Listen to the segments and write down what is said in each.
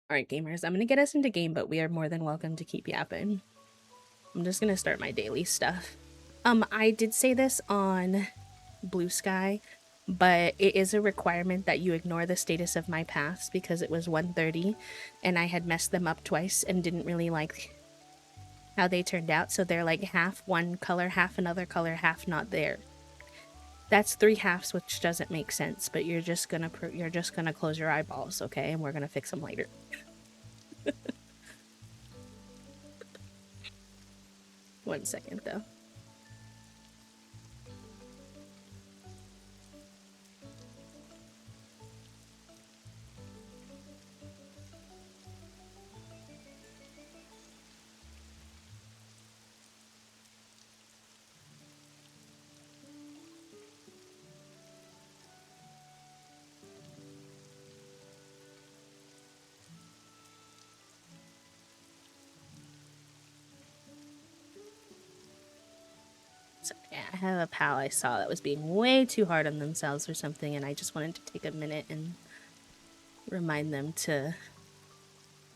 Alright, gamers, I'm gonna get us into game, but we are more than welcome to keep yapping. I'm just gonna start my daily stuff. I did say this on Blue Sky, but it is a requirement that you ignore the status of my paths because it was 1:30 and I had messed them up twice and didn't really like how they turned out, so they're like half one color, half another color, half not there. That's 3 halves, which doesn't make sense, but you're just gonna close your eyeballs, okay? And we're gonna fix them later. One second though. So, yeah, I have a pal I saw that was being way too hard on themselves or something, and I just wanted to take a minute and remind them to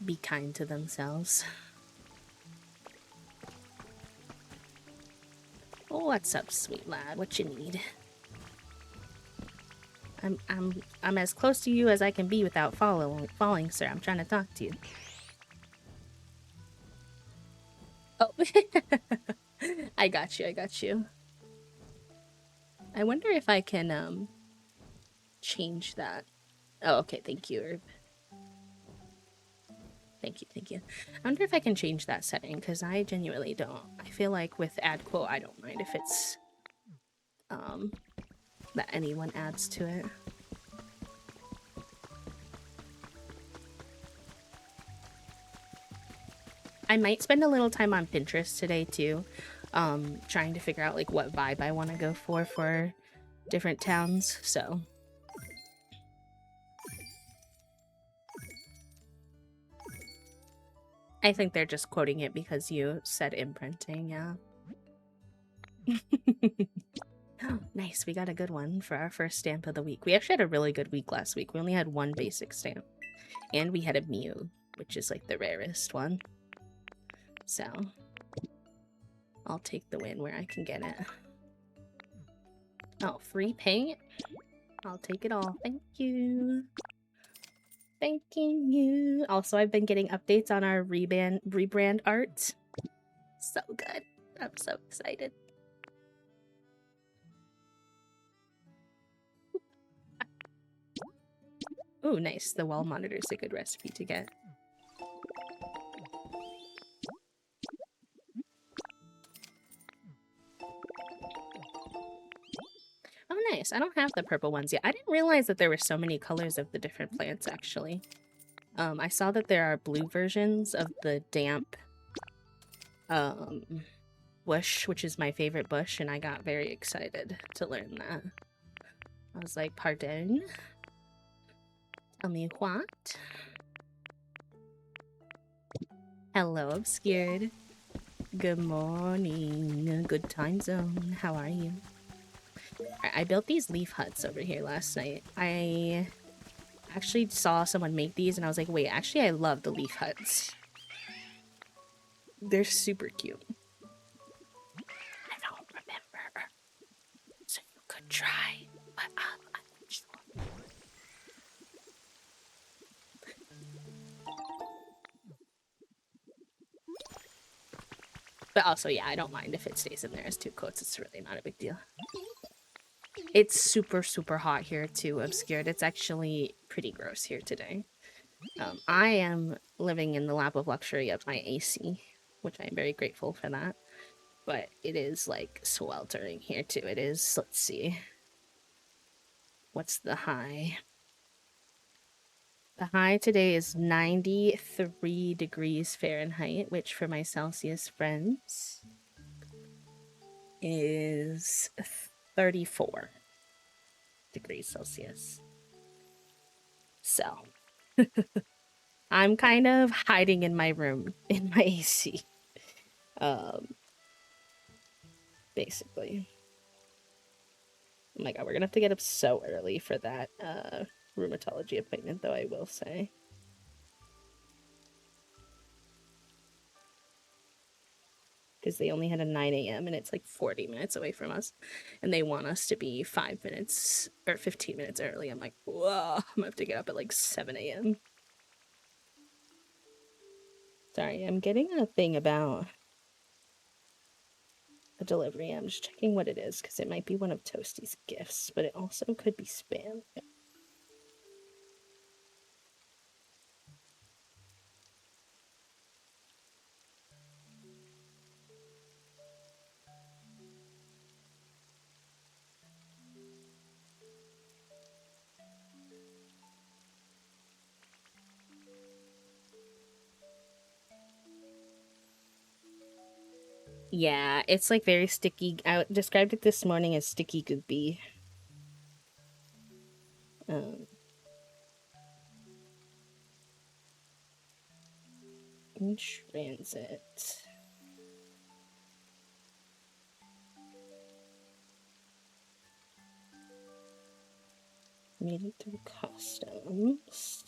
be kind to themselves. Oh, what's up, sweet lad? What you need? I'm as close to you as I can be without falling, sir. I'm trying to talk to you. Oh, I got you. I wonder if I can change that. Oh, okay, thank you, Herb. Thank you. I wonder if I can change that setting, because I genuinely don't. I feel like with add quote, I don't mind if it's that anyone adds to it. I might spend a little time on Pinterest today too, trying to figure out like what vibe I want to go for different towns, so. I think they're just quoting it because you said imprinting, yeah. Nice, we got a good one for our first stamp of the week. We actually had a really good week last week. We only had one basic stamp. And we had a Mew, which is like the rarest one. So, I'll take the win where I can get it. Oh, free paint? I'll take it all. Thank you. Thanking you. Also, I've been getting updates on our rebrand art. So good. I'm so excited. Ooh, nice. The wall monitor is a good recipe to get. Oh, nice. I don't have the purple ones yet. I didn't realize that there were so many colors of the different plants, actually. I saw that there are blue versions of the damp bush, which is my favorite bush, and I got very excited to learn that. I was like, pardon? Tell me what? Hello, Obscured. Good morning. Good time zone. How are you? I built these leaf huts over here last night. I actually saw someone make these and I was like, wait, actually I love the leaf huts. They're super cute. I don't remember. So you could try, but I'm not sure. But also, yeah, I don't mind if it stays in there as 2 coats. It's really not a big deal. It's super, super hot here too, Obscured. It's actually pretty gross here today. I am living in the lap of luxury of my AC, which I'm very grateful for that. But it is like sweltering here too. It is, let's see. What's the high? The high today is 93 degrees Fahrenheit, which for my Celsius friends is 34 degrees Celsius. So, I'm kind of hiding in my room in my AC. Basically. Oh my god, we're gonna have to get up so early for that rheumatology appointment, though, I will say. because they only had a 9 a.m. and it's like 40 minutes away from us. And they want us to be 5 minutes or 15 minutes early. I'm like, whoa, I'm gonna have to get up at like 7 a.m. Sorry, I'm getting a thing about a delivery. I'm just checking what it is because it might be one of Toasty's gifts, but it also could be spam. Yeah, it's like very sticky. I described it this morning as sticky goopy. In transit. Made it through customs.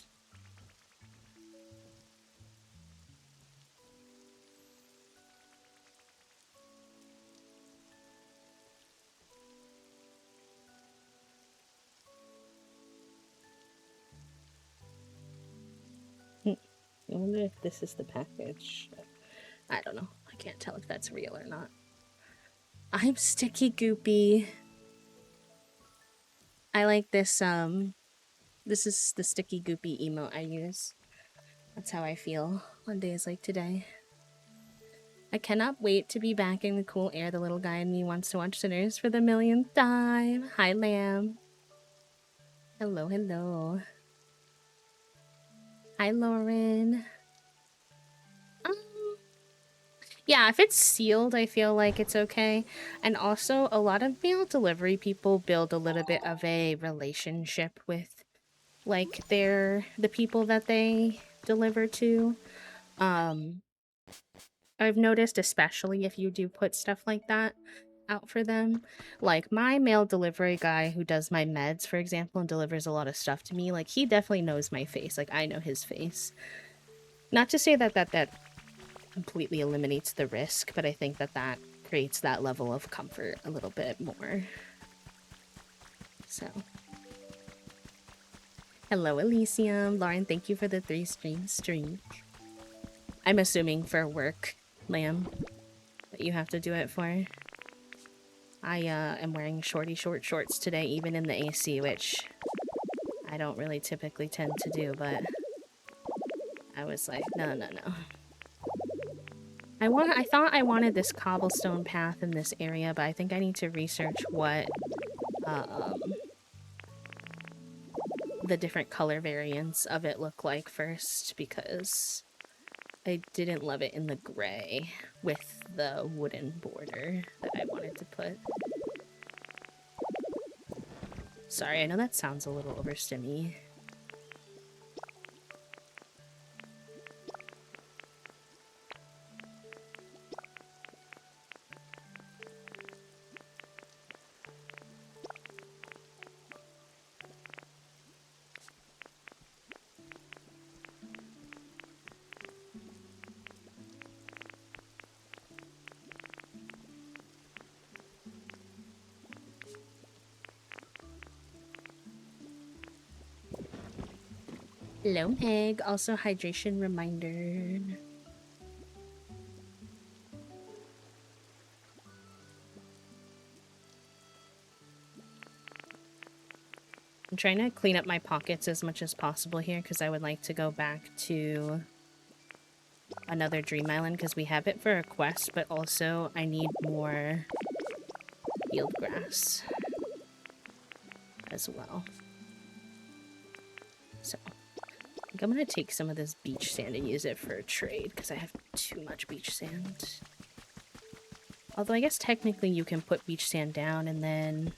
I wonder if this is the package. I don't know. I can't tell if that's real or not. I'm sticky goopy. I like this, this is the sticky goopy emote I use. That's how I feel on days like today. I cannot wait to be back in the cool air. The little guy in me wants to watch Sinners for the millionth time. Hi, Lamb. Hello, hello. Hi, Lauren. Yeah, if it's sealed, I feel like it's okay. And also, a lot of meal delivery people build a little bit of a relationship with, like, the people that they deliver to. I've noticed, especially if you do put stuff like that out for them. Like, my mail delivery guy who does my meds, for example, and delivers a lot of stuff to me, like, he definitely knows my face. Like, I know his face. Not to say that completely eliminates the risk, but I think that creates that level of comfort a little bit more. So, hello, Elysium. Lauren, thank you for the 3 stream. I'm assuming for work, Lamb, that you have to do it for. I am wearing short shorts today, even in the AC, which I don't really typically tend to do, but I was like, no. I thought I wanted this cobblestone path in this area, but I think I need to research what the different color variants of it look like first, because I didn't love it in the gray with the wooden border that I wanted to put. Sorry, I know that sounds a little overstimmy. Hello, Meg. Also, hydration reminder. I'm trying to clean up my pockets as much as possible here because I would like to go back to another Dream Island because we have it for a quest, but also I need more field grass as well. So I think I'm gonna take some of this beach sand and use it for a trade because I have too much beach sand. Although I guess technically you can put beach sand down and then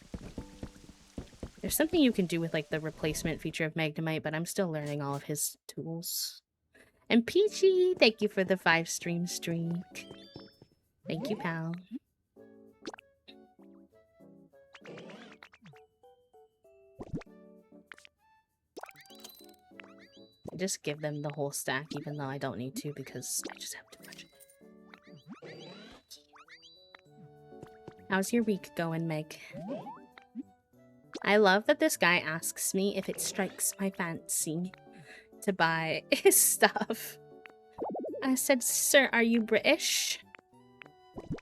there's something you can do with like the replacement feature of magnemite, but I'm still learning all of his tools. And Peachy, thank you for the 5 streak. Thank you, pal. I just give them the whole stack even though I don't need to because I just have too much. How's your week going, Meg? I love that this guy asks me if it strikes my fancy to buy his stuff. I said, sir, are you British?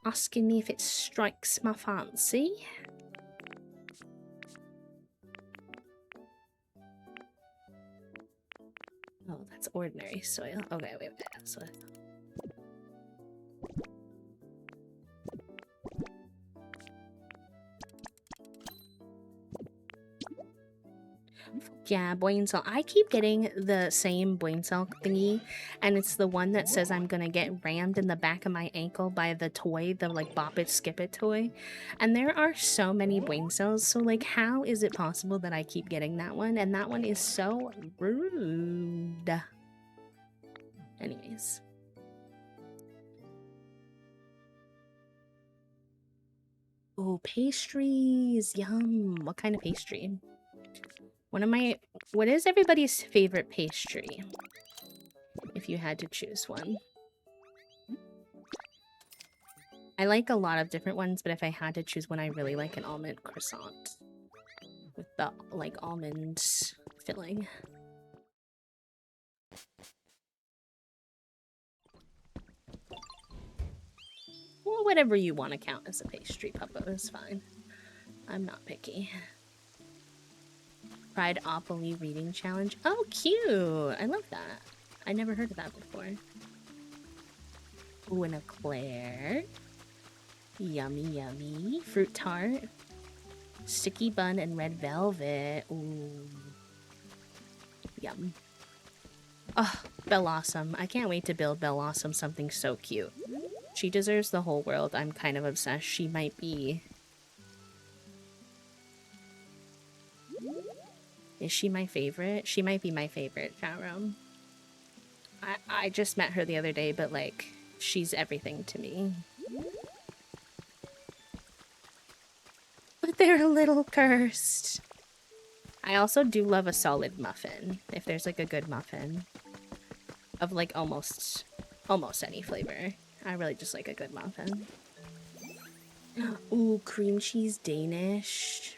Asking me if it strikes my fancy. Oh, that's ordinary soil. Okay, wait. So yeah, brain cell. I keep getting the same brain cell thingy, and it's the one that says I'm gonna get rammed in the back of my ankle by the toy, the like Bop It Skip It toy. And there are so many brain cells, so like how is it possible that I keep getting that one? And that one is so rude. Anyways. Oh, pastries. Yum. What kind of pastry? What is everybody's favorite pastry? If you had to choose one. I like a lot of different ones, but if I had to choose one, I really like an almond croissant. With the, like, almond filling. Well, whatever you want to count as a pastry, Puppo, is fine. I'm not picky. Pride Opoly Reading Challenge. Oh, cute! I love that. I never heard of that before. Ooh, an eclair. Yummy, yummy. Fruit tart. Sticky bun and red velvet. Ooh. Yum. Oh, Bellossom. I can't wait to build Bellossom something so cute. She deserves the whole world. I'm kind of obsessed. She might be... Is she my favorite? She might be my favorite, chat room. I just met her the other day, but like, she's everything to me. But they're a little cursed. I also do love a solid muffin, if there's like a good muffin. Of like almost any flavor. I really just like a good muffin. Ooh, cream cheese Danish.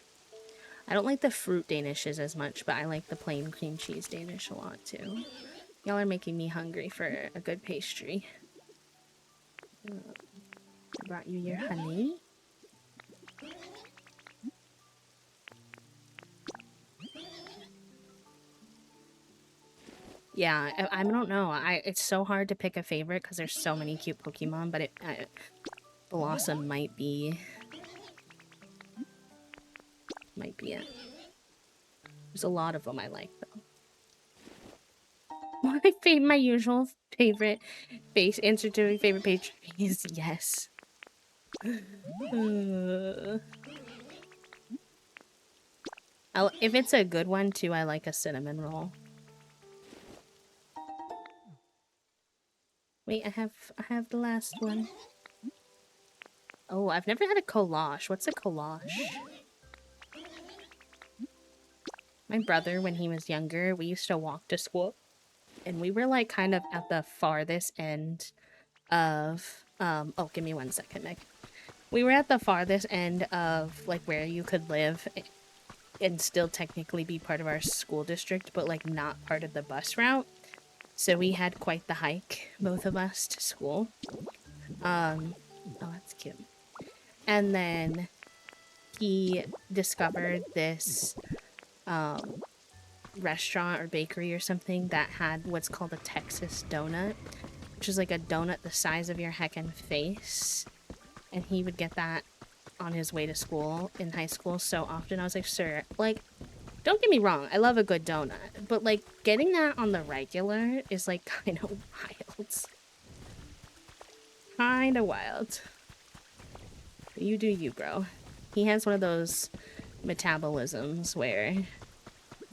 I don't like the fruit Danishes as much, but I like the plain cream cheese Danish a lot too. Y'all are making me hungry for a good pastry. I brought you your honey. Yeah, I don't know. It's so hard to pick a favorite because there's so many cute Pokemon, but Blossom might be it. There's a lot of them I like though. My usual favorite answer to my favorite page is yes. If it's a good one too, I like a cinnamon roll. Wait, I have the last one. Oh, I've never had a collage. What's a collage? My brother, when he was younger, we used to walk to school. And we were like kind of at the farthest end of oh, give me 1 second, Meg. We were at the farthest end of like where you could live and still technically be part of our school district, but like not part of the bus route. So we had quite the hike, both of us, to school. Oh, that's cute. And then he discovered this restaurant or bakery or something that had what's called a Texas donut, which is like a donut the size of your heckin' face. And he would get that on his way to school in high school so often. I was like, sir, like, don't get me wrong, I love a good donut, but like getting that on the regular is like kind of wild. Kind of wild. You do you, bro. He has one of those metabolisms where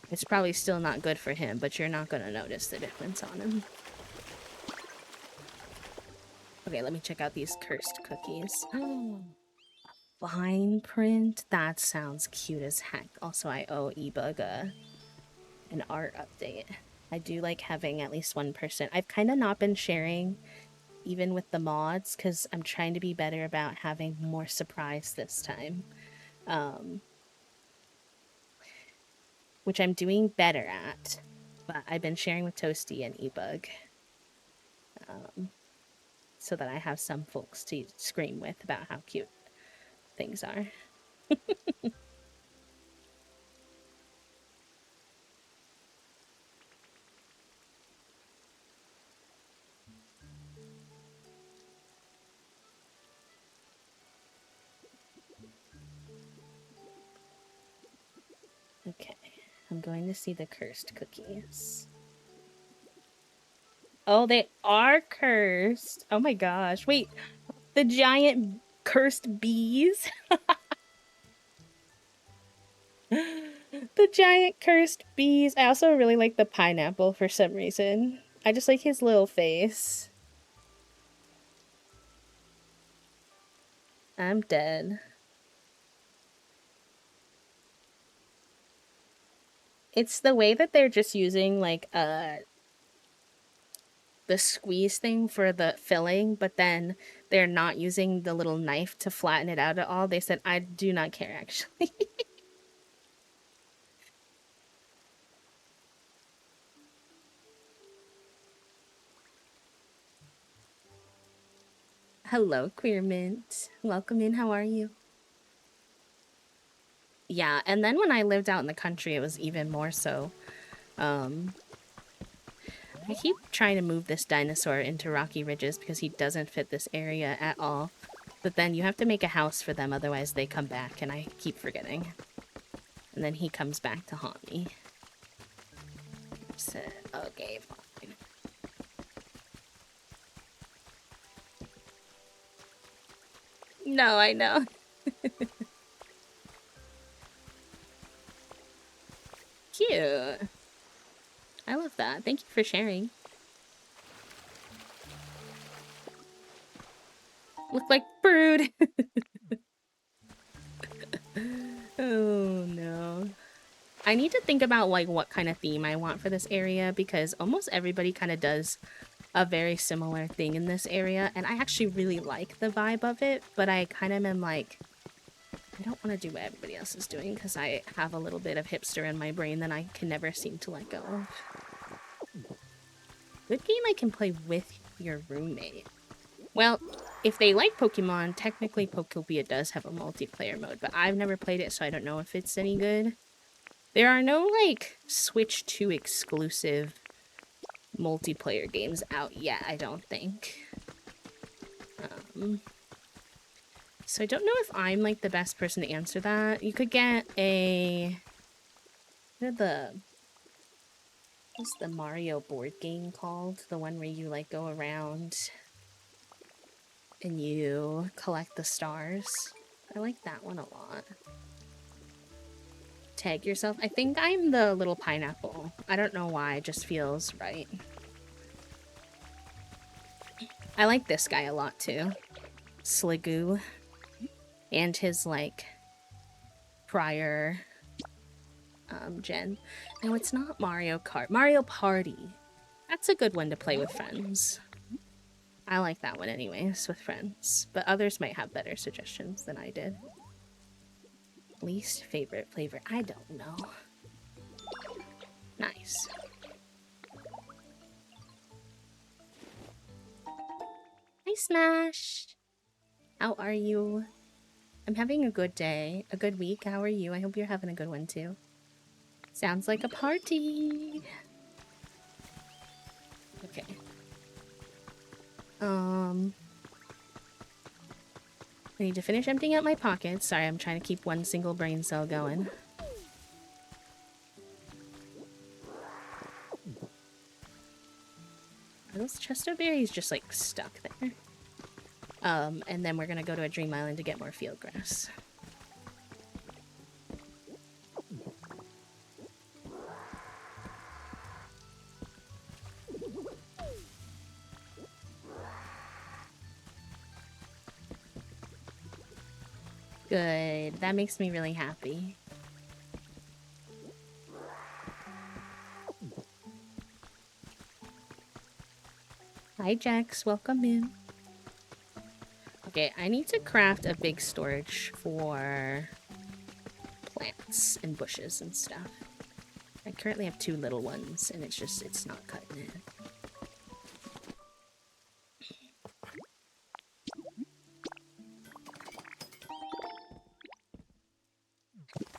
it's probably still not good for him, but you're not gonna notice the difference on him. Okay, let me check out these cursed cookies. Fine print? That sounds cute as heck. Also, I owe eBug an art update. I do like having at least one person. I've kind of not been sharing even with the mods, because I'm trying to be better about having more surprise this time. Which I'm doing better at. But I've been sharing with Toasty and Ebug. So that I have some folks to scream with about how cute things are. Okay, I'm going to see the cursed cookies. Oh, they are cursed. Oh my gosh. Wait, the giant cursed bees? The giant cursed bees. I also really like the pineapple for some reason. I just like his little face. I'm dead. It's the way that they're just using like the squeeze thing for the filling, but then they're not using the little knife to flatten it out at all. They said, I do not care, actually. Hello, Queer Mint. Welcome in. How are you? Yeah, and then when I lived out in the country, it was even more so. I keep trying to move this dinosaur into Rocky Ridges because he doesn't fit this area at all. But then you have to make a house for them, otherwise they come back, and I keep forgetting. And then he comes back to haunt me. So, okay, fine. No, I know. Cute. I love that. Thank you for sharing. Look like brood. Oh no. I need to think about like what kind of theme I want for this area because almost everybody kind of does a very similar thing in this area, and I actually really like the vibe of it, but I kind of am like, I don't want to do what everybody else is doing because I have a little bit of hipster in my brain that I can never seem to let go of. Good game I can play with your roommate. Well, if they like Pokemon, technically Pokopia does have a multiplayer mode, but I've never played it, so I don't know if it's any good. There are no, like, Switch 2 exclusive multiplayer games out yet, I don't think. So I don't know if I'm, like, the best person to answer that. You could get a... What's the Mario board game called? The one where you, like, go around and you collect the stars. I like that one a lot. Tag yourself. I think I'm the little pineapple. I don't know why, it just feels right. I like this guy a lot too. Sligoo. And his like prior gen. No, it's not Mario Kart. Mario Party. That's a good one to play with friends. I like that one anyways with friends, but others might have better suggestions than I did. Least favorite flavor? I don't know. Nice. Hi, Smash! How are you? I'm having a good day, a good week. How are you? I hope you're having a good one too. Sounds like a party! Okay. I need to finish emptying out my pockets. Sorry, I'm trying to keep one single brain cell going. Are those chesterberries just like stuck there? And then we're gonna go to a dream island to get more field grass. Good. That makes me really happy. Hi, Jax. Welcome in. Okay, I need to craft a big storage for plants and bushes and stuff. I currently have 2 little ones, and it's not cutting it.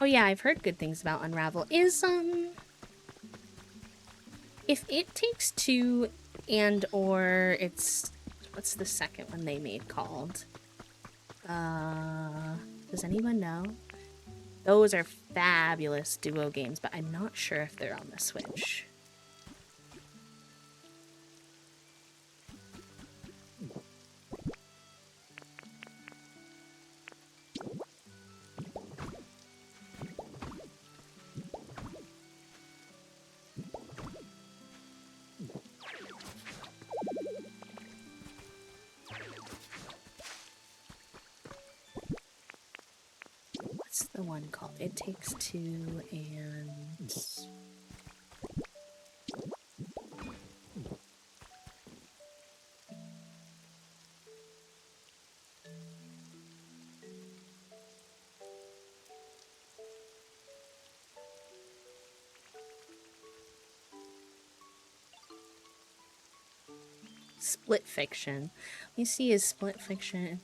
Oh yeah, I've heard good things about Unravel. If it takes 2 and or it's... What's the second one they made called? Does anyone know? Those are fabulous duo games, but I'm not sure if they're on the Switch. What's the one called? It Takes Two and... Split Fiction. Let me see, is Split Fiction...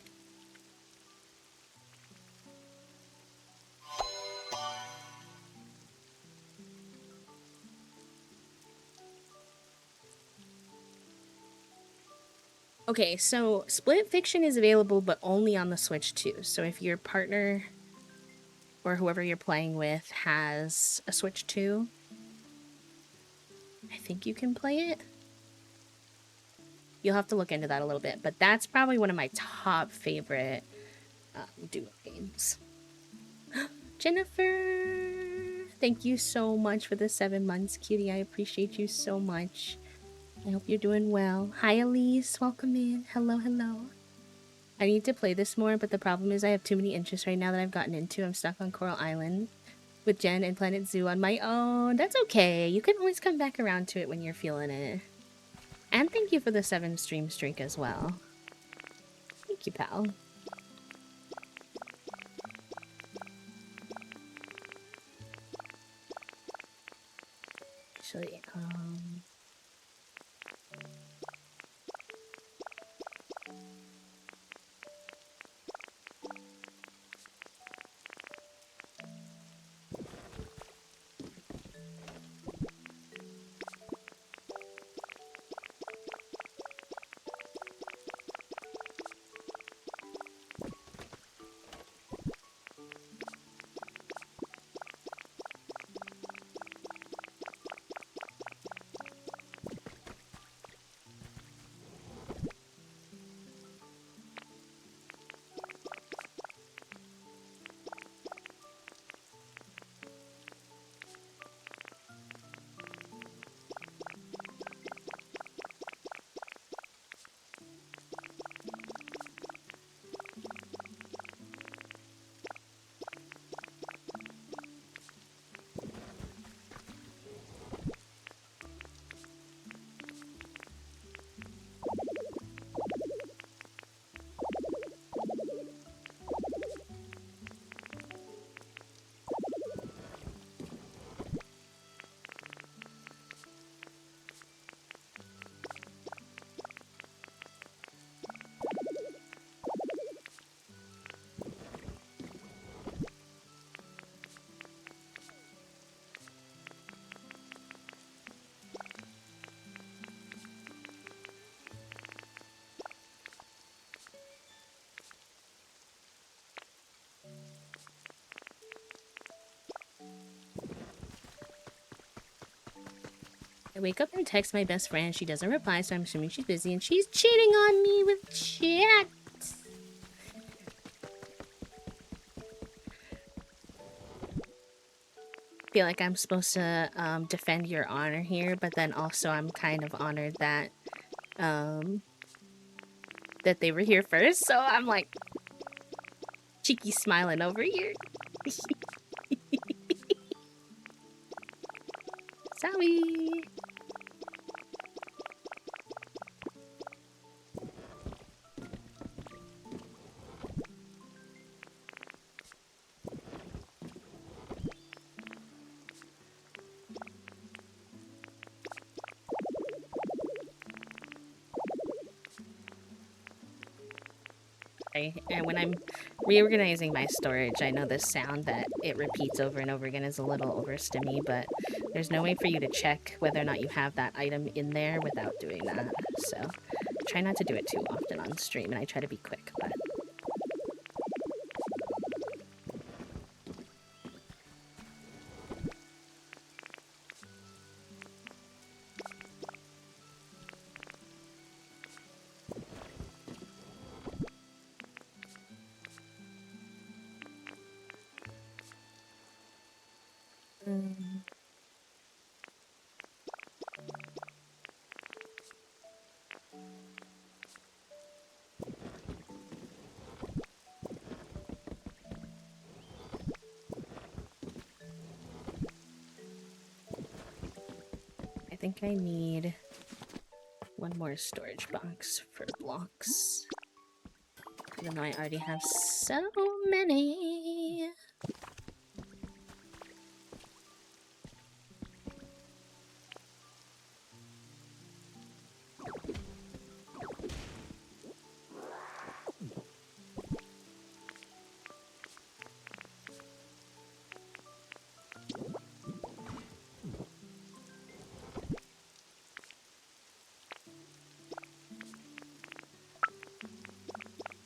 Okay, so Split Fiction is available, but only on the Switch too. So if your partner or whoever you're playing with has a Switch 2, I think you can play it. You'll have to look into that a little bit, but that's probably one of my top favorite duo games. Jennifer, thank you so much for the 7 months, cutie. I appreciate you so much. I hope you're doing well. Hi, Elise. Welcome in. Hello, hello. I need to play this more, but the problem is I have too many interests right now that I've gotten into. I'm stuck on Coral Island with Jen and Planet Zoo on my own. That's okay. You can always come back around to it when you're feeling it. And thank you for the 7 stream streak as well. Thank you, pal. Actually, I wake up and text my best friend. She doesn't reply, so I'm assuming she's busy, and she's cheating on me with chat. Feel like I'm supposed to defend your honor here, but then also I'm kind of honored that that they were here first. So I'm like cheeky smiling over here. Sorry. And when I'm reorganizing my storage, I know the sound that it repeats over and over again is a little overstimmy, but there's no way for you to check whether or not you have that item in there without doing that. So try not to do it too often on stream, and I try to be quick, but... I think I need one more storage box for blocks. Even though I already have so many.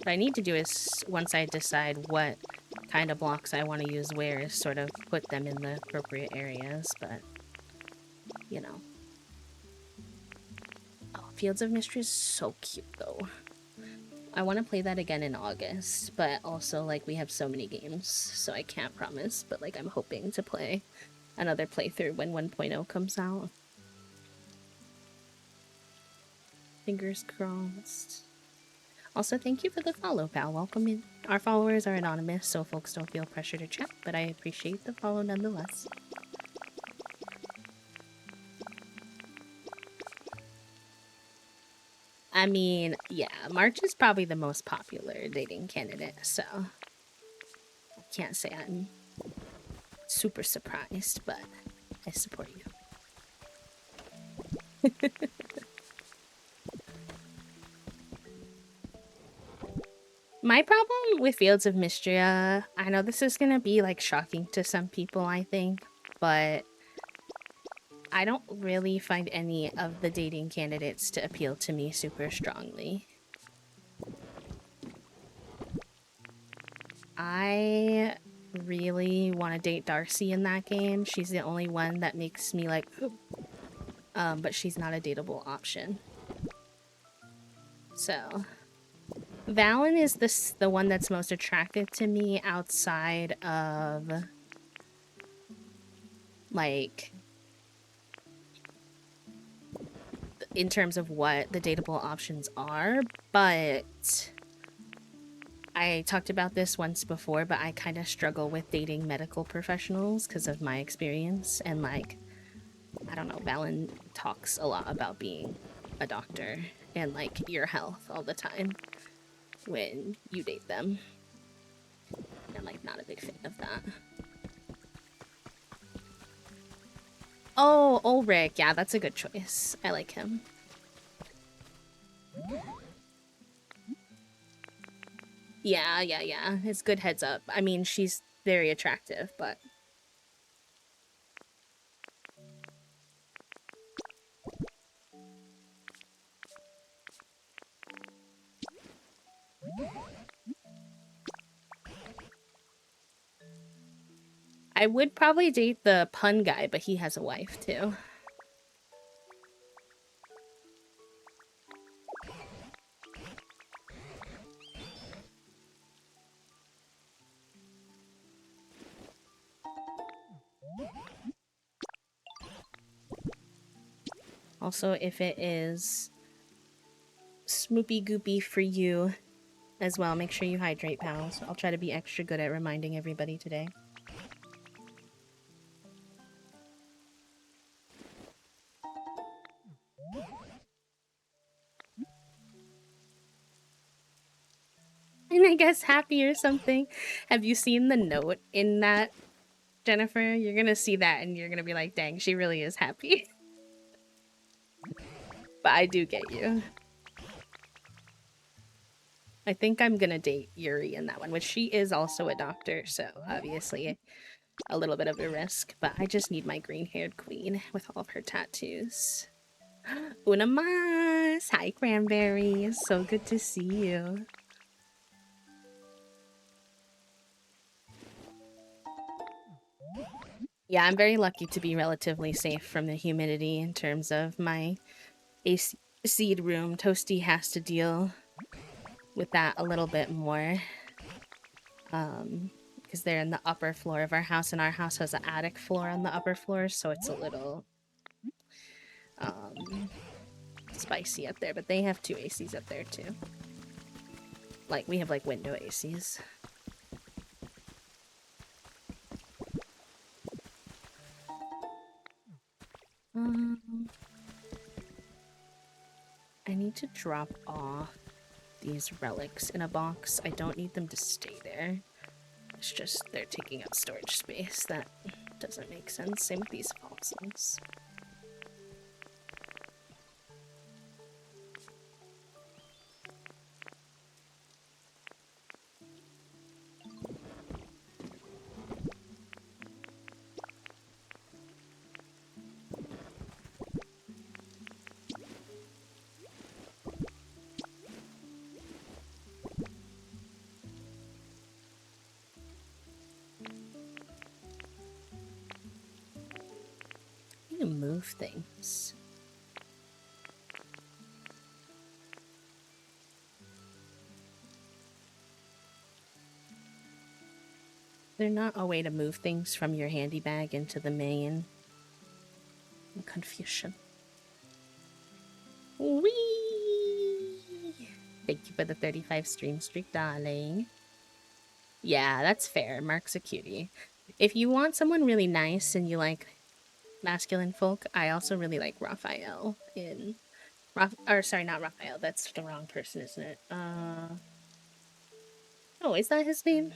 What I need to do is, once I decide what kind of blocks I want to use where, is sort of put them in the appropriate areas, but, you know. Oh, Fields of Mystery is so cute, though. I want to play that again in August, but also, like, we have so many games, so I can't promise, but, like, I'm hoping to play another playthrough when 1.0 comes out. Fingers crossed. Also, thank you for the follow, pal. Welcome in. Our followers are anonymous, so folks don't feel pressure to chat, but I appreciate the follow nonetheless. I mean, yeah, March is probably the most popular dating candidate, so I can't say I'm super surprised, but I support you. My problem with Fields of Mystria, I know this is gonna be like shocking to some people, I think, but I don't really find any of the dating candidates to appeal to me super strongly. I really want to date Darcy in that game. She's the only one that makes me like, but she's not a dateable option. So, Valen is the one that's most attractive to me outside of, like, in terms of what the dateable options are, but I talked about this once before, but I kind of struggle with dating medical professionals because of my experience, and, like, I don't know, Valen talks a lot about being a doctor and, like, your health all the time when you date them. I'm, like, not a big fan of that. Oh, Ulrich. Yeah, that's a good choice. I like him. Yeah. It's good heads up. I mean, she's very attractive, but... I would probably date the pun guy, but he has a wife, too. Also, if it is smoopy goopy for you as well, make sure you hydrate, pals. I'll try to be extra good at reminding everybody today. And I guess happy or something. Have you seen the note in that, Jennifer? You're gonna see that and you're gonna be like, dang, she really is happy. But I do get you. I think I'm gonna date Yuri in that one, which she is also a doctor, so obviously a little bit of a risk, but I just need my green-haired queen with all of her tattoos. Una mas! Hi, Cranberry. So good to see you. Yeah, I'm very lucky to be relatively safe from the humidity in terms of my AC seed room. Toasty has to deal with that a little bit more. Because they're in the upper floor of our house, and our house has an attic floor on the upper floor, so it's a little spicy up there. But they have 2 ACs up there too. Like, we have like window ACs. I need to drop off these relics in a box. I don't need them to stay there. It's just they're taking up storage space. That doesn't make sense. Same with these fossils. I need to move things. They're not a way to move things from your handy bag into the main. Confusion. Whee! Thank you for the 35 stream streak, darling. Yeah, that's fair. Mark's a cutie. If you want someone really nice and you like masculine folk, I also really like Raphael in... sorry, not Raphael. That's the wrong person, isn't it? Oh, is that his name?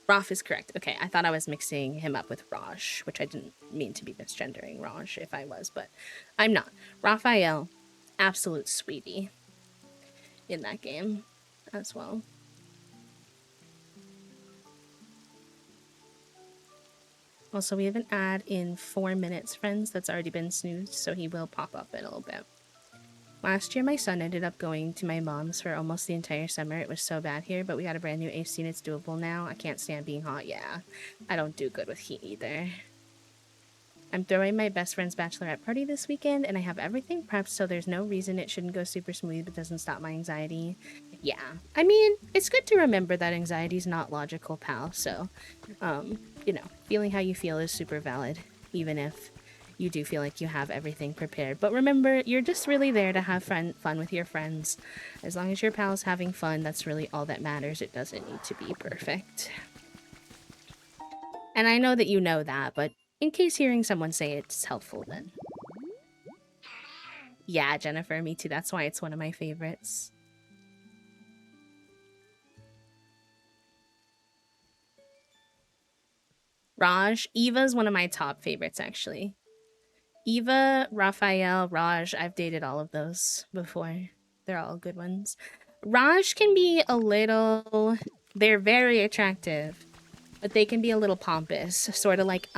Raf is correct. Okay, I thought I was mixing him up with Raj, which I didn't mean to be misgendering Raj if I was, but I'm not. Raphael, absolute sweetie in that game as well. Also, we have an ad in 4 minutes, friends, that's already been snoozed, so he will pop up in a little bit. Last year, my son ended up going to my mom's for almost the entire summer. It was so bad here, but we got a brand new AC and it's doable now. I can't stand being hot. Yeah, I don't do good with heat either. I'm throwing my best friend's bachelorette party this weekend, and I have everything prepped, so there's no reason it shouldn't go super smooth, but doesn't stop my anxiety. Yeah, I mean, it's good to remember that anxiety is not logical, pal, so, you know, feeling how you feel is super valid, even if you do feel like you have everything prepared. But remember, you're just really there to have fun with your friends. As long as your pal's having fun, that's really all that matters. It doesn't need to be perfect. And I know that you know that, but in case hearing someone say it's helpful, then. Yeah, Jennifer, me too. That's why it's one of my favorites. Raj, Eva's one of my top favorites, actually. Eva, Raphael, Raj, I've dated all of those before. They're all good ones. Raj can be a little... They're very attractive, but they can be a little pompous. Sort of like,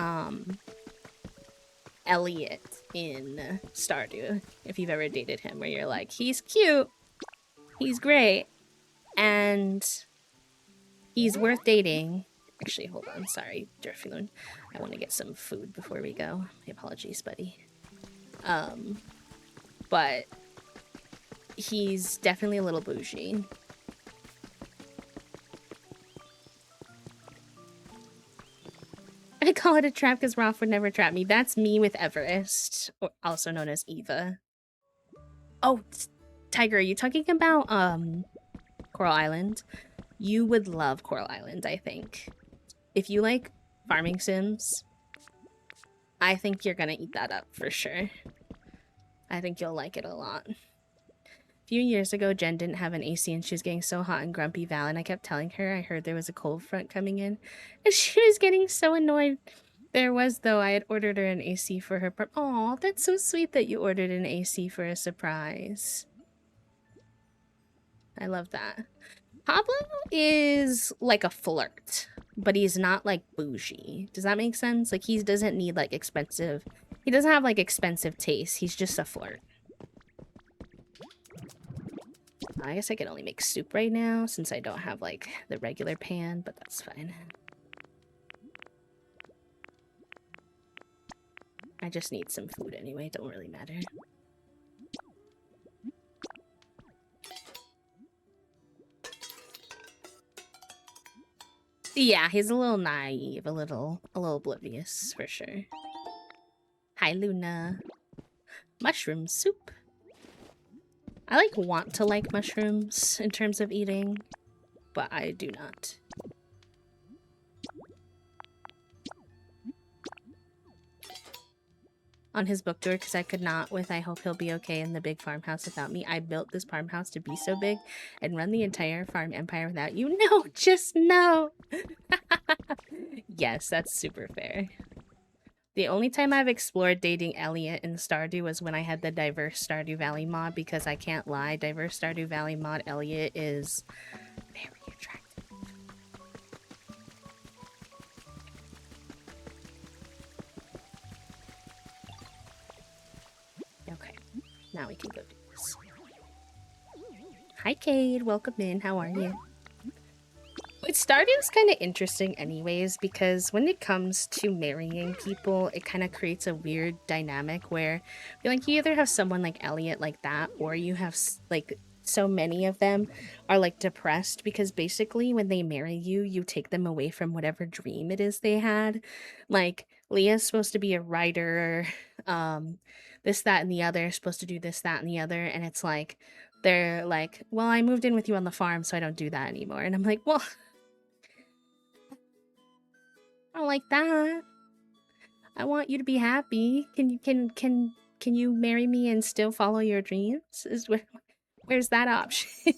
Elliot in Stardew, if you've ever dated him, where you're like, he's cute, he's great, and he's worth dating. Actually, hold on, sorry, Durfiloon. I want to get some food before we go. My apologies, buddy. But he's definitely a little bougie. I call it a trap because Rolf would never trap me. That's me with Everest, or also known as Eva. Oh, Tiger, are you talking about Coral Island? You would love Coral Island, I think. If you like farming sims, I think you're gonna eat that up for sure. I think you'll like it a lot. A few years ago, Jen didn't have an AC and she was getting so hot and grumpy Val, and I kept telling her I heard there was a cold front coming in, and she was getting so annoyed There was, though. I had ordered her an AC for her. Oh, that's so sweet that you ordered an AC for a surprise. I love that. Pablo is like a flirt, but he's not like bougie. Does that make sense? Like, he doesn't need like expensive. He doesn't have like expensive taste. He's just a flirt. I guess I can only make soup right now since I don't have like the regular pan, but that's fine. I just need some food anyway. Don't really matter. Yeah, he's a little naive, a little oblivious for sure. Hi, Luna. Mushroom soup. I like want to like mushrooms in terms of eating, but I do not. On his book tour, because I could not with I Hope He'll Be Okay in the big farmhouse without me. I built this farmhouse to be so big and run the entire farm empire without you. No, just no. Yes, that's super fair. The only time I've explored dating Elliot in Stardew was when I had the diverse Stardew Valley mod, because I can't lie, diverse Stardew Valley mod Elliot is very attractive. Okay, now we can go do this. Hi, Cade. Welcome in. How are you? But Stardew is kind of interesting anyways, because when it comes to marrying people, it kind of creates a weird dynamic where like you either have someone like Elliot like that, or you have like so many of them are like depressed because basically when they marry you, you take them away from whatever dream it is they had. Like Leah's supposed to be a writer, this, that, and the other, supposed to do this, that, and the other, and it's like they're like, well, I moved in with you on the farm, so I don't do that anymore. And I'm like, well, I don't like that. I want you to be happy. Can you marry me and still follow your dreams? Where's that option?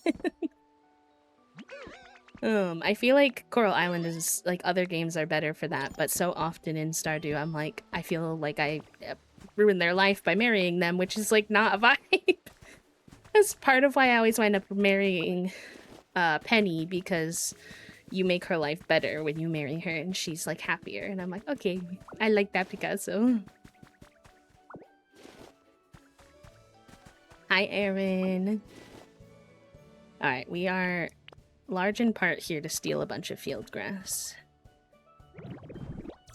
I feel like Coral Island is like other games are better for that, but so often in Stardew, I'm like, I feel like I ruined their life by marrying them, which is like not a vibe. That's part of why I always wind up marrying Penny, because you make her life better when you marry her and she's like happier. And I'm like, okay, I like that, Picasso. Hi, Erin. Alright, we are large in part here to steal a bunch of field grass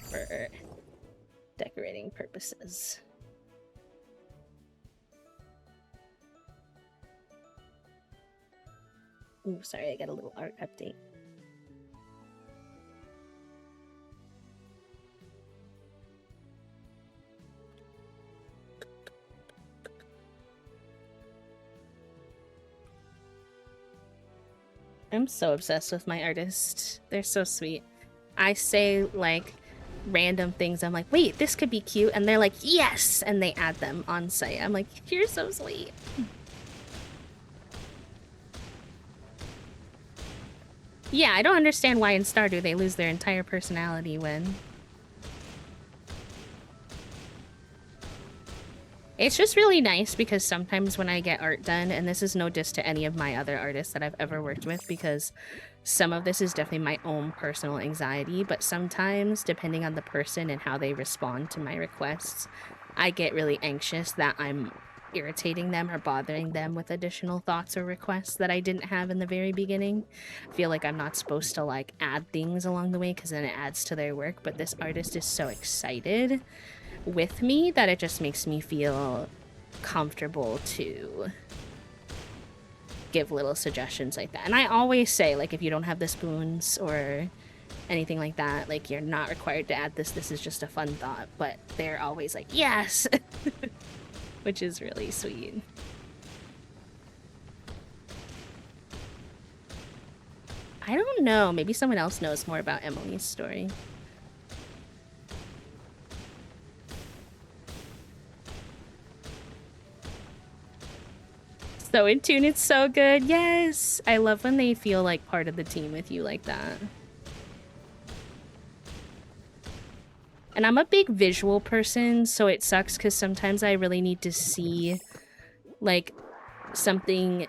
for decorating purposes. Ooh, sorry, I got a little art update. I'm so obsessed with my artists. They're so sweet. I say like random things. I'm like, wait, this could be cute. And they're like, yes. And they add them on site. I'm like, you're so sweet. Yeah, I don't understand why in Stardew they lose their entire personality when... It's just really nice because sometimes when I get art done, and this is no diss to any of my other artists that I've ever worked with, because some of this is definitely my own personal anxiety, but sometimes, depending on the person and how they respond to my requests, I get really anxious that I'm irritating them or bothering them with additional thoughts or requests that I didn't have in the very beginning. I feel like I'm not supposed to like add things along the way because then it adds to their work, but this artist is so excited with me that it just makes me feel comfortable to give little suggestions like that. And I always say, like, if you don't have the spoons or anything like that, like, you're not required to add this. This is just a fun thought. But they're always like, yes! Which is really sweet. I don't know. Maybe someone else knows more about Emily's story. So in tune, it's so good. Yes! I love when they feel like part of the team with you like that. And I'm a big visual person, so it sucks because sometimes I really need to see, like, something.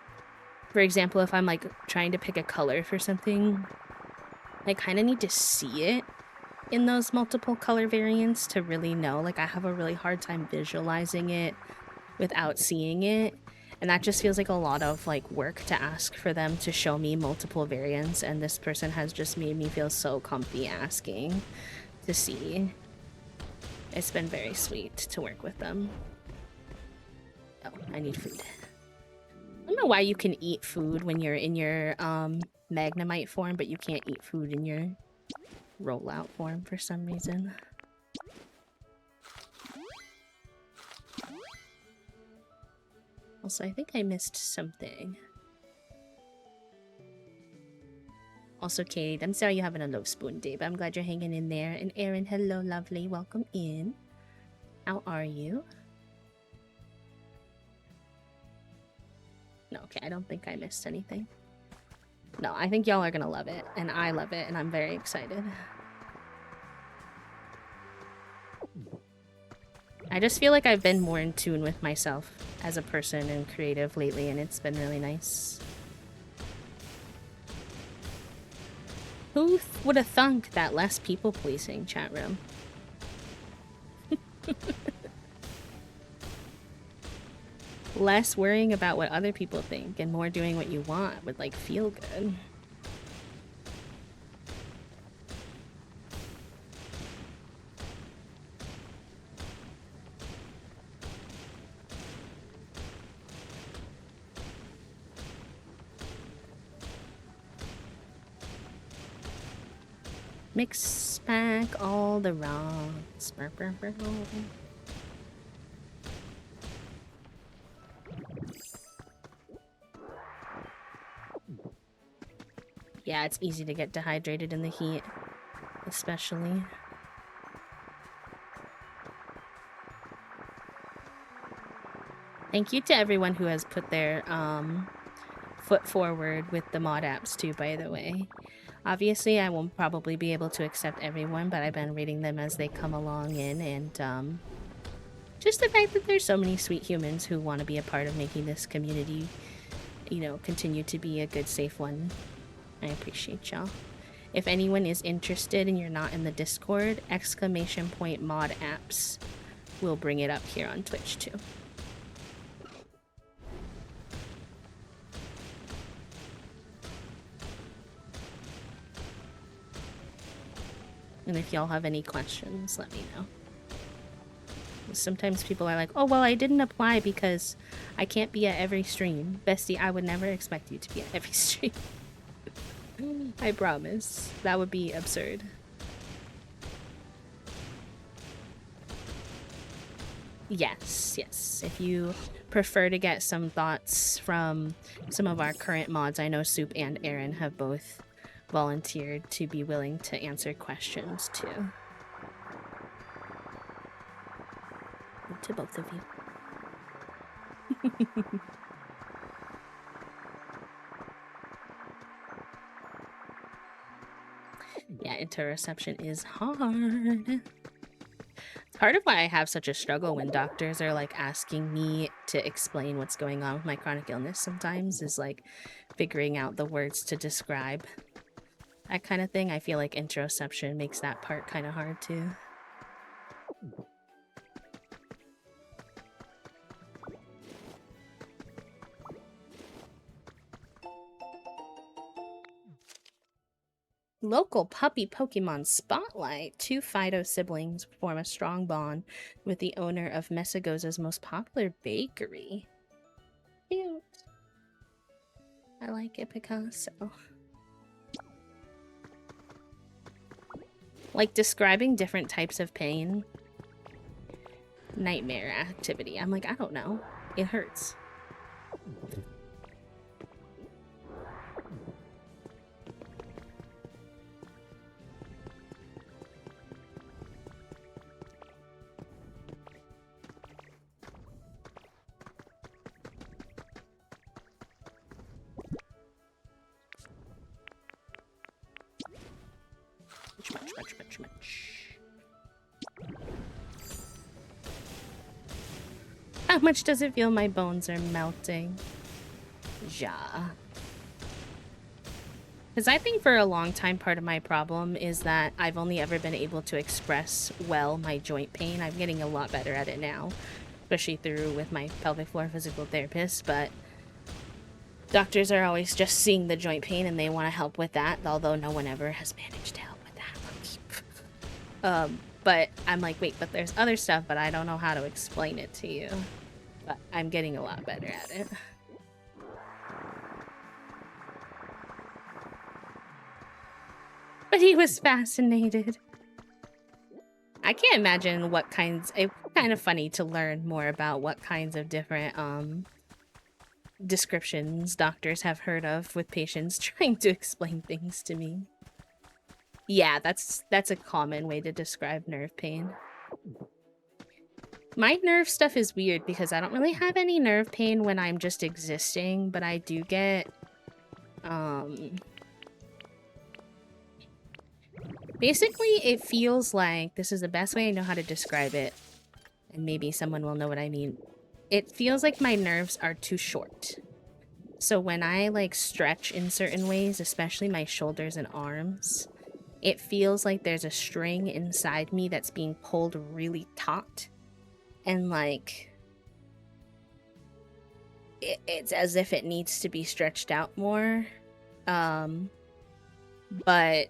For example, if I'm, like, trying to pick a color for something, I kind of need to see it in those multiple color variants to really know. Like, I have a really hard time visualizing it without seeing it. And that just feels like a lot of, like, work to ask for them to show me multiple variants. And this person has just made me feel so comfy asking to see. It's been very sweet to work with them. Oh, I need food. I don't know why you can eat food when you're in your magnemite form, but you can't eat food in your rollout form for some reason. Also, I think I missed something. Also, Kate, I'm sorry you're having a low spoon day, but I'm glad you're hanging in there. And Erin, hello, lovely. Welcome in. How are you? No, okay, I don't think I missed anything. No, I think y'all are gonna love it, and I love it, and I'm very excited. I just feel like I've been more in tune with myself as a person and creative lately, and it's been really nice. Who would have thunk that less people-pleasing, chat room? Less worrying about what other people think and more doing what you want would, like, feel good. Mix back all the wrongs. Yeah, it's easy to get dehydrated in the heat, especially. Thank you to everyone who has put their foot forward with the mod apps too, by the way. Obviously, I won't probably be able to accept everyone, but I've been reading them as they come along in, and just the fact that there's so many sweet humans who want to be a part of making this community, you know, continue to be a good, safe one. I appreciate y'all. If anyone is interested and you're not in the Discord, ! mod apps will bring it up here on Twitch too. And if y'all have any questions, let me know. Sometimes people are like, oh, well, I didn't apply because I can't be at every stream. Bestie, I would never expect you to be at every stream. I promise. That would be absurd. Yes, yes. If you prefer to get some thoughts from some of our current mods, I know Soup and Aaron have both volunteered to be willing to answer questions too. To both of you. Yeah, interoception is hard. It's part of why I have such a struggle when doctors are like asking me to explain what's going on with my chronic illness sometimes, is like figuring out the words to describe that kind of thing. I feel like interoception makes that part kind of hard too. Local puppy Pokemon Spotlight. 2 Fido siblings form a strong bond with the owner of Messagoza's most popular bakery. Cute. I like it, Picasso. Like, describing different types of pain. Nightmare activity. I'm like, I don't know. It hurts. Much. much does it feel my bones are melting? Ja. Because I think for a long time, part of my problem is that I've only ever been able to express well my joint pain. I'm getting a lot better at it now, especially through with my pelvic floor physical therapist, but doctors are always just seeing the joint pain and they want to help with that, although no one ever has managed to help with that. But I'm like, wait, but there's other stuff, but I don't know how to explain it to you. But I'm getting a lot better at it. But he was fascinated. I can't imagine what kinds... It's kind of funny to learn more about what kinds of different descriptions doctors have heard of with patients trying to explain things to me. Yeah, that's a common way to describe nerve pain. My nerve stuff is weird because I don't really have any nerve pain when I'm just existing, but I do get basically it feels like, this is the best way I know how to describe it, and maybe someone will know what I mean. It feels like my nerves are too short. So when I like stretch in certain ways, especially my shoulders and arms, it feels like there's a string inside me that's being pulled really taut. And like, it's as if it needs to be stretched out more. But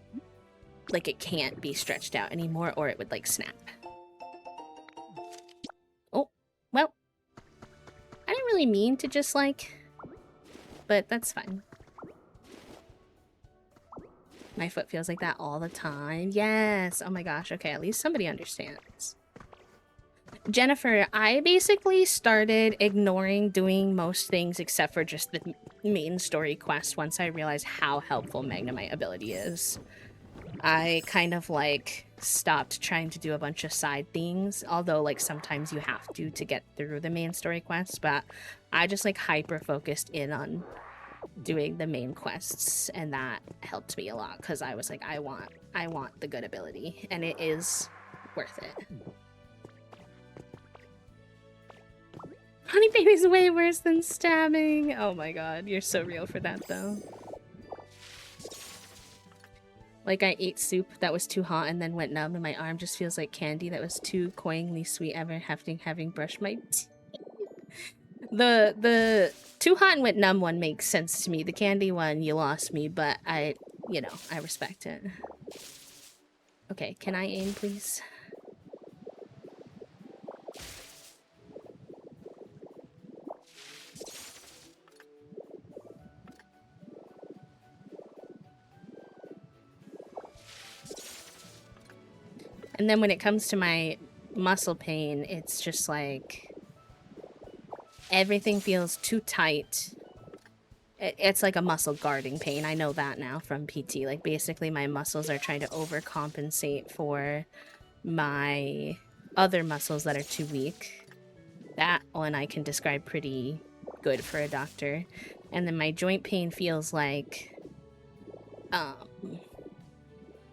like it can't be stretched out anymore or it would like snap. Oh, well, I didn't really mean to just like, but that's fine. My foot feels like that all the time. Yes. Oh my gosh. Okay, at least somebody understands. Jennifer, I basically started ignoring doing most things except for just the main story quest once I realized how helpful magnemite ability is. I kind of like stopped trying to do a bunch of side things, although like sometimes you have to get through the main story quest, but I just like hyper focused in on doing the main quests, and that helped me a lot because I was like, I want the good ability, and it is worth it. Honey baby's way worse than stabbing. Oh my god, you're so real for that though. Like I ate soup that was too hot and then went numb, and my arm just feels like candy that was too cloyingly sweet ever having brushed my teeth. The too hot and went numb one makes sense to me. The candy one, you lost me, but I respect it. Okay, can I aim, please? And then when it comes to my muscle pain, it's just like everything feels too tight. It's like a muscle guarding pain. I know that now from PT. Like basically my muscles are trying to overcompensate for my other muscles that are too weak. That one I can describe pretty good for a doctor. And then my joint pain feels like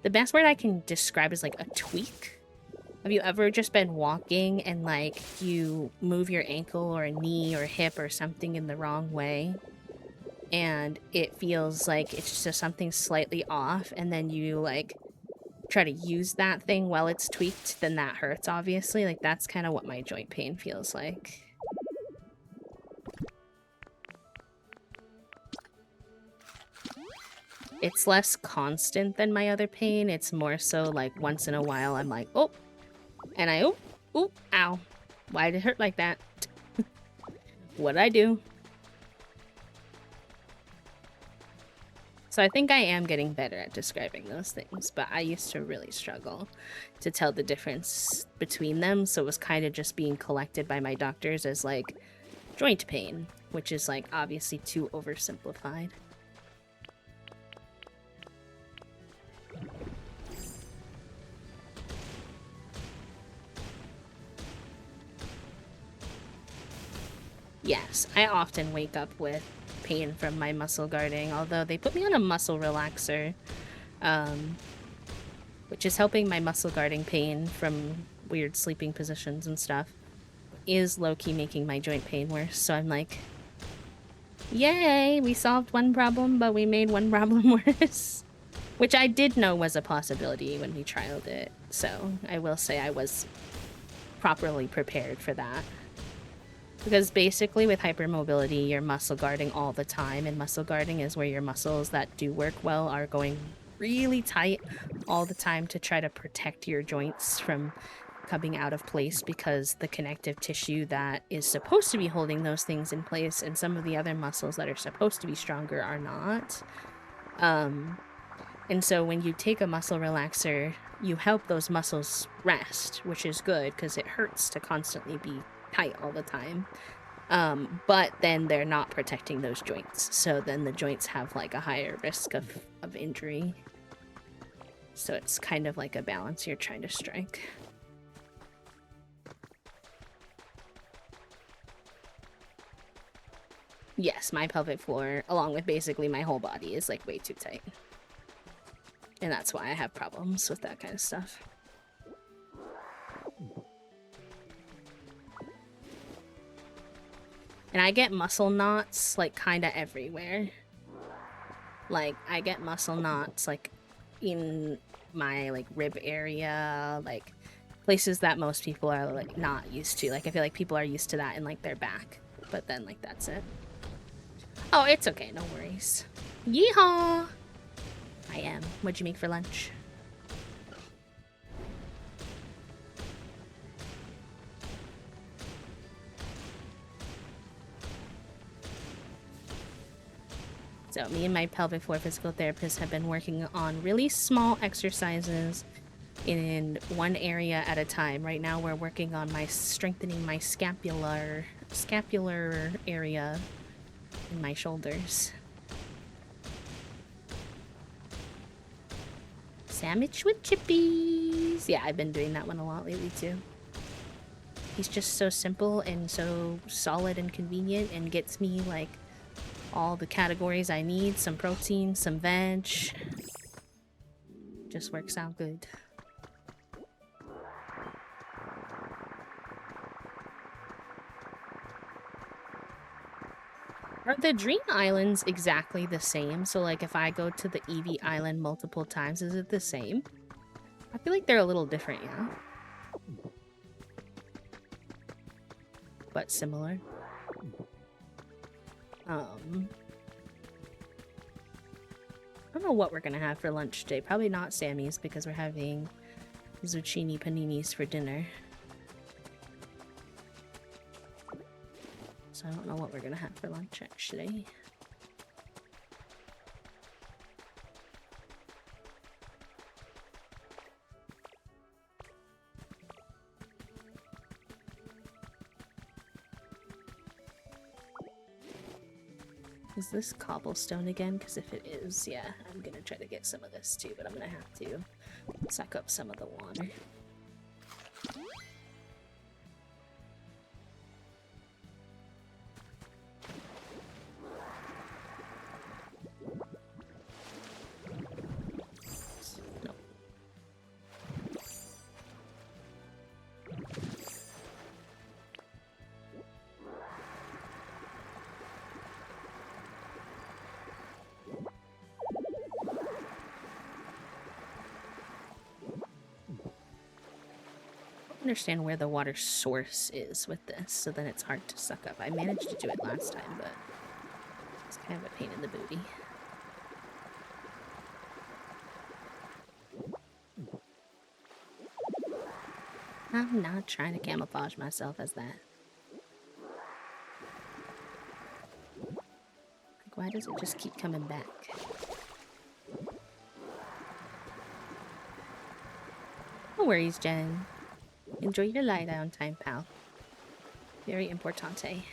the best word I can describe is like a tweak. Have you ever just been walking and like you move your ankle or a knee or hip or something in the wrong way, and it feels like it's just something slightly off, and then you like try to use that thing while it's tweaked, then that hurts, obviously. Like that's kind of what my joint pain feels like. It's less constant than my other pain. It's more so like once in a while I'm like, oh, and I, oh, ow. Why did it hurt like that? What'd I do? So I think I am getting better at describing those things, but I used to really struggle to tell the difference between them, so it was kind of just being collected by my doctors as like joint pain, which is like obviously too oversimplified. Yes, I often wake up with pain from my muscle guarding, although they put me on a muscle relaxer, which is helping my muscle guarding pain from weird sleeping positions and stuff. is low-key making my joint pain worse, so I'm like, yay, we solved one problem, but we made one problem worse. Which I did know was a possibility when we trialed it, so I will say I was properly prepared for that. Because basically with hypermobility, you're muscle guarding all the time, and muscle guarding is where your muscles that do work well are going really tight all the time to try to protect your joints from coming out of place, because the connective tissue that is supposed to be holding those things in place and some of the other muscles that are supposed to be stronger are not. And so when you take a muscle relaxer, you help those muscles rest, which is good because it hurts to constantly be tight all the time. But then they're not protecting those joints, so then the joints have like a higher risk of injury. So it's kind of like a balance you're trying to strike. Yes, my pelvic floor, along with basically my whole body, is like way too tight. And that's why I have problems with that kind of stuff. And I get muscle knots, like, kinda everywhere. Like, I get muscle knots, like, in my, like, rib area, like, places that most people are, like, not used to. Like, I feel like people are used to that in, like, their back. But then, like, that's it. Oh, it's okay, no worries. Yeehaw! I am. What'd you make for lunch? So me and my pelvic floor physical therapist have been working on really small exercises in one area at a time. Right now we're working on strengthening my scapular area in my shoulders. Sandwich with chippies. Yeah, I've been doing that one a lot lately too. He's just so simple and so solid and convenient and gets me like all the categories I need. Some protein, some veg. Just works out good. Are the dream islands exactly the same? So like if I go to the Eevee island multiple times, is it the same? I feel like they're a little different, yeah. But similar. I don't know what we're gonna have for lunch today. Probably not Sammy's because we're having zucchini paninis for dinner. So I don't know what we're gonna have for lunch actually. Is this cobblestone again? Because if it is, yeah, I'm gonna try to get some of this too, but I'm gonna have to suck up some of the water. Understand where the water source is with this, so then it's hard to suck up. I managed to do it last time, but it's kind of a pain in the booty. I'm not trying to camouflage myself as that. Like, why does it just keep coming back? No worries, Jen. Enjoy your lie down time, pal. Very importante.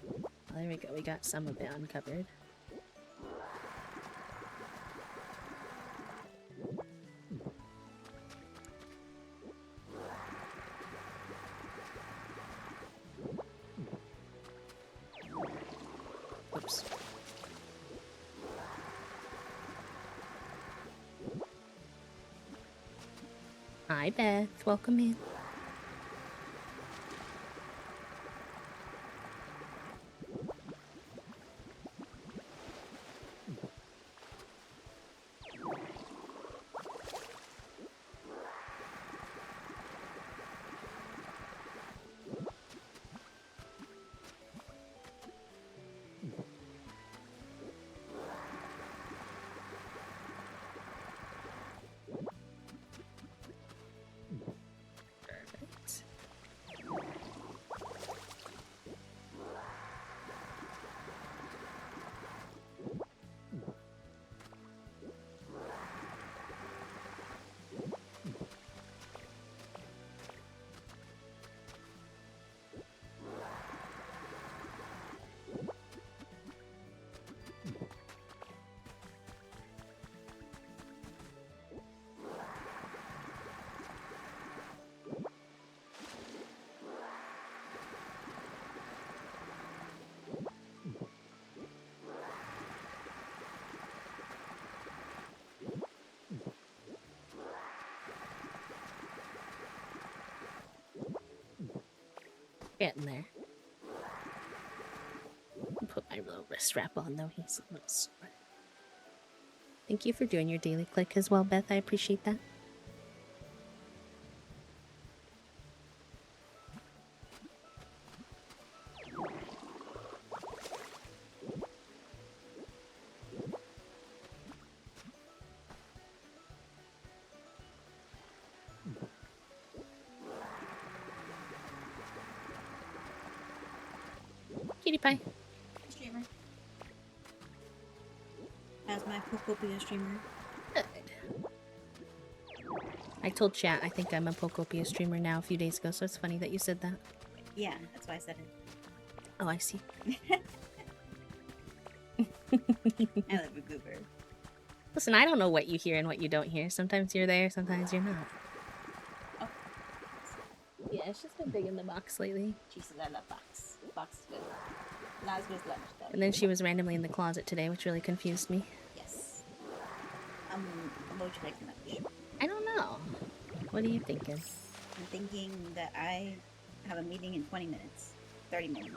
Well, there we go. We got some of it uncovered. Oops. Hi, Beth. Welcome in. Perfect. Getting there. Put my little wrist wrap on though. He's a little sore. Thank you for doing your daily click as well, Beth. I appreciate that. Cutie pie. Streamer. As my pokopia streamer. Good. I told chat I think I'm a pokopia streamer now a few days ago, so it's funny that you said that. Yeah, that's why I said it. Oh, I see. I live a goober. Listen, I don't know what you hear and what you don't hear. Sometimes you're there, sometimes you're not. Oh. Yeah, it's just been big in the box lately. Jesus, I love box. Box is good. Lazarus lunch though. And then she was randomly in the closet today, which really confused me. Yes. What would you like for lunch? I don't know. What are you thinking? I'm thinking that I have a meeting in 20 minutes. 30 minutes.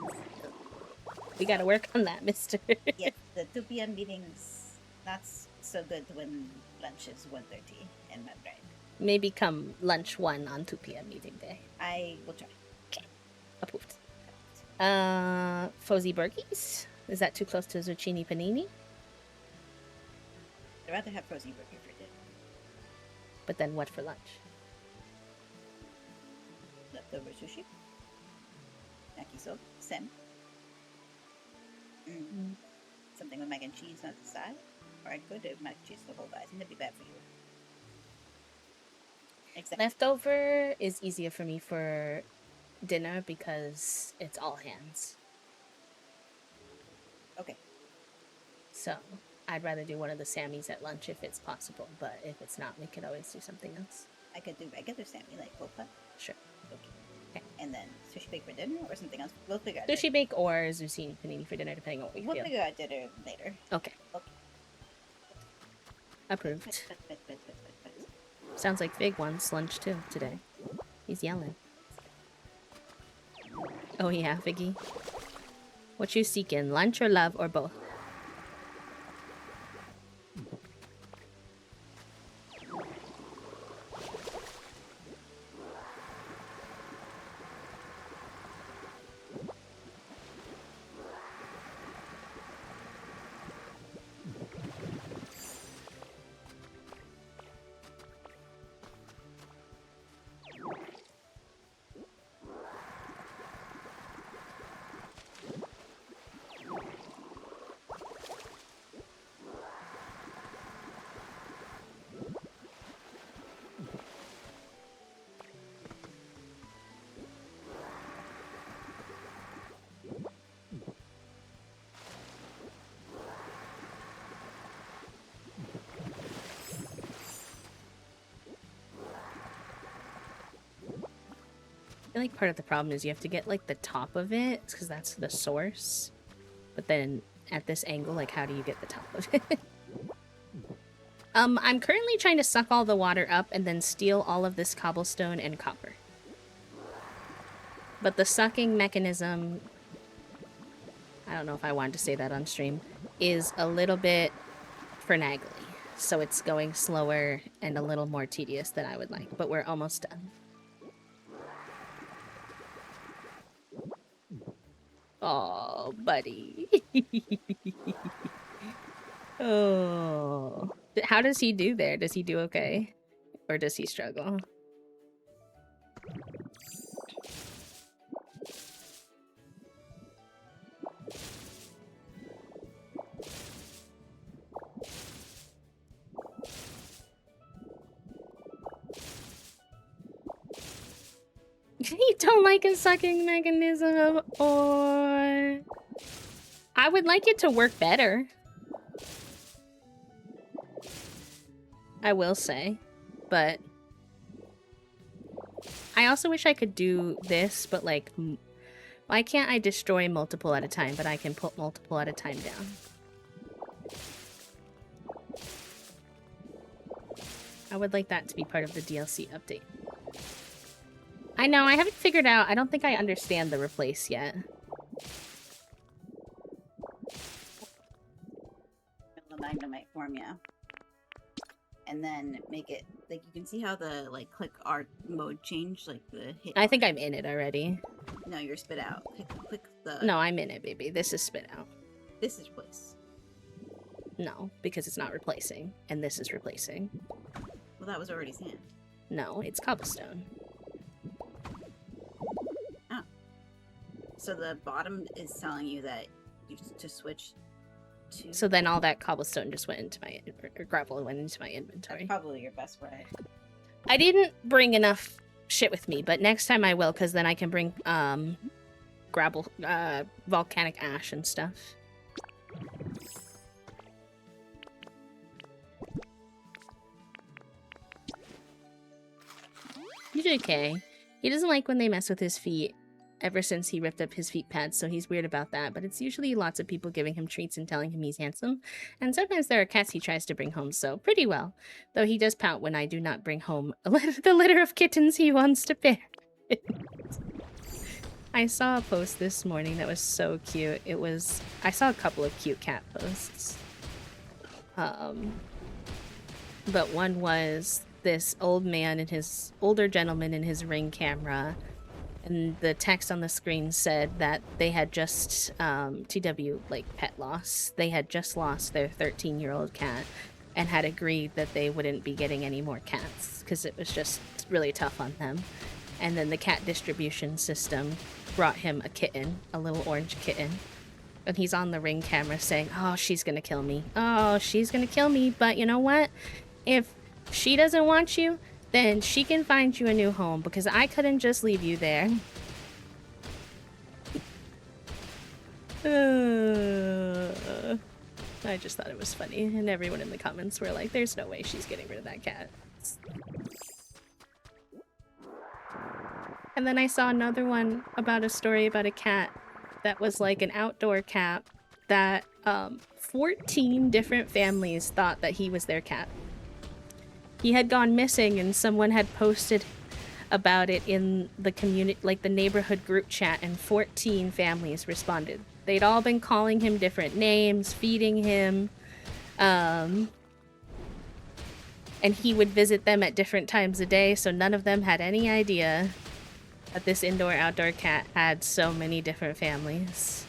We gotta work on that, mister. Yes, the 2 p.m. meeting's not so good when lunch is 1:30 in my brain. Maybe come lunch 1 on 2 p.m. meeting day. I will try. Okay. Approved. Fuzzy Burgies? Is that too close to zucchini panini? I'd rather have frozen burger for dinner. But then what for lunch? Leftover sushi. Yakisoba. Sem. Something with mac and cheese on the side. Or I could do mac and cheese the whole guys, and that'd be bad for you. Exactly. Leftover is easier for me for dinner because it's all hands. Okay. So I'd rather do one of the Sammys at lunch if it's possible, but if it's not, we could always do something else. I could do regular Sammy, like cold cut. Sure. Okay. And then sushi bake for dinner or something else. We'll figure out. Sushi bake or zucchini panini for dinner, depending on what we We'll feel. figure out dinner later. Okay. Okay. Approved. Sounds like Fig wants lunch too today. He's yelling. Oh yeah, Figgy. What you seeking? Lunch or love or both? I feel like part of the problem is you have to get like the top of it because that's the source. But then at this angle, like how do you get the top of it? I'm currently trying to suck all the water up and then steal all of this cobblestone and copper. But the sucking mechanism, I don't know if I wanted to say that on stream, is a little bit finagly. So it's going slower and a little more tedious than I would like, but we're almost done. Oh, buddy. Oh. How does he do there? Does he do okay? Or does he struggle? You don't like a sucking mechanism, or... I would like it to work better. I will say. But... I also wish I could do this, but like... Why can't I destroy multiple at a time, but I can put multiple at a time down? I would like that to be part of the DLC update. I know, I haven't figured out... I don't think I understand the replace yet. The magnemite form, yeah. And then make it... Like, you can see how the, like, click art mode changed? Like, the hit... I think I'm in it already. No, you're spit out. Click the... No, I'm in it, baby. This is spit out. This is replace. No, because it's not replacing. And this is replacing. Well, that was already sand. No, it's cobblestone. Oh. So the bottom is telling you that you to switch to... So then all that cobblestone just went into my... or gravel went into my inventory. That's probably your best way. I didn't bring enough shit with me, but next time I will, because then I can bring, gravel, volcanic ash and stuff. He's okay. He doesn't like when they mess with his feet ever since he ripped up his feet pads, so he's weird about that, but it's usually lots of people giving him treats and telling him he's handsome, and sometimes there are cats he tries to bring home, so pretty well. Though he does pout when I do not bring home the litter of kittens he wants to bear. I saw a post this morning that was so cute. It was... I saw a couple of cute cat posts. But one was this old man and his older gentleman in his Ring camera, and the text on the screen said that they had just TW, like, pet loss. They had just lost their 13-year-old cat and had agreed that they wouldn't be getting any more cats because it was just really tough on them. And then the cat distribution system brought him a kitten, a little orange kitten. And he's on the Ring camera saying, "Oh, she's gonna kill me. Oh, she's gonna kill me. But you know what? If she doesn't want you, then she can find you a new home because I couldn't just leave you there." I just thought it was funny, and everyone in the comments were like, "There's no way she's getting rid of that cat." And then I saw another one about a story about a cat that was like an outdoor cat that 14 different families thought that he was their cat. He had gone missing and someone had posted about it in the community, like the neighborhood group chat, and 14 families responded. They'd all been calling him different names, feeding him, and he would visit them at different times of day, so none of them had any idea that this indoor-outdoor cat had so many different families.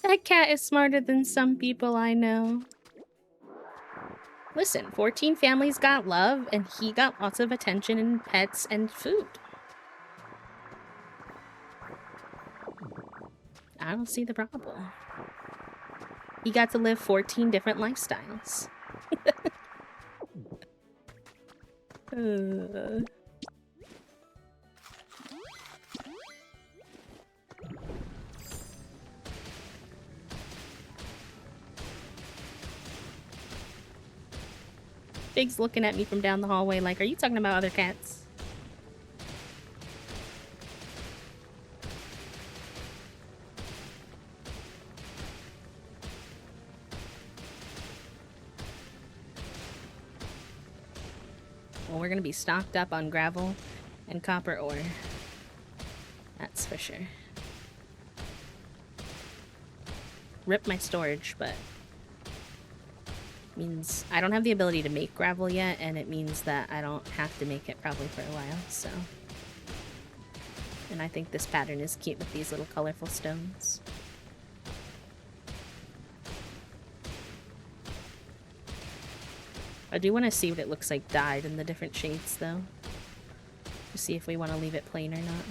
That cat is smarter than some people I know. Listen, 14 families got love, and he got lots of attention and pets and food. I don't see the problem. He got to live 14 different lifestyles. Uh. Big's looking at me from down the hallway like, are you talking about other cats? Well, we're gonna be stocked up on gravel and copper ore. That's for sure. Rip my storage, but means I don't have the ability to make gravel yet, and it means that I don't have to make it probably for a while, so. And I think this pattern is cute with these little colorful stones. I do want to see what it looks like dyed in the different shades, though. To see if we want to leave it plain or not.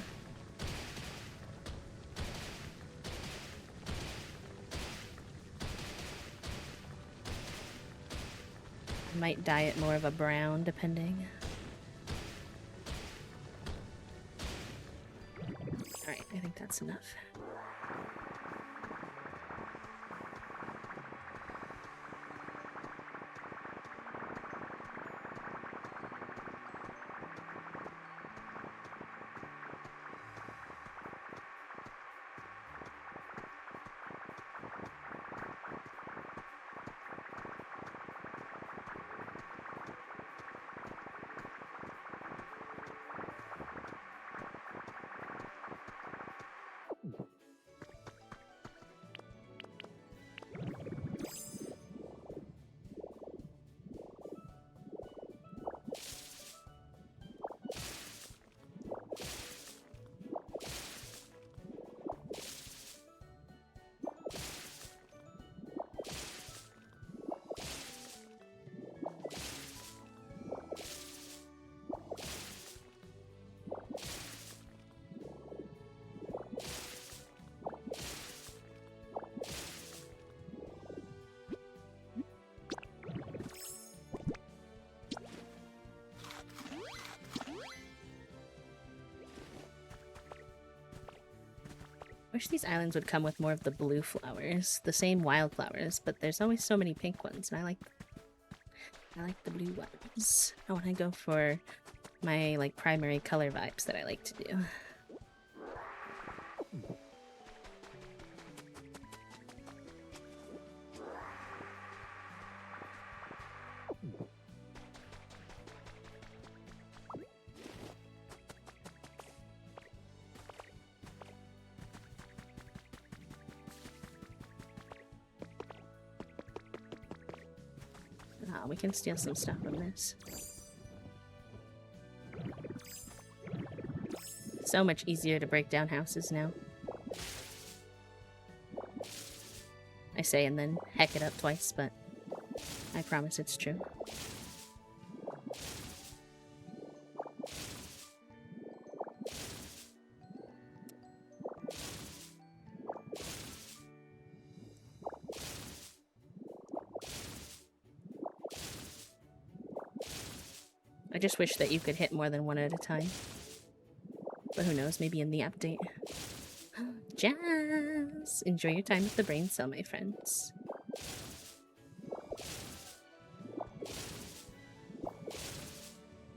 I might dye it more of a brown, depending. Alright, I think that's enough. Wish these islands would come with more of the blue flowers, the same wildflowers, but there's always so many pink ones, and I like the blue ones. I want to go for my like primary color vibes that I like to do. We can steal some stuff from this. So much easier to break down houses now. I say and then heck it up twice, but I promise it's true. I just wish that you could hit more than one at a time. But who knows, maybe in the update. Jazz! Enjoy your time with the brain cell, my friends.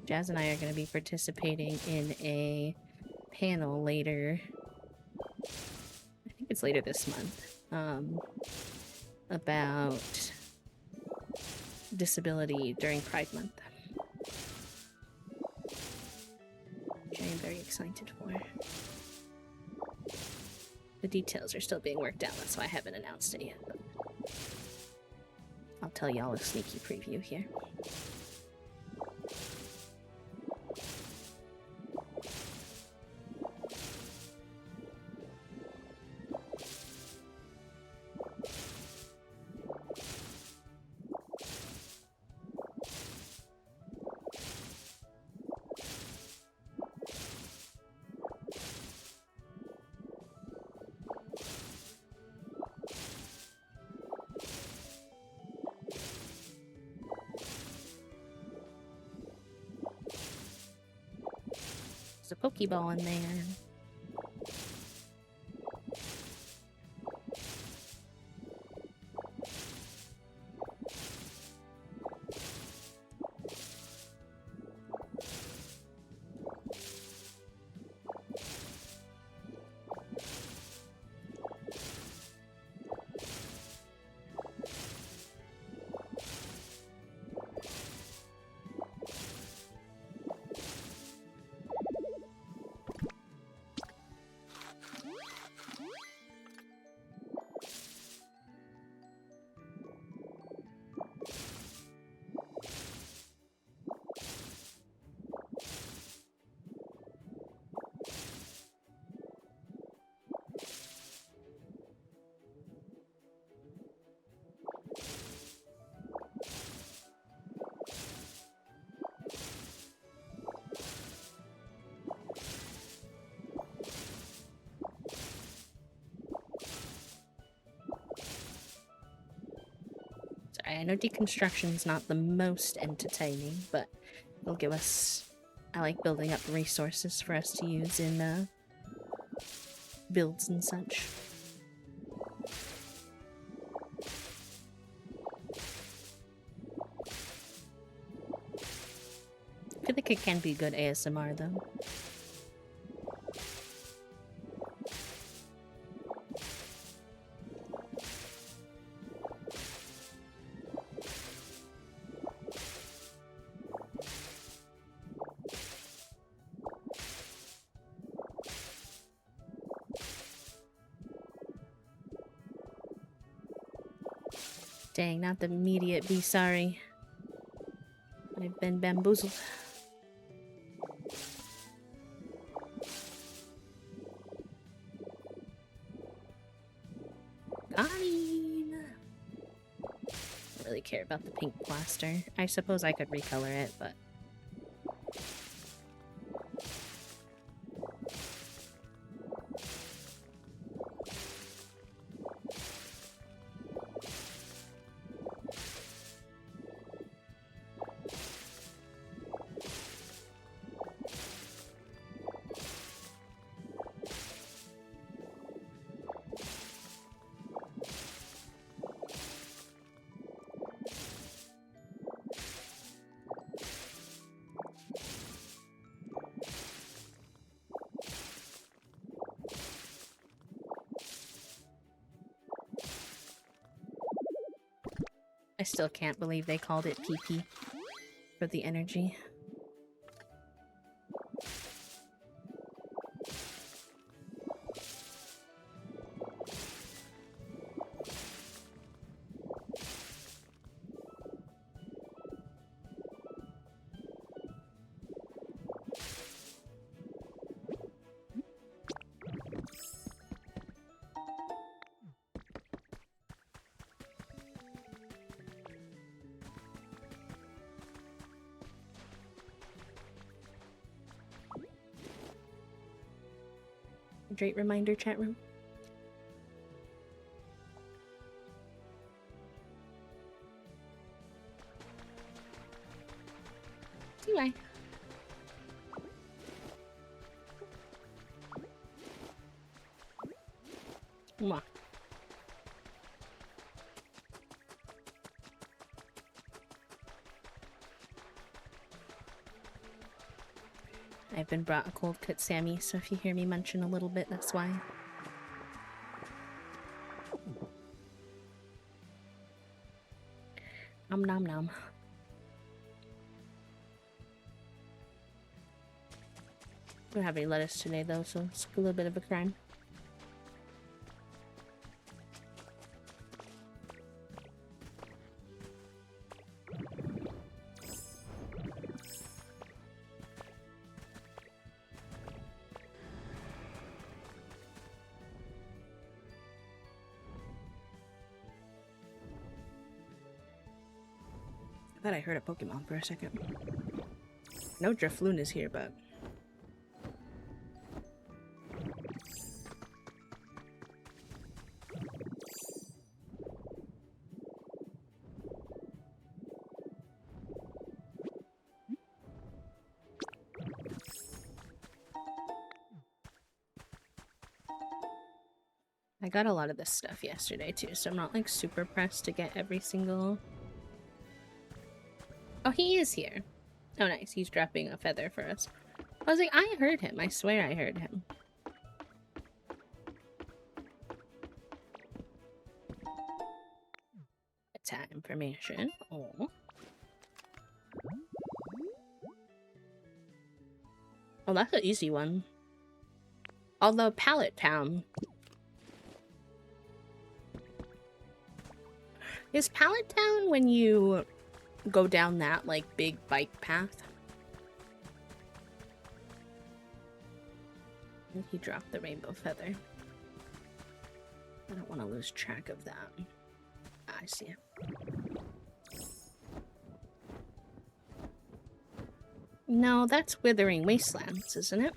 Jazz and I are going to be participating in a panel later. I think it's later this month. About disability during Pride Month. Which I am very excited for. The details are still being worked out, that's why I haven't announced it yet. But I'll tell y'all a sneaky preview here. There's a Pokeball in there. Sorry, I know deconstruction is not the most entertaining, but it'll give us... I like building up resources for us to use in builds and such. I feel like it can be good ASMR though. Dang, not the immediate be sorry. I've been bamboozled. I don't really care about the pink plaster. I suppose I could recolor it, but... I still can't believe they called it PP for the energy. Hydrate reminder, chat room. Do I? Mwah. I've been brought a cold cut Sammy, so if you hear me munching a little bit, that's why. Nom nom nom. I don't have any lettuce today though, so it's a little bit of a crime. I thought I heard a Pokemon for a second. No Drifloon is here, but... I got a lot of this stuff yesterday too, so I'm not like super pressed to get every single... Oh, he is here. Oh, nice. He's dropping a feather for us. I was like, I heard him. I swear I heard him. Attack information. Oh. Oh, that's an easy one. Although, Pallet Town. Is Pallet Town when you go down that, like, big bike path? He dropped the rainbow feather. I don't want to lose track of that. Ah, I see it. No, that's Withering Wastelands, isn't it?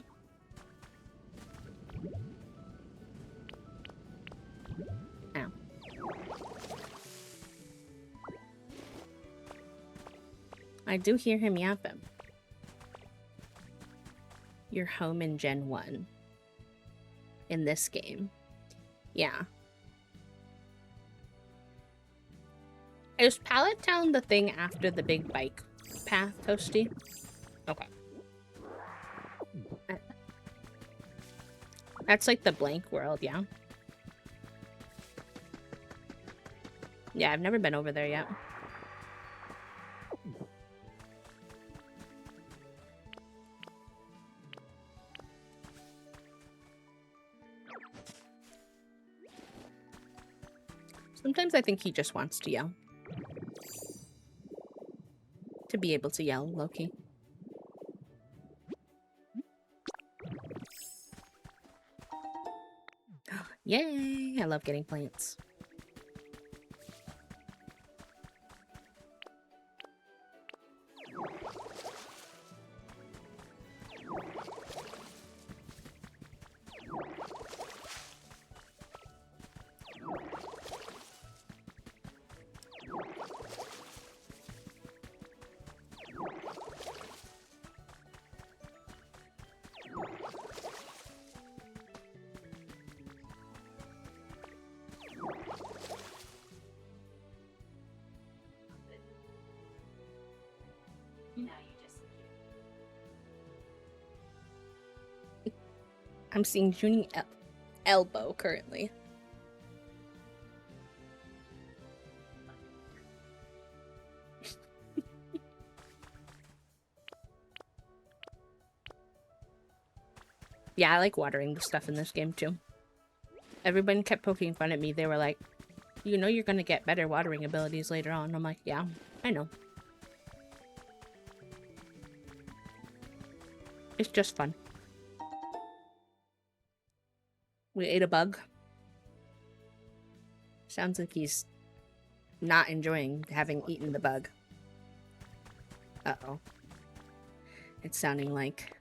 Ow. I do hear him yapping. You're home in Gen 1. In this game. Yeah. Is Pallet Town the thing after the big bike path, Toasty? Okay. That's like the blank world, yeah? Yeah, I've never been over there yet. Sometimes I think he just wants to yell. To be able to yell, Loki. Yay! I love getting plants. I'm seeing Junie elbow currently. Yeah, I like watering the stuff in this game too. Everyone kept poking fun at me. They were like, you know you're gonna get better watering abilities later on. I'm like, yeah, I know. It's just fun. We ate a bug. Sounds like he's not enjoying having eaten the bug. Uh-oh. It's sounding like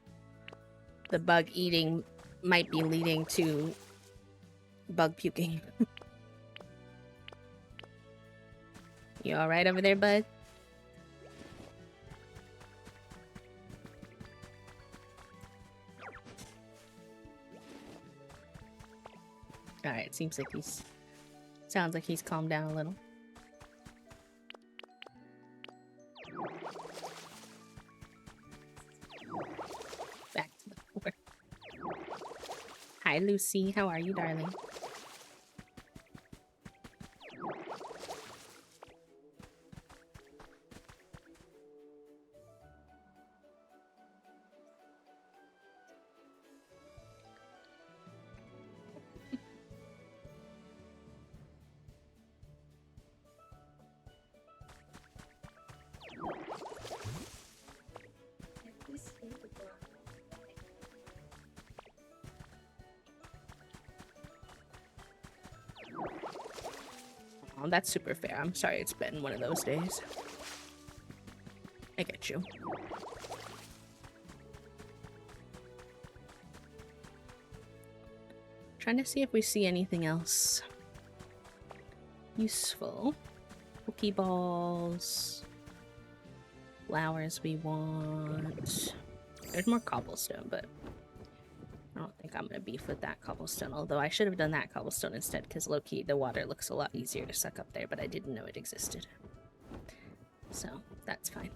the bug eating might be leading to bug puking. You alright over there, bud? Alright, it seems like he's... Sounds like he's calmed down a little. Back to the floor. Hi, Lucy. How are you, darling? Oh, that's super fair. I'm sorry it's been one of those days. I get you. Trying to see if we see anything else useful. Pokeballs. Flowers we want. There's more cobblestone, but I don't think I'm gonna beef with that cobblestone, although I should have done that cobblestone instead, because low-key the water looks a lot easier to suck up there, but I didn't know it existed. So, that's fine.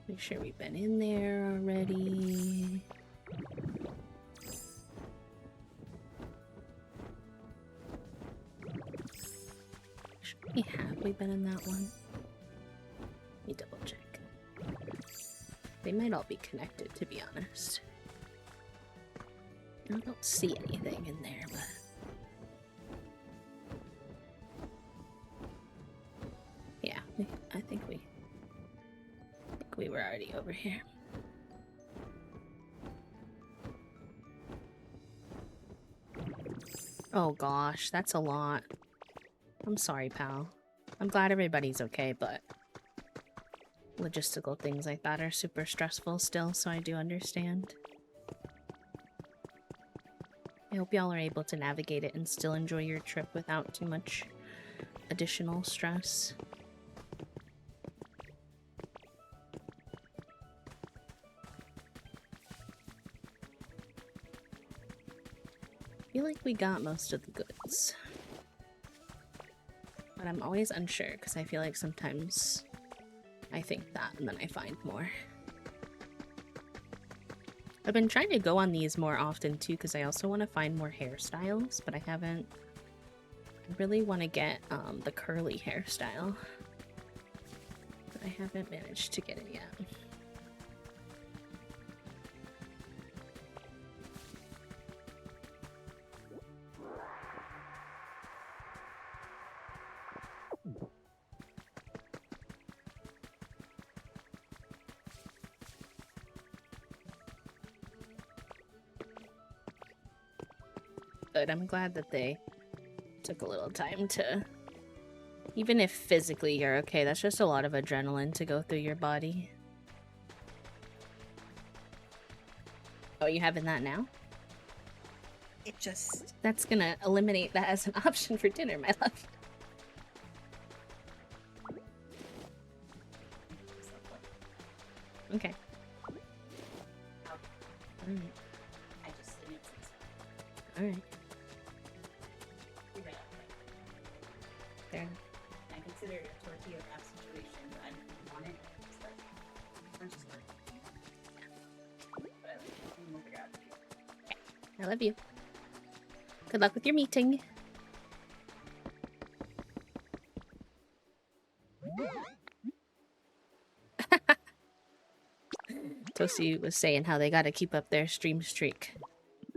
Make sure we've been in there already. Have we been in that one? Let me double check. They might all be connected, to be honest. I don't see anything in there, but... yeah, I think we were already over here. Oh gosh, that's a lot. I'm sorry, pal. I'm glad everybody's okay, but logistical things like that are super stressful still, so I do understand. I hope y'all are able to navigate it and still enjoy your trip without too much additional stress. I feel like we got most of the goods. But I'm always unsure, because I feel like sometimes I think that and then I find more. I've been trying to go on these more often too, because I also want to find more hairstyles, but I haven't. I really want to get the curly hairstyle, but I haven't managed to get it yet. But I'm glad that they took a little time to, even if physically you're okay, that's just a lot of adrenaline to go through your body. Oh, you having that now? It just... That's gonna eliminate that as an option for dinner, my love. Okay. Alright. I just didn't. Alright. There. I consider it a tortilla wrap situation, but I didn't want it. It's like, I'm just like, but I like it. We'll figure out. Okay. I love you. Good luck with your meeting. Toasty was saying how they gotta keep up their stream streak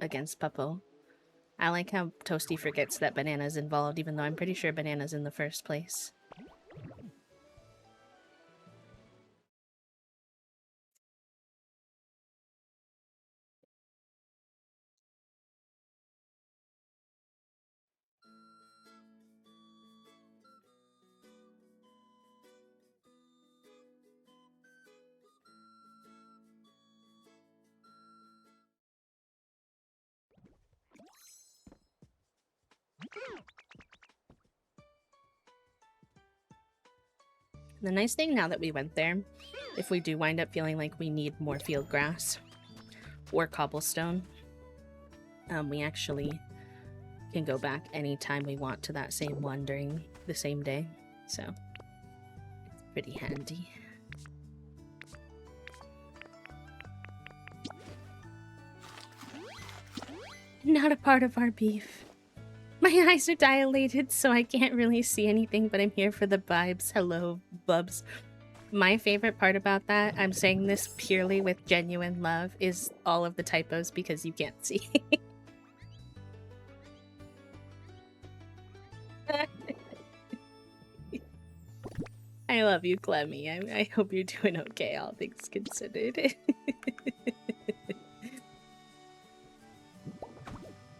against Puppo. I like how Toasty forgets that Banana's involved, even though I'm pretty sure Banana's in the first place. The nice thing now that we went there, if we do wind up feeling like we need more field grass or cobblestone, we actually can go back anytime we want to that same one during the same day. So, it's pretty handy. Not a part of our beef. My eyes are dilated, so I can't really see anything, but I'm here for the vibes. Hello, bubs. My favorite part about that, I'm saying this purely with genuine love, is all of the typos because you can't see. I love you, Clemmy. I hope you're doing okay, all things considered.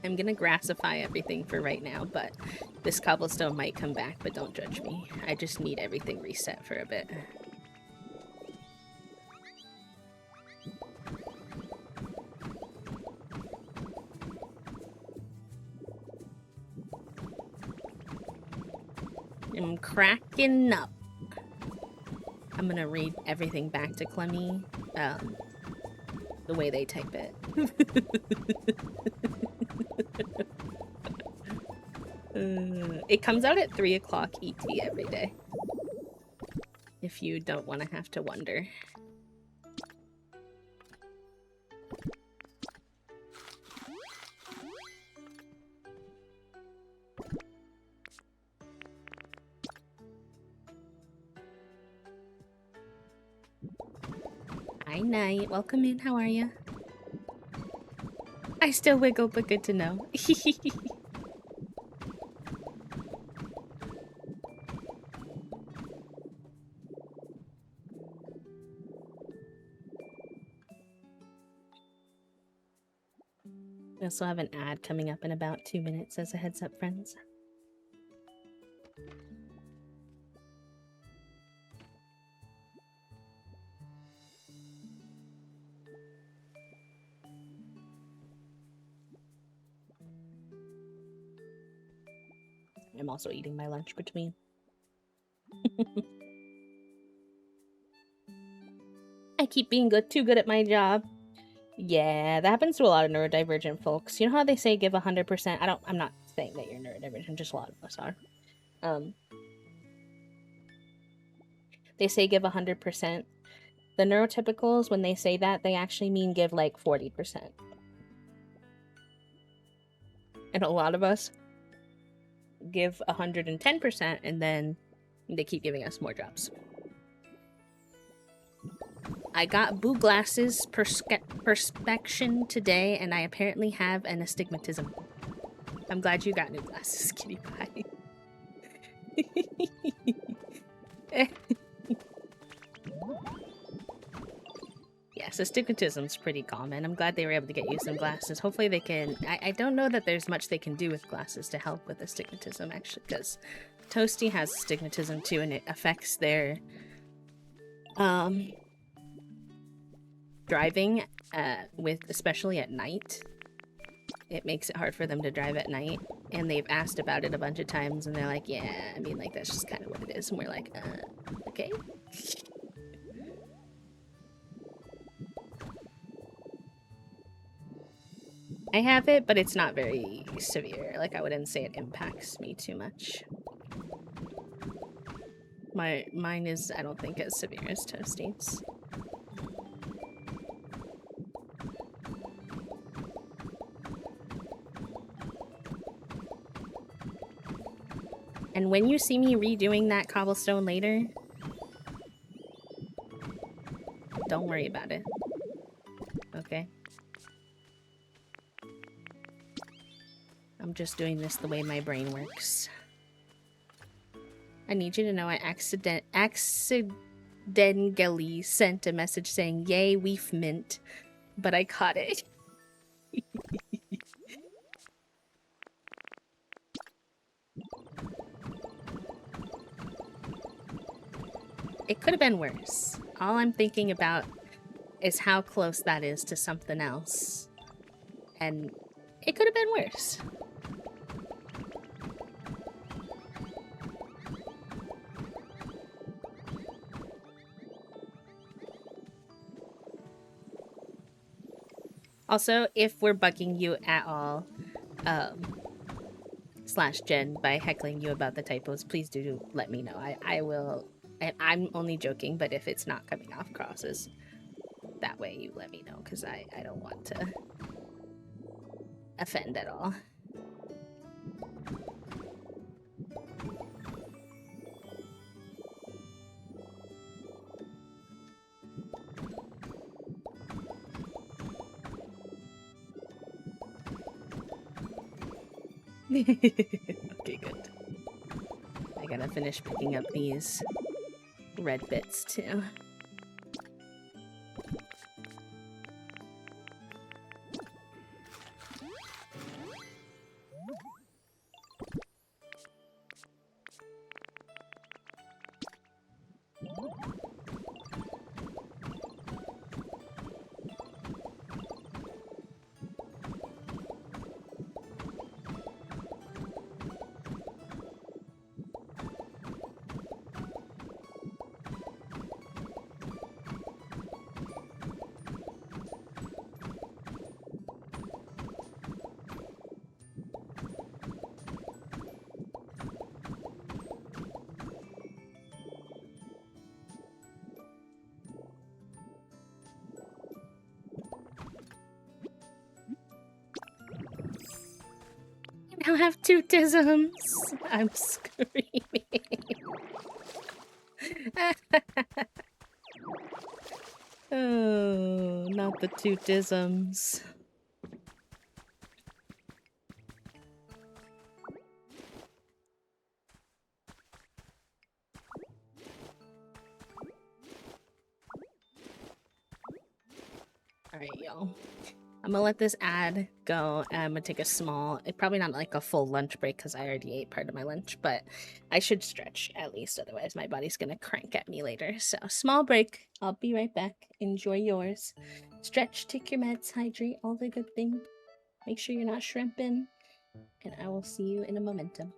I'm gonna grassify everything for right now, but this cobblestone might come back, but don't judge me. I just need everything reset for a bit. I'm cracking up. I'm gonna read everything back to Clemmy, the way they type it. It comes out at 3 o'clock ET every day. If you don't want to have to wonder. Hi, Night. Welcome in. How are you? I still wiggle, but good to know. I also have an ad coming up in about 2 minutes as a heads up, friends. I'm also eating my lunch between. I keep being too good at my job. Yeah, that happens to a lot of neurodivergent folks. You know how they say give 100%? I'm not saying that you're neurodivergent, just a lot of us are. They say give 100%. The neurotypicals, when they say that, they actually mean give like 40%. And a lot of us give 110%, and then they keep giving us more jobs. I got boo glasses perspection today, and I apparently have an astigmatism. I'm glad you got new glasses, kitty pie. Yes, astigmatism's pretty common. I'm glad they were able to get you some glasses. Hopefully they can... I don't know that there's much they can do with glasses to help with astigmatism, actually, because Toasty has astigmatism too, and it affects their... driving, especially at night. It makes it hard for them to drive at night, and they've asked about it a bunch of times, and they're like, yeah, I mean, like, that's just kind of what it is, and we're like, okay. I have it, but it's not very severe. Like, I wouldn't say it impacts me too much. Mine is, I don't think, as severe as Toasty's. And when you see me redoing that cobblestone later, don't worry about it. Okay? I'm just doing this the way my brain works. I need you to know I accidentally sent a message saying, yay, we've mint, but I caught it. It could have been worse. All I'm thinking about is how close that is to something else. And it could have been worse. Also, if we're bugging you at all, slash Jen, by heckling you about the typos, please do let me know. I will... I'm only joking, but if it's not coming off crosses, that way you let me know, because I don't want to offend at all. Okay, good. I gotta finish picking up these red bits, too. now have tutisms. I'm screaming. Oh, not the tutisms. Alright, y'all. I'm gonna let this ad go. I'm gonna take a small, probably not like a full lunch break because I already ate part of my lunch, but I should stretch at least, otherwise my body's gonna crank at me later. So, small break. I'll be right back. Enjoy yours. Stretch, take your meds, hydrate, all the good things. Make sure you're not shrimping, and I will see you in a momentum.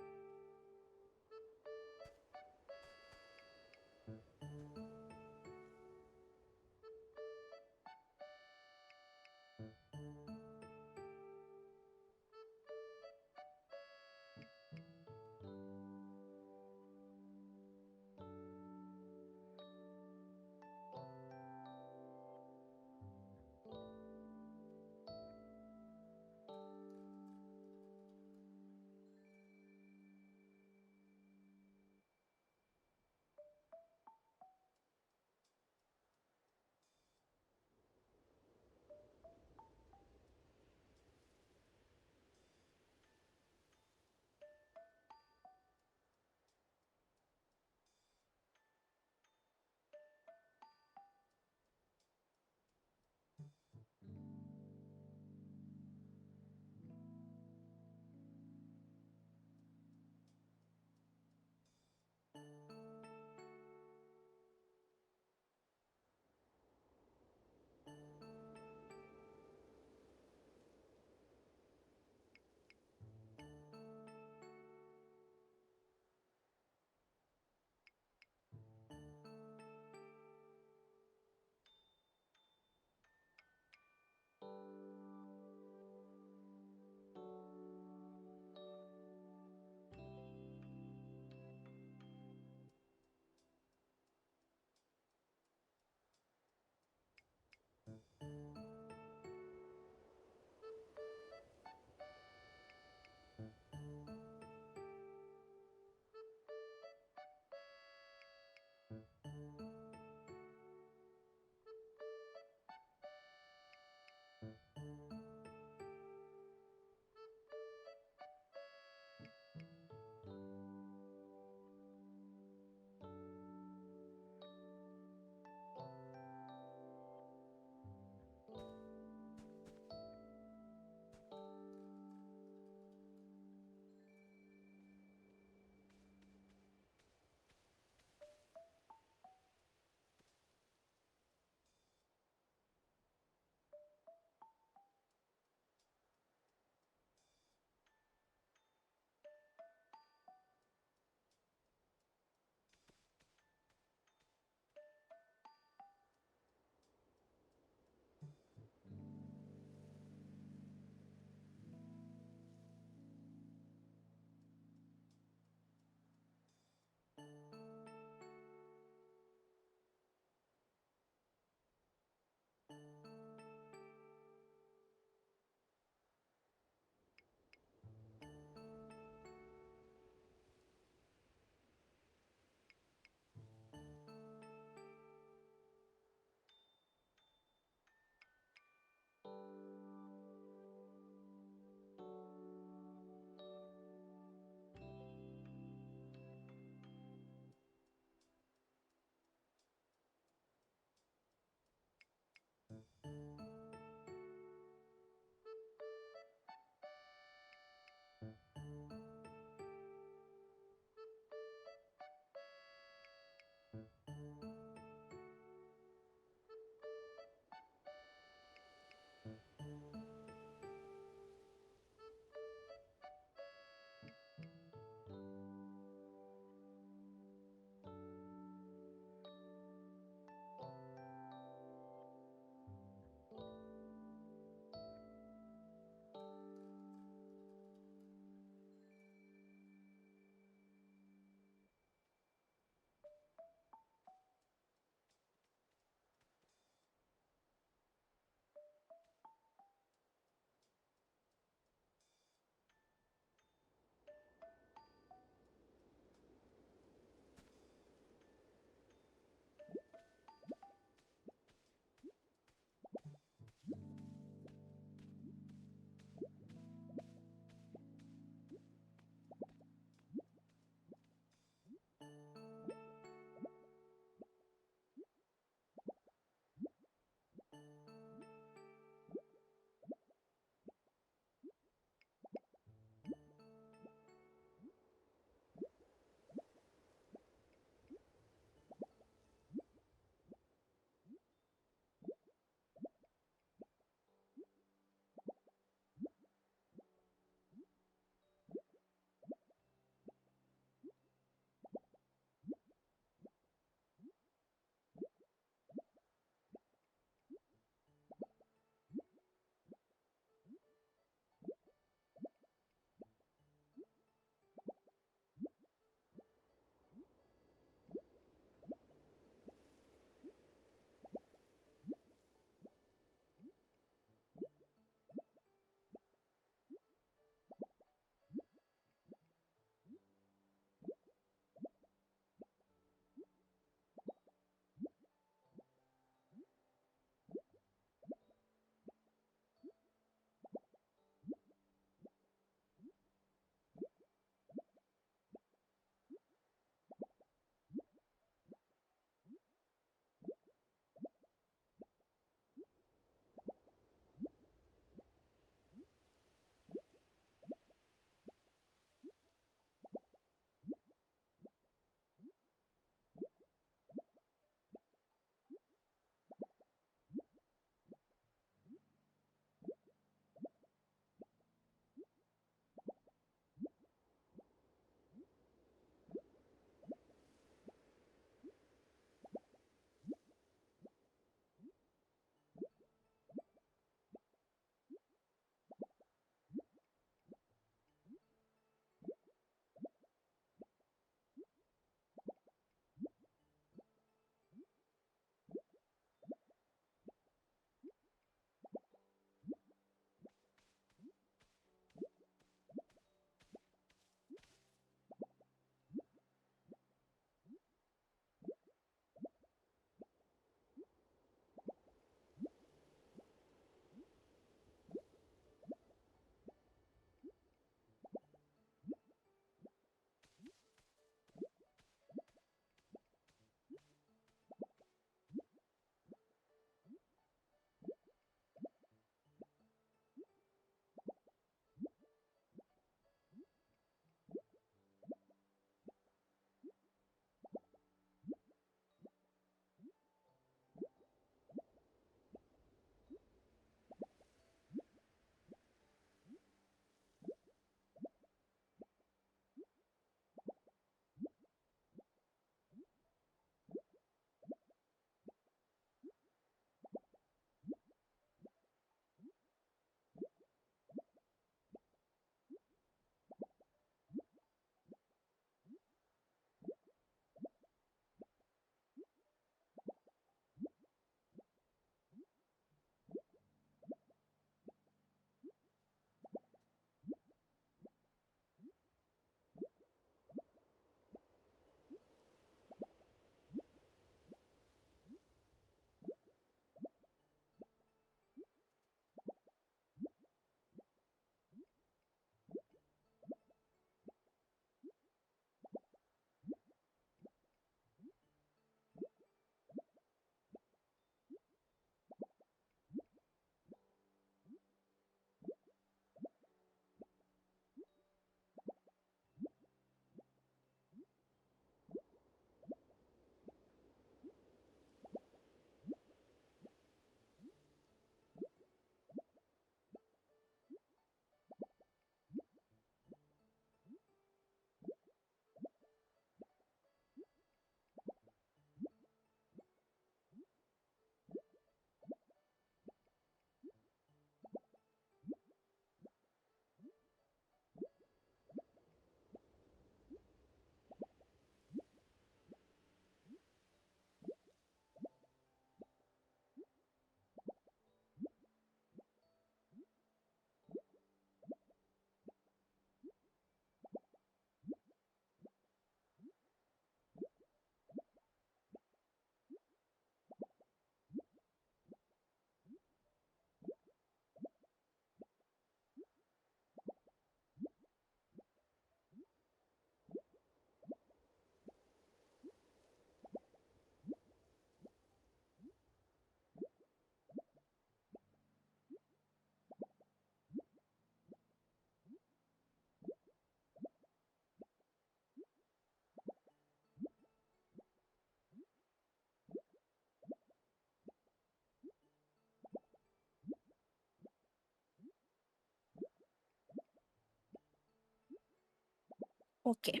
Okay.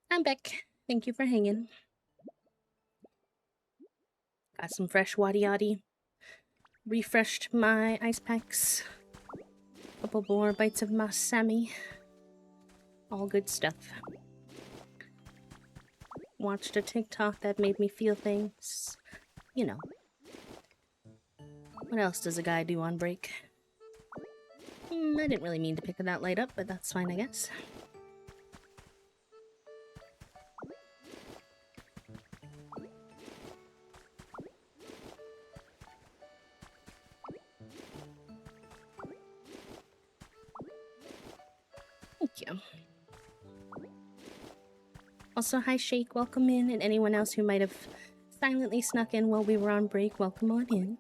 I'm back. Thank you for hanging. Got some fresh waddy yaddy. Refreshed my ice packs. Couple more bites of masami. All good stuff. Watched a TikTok that made me feel things. You know. What else does a guy do on break? I didn't really mean to pick that light up, but that's fine, I guess. Thank you. Also, hi Shake, welcome in, and anyone else who might have silently snuck in while we were on break, welcome on in.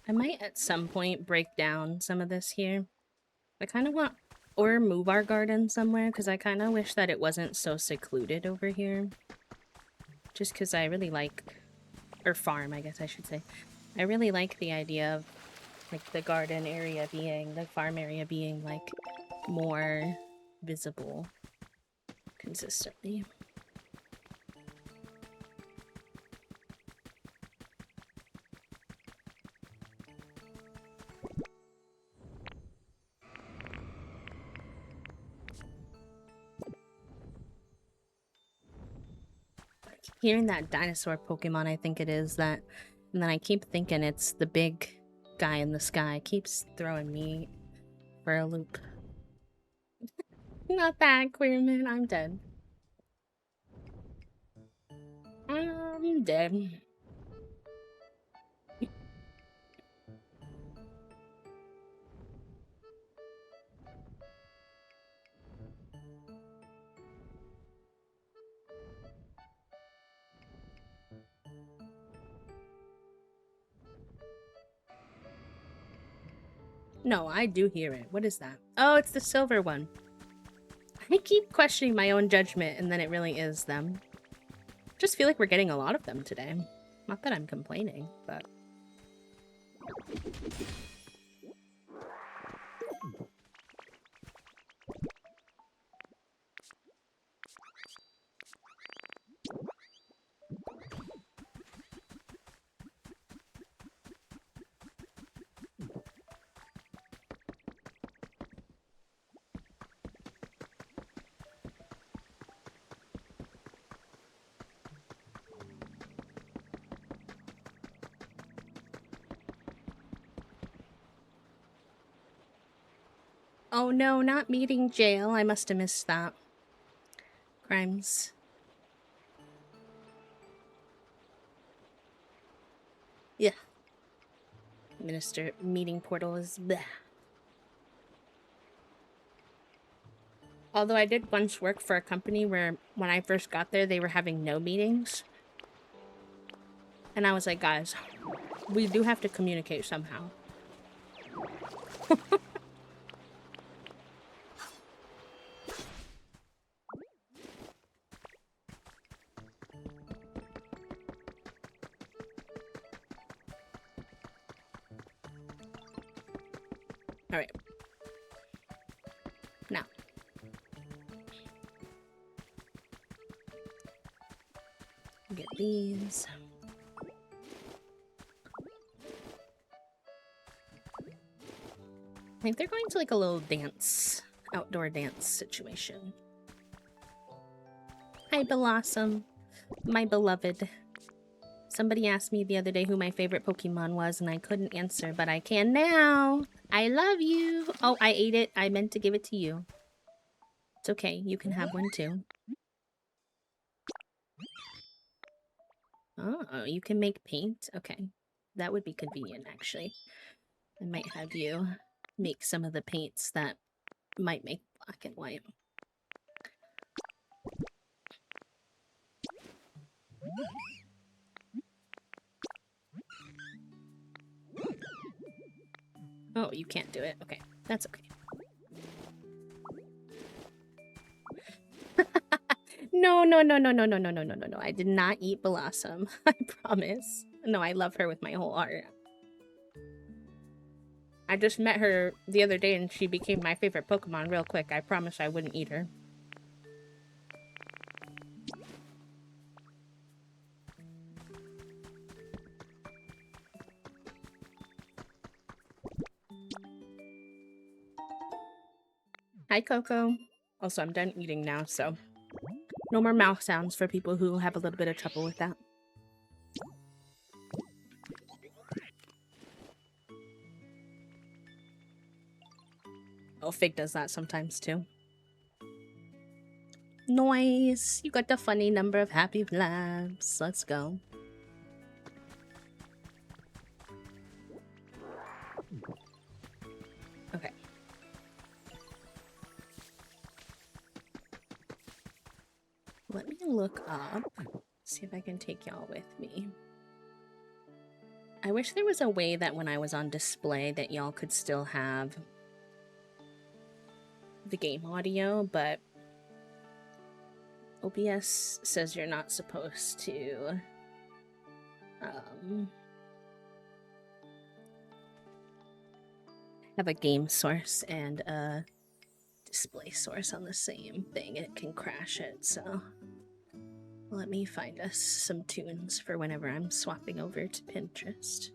I might at some point break down some of this here. I kind of want, or move our garden somewhere, because I kind of wish that it wasn't so secluded over here. Just because I really like, or farm, I guess I should say. I really like the idea of, like, the garden area being, the farm area being, like, more visible consistently. Hearing that dinosaur Pokemon, I think it is that, and then I keep thinking it's the big guy in the sky. Keeps throwing me for a loop. Not that, Queerman. I'm dead. I'm dead. No, I do hear it. What is that? Oh, it's the silver one. I keep questioning my own judgment, and then it really is them. Just feel like we're getting a lot of them today. Not that I'm complaining, but... Oh no, not meeting jail. I must have missed that. Crimes. Yeah. Minister meeting portal is bleh. Although I did once work for a company where when I first got there, they were having no meetings. And I was like, guys, we do have to communicate somehow. Alright. Now. Get these. I think they're going to like a little dance, outdoor dance situation. Hi, Blossom, my beloved. Somebody asked me the other day who my favorite Pokemon was, and I couldn't answer, but I can now. I love you. Oh, I ate it. I meant to give it to you. It's okay. You can have one too. Oh, you can make paint? Okay. That would be convenient, actually. I might have you make some of the paints that might make black and white. Oh, you can't do it. Okay, that's okay. No, no, no, no, no, no, no, no, no, no, no. I did not eat Blossom. I promise. No, I love her with my whole heart. I just met her the other day and she became my favorite Pokemon real quick. I promise I wouldn't eat her. Hi, Coco. Also, I'm done eating now, so no more mouth sounds for people who have a little bit of trouble with that. Oh, Fig does that sometimes too. Nice. You got the funny number of happy labs. Let's go. Okay. Let me look up. See if I can take y'all with me. I wish there was a way that when I was on display that y'all could still have the game audio, but OBS says you're not supposed to have a game source and a display source on the same thing. It can crash it, so let me find us some tunes for whenever I'm swapping over to Pinterest.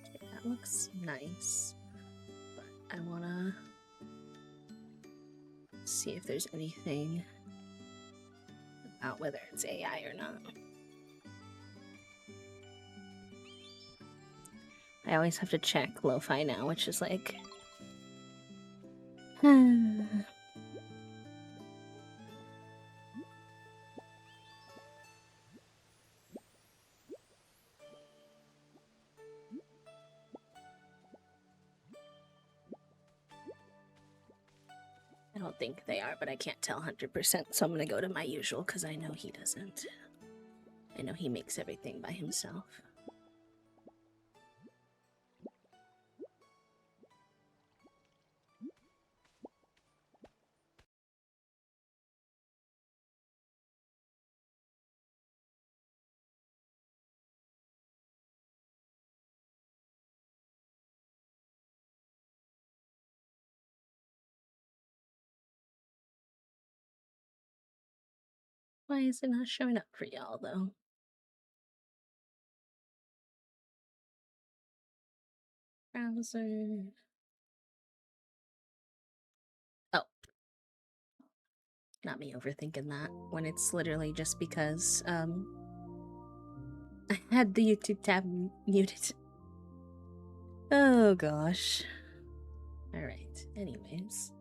Okay, that looks nice, but I wanna see if there's anything about whether it's AI or not. I always have to check lo-fi now, which is like... I don't think they are, but I can't tell 100%, so I'm gonna go to my usual because I know he doesn't. I know he makes everything by himself. Why is it not showing up for y'all, though? Browser. Oh. Not me overthinking that when it's literally just because, I had the YouTube tab muted. Oh gosh. Alright, anyways.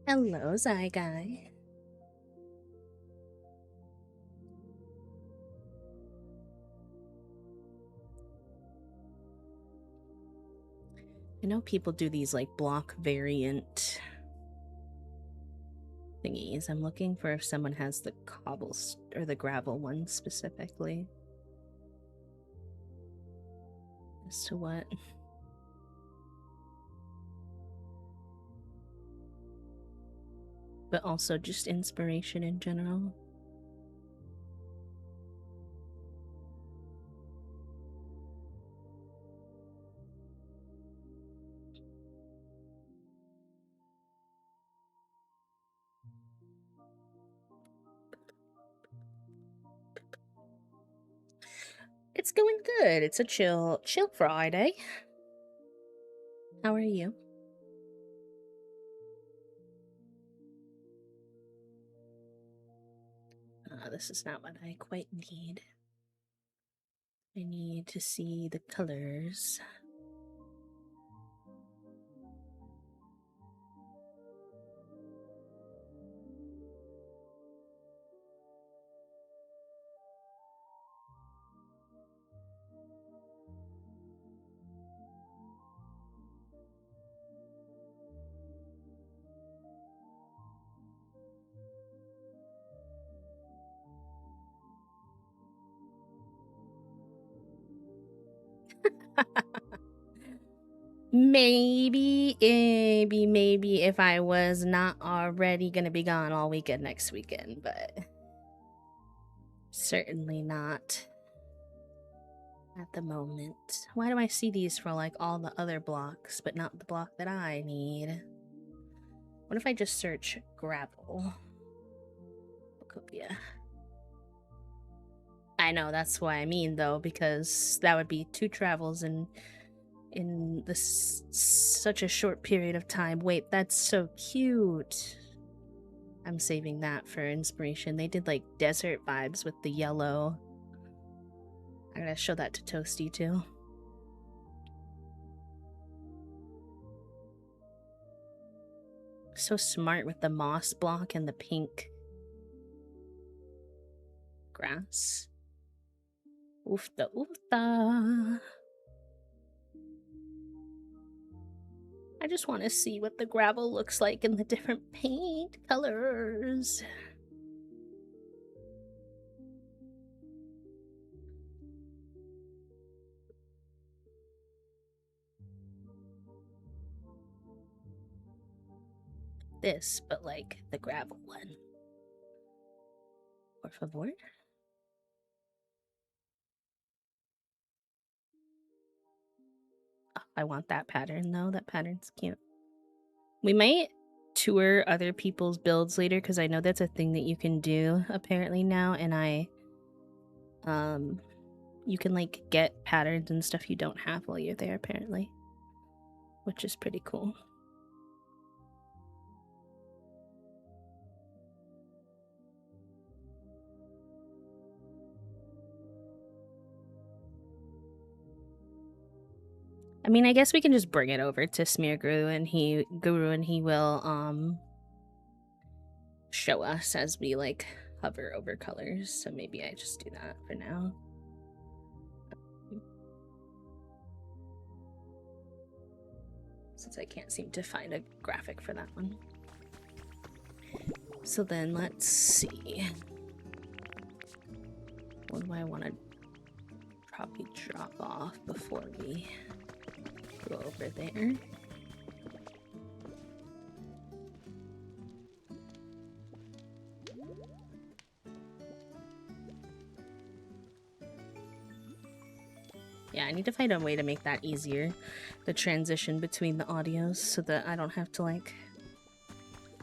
Hello, Zyguy. I know people do these like block variant thingies. I'm looking for if someone has the cobbles or the gravel one specifically. As to what? But also just inspiration in general. It's going good. It's a chill Friday. How are you? this is not what I quite need. I need to see the colors. Maybe if I was not already gonna be gone all weekend next weekend, but certainly not at the moment. Why do I see these for like all the other blocks, but not the block that I need? What if I just search gravel? Pokopia. I know, that's what I mean though, because that would be 2 travels in this such a short period of time. Wait, that's so cute. I'm saving that for inspiration. They did like desert vibes with the yellow. I'm gonna show that to Toasty too. So smart with the moss block and the pink grass. Oofta oofta. I just want to see what the gravel looks like in the different paint colors. This, but like the gravel one. Por favor. Oh, I want that pattern though. That pattern's cute. We might tour other people's builds later because I know that's a thing that you can do apparently now, and you can like get patterns and stuff you don't have while you're there apparently, which is pretty cool. I mean, I guess we can just bring it over to Smear Guru and he will show us as we like hover over colors. So maybe I just do that for now. Since I can't seem to find a graphic for that one. So then let's see. What do I want to probably drop off before we go over there? Yeah, I need to find a way to make that easier, the transition between the audios, so that I don't have to like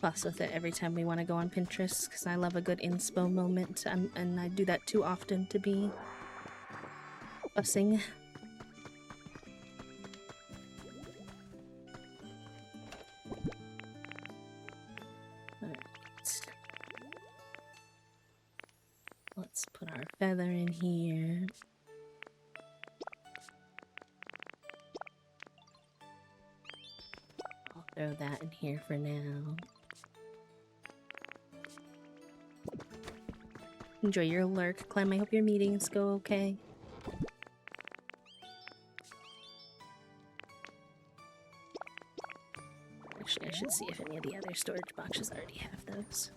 fuss with it every time we want to go on Pinterest, because I love a good inspo moment, and I do that too often to be fussing. Alright. Let's put our feather in here. I'll throw that in here for now. Enjoy your lurk, Clem. I hope your meetings go okay. Actually, I should see if any of the other storage boxes already have those.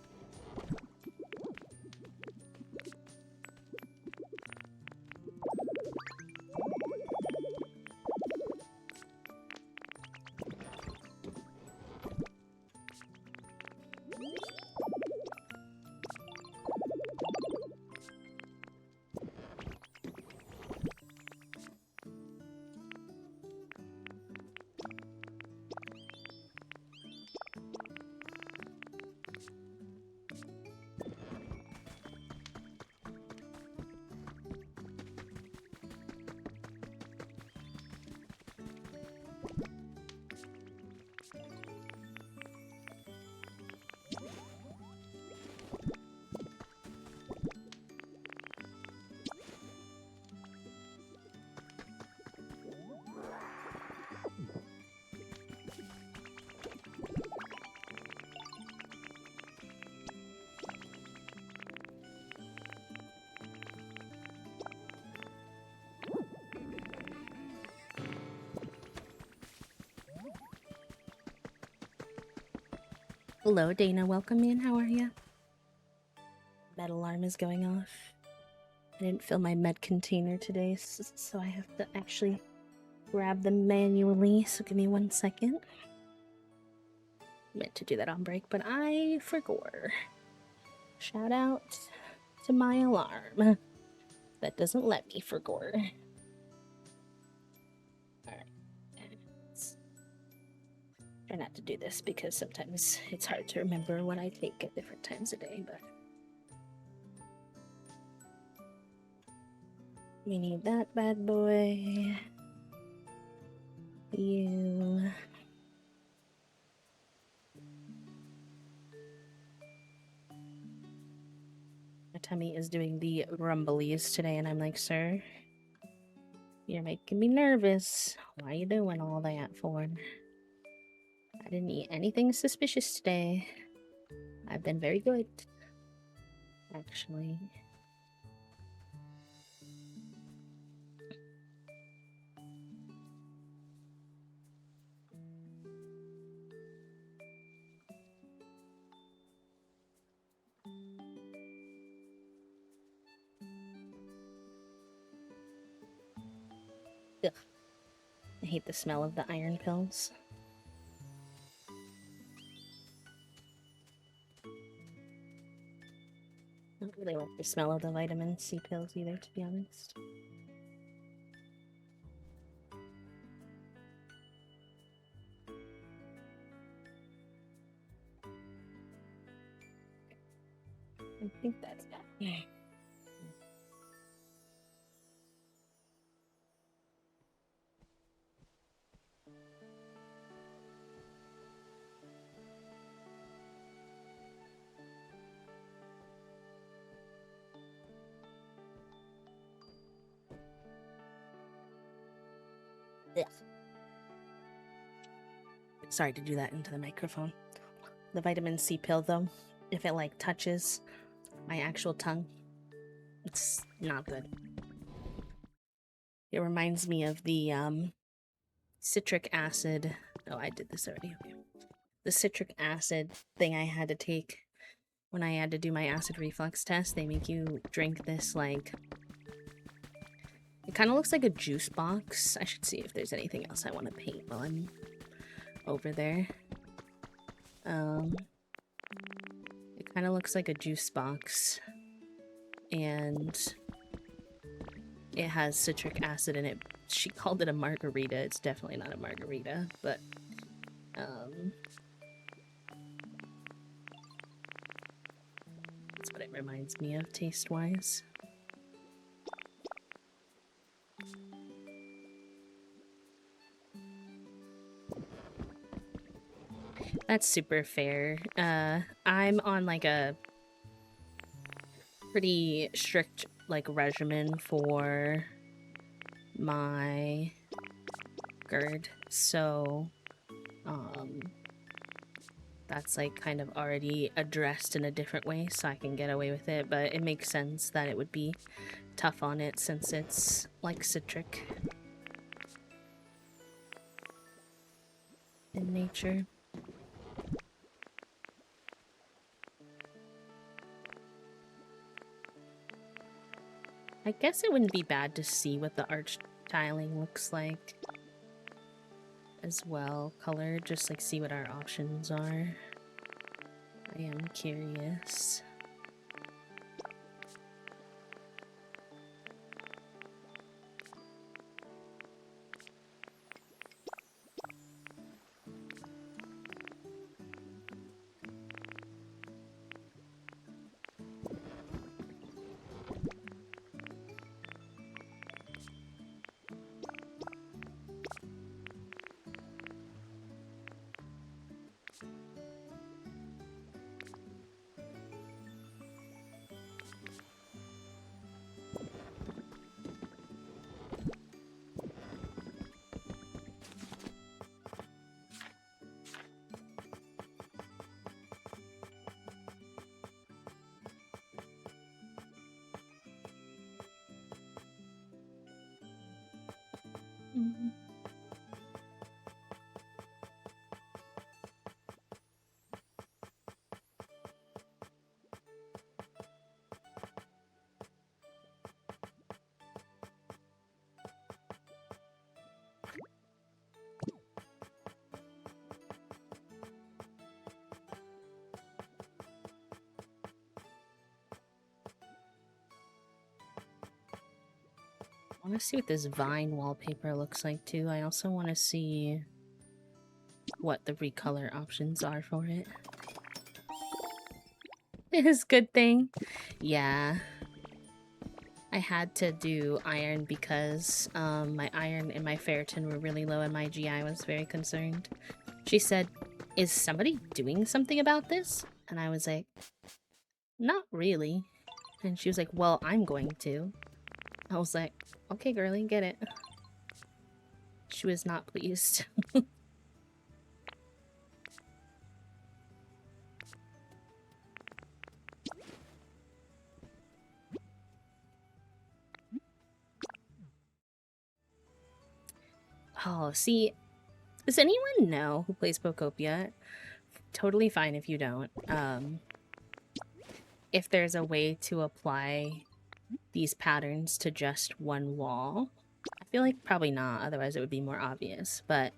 Hello, Dana. Welcome in. How are you? Med alarm is going off. I didn't fill my med container today, so I have to actually grab them manually. So give me 1 second. Meant to do that on break, but I forgot. Shout out to my alarm. That doesn't let me forgot. Alright. Try not to do this because sometimes it's hard to remember what I take at different times of day, but we need that bad boy. You. My tummy is doing the rumblies today, and I'm like, sir, you're making me nervous. Why are you doing all that for? I didn't eat anything suspicious today. I've been very good, actually. Ugh. I hate the smell of the iron pills. I don't really like the smell of the vitamin C pills either, to be honest. I think that's it. Ugh. Sorry to do that into the microphone. The vitamin C pill, though, if it like touches my actual tongue, it's not good. It reminds me of the citric acid. Oh, I did this already. Okay. The citric acid thing I had to take when I had to do my acid reflux test. They make you drink this, like, it kind of looks like a juice box. I should see if there's anything else I want to paint while I'm over there. It kind of looks like a juice box, and it has citric acid in it. She called it a margarita. It's definitely not a margarita, but that's what it reminds me of taste-wise. That's super fair. I'm on like a pretty strict like regimen for my GERD, so that's like kind of already addressed in a different way, so I can get away with it. But it makes sense that it would be tough on it since it's like citric in nature. I guess it wouldn't be bad to see what the arch tiling looks like as well, color, just like see what our options are. I am curious. want to see what this vine wallpaper looks like too. I also want to see what the recolor options are for it. It is good thing. Yeah. I had to do iron because my iron and my ferritin were really low and my GI was very concerned. She said, "Is somebody doing something about this?" And I was like, "Not really." And she was like, "Well, I'm going to." I was like, "Okay, girly, get it." She was not pleased. Oh, see, does anyone know who plays Pokopia? Totally fine if you don't. If there's a way to apply these patterns to just one wall. I feel like probably not, otherwise it would be more obvious. But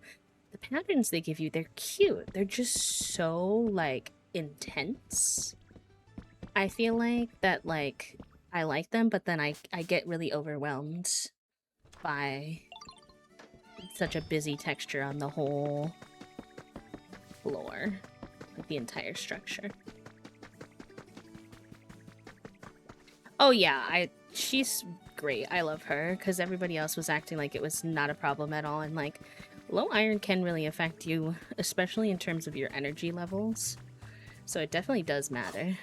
the patterns they give you, they're cute. They're just so, like, intense. I feel like that, like, I like them, but then I get really overwhelmed by such a busy texture on the whole floor, like the entire structure. Oh yeah, she's great. I love her because everybody else was acting like it was not a problem at all, and like low iron can really affect you, especially in terms of your energy levels. So it definitely does matter.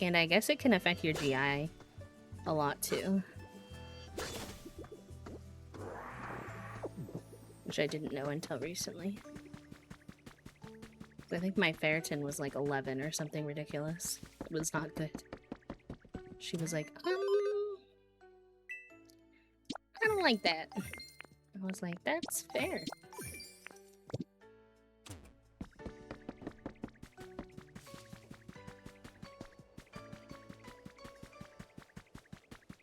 And I guess it can affect your GI a lot too. Which I didn't know until recently. I think my ferritin was like 11 or something ridiculous. It was not good. She was like, I don't like that. I was like, that's fair.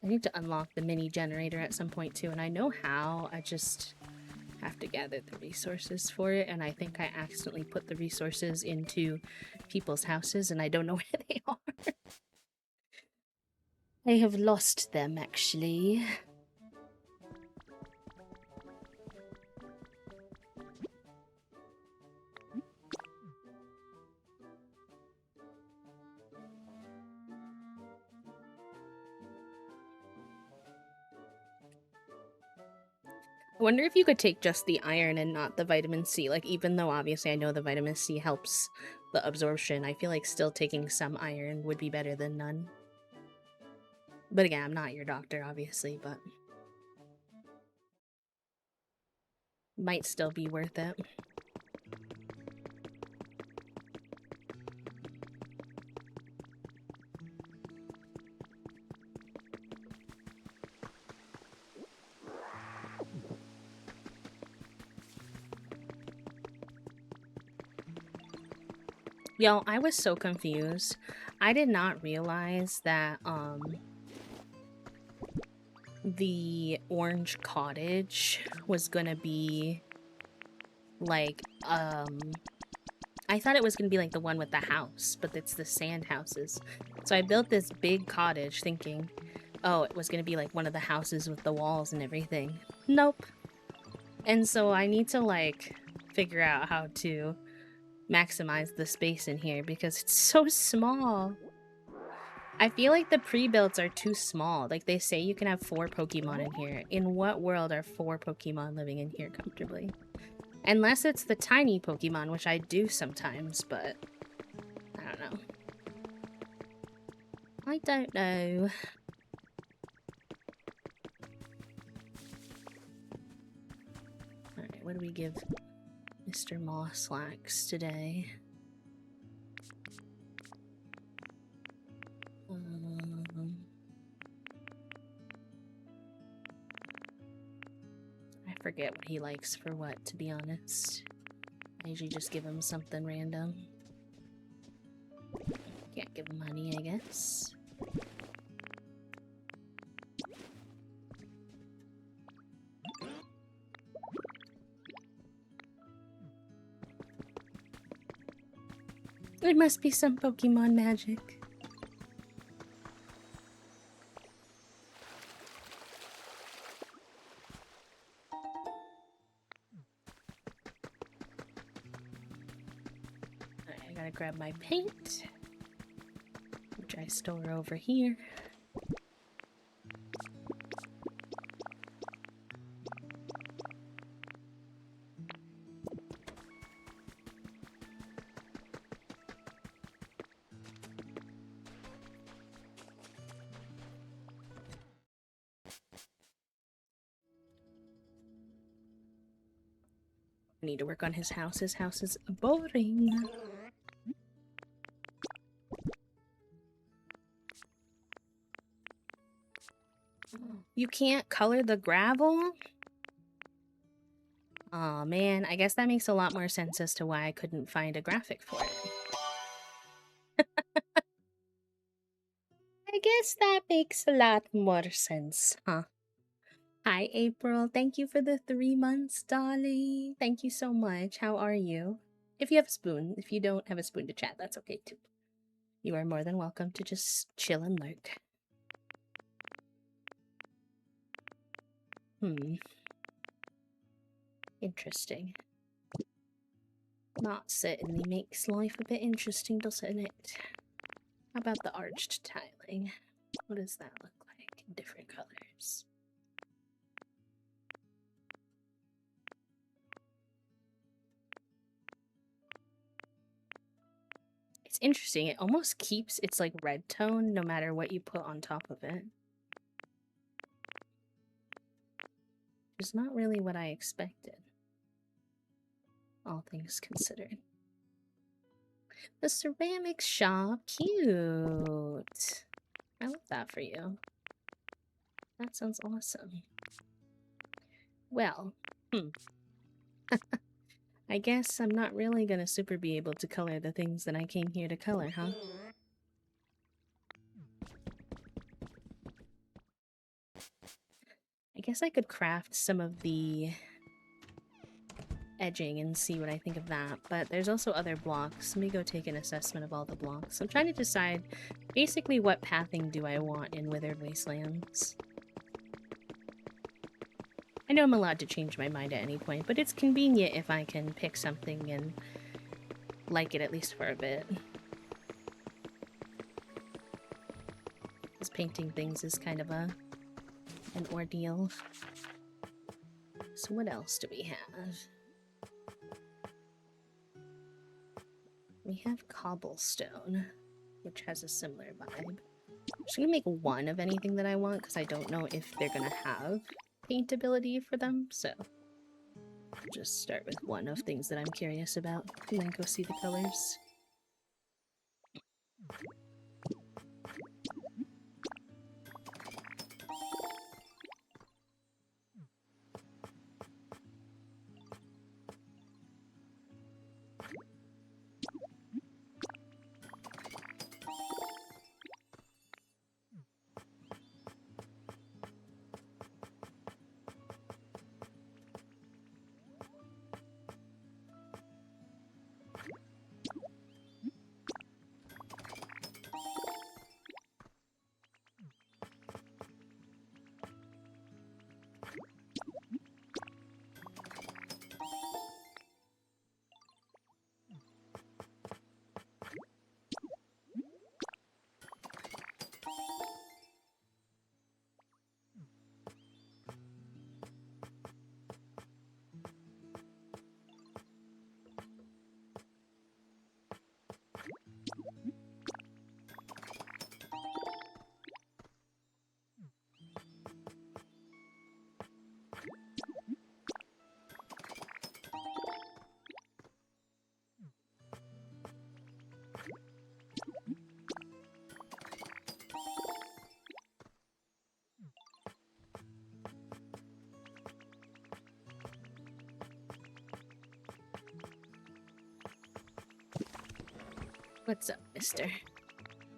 I need to unlock the mini generator at some point too, and I know how. I just have to gather the resources for it, and I think I accidentally put the resources into people's houses, and I don't know where they are. I have lost them, actually. I wonder if you could take just the iron and not the vitamin C. Like, even though obviously I know the vitamin C helps the absorption, I feel like still taking some iron would be better than none. But again, I'm not your doctor, obviously, but might still be worth it. Yo, I was so confused. I did not realize that, the orange cottage was gonna be, like, I thought it was gonna be, like, the one with the house, but it's the sand houses. So I built this big cottage thinking, oh, it was gonna be, like, one of the houses with the walls and everything. Nope. And so I need to, like, figure out how to maximize the space in here because it's so small. I feel like the pre-builds are too small. Like, they say you can have 4 Pokemon in here. In what world are 4 Pokemon living in here comfortably? Unless it's the tiny Pokemon, which I do sometimes, but I don't know. I don't know. Alright, what do we give Mr. Mosslax today? I forget what he likes for what, to be honest. I usually just give him something random. Can't give him honey, I guess. There must be some Pokemon magic. Alright, I gotta grab my paint, which I store over here. I need to work on his house. His house is boring. You can't color the gravel? Aw, man, I guess that makes a lot more sense as to why I couldn't find a graphic for it. I guess that makes a lot more sense, huh? Hi, April. Thank you for the 3 months, darling. Thank you so much. How are you? If you have a spoon, if you don't have a spoon to chat, that's okay too. You are more than welcome to just chill and lurk. Interesting. That certainly makes life a bit interesting, doesn't it? How about the arched tiling? What does that look like in different colors? It's interesting. It almost keeps its like red tone no matter what you put on top of it. It's not really what I expected, all things considered. The ceramics shop, cute. I love that for you. That sounds awesome. Well, I guess I'm not really gonna super be able to color the things that I came here to color, huh? I guess I could craft some of the edging and see what I think of that, but there's also other blocks. Let me go take an assessment of all the blocks. I'm trying to decide basically what pathing do I want in Withered Wastelands. I know I'm allowed to change my mind at any point, but it's convenient if I can pick something and like it at least for a bit. Because painting things is kind of an ordeal. So what else do we have? We have cobblestone, which has a similar vibe. I'm just gonna make one of anything that I want because I don't know if they're gonna have paint ability for them, so I'll just start with one of things that I'm curious about and then go see the colors. What's up, mister?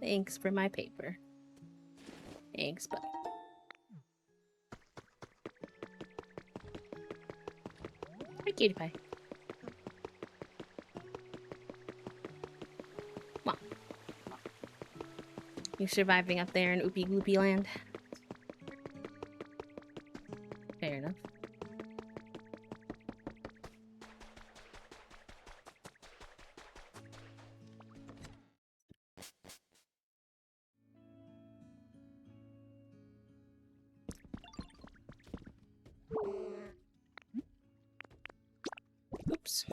Thanks for my paper. Thanks, bud. Hi, cutie pie. You surviving up there in Oopie Gloopy land? Fair enough. Oops.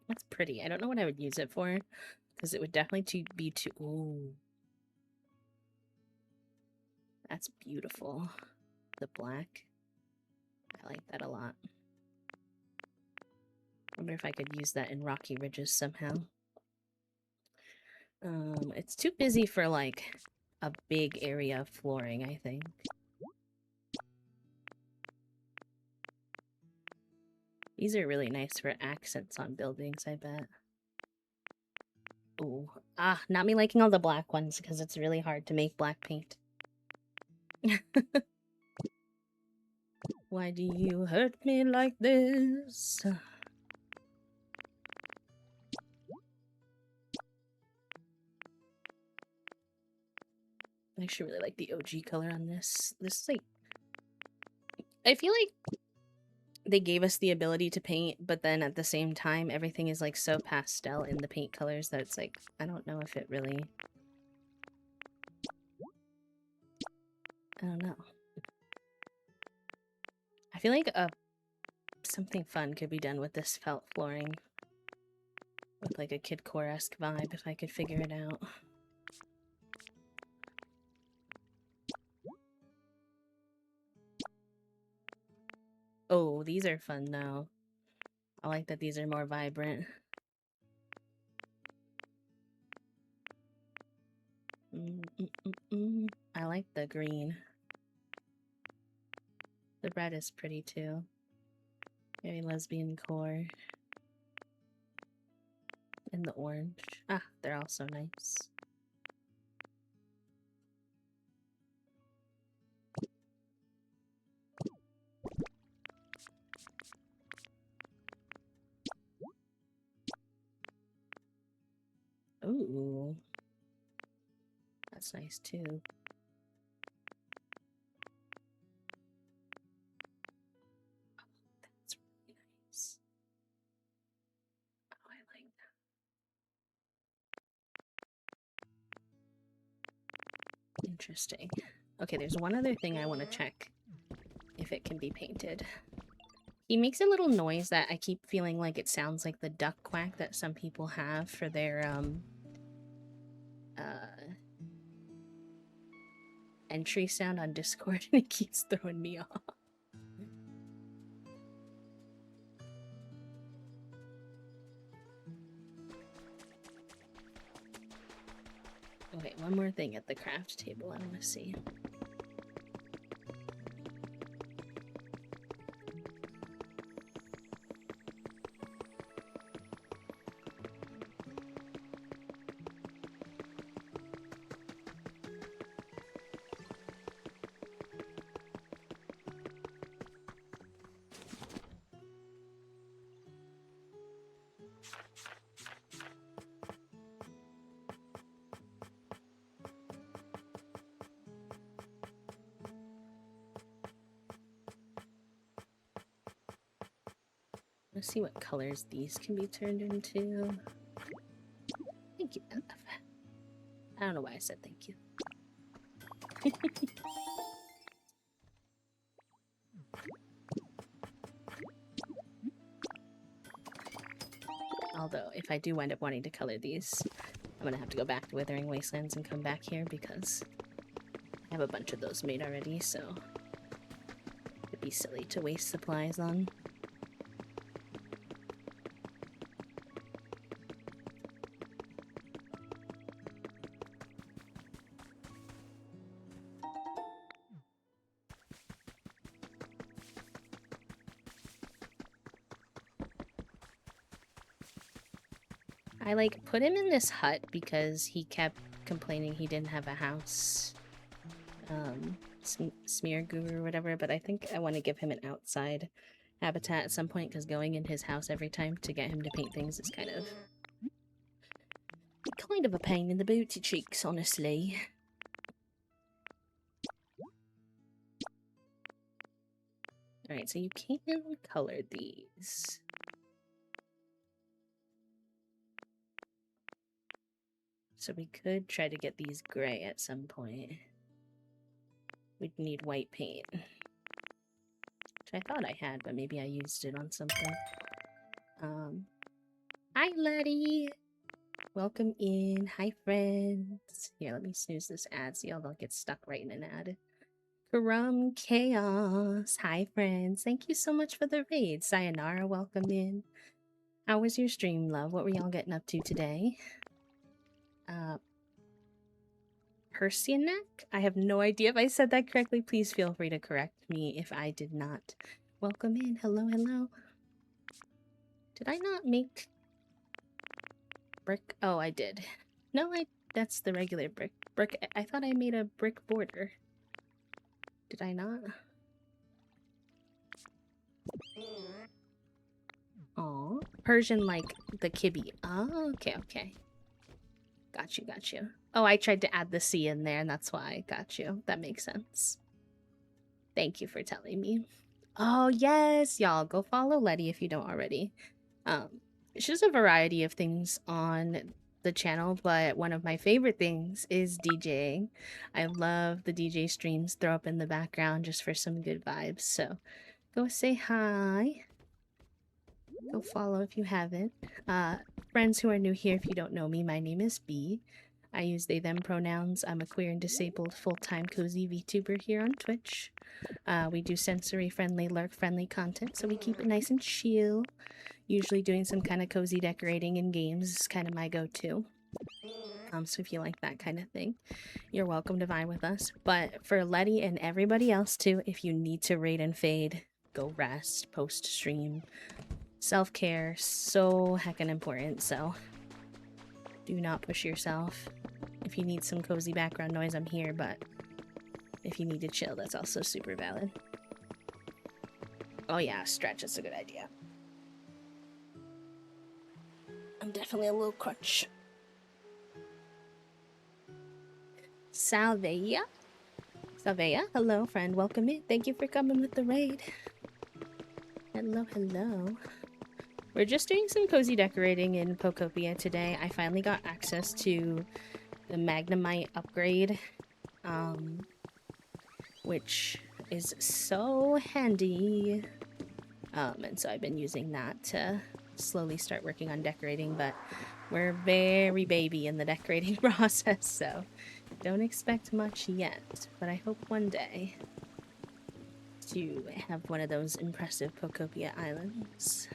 That's pretty. I don't know what I would use it for, because it would definitely be too... Ooh. That's beautiful. The black. I like that a lot. Wonder if I could use that in Rocky Ridges somehow. It's too busy for, like, a big area of flooring, I think. These are really nice for accents on buildings, I bet. Ooh. Ah, not me liking all the black ones, because it's really hard to make black paint. Why do you hurt me like this? I actually really like the OG color on this. This is like... I feel like they gave us the ability to paint, but then at the same time, everything is like so pastel in the paint colors that it's like, I don't know if it really... I don't know. I feel like something fun could be done with this felt flooring. With like a kidcore-esque vibe, if I could figure it out. Oh, these are fun though. I like that these are more vibrant. I like the green. The red is pretty too. Very lesbian core. And the orange. Ah, they're also nice. Ooh. That's nice too. That's really nice. Oh, I like that. Interesting. Okay, there's one other thing I want to check if it can be painted. He makes a little noise that I keep feeling like it sounds like the duck quack that some people have for their entry sound on Discord, and it keeps throwing me off. Okay, one more thing at the craft table I want to see. Let's see what colors these can be turned into. Thank you. I don't know why I said thank you. Although, if I do wind up wanting to color these, I'm gonna have to go back to Withering Wastelands and come back here because I have a bunch of those made already, so it'd be silly to waste supplies on. I, like, put him in this hut because he kept complaining he didn't have a house. smear guru or whatever, but I think I want to give him an outside habitat at some point because going in his house every time to get him to paint things is kind of a pain in the booty cheeks, honestly. Alright, so you can color these. So we could try to get these gray at some point. We'd need white paint. Which I thought I had, but maybe I used it on something. Hi, Letty! Welcome in. Hi, friends. Here, let me snooze this ad so y'all don't get stuck right in an ad. Karam Chaos. Hi, friends. Thank you so much for the raid. Sayonara, welcome in. How was your stream, love? What were y'all getting up to today? Persianek? I have no idea if I said that correctly. Please feel free to correct me if I did not. Welcome in. Hello, hello. Did I not make brick? Oh, I did. No, that's the regular brick. I thought I made a brick border. Did I not? Oh, Persian like the kibbe. Oh, okay, okay. Got you. Oh, I tried to add the C in there, and that's why. Got you. That makes sense. Thank you for telling me. Oh, yes, y'all. Go follow Letty if you don't already. She does a variety of things on the channel, but one of my favorite things is DJing. I love the DJ streams. Throw up in the background just for some good vibes. So go say hi. Go follow if you haven't. Friends who are new here, if you don't know me, my name is B. I use they, them pronouns. I'm a queer and disabled full-time cozy VTuber here on Twitch. We do sensory-friendly, lurk-friendly content, so we keep it nice and chill. Usually doing some kind of cozy decorating in games is kind of my go-to. So if you like that kind of thing, you're welcome to vibe with us. But for Letty and everybody else too, if you need to raid and fade, go rest, post-stream. Self-care, so heckin' important, so do not push yourself. If you need some cozy background noise, I'm here, but if you need to chill, that's also super valid. Oh yeah, stretch, that's a good idea. I'm definitely a little crunch. Salveia? Salveia, hello friend, welcome in. Thank you for coming with the raid. Hello, hello. We're just doing some cozy decorating in Pokopia today. I finally got access to the magnemite upgrade, which is so handy. And so I've been using that to slowly start working on decorating, but we're very baby in the decorating process, so don't expect much yet. But I hope one day to have one of those impressive Pokopia islands.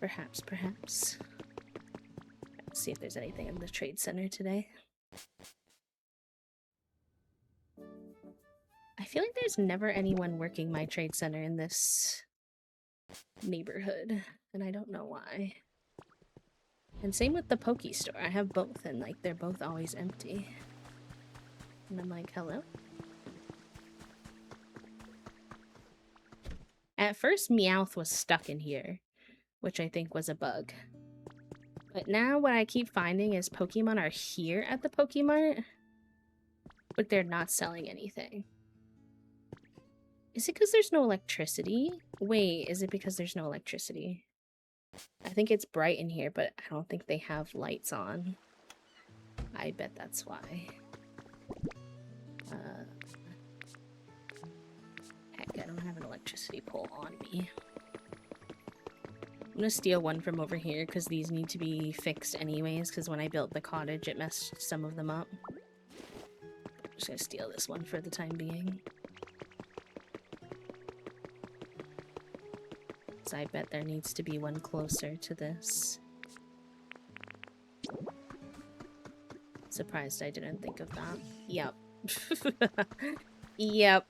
Perhaps. Let's see if there's anything in the trade center today. I feel like there's never anyone working my trade center in this neighborhood, and I don't know why. And same with the Poke Store. I have both, and like they're both always empty. And I'm like, hello? At first, Meowth was stuck in here, which I think was a bug. But now what I keep finding is Pokemon are here at the Pokemart, but they're not selling anything. Is it because there's no electricity? Wait, is it because there's no electricity? I think it's bright in here, but I don't think they have lights on. I bet that's why. Heck, I don't have an electricity pole on me. I'm gonna steal one from over here because these need to be fixed anyways, because when I built the cottage it messed some of them up. I'm just gonna steal this one for the time being. So I bet there needs to be one closer to this. Surprised I didn't think of that. Yep. Yep.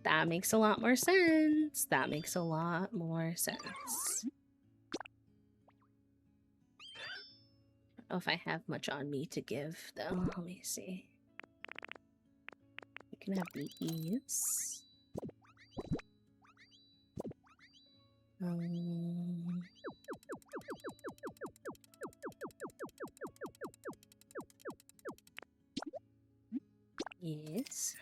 That makes a lot more sense. That makes a lot more sense. know if I have much on me to give, though. Let me see. You can have these. Yes.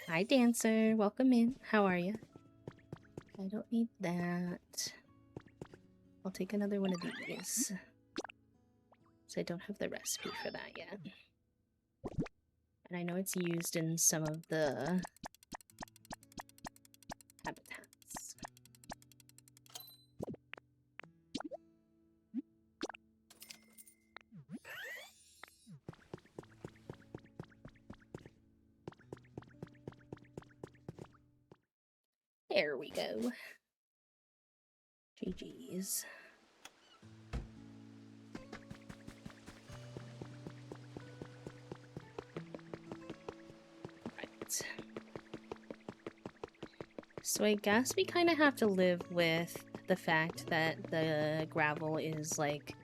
Hi, Dancer. Welcome in. How are you? I don't need that. I'll take another one of these. So I don't have the recipe for that yet. And I know it's used in some of the habitats. There we go. GG's. Right. So I guess we kind of have to live with the fact that the gravel is like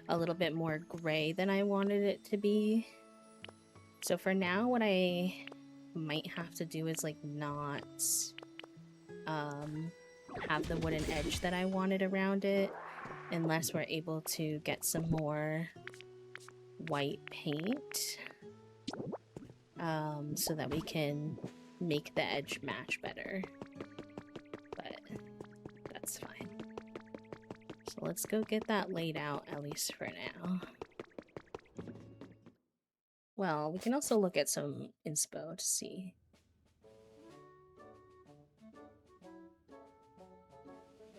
a little bit more gray than I wanted it to be. So for now, what I might have to do is like not have the wooden edge that I wanted around it, unless we're able to get some more white paint, so that we can make the edge match better. But that's fine. So let's go get that laid out, at least for now. Well, we can also look at some inspo to see.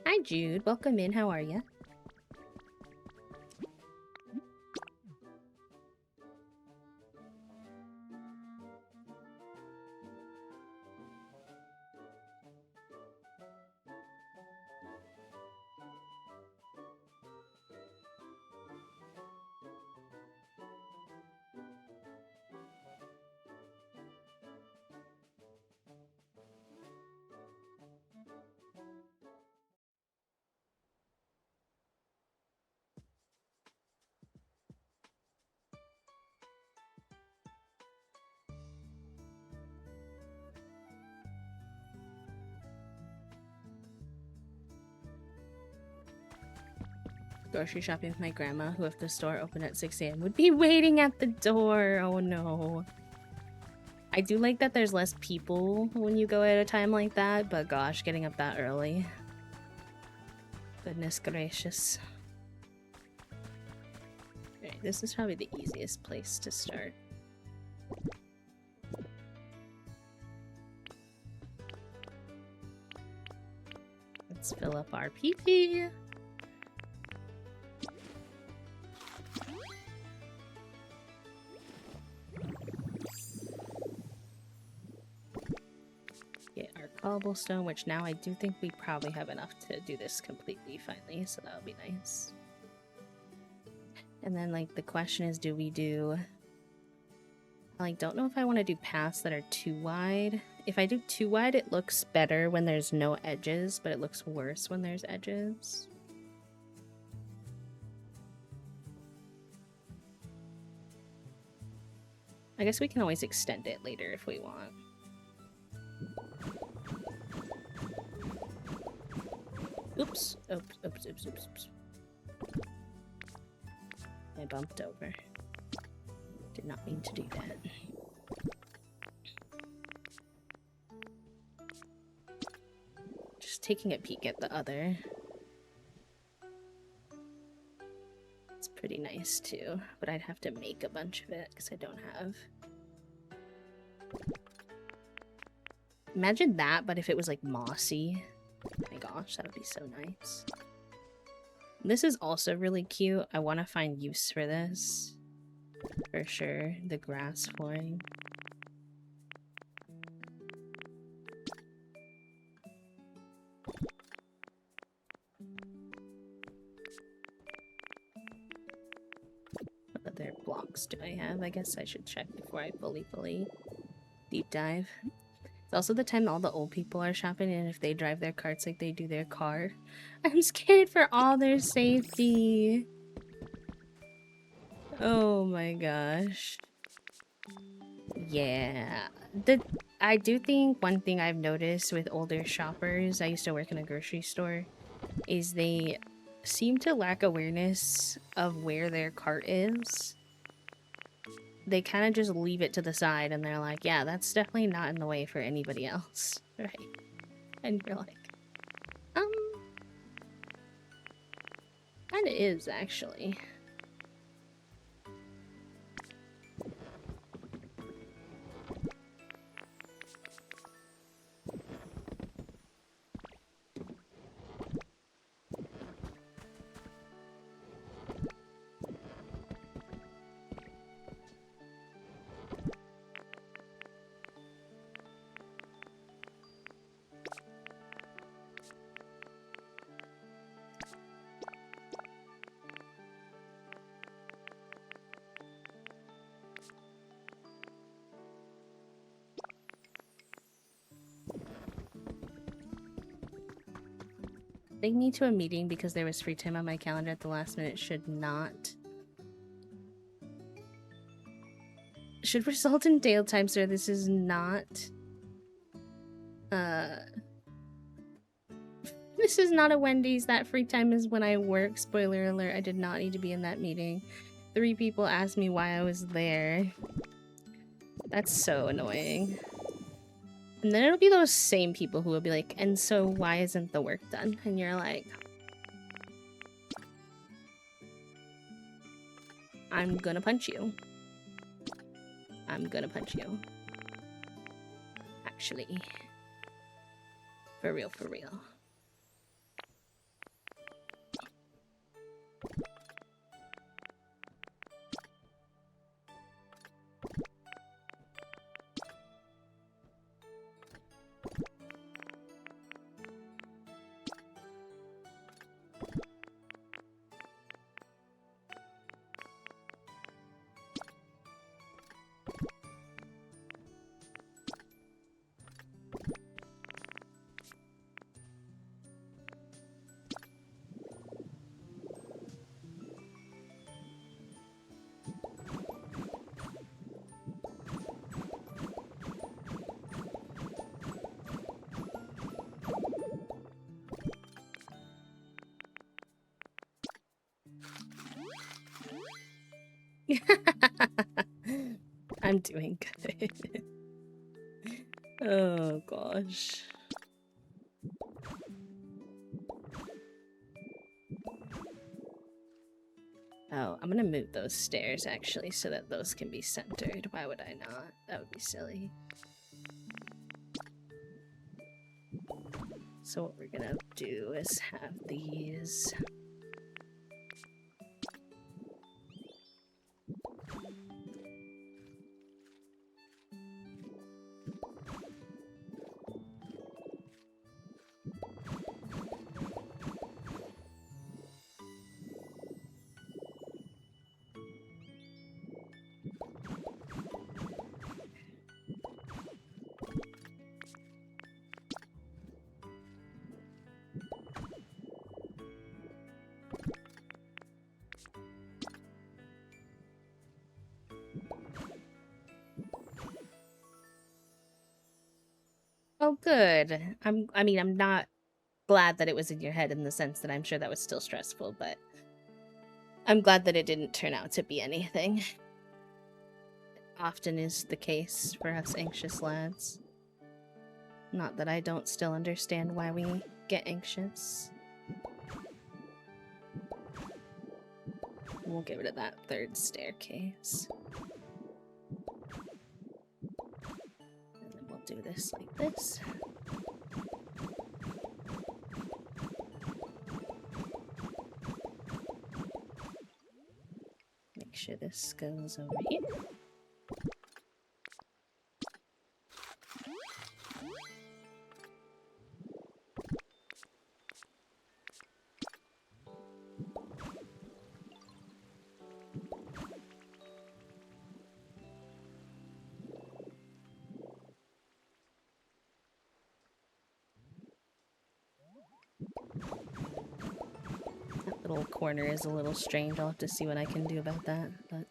Hi, Jude. Welcome in. How are you? Grocery shopping with my grandma, who if the store opened at 6 a.m. would be waiting at the door. Oh no. I do like that there's less people when you go at a time like that, but gosh, getting up that early. Goodness gracious. Alright, this is probably the easiest place to start. Let's fill up our PP. Get our cobblestone, which now I do think we probably have enough to do this completely finally, so that'll be nice. And then, like, the question is, do we do... I like, don't know if I want to do paths that are too wide. If I do too wide, it looks better when there's no edges, but it looks worse when there's edges. I guess we can always extend it later if we want. Oops. Oops. I bumped over. Did not mean to do that. Just taking a peek at the other. It's pretty nice too, but I'd have to make a bunch of it because I don't have. Imagine that, but if it was like mossy. Oh my gosh, that would be so nice. This is also really cute. I want to find use for this. For sure, the grass flooring. What other blocks do I have? I guess I should check before I fully deep dive. It's also the time all the old people are shopping, and if they drive their carts like they do their car, I'm scared for all their safety. Oh my gosh. Yeah. I do think one thing I've noticed with older shoppers, I used to work in a grocery store, is they seem to lack awareness of where their cart is. They kind of just leave it to the side and they're like, yeah, that's definitely not in the way for anybody else. Right. And you're like, um, kind of is actually. Taking me to a meeting because there was free time on my calendar at the last minute should result in jail time, sir. This is not uh this is not a Wendy's. That free time is when I work. Spoiler alert, I did not need to be in that meeting. 3 people asked me why I was there. That's so annoying. And then it'll be those same people who will be like, and so why isn't the work done? And you're like, I'm gonna punch you. I'm gonna punch you. Actually. For real, for real. I'm doing good. Oh gosh. Oh, I'm gonna move those stairs actually so that those can be centered. Why would I not? That would be silly. So what we're gonna do is have these. Oh, good. I mean, I'm not glad that it was in your head in the sense that I'm sure that was still stressful, but I'm glad that it didn't turn out to be anything. Often is the case for us anxious lads. Not that I don't still understand why we get anxious. We'll get rid of that third staircase. And then we'll do this like this. Make sure this goes over here. little corner is a little strange. I'll have to see what I can do about that, but...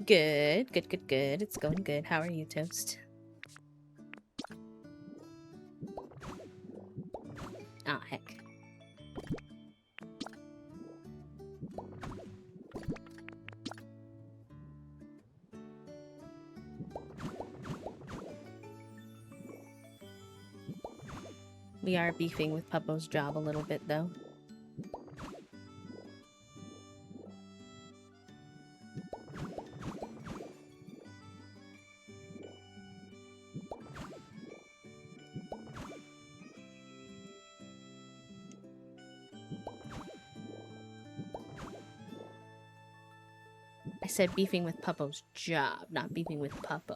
Good, good, good, good. It's going good. How are you, Toast? Ah, heck. We are beefing with Puppo's job a little bit, though. I said beefing with Puppo's job, not beefing with Puppo.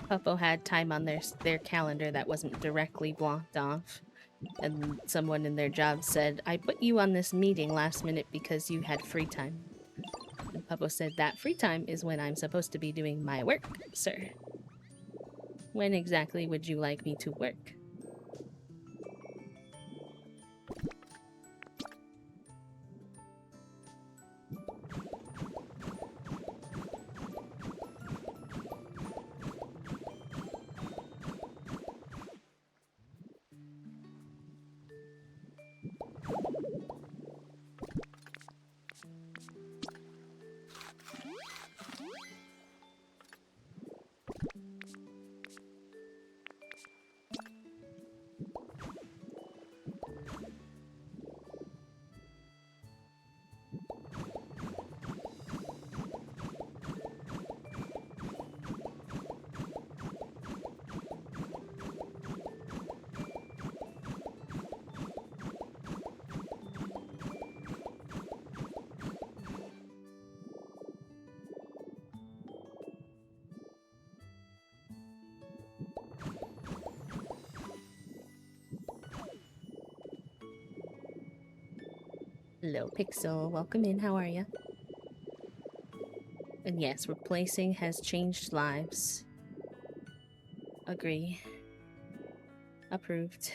Puppo had time on their calendar that wasn't directly blocked off. And someone in their job said, I put you on this meeting last minute because you had free time. And Puppo said, that free time is when I'm supposed to be doing my work, sir. When exactly would you like me to work? Hello, Pixel. Welcome in. How are you? And yes, replacing has changed lives. Agree. Approved.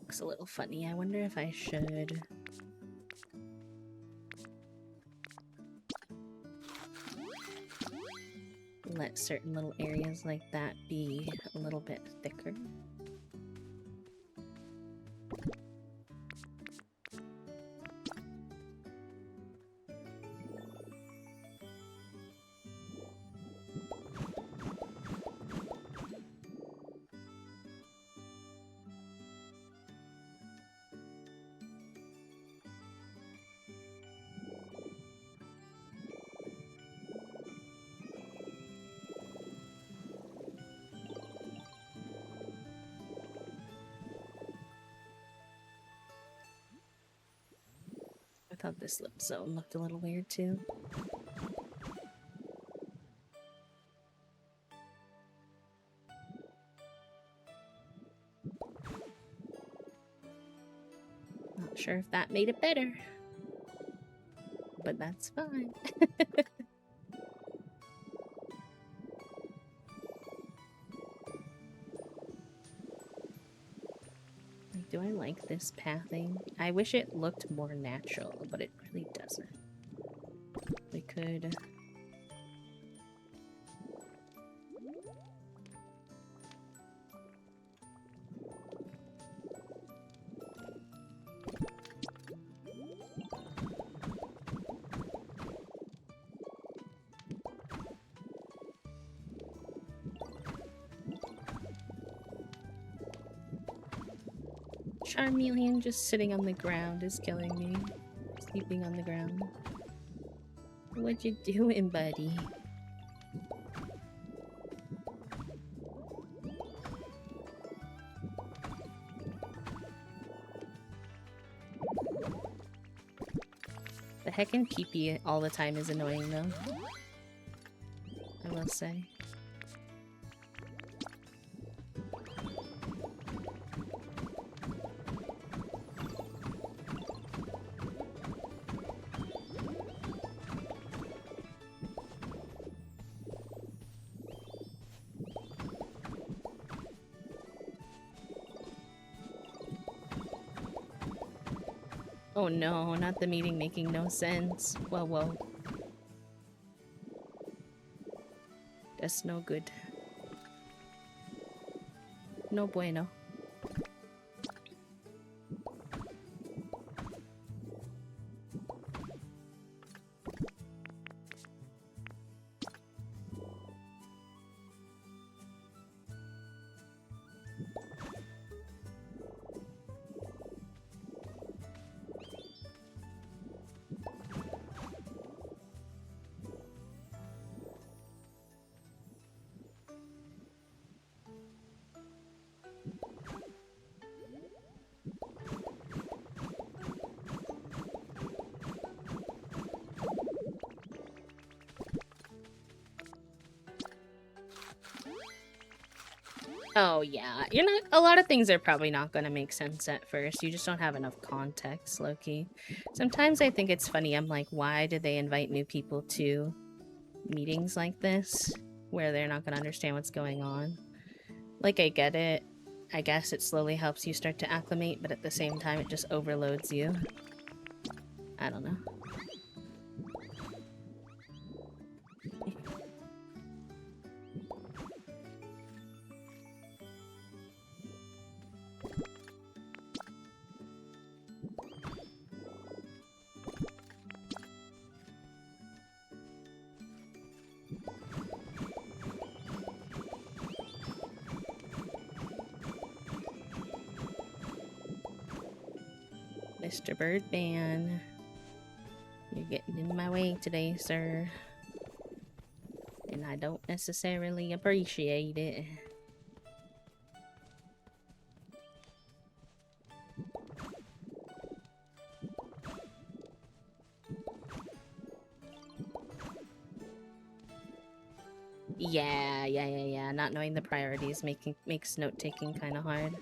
Looks a little funny. I wonder if I should... let certain little areas like that be a little bit thicker. thought this lip zone looked a little weird too. Not sure if that made it better, but that's fine. Do I like this pathing? I wish it looked more natural, but it really doesn't. We could... Charmeleon just sitting on the ground is killing me. Sleeping on the ground. What you doing, buddy? The heckin' pee-pee all the time is annoying though. I will say. Oh no, not the meeting making no sense. Whoa, whoa. That's no good. No bueno. Oh yeah, you're not. A lot of things are probably not gonna make sense at first. You just don't have enough context, Loki. Sometimes I think it's funny. I'm like, why did they invite new people to meetings like this, where they're not gonna understand what's going on? Like, I get it. I guess it slowly helps you start to acclimate, but at the same time, it just overloads you. I don't know. Mr. Birdman, you're getting in my way today, sir. And I don't necessarily appreciate it. Yeah. Not knowing the priorities makes note-taking kind of hard.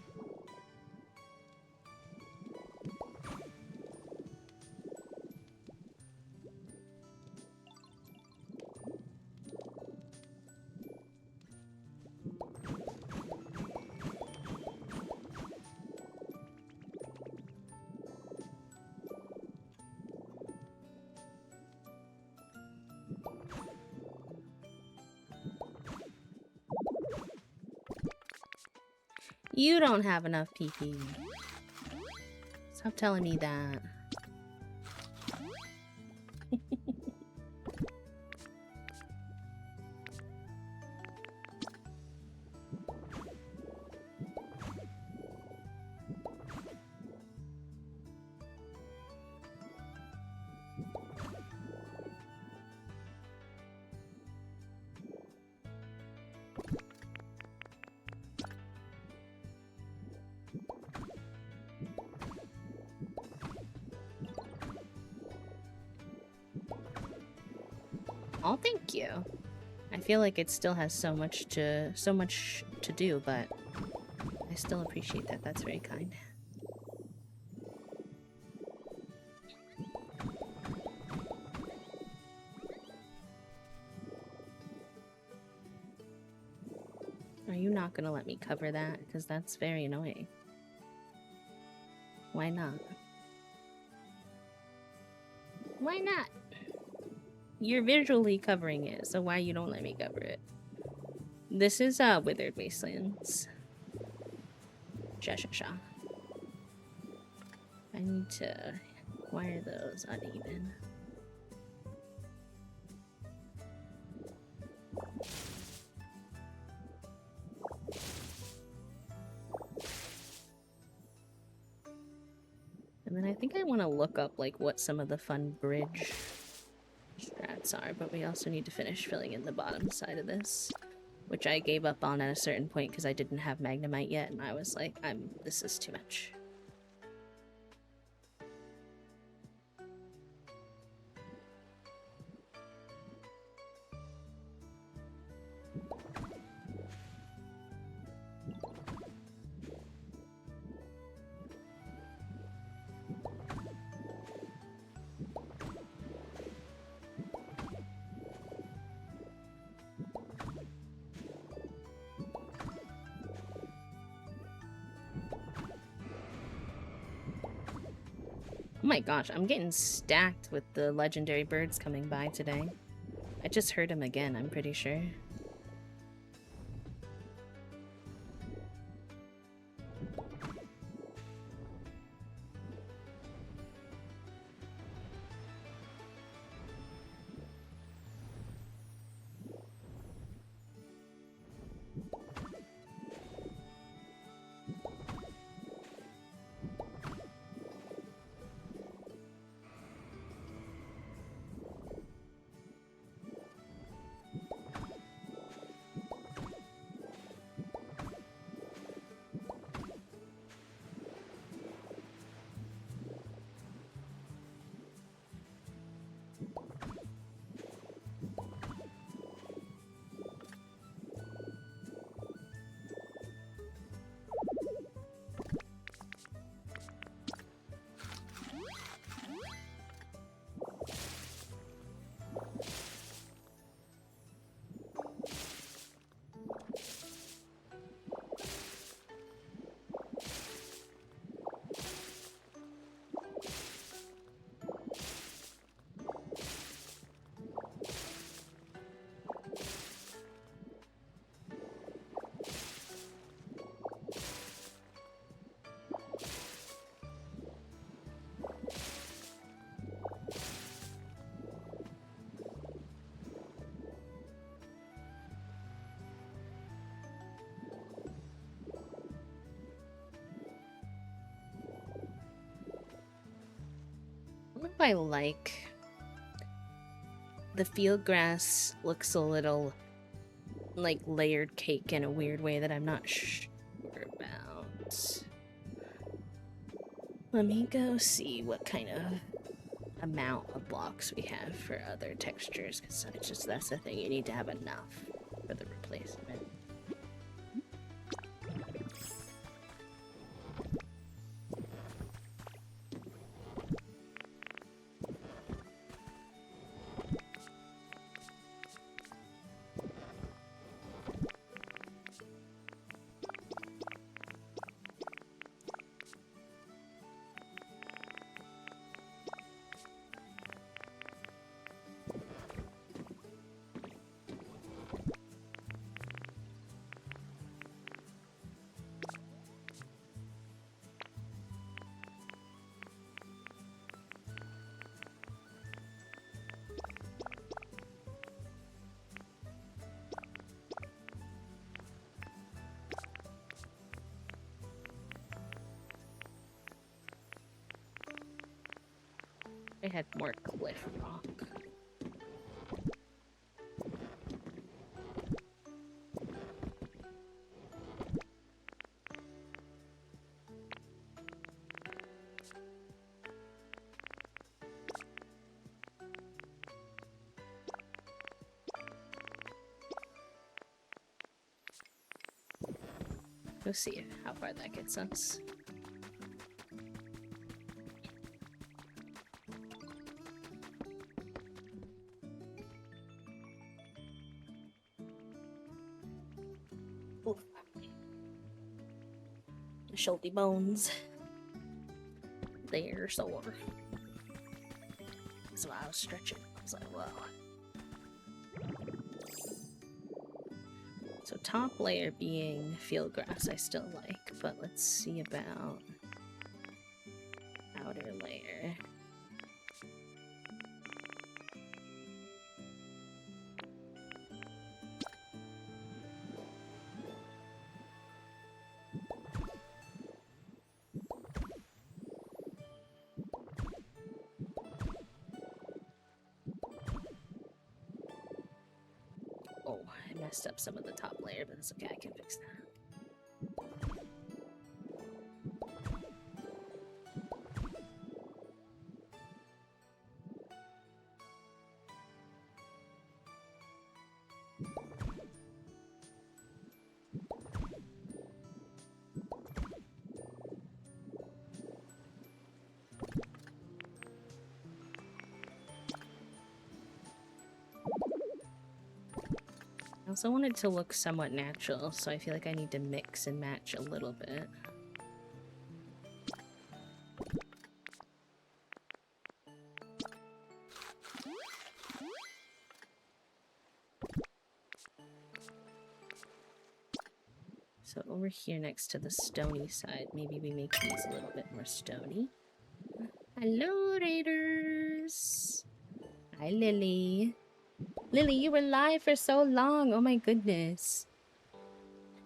You don't have enough PP. Stop telling me that. Oh, thank you. I feel like it still has so much to do, but I still appreciate that. That's very kind. Are you not gonna let me cover that? Because that's very annoying. Why not? Why not? You're visually covering it, so why you don't let me cover it? This is Withered Wastelands. Sha. I need to... Why are those uneven? And then I think I want to look up like what some of the fun bridge strats are, but we also need to finish filling in the bottom side of this, which I gave up on at a certain point because I didn't have magnemite yet, and I was like, this is too much. Oh my gosh, I'm getting stacked with the legendary birds coming by today. I just heard him again, I'm pretty sure. I don't know if I like... The field grass looks a little like layered cake in a weird way that I'm not sure about. Let me go see what kind of amount of blocks we have for other textures, because it's just, that's the thing, you need to have enough for the replacement. I had more cliff rock. Let's see how far that gets us. Oof. The shoulder bones. They're sore. So I was stretching. I was like, whoa. So top layer being field grass I still like, but let's see about outer layer. Oh, I messed up some of the top layer, but it's okay, I can fix that. I also want it to look somewhat natural, so I feel like I need to mix and match a little bit. So over here next to the stony side, maybe we make these a little bit more stony. Hello, Raiders! Hi, Lily. Lily, you were live for so long. Oh my goodness.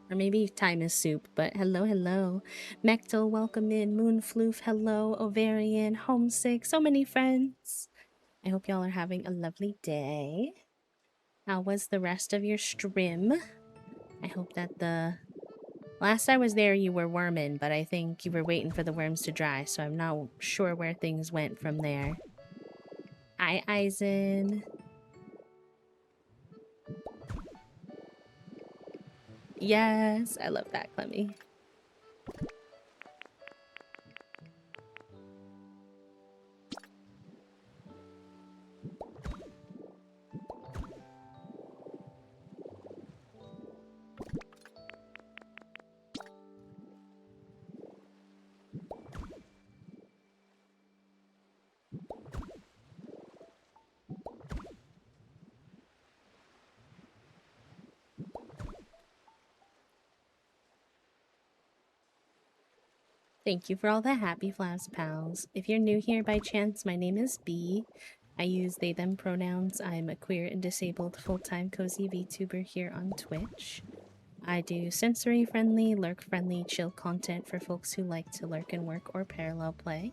Or maybe time is soup, but hello, hello. Mectal, welcome in. Moonfloof, hello. Ovarian, homesick, so many friends. I hope y'all are having a lovely day. How was the rest of your stream? I hope that the... Last I was there, you were worming, but I think you were waiting for the worms to dry, so I'm not sure where things went from there. Hi, Eisen. Yes, I love that, Clemmy. Thank you for all the happy flaps, pals. If you're new here by chance, my name is B. I use they, them pronouns. I'm a queer and disabled full-time cozy VTuber here on Twitch. I do sensory-friendly, lurk-friendly, chill content for folks who like to lurk and work or parallel play.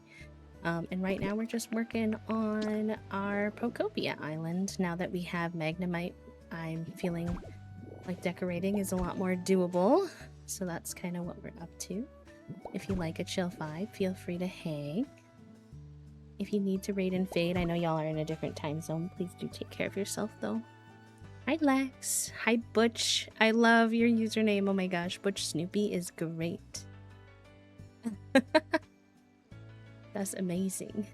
And right now we're just working on our Pokopia island. Now that we have magnemite, I'm feeling like decorating is a lot more doable. So that's kind of what we're up to. If you like a chill vibe, feel free to hang. If you need to raid and fade, I know y'all are in a different time zone. Please do take care of yourself, though. Hi, Lex. Hi, Butch. I love your username. Oh my gosh, Butch Snoopy is great. That's amazing.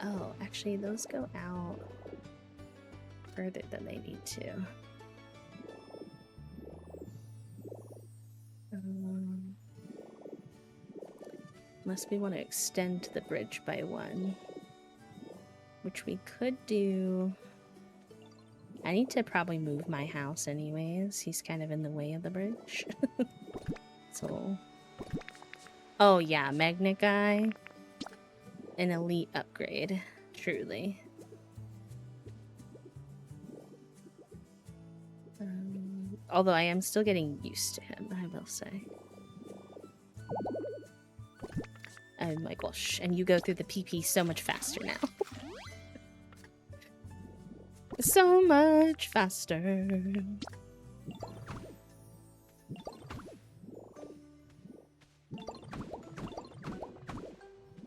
Oh, actually, those go out further than they need to. Unless we want to extend the bridge by one. Which we could do... I need to probably move my house anyways. He's kind of in the way of the bridge. So... Oh yeah, Magnet Guy. An elite upgrade. Truly. Although I am still getting used to him, I will say. Oh my gosh, and you go through the PP so much faster now. So much faster.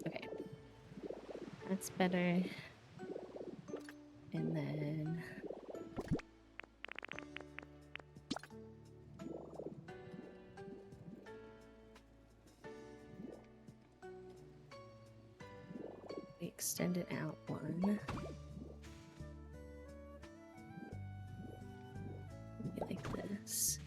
Okay. That's better. And then... We extend it out one. Maybe like this.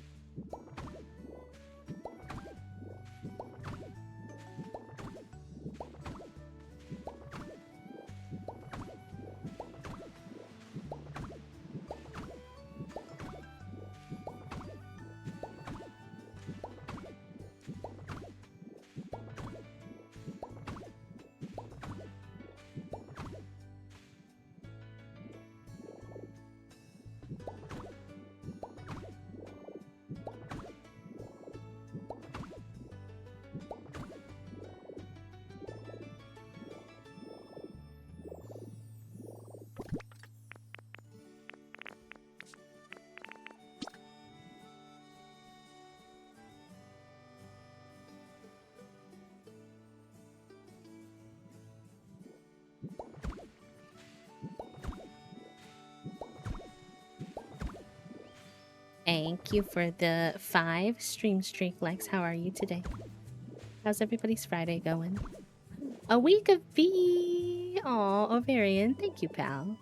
Thank you for the 5 stream streak, Lex. How are you today? How's everybody's Friday going? A week of V. Aw, ovarian. Thank you, pal.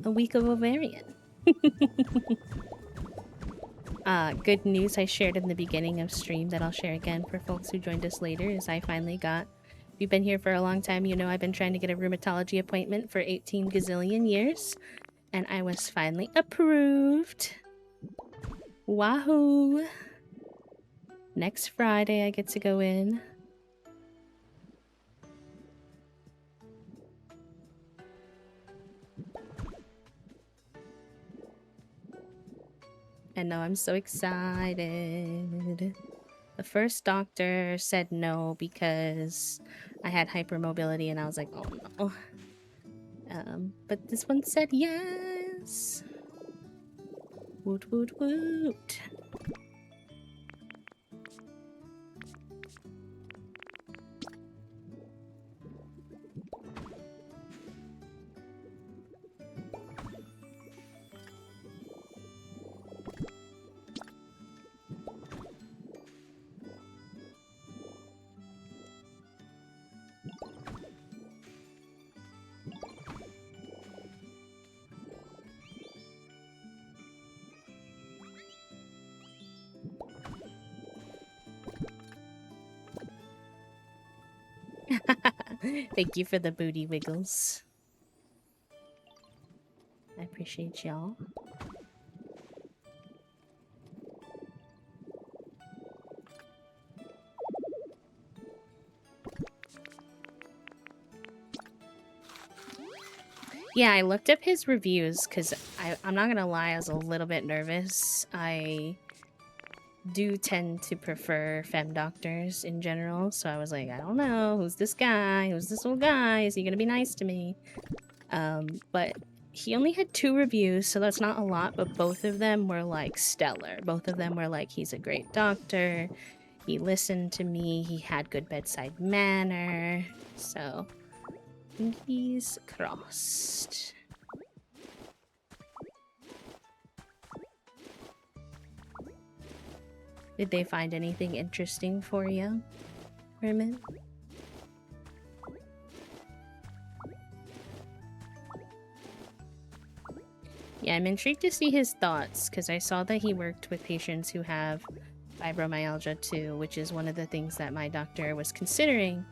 A week of ovarian. Good news I shared in the beginning of stream that I'll share again for folks who joined us later is I finally got... If you've been here for a long time, you know I've been trying to get a rheumatology appointment for 18 gazillion years. And I was finally approved. Wahoo! Next Friday I get to go in. And now I'm so excited. The first doctor said no because I had hypermobility and I was like, oh no. But this one said yes. Woot woot woot. Thank you for the booty wiggles. I appreciate y'all. Yeah, I looked up his reviews because I'm not gonna lie, I was a little bit nervous. I do tend to prefer femme doctors in general, so I was like, I don't know, who's this guy? Who's this little guy? Is he gonna be nice to me? But he only had 2 reviews, so that's not a lot, but both of them were like stellar. Both of them were like, he's a great doctor, he listened to me, he had good bedside manner, so I think he's crossed. Did they find anything interesting for you, Herman? Yeah, I'm intrigued to see his thoughts, because I saw that he worked with patients who have fibromyalgia too, which is one of the things that my doctor was considering.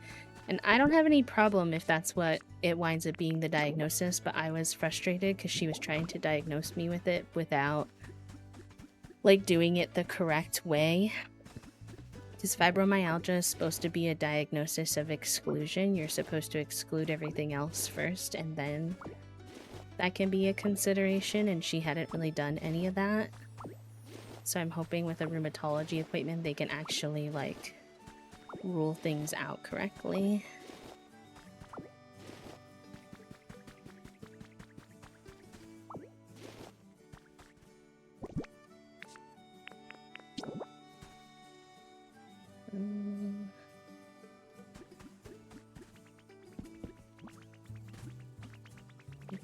And I don't have any problem if that's what it winds up being the diagnosis, but I was frustrated because she was trying to diagnose me with it without, like, doing it the correct way. Because fibromyalgia is supposed to be a diagnosis of exclusion. You're supposed to exclude everything else first, and then that can be a consideration, and she hadn't really done any of that. So I'm hoping with a rheumatology appointment they can actually, like, rule things out correctly.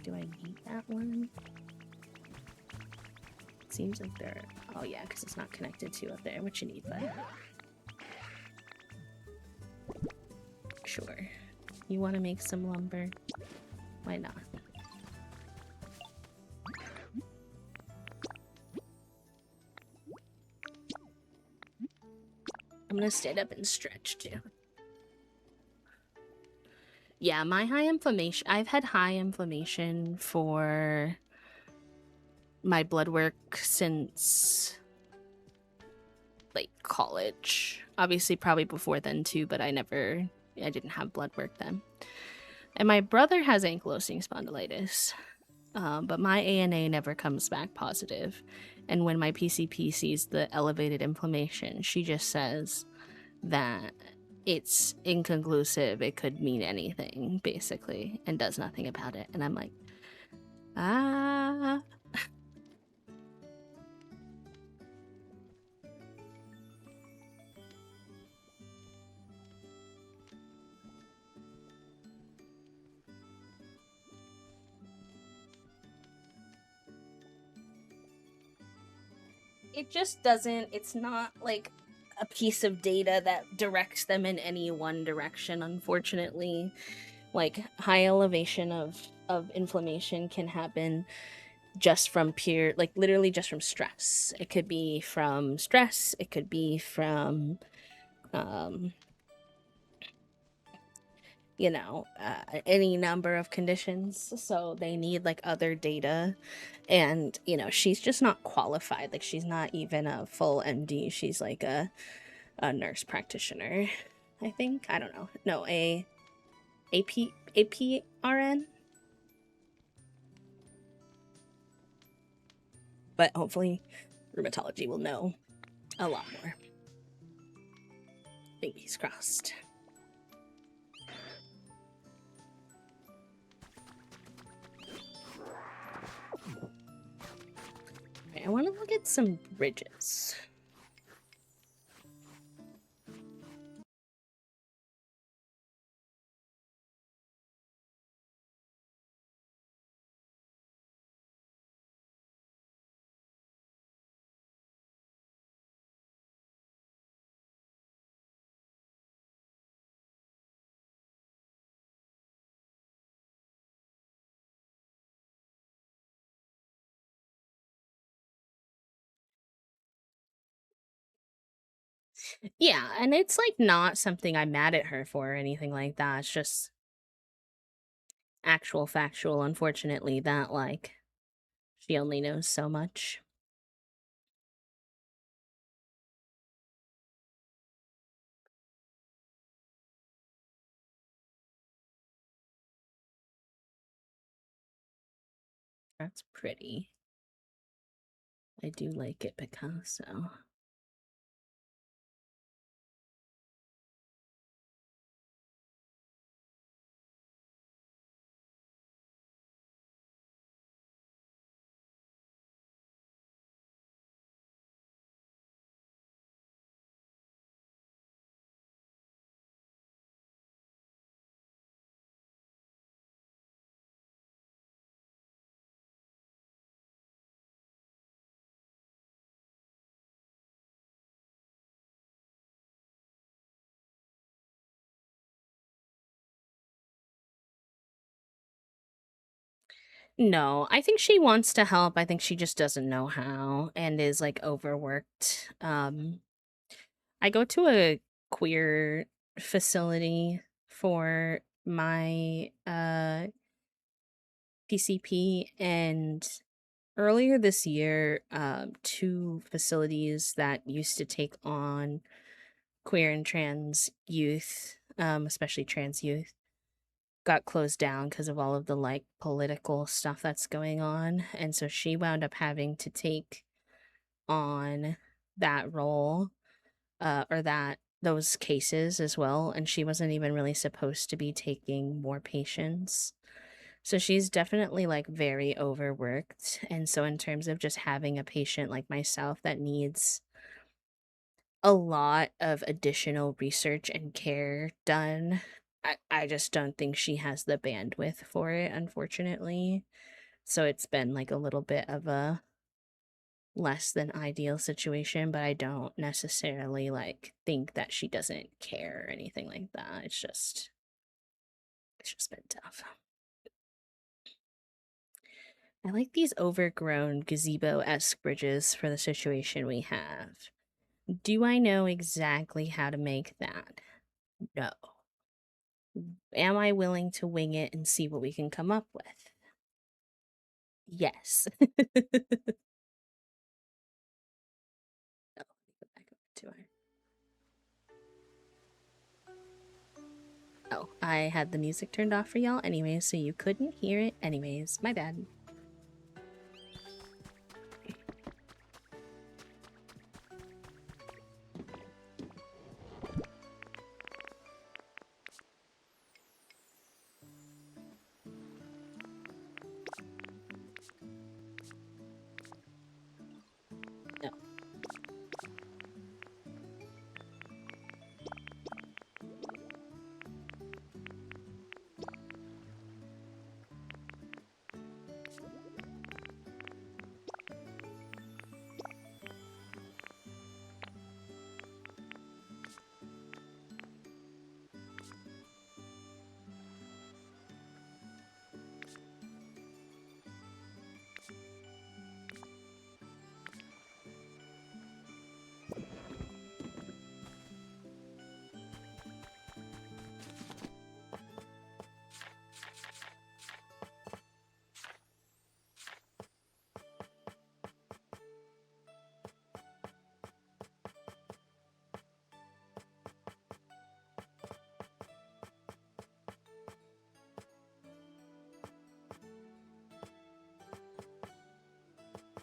Do I need that one? It seems like they're... Oh yeah, because it's not connected to up there. What you need, bud? Sure. You want to make some lumber? Why not? I'm gonna stand up and stretch too. Yeah, my high inflammation. I've had high inflammation for my blood work since like college. Obviously, probably before then too, but I didn't have blood work then. And my brother has ankylosing spondylitis, but my ANA never comes back positive. And when my PCP sees the elevated inflammation, she just says that it's inconclusive. It could mean anything, basically, and does nothing about it. And I'm like, ah. It just doesn't, it's not like a piece of data that directs them in any one direction, unfortunately. Like high elevation of inflammation can happen just from pure, like literally just from stress. It could be from stress, it could be from um any number of conditions. So they need like other data. And, she's just not qualified. Like, she's not even a full MD. She's like a nurse practitioner, I think. I don't know. No, APRN. But hopefully, rheumatology will know a lot more. Fingers crossed. I want to look at some bridges. Yeah, and it's like not something I'm mad at her for or anything like that. It's just actual factual, unfortunately, that like she only knows so much. That's pretty. I do like it, Picasso. No, I think she wants to help. I think she just doesn't know how and is like overworked. I go to a queer facility for my PCP, and earlier this year, two facilities that used to take on queer and trans youth, especially trans youth, got closed down because of all of the like political stuff that's going on. And so she wound up having to take on that role, or those cases as well. And she wasn't even really supposed to be taking more patients. So she's definitely like very overworked. And so, in terms of just having a patient like myself that needs a lot of additional research and care done, I just don't think she has the bandwidth for it, unfortunately. So it's been like a little bit of a less than ideal situation, but I don't necessarily like think that she doesn't care or anything like that. It's just It's just been tough. I like these overgrown gazebo-esque bridges for the situation we have. Do I know exactly how to make that? No. Am I willing to wing it and see what we can come up with? Yes. Oh, let me go back over to her. Oh, I had the music turned off for y'all anyways, so you couldn't hear it anyways. My bad. No.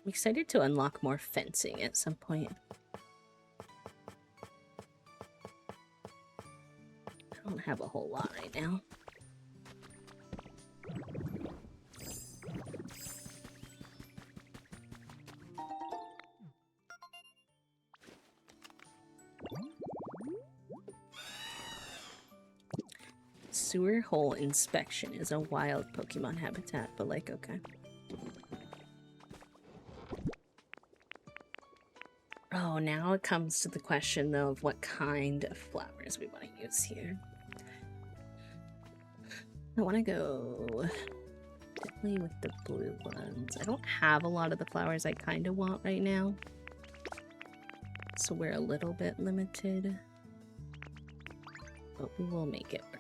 I'm excited to unlock more fencing at some point. I don't have a whole lot right now. Sewer hole inspection is a wild Pokemon habitat, but like, okay. Oh, now it comes to the question, though, of what kind of flowers we want to use here. I want to go definitely with the blue ones. I don't have a lot of the flowers I kind of want right now, so we're a little bit limited, but we will make it work.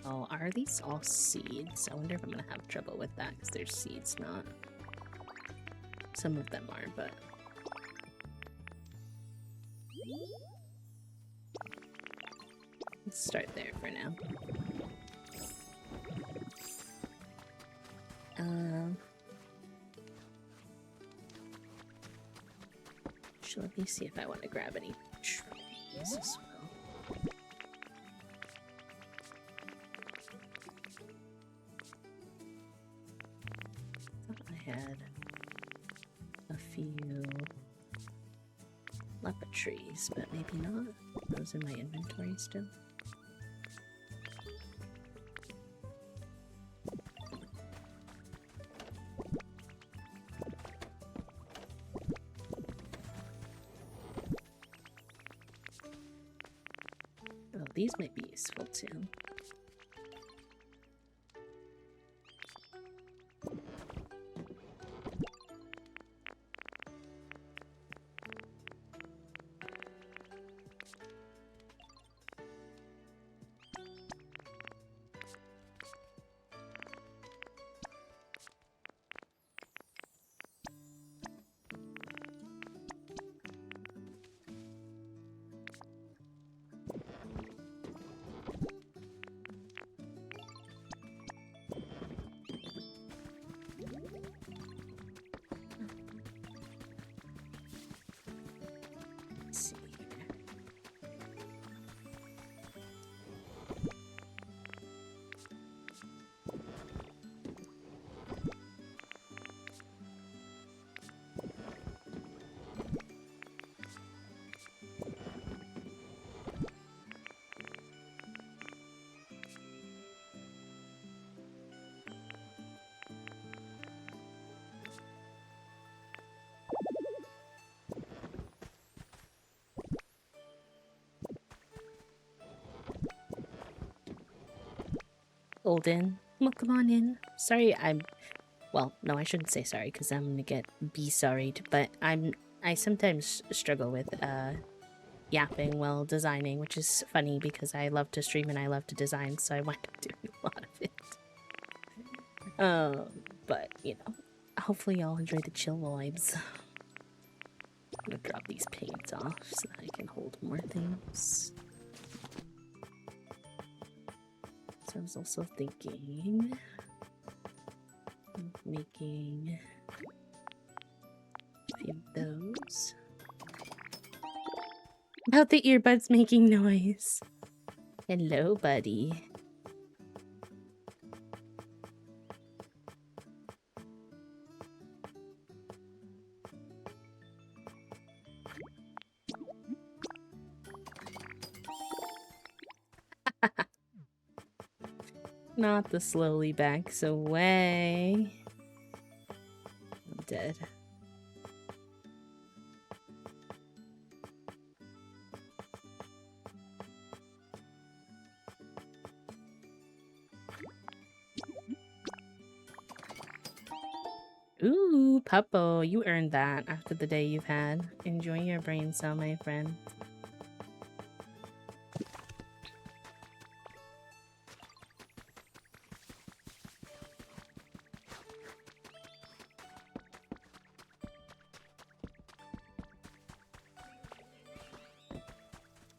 Oh, are these all seeds? I wonder if I'm gonna have trouble with that because there's seeds not. Some of them are, but let's start there for now. Let me see if I want to grab any trees as well. I thought I had a few leopard trees, but maybe not. Those in my inventory still. Oh, these might be useful too. Olden. Well, come on in. Sorry, well, no, I shouldn't say sorry because I'm gonna be sorried, but I sometimes struggle with yapping while designing, which is funny because I love to stream and I love to design, so I wind up doing a lot of it. But you know, hopefully y'all enjoy the chill vibes. I'm gonna drop these paints off so that I can hold more things. So I was also thinking of making a few of those. About the earbuds making noise. Hello, buddy. Not the slowly backs away. I'm dead. Ooh, Puppo, you earned that after the day you've had. Enjoy your brain cell, my friend.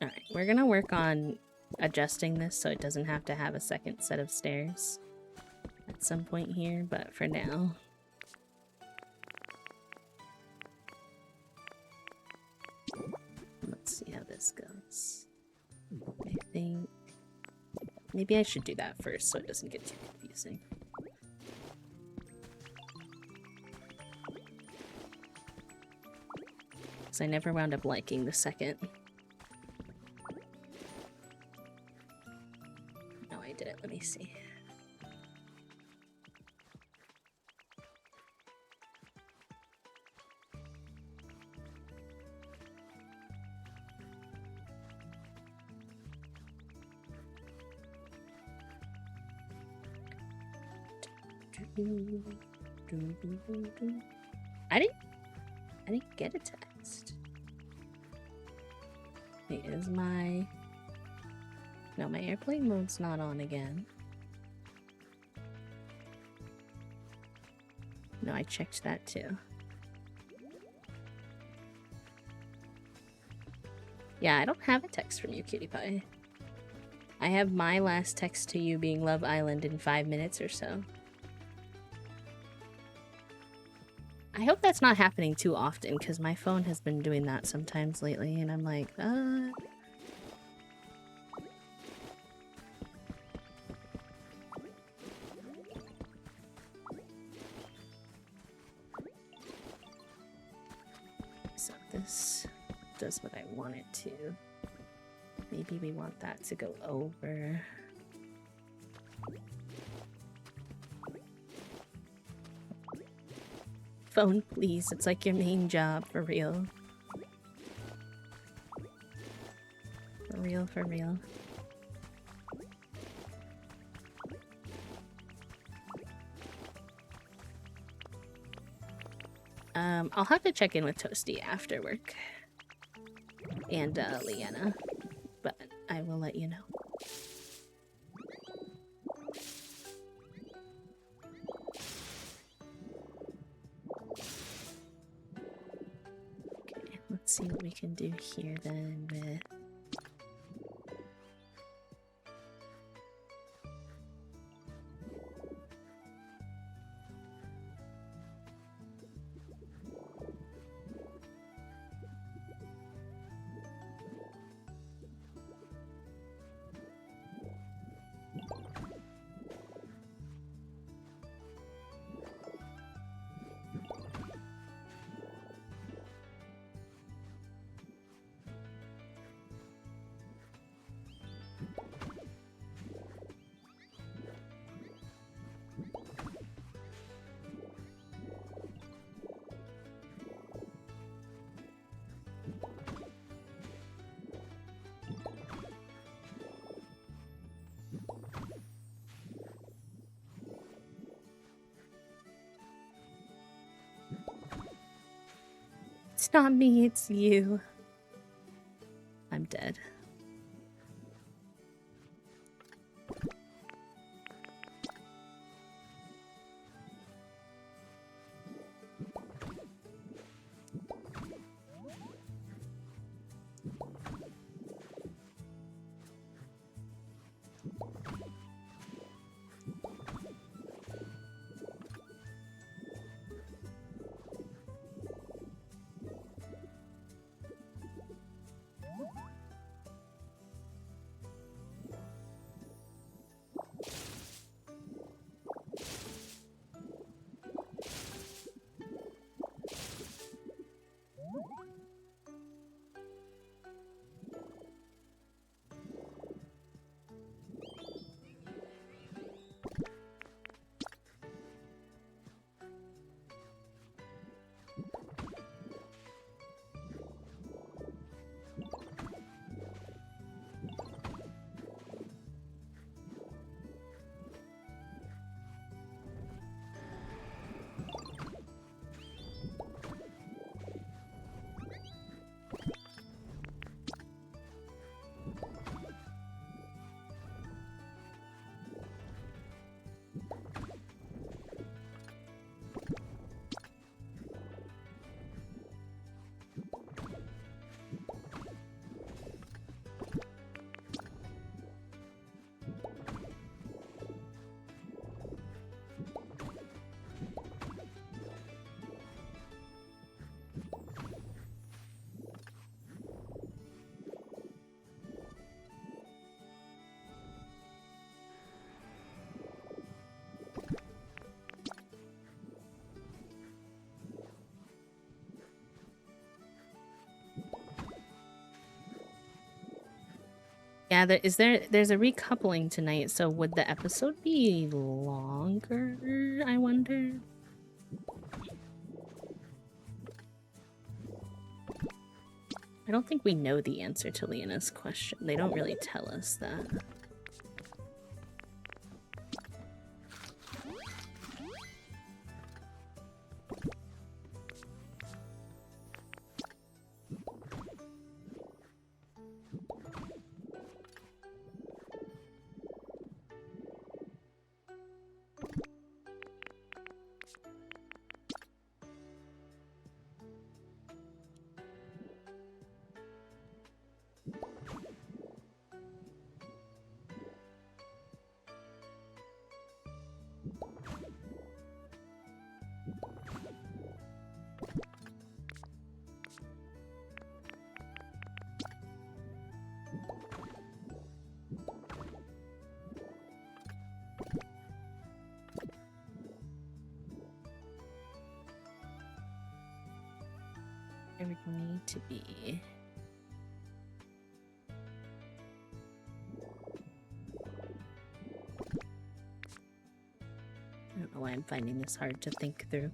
Alright, we're gonna work on adjusting this so it doesn't have to have a second set of stairs at some point here, but for now. Let's see how this goes. I think maybe I should do that first so it doesn't get too confusing. Because I never wound up liking the second. No, I didn't. Let me see. I didn't get a text. Wait, is my... No, my airplane mode's not on again. No, I checked that too. Yeah, I don't have a text from you, Cutie Pie. I have my last text to you being Love Island in 5 minutes or so. I hope that's not happening too often, because my phone has been doing that sometimes lately, and I'm like, So this does what I want it to. Maybe we want that to go over. Phone, please. It's like your main job, for real. For real, for real. I'll have to check in with Toasty after work. And, Leanna. But I will let you know. Okay, let's see what we can do here then with... It's not me, it's you. I'm dead. Yeah, there's a recoupling tonight, so would the episode be longer, I wonder? I don't think we know the answer to Leona's question. They don't really tell us that. There would need to be... I don't know why I'm finding this hard to think through.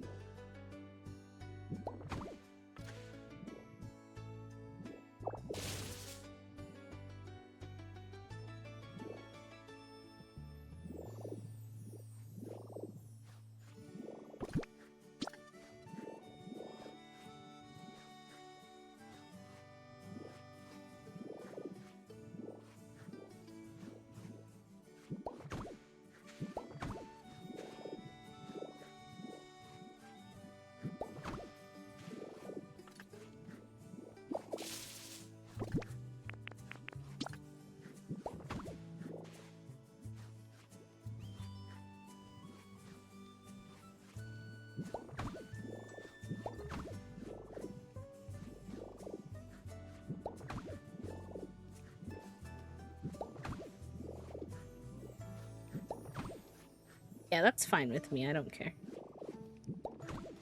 Yeah, that's fine with me. I don't care.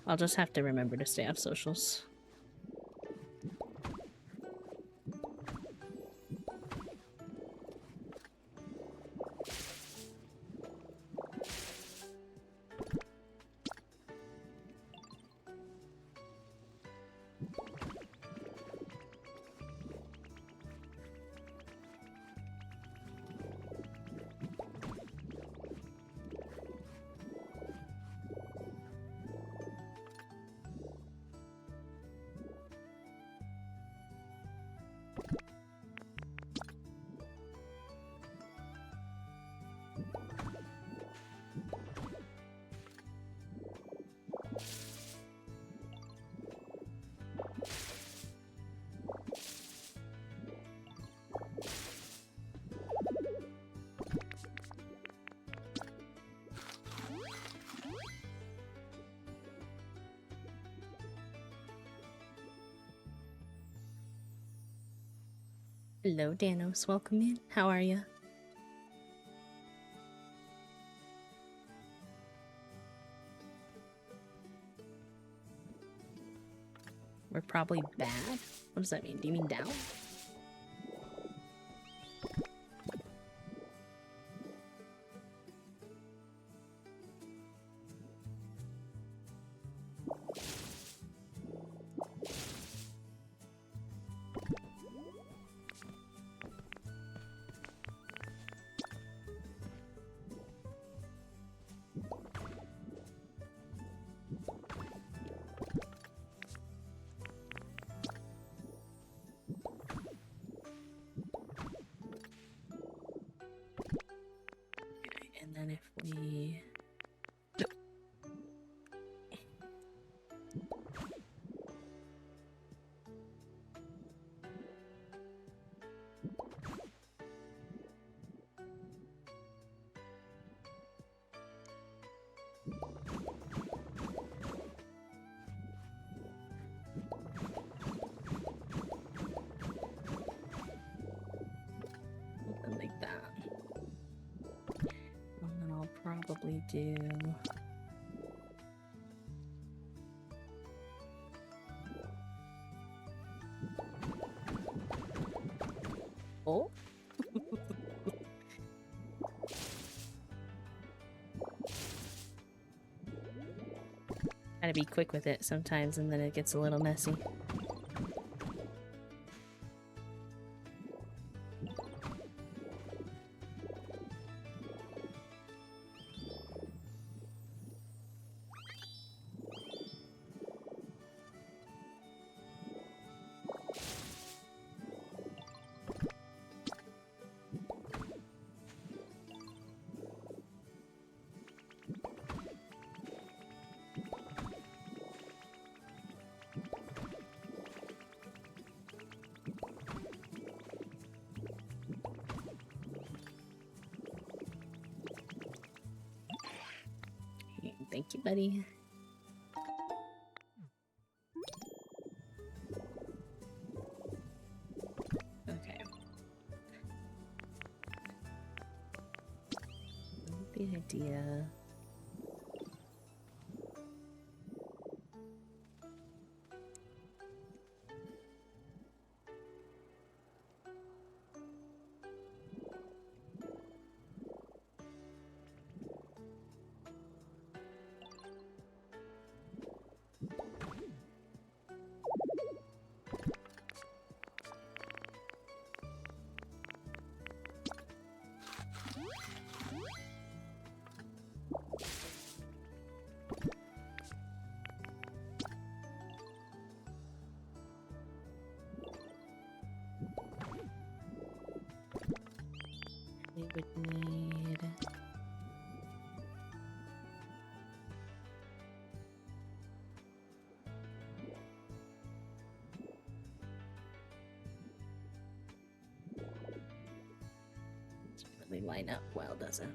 I'll just have to remember to stay off socials. Hello, Danos. Welcome in. How are you? We're probably bad? What does that mean? Do you mean down? And then if we... something like that. And then I'll probably do... Oh? Gotta be quick with it sometimes, and then it gets a little messy. Thank you, buddy. Okay. The idea. We would need... Doesn't really line up well, does it?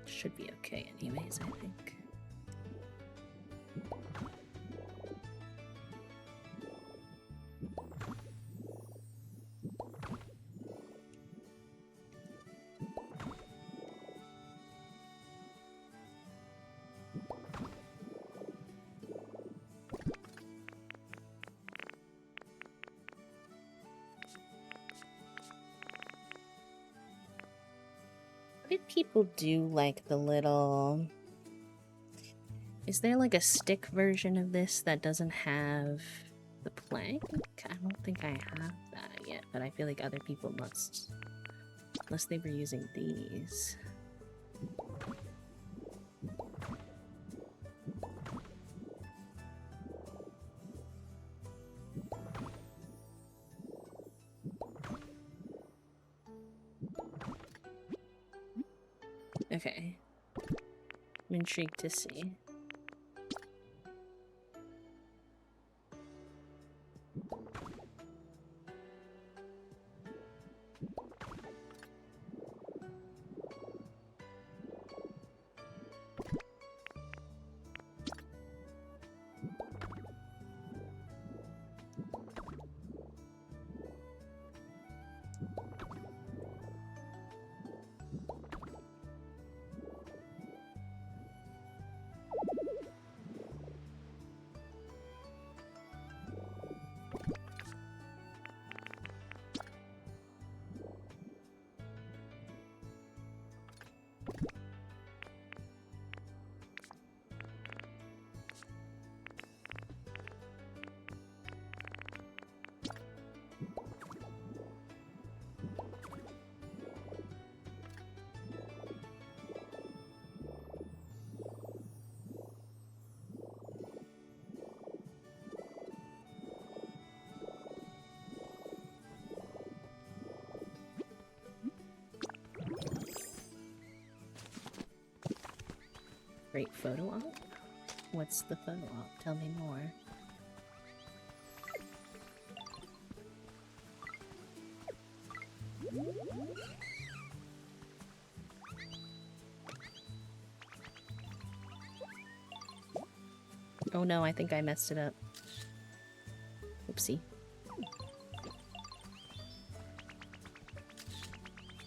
Should be okay anyways, I think. Did people do like the little... Is there like a stick version of this that doesn't have the plank? I don't think I have that yet, but I feel like other people must. Unless they were using these. Okay. I'm intrigued to see. Great photo op? What's the photo op? Tell me more. Oh no, I think I messed it up. Oopsie.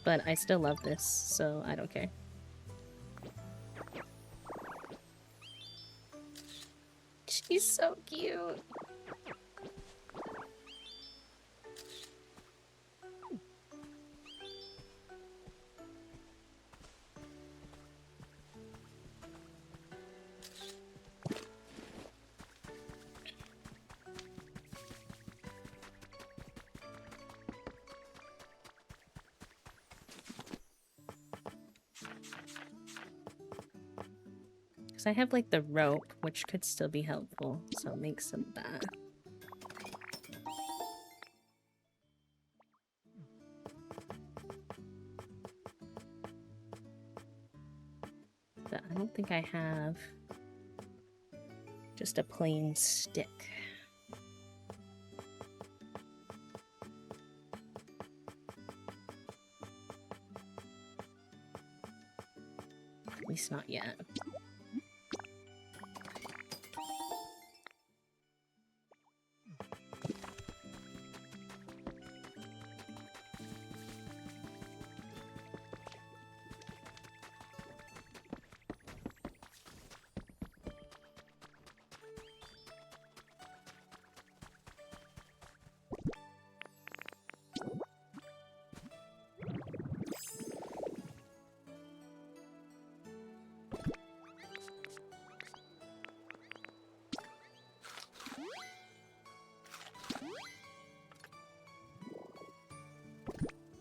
But I still love this, so I don't care. She's so cute. I have like the rope, which could still be helpful, so I'll make some of that. But I don't think I have just a plain stick. At least not yet.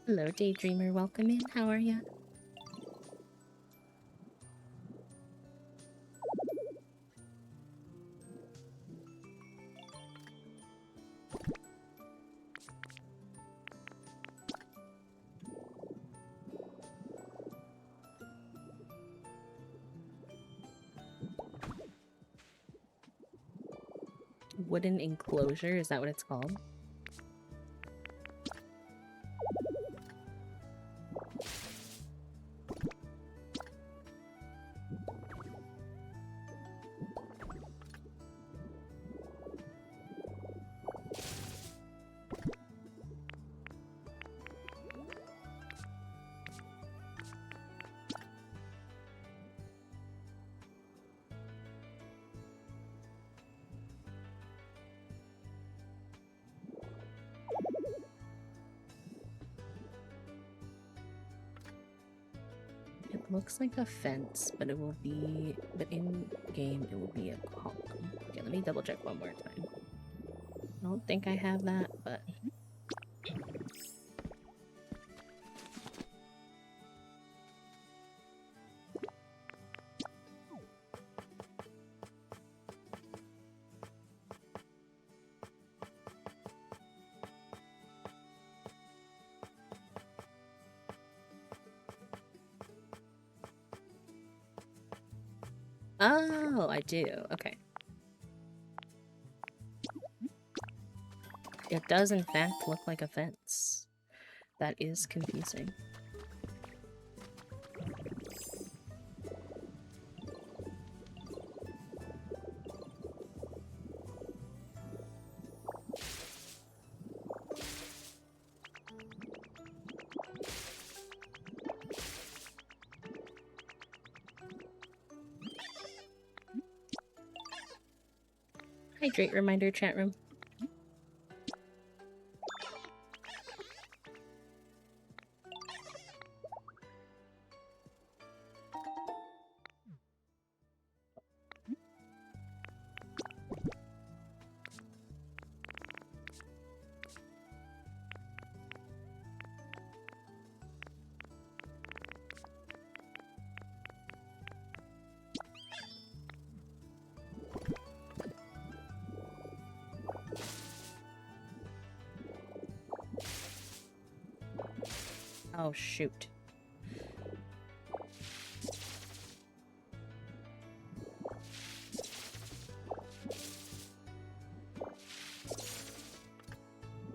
Hello, Daydreamer. Welcome in. How are ya? Wooden enclosure, is that what it's called? Looks like a fence, but it will be, but in game it will be a column. Okay, let me double check one more time. I don't think I have that, but Oh, I do. Okay. It does, in fact, look like a fence. That is confusing. Hydrate reminder, chat room. Oh, shoot.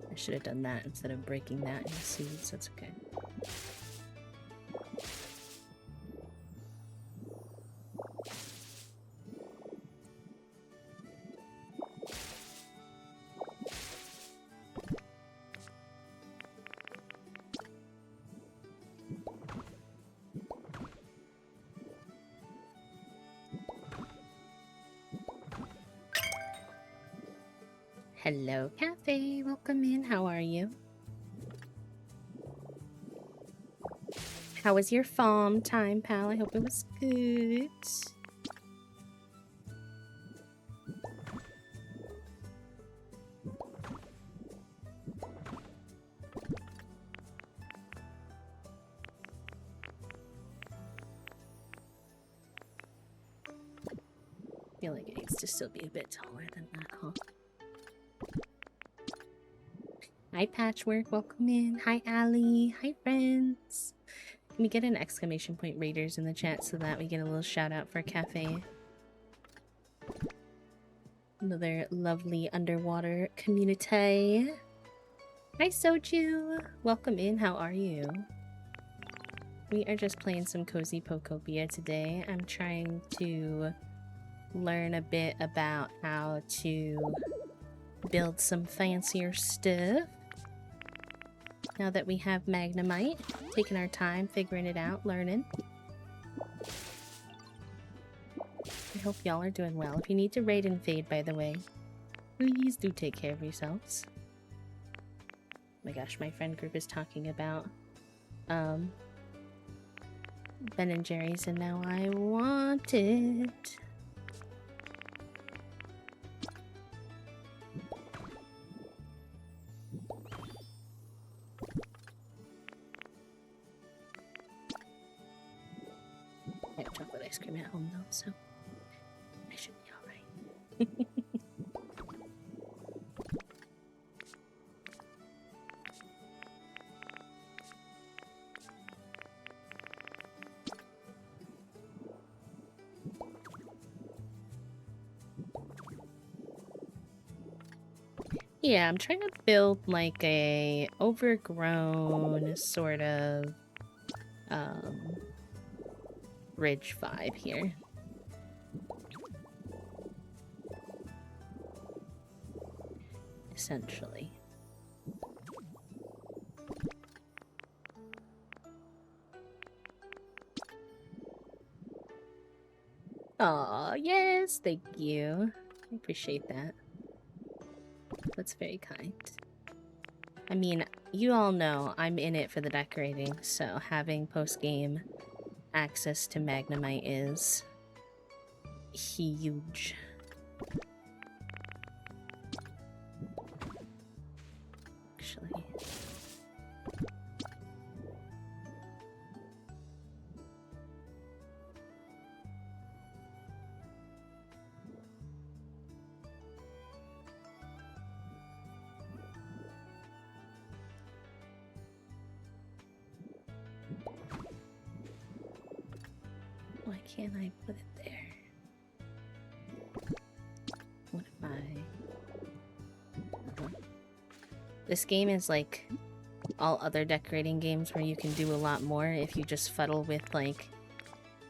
I should have done that instead of breaking that in seeds. That's okay. Hello, Cafe. Welcome in. How are you? How was your farm time, pal? I hope it was good. I feel like it needs to still be a bit taller than that, huh? Hi, Patchwork. Welcome in. Hi, Allie. Hi, friends. Can we get an exclamation point raiders in the chat so that we get a little shout out for Cafe? Another lovely underwater community. Hi, Soju. Welcome in. How are you? We are just playing some cozy pokopia today. I'm trying to learn a bit about how to build some fancier stuff. Now that we have magnemite, taking our time, figuring it out, learning. I hope y'all are doing well. If you need to raid and fade, by the way, please do take care of yourselves. Oh my gosh, my friend group is talking about Ben and Jerry's, and now I want it. I have chocolate ice cream at home though, so I should be alright. Yeah, I'm trying to build like a overgrown sort of ridge vibe here. Essentially. Aw, yes, thank you. I appreciate that. That's very kind. I mean, you all know I'm in it for the decorating, so having post-game access to magnemite is huge. Actually. Why can't I put it there? This game is like all other decorating games where you can do a lot more if you just fuddle with like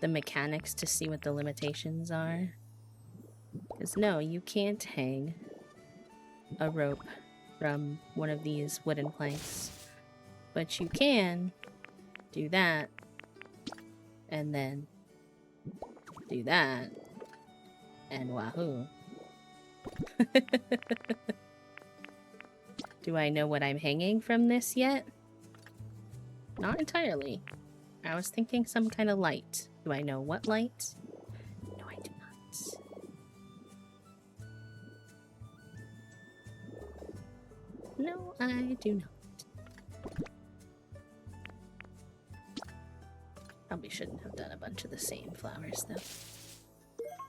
the mechanics to see what the limitations are. Because no, you can't hang a rope from one of these wooden planks. But you can do that, and then do that, and wahoo. Do I know what I'm hanging from this yet? Not entirely. I was thinking some kind of light. Do I know what light? No, I do not. No, I do not. Probably shouldn't have done a bunch of the same flowers, though.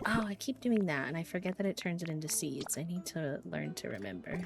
Oh, I keep doing that, and I forget that it turns it into seeds. I need to learn to remember.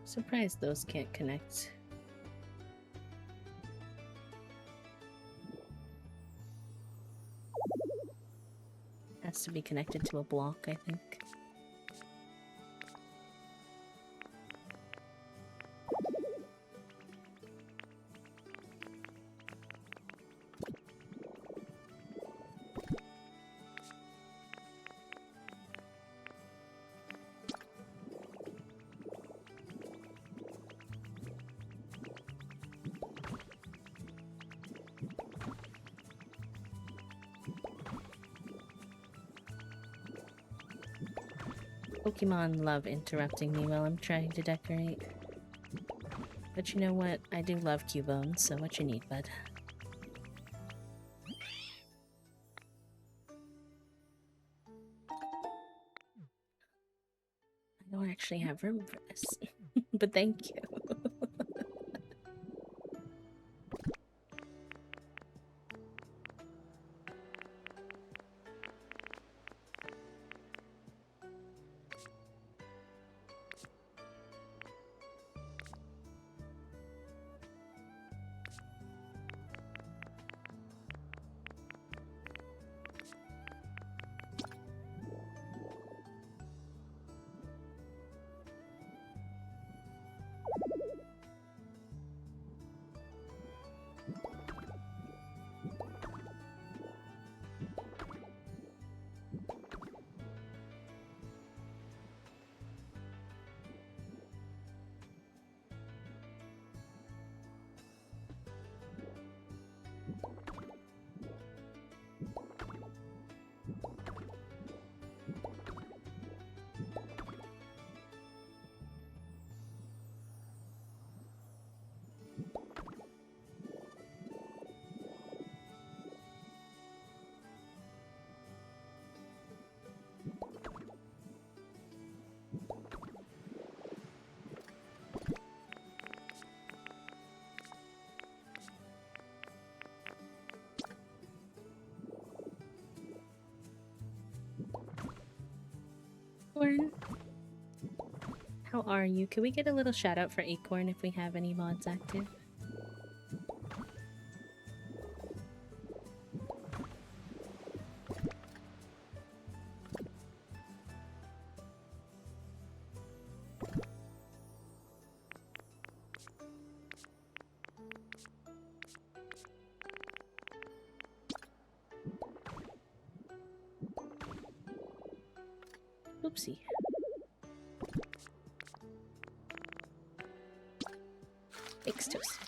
Surprised those can't connect. Has to be connected to a block, I think. Pokemon love interrupting me while I'm trying to decorate. But you know what? I do love Cubones, so what you need, bud? I don't actually have room for this. But thank you. Acorn, how are you? Could we get a little shout out for Acorn if we have any mods active? Oopsie. Thanks, Toast.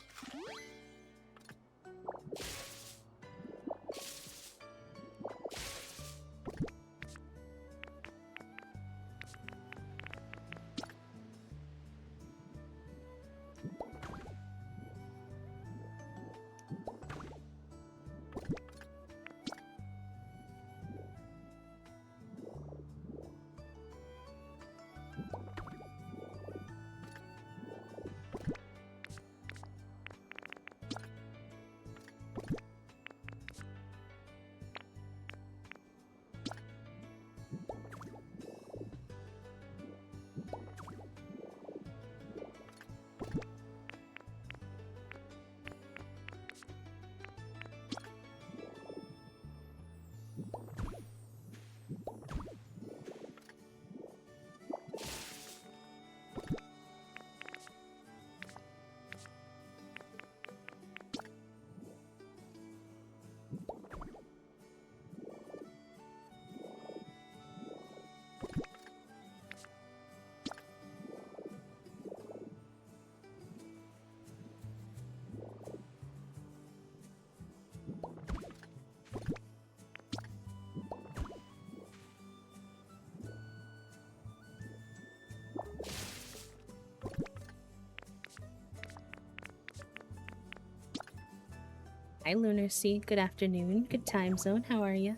Hi, Lunar Sea. Good afternoon. Good time zone. How are you?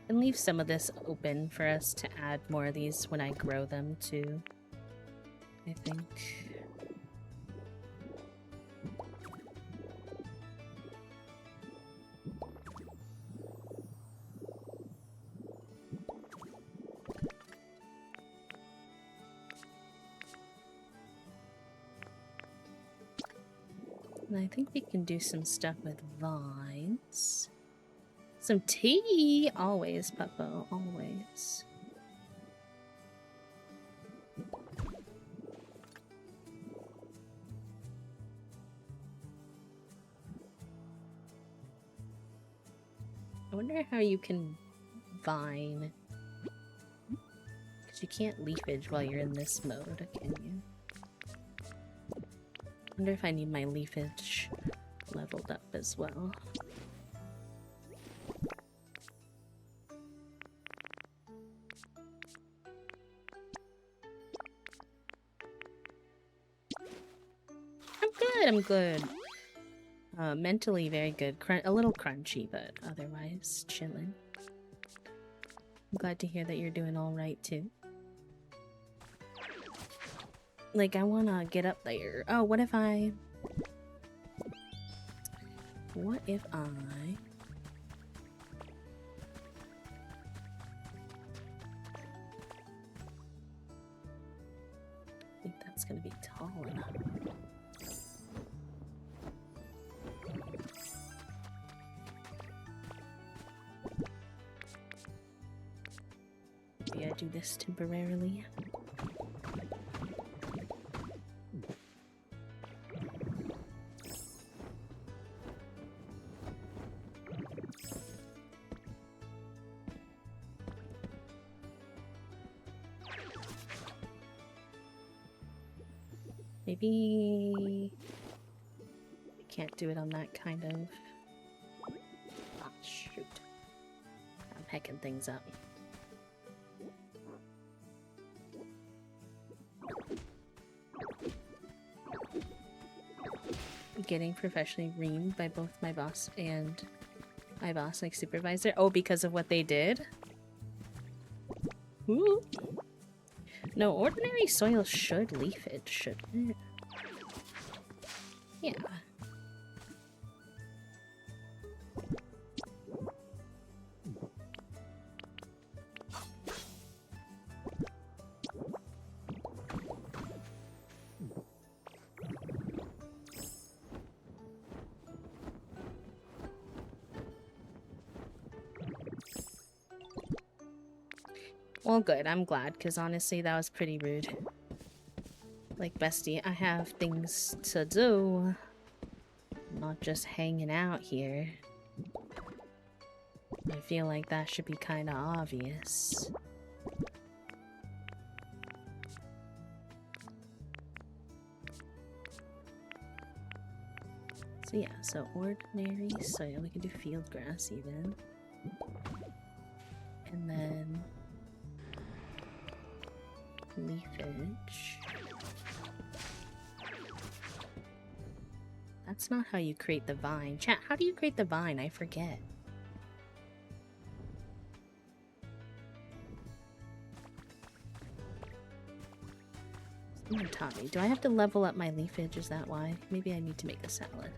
And leave some of this open for us to add more of these when I grow them too, I think. And I think we can do some stuff with vines. Some tea! Always, Puppo, always. I wonder how you can vine. Because you can't leafage while you're in this mode, can you? I wonder if I need my leafage leveled up as well. I'm good. Mentally very good. A little crunchy, but otherwise chilling. I'm glad to hear that you're doing all right too. Like, I wanna get up there. Oh, what if I... I think that's gonna be tall enough. Maybe I do this temporarily. Maybe I can't do it on that kind of... Ah, shoot. I'm hecking things up. Getting professionally reamed by both my boss and my boss, like supervisor. Oh, because of what they did? Ooh. No, ordinary soil should leafage, shouldn't it? Yeah. Well, good. I'm glad, because honestly, that was pretty rude. Like, bestie, I have things to do. I'm not just hanging out here. I feel like that should be kind of obvious. So yeah, so ordinary soil. We can do field grass even. And then... leafage. That's not how you create the vine. Chat, how do you create the vine? I forget. Someone taught me. Do I have to level up my leafage? Is that why? Maybe I need to make a salad.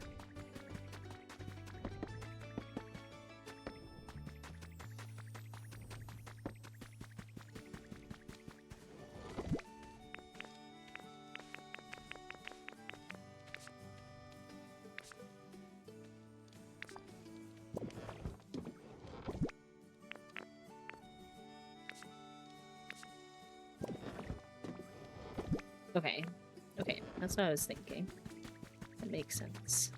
Okay. Okay, that's what I was thinking. That makes sense.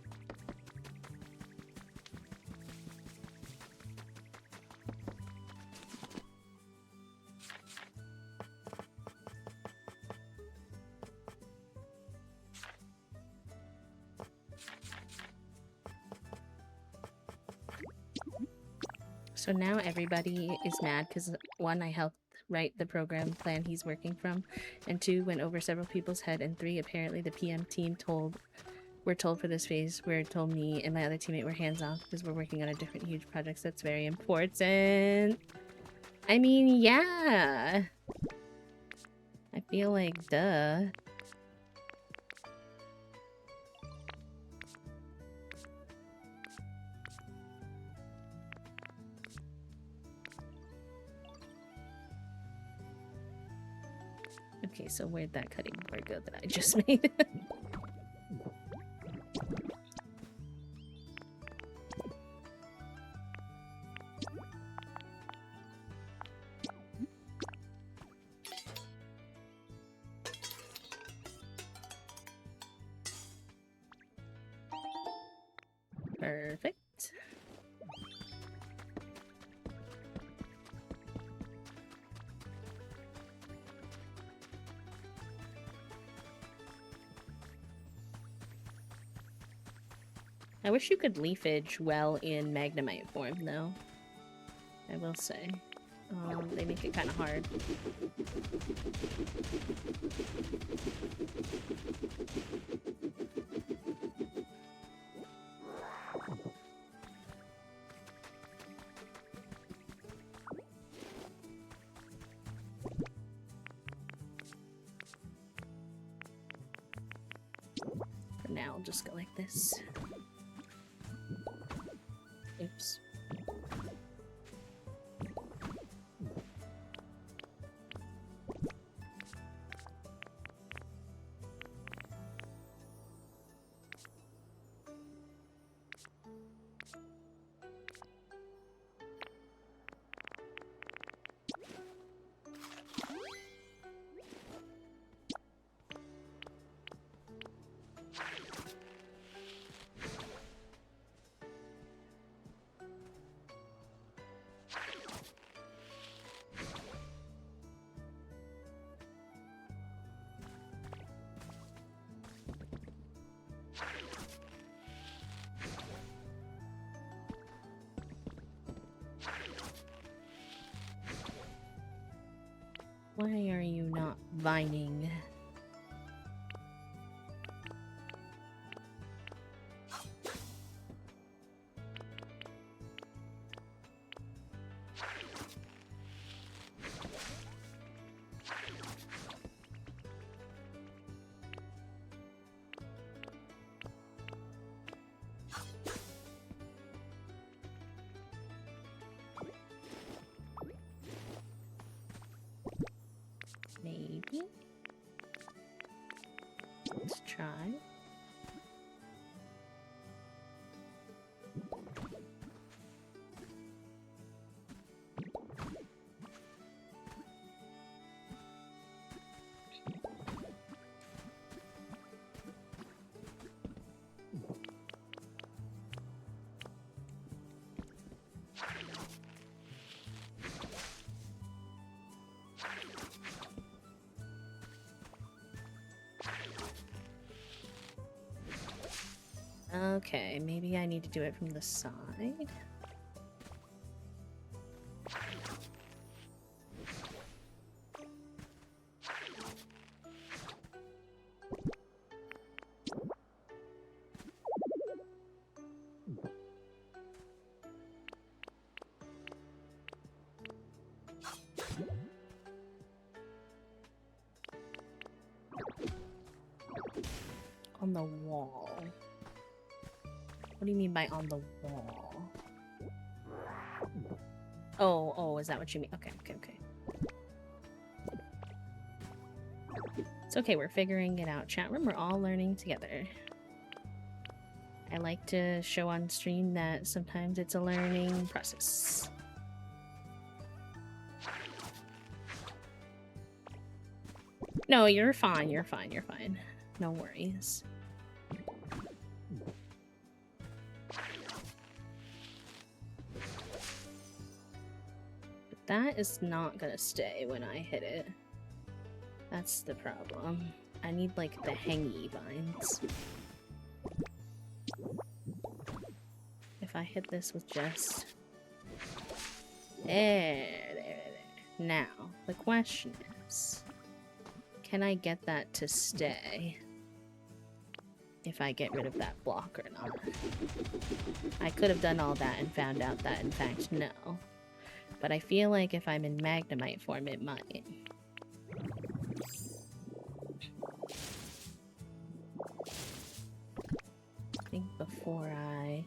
So now everybody is mad because, one, I helped write the program plan he's working from, and 2, went over several people's head, and 3, apparently the PM team we're told for this phase, we're told me and my other teammate were hands off because we're working on a different huge project that's very important. I mean, yeah. I feel like, duh. Okay, so where'd that cutting board go that I just made? Perfect. I wish you could leafage well in magnemite form, though. I will say. They make it kind of hard. For now, I'll just go like this. Oops. Why are you not vining? Maybe? Let's try. Okay, maybe I need to do it from the side. On the wall. What do you mean by on the wall? Oh, is that what you mean? Okay. It's okay, we're figuring it out. Chat room, we're all learning together. I like to show on stream that sometimes it's a learning process. No, you're fine, you're fine, you're fine. No worries. But that is not gonna stay when I hit it. That's the problem. I need, like, the hangy vines. If I hit this with just... There. Now, the question is... Can I get that to stay? If I get rid of that block or not. I could have done all that and found out that, in fact, no. But I feel like if I'm in magnemite form, it might. I think before I...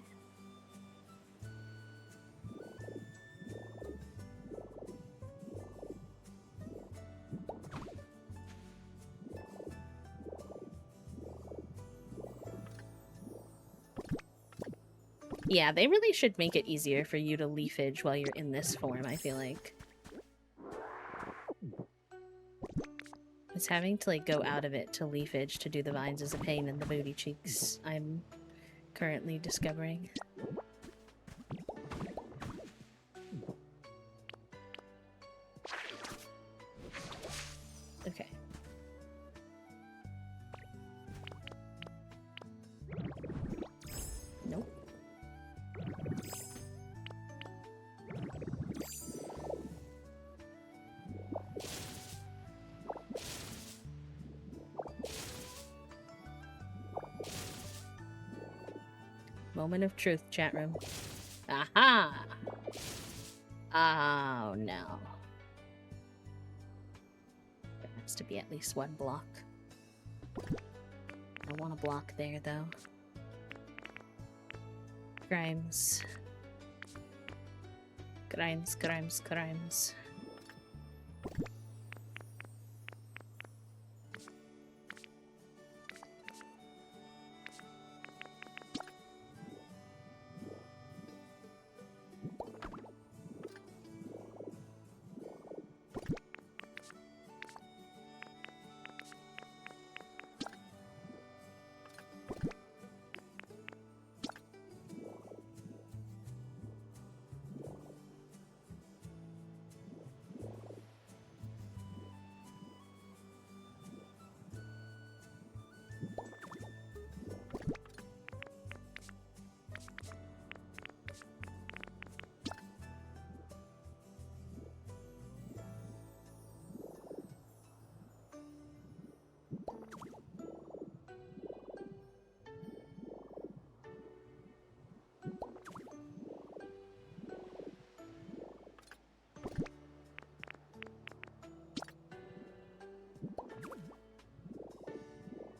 Yeah, they really should make it easier for you to leafage while you're in this form, I feel like. It's having to, like, go out of it to leafage to do the vines is a pain in the booty cheeks, I'm currently discovering. Okay. Nope. Moment of truth, chat room. Aha! Oh, no. There has to be at least one block. I want a block there, though. Grimes. Grimes.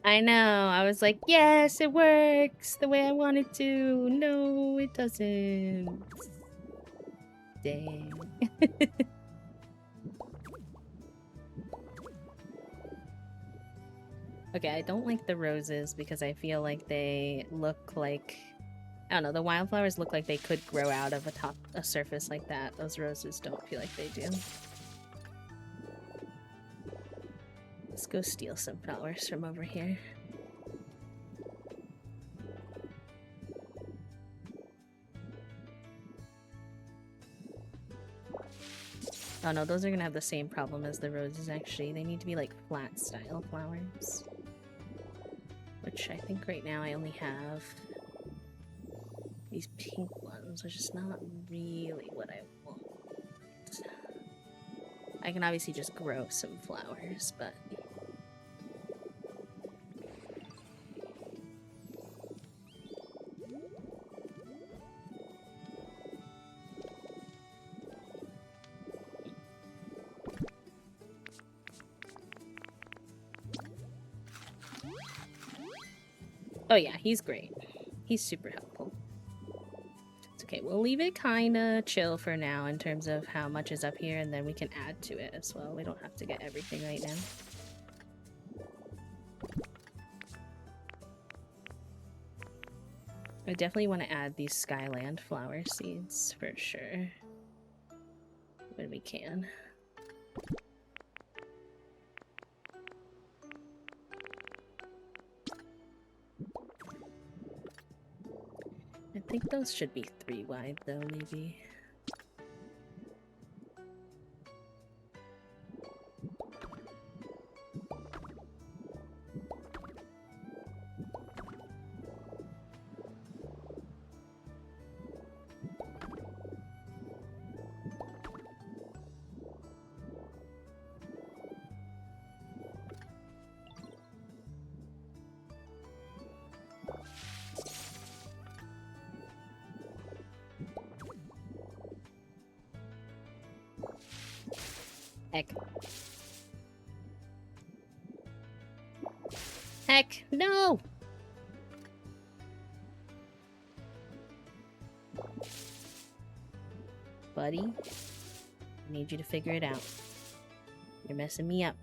I know. I was like, yes, it works the way I want it to. No, it doesn't. Dang. Okay, I don't like the roses because I feel like they look like... I don't know, the wildflowers look like they could grow out of a surface like that. Those roses don't feel like they do. Let's go steal some flowers from over here. Oh no, those are gonna have the same problem as the roses, actually. They need to be like flat style flowers. Which I think right now I only have these pink ones, which is not really what I want. I can obviously just grow some flowers, but... Oh yeah, he's great. He's super helpful. It's okay, we'll leave it kinda chill for now in terms of how much is up here, and then we can add to it as well. We don't have to get everything right now. I definitely want to add these Skyland flower seeds for sure. When we can. think those should be 3 wide, though, maybe. Heck. Heck, no! Buddy, I need you to figure it out. You're messing me up.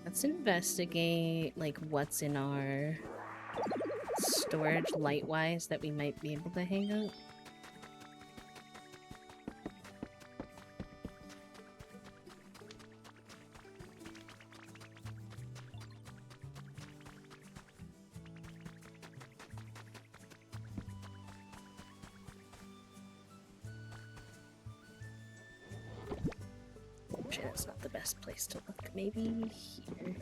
Let's investigate, like, what's in our storage light-wise that we might be able to hang up. Actually, that's not the best place to look. Maybe here.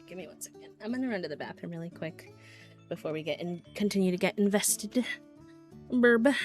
Give me 1 second. I'm gonna run to the bathroom really quick before we continue to get invested. Burb.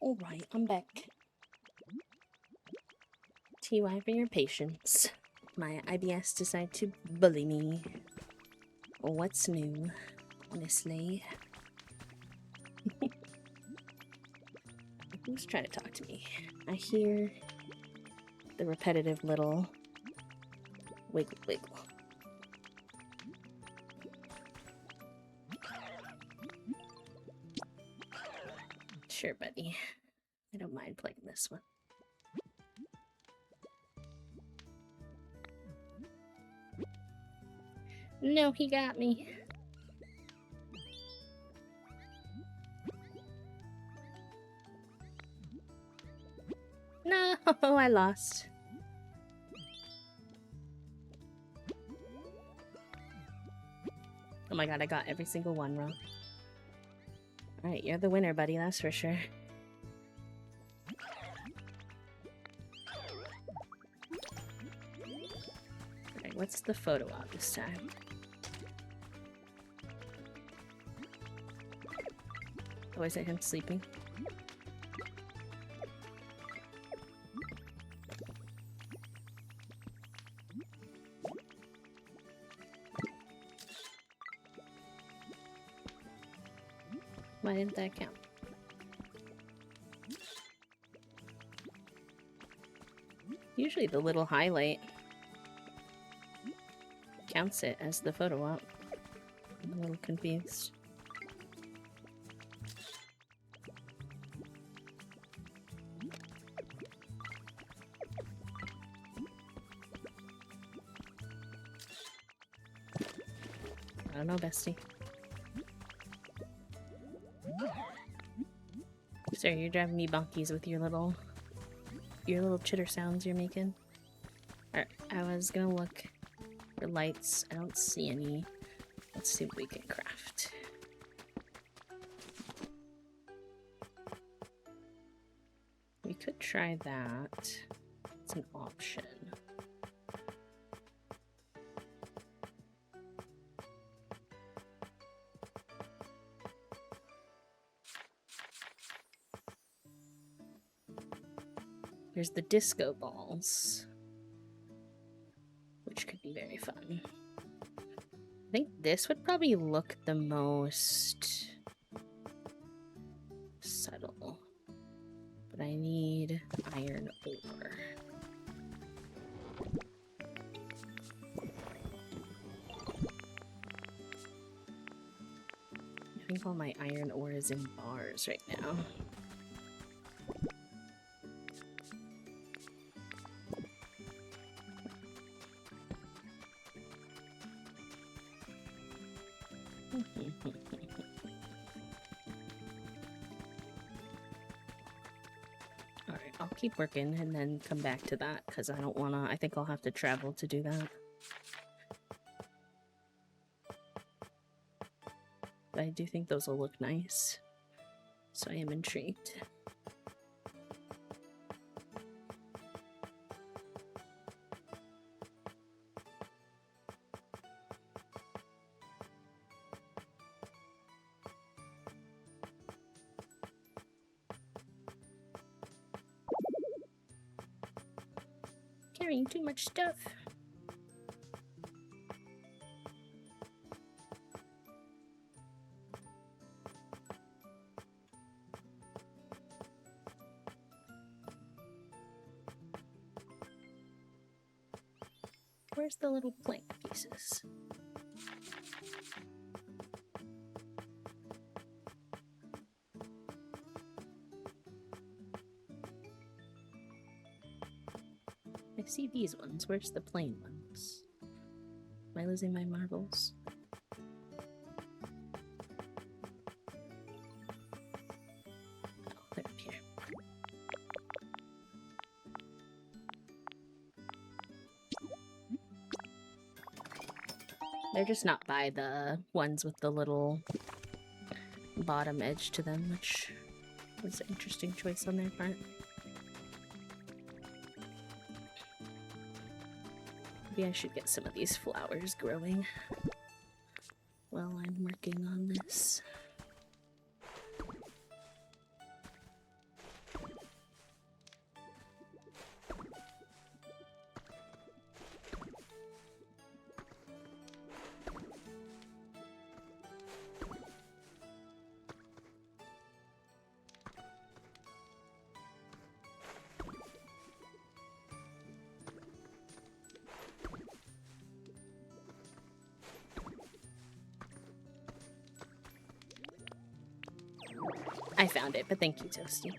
Alright, I'm back. TY for your patience. My IBS decided to bully me. What's new, honestly? Who's trying to talk to me? I hear the repetitive little wiggle wiggle. Sure, buddy. I don't mind playing this one. No, he got me. No, I lost. Oh my god, I got every single one wrong. Alright, you're the winner, buddy, that's for sure. Alright, what's the photo op this time? Oh, is it him sleeping? Why didn't that count? Usually the little highlight counts it as the photo op. I'm a little confused. I don't know, bestie. Sorry, you're driving me bonkies with your little chitter sounds you're making. Alright, I was gonna look for lights. I don't see any. Let's see what we can craft. We could try that. It's an option. There's the disco balls, which could be very fun. I think this would probably look the most subtle, but I need iron ore. I think all my iron ore is in bars right now. Alright, I'll keep working and then come back to that because I don't wanna. I think I'll have to travel to do that. But I do think those will look nice, so I am intrigued. Carrying too much stuff. Where's the little plank pieces? I see these ones. Where's the plain ones? Am I losing my marbles? Oh, they're up here. They're just not by the ones with the little bottom edge to them, which was an interesting choice on their part. Maybe I should get some of these flowers growing while I'm working on this. I found it, but thank you, Toasty.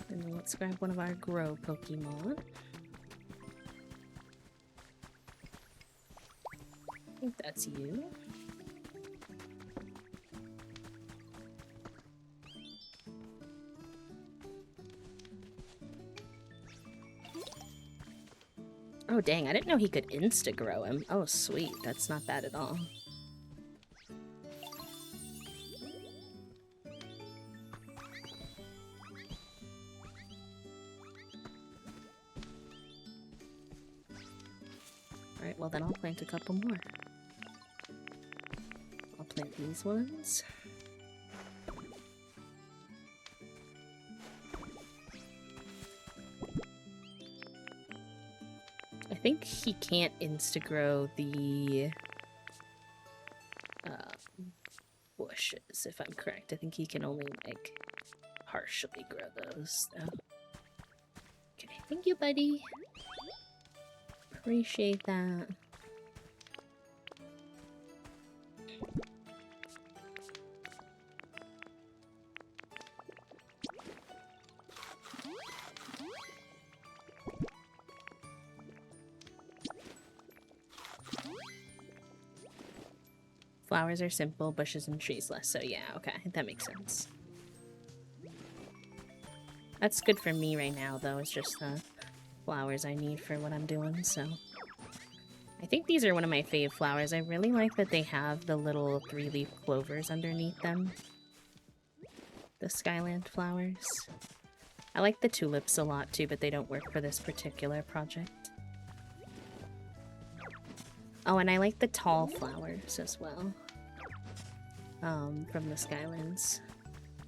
And then let's grab one of our grow Pokemon. I think that's you. Oh dang, I didn't know he could insta-grow him. Oh sweet, that's not bad at all. Alright, well then I'll plant a couple more. I'll plant these ones. I think he can't insta-grow the bushes, if I'm correct. I think he can only, like, partially grow those, though. Okay, thank you, buddy. Appreciate that. Flowers are simple, bushes and trees less, so yeah, okay, that makes sense. That's good for me right now, though, it's just the flowers I need for what I'm doing, so... I think these are one of my fave flowers. I really like that they have the little 3-leaf clovers underneath them. The Skyland flowers. I like the tulips a lot, too, but they don't work for this particular project. Oh, and I like the tall flowers as well. From the Skylands.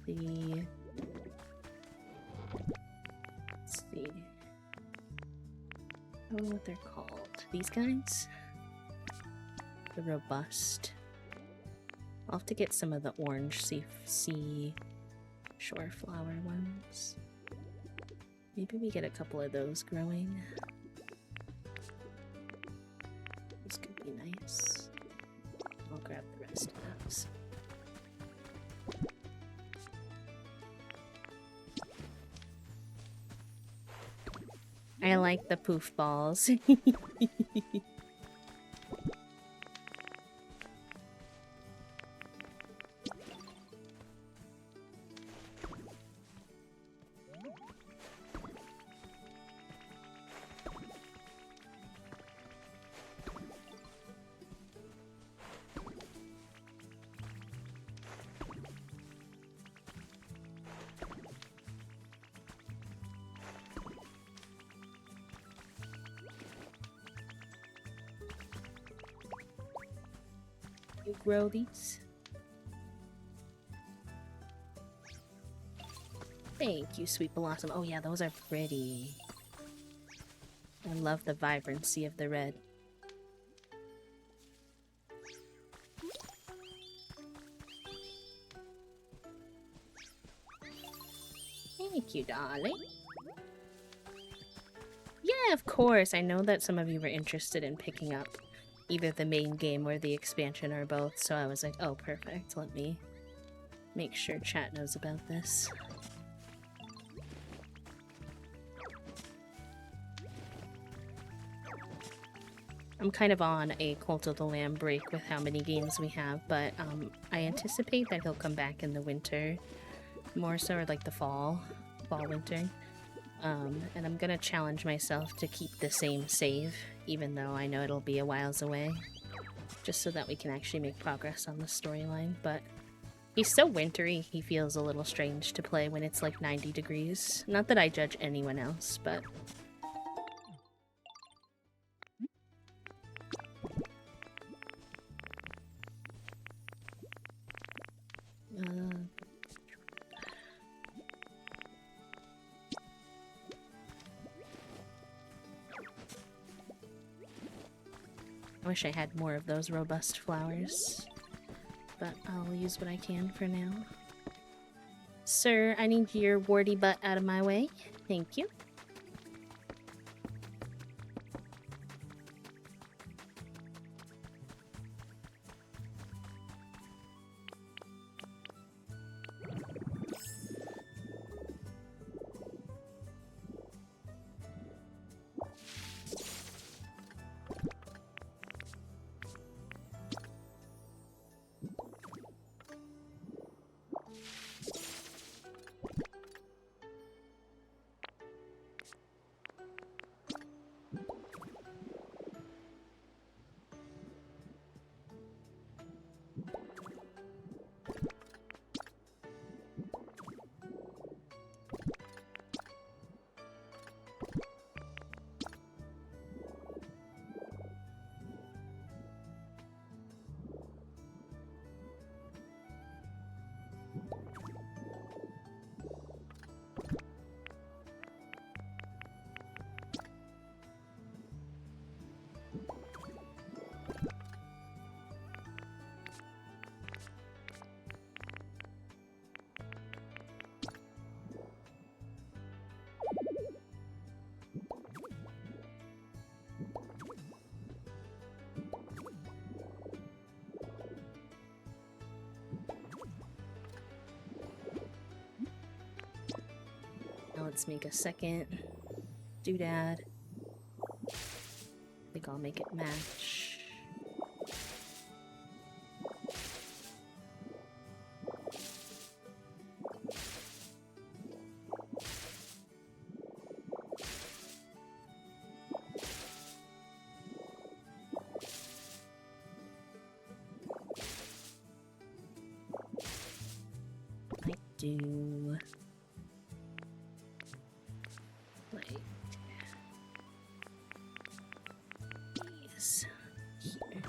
Let's see. I don't know what they're called. These guys? The robust. I'll have to get some of the orange sea shore flower ones. Maybe we get a couple of those growing. This could be nice. I'll grab the rest of those. I like the poof balls. Grow these. Thank you, Sweet Blossom. Oh yeah, those are pretty. I love the vibrancy of the red. Thank you, darling. Yeah, of course. I know that some of you were interested in picking up either the main game or the expansion or both, so I was like, oh, perfect. Let me make sure chat knows about this. I'm kind of on a Cult of the Lamb break with how many games we have, but I anticipate that he'll come back in the winter, more so, or like the fall, winter. And I'm gonna challenge myself to keep the same save, even though I know it'll be a whiles away, just so that we can actually make progress on the storyline. But he's so wintry, he feels a little strange to play when it's like 90 degrees. Not that I judge anyone else, but... I wish I had more of those robust flowers, but I'll use what I can for now. Sir, I need your warty butt out of my way. Thank you. let's make a second doodad. I think I'll make it match. Do like these here.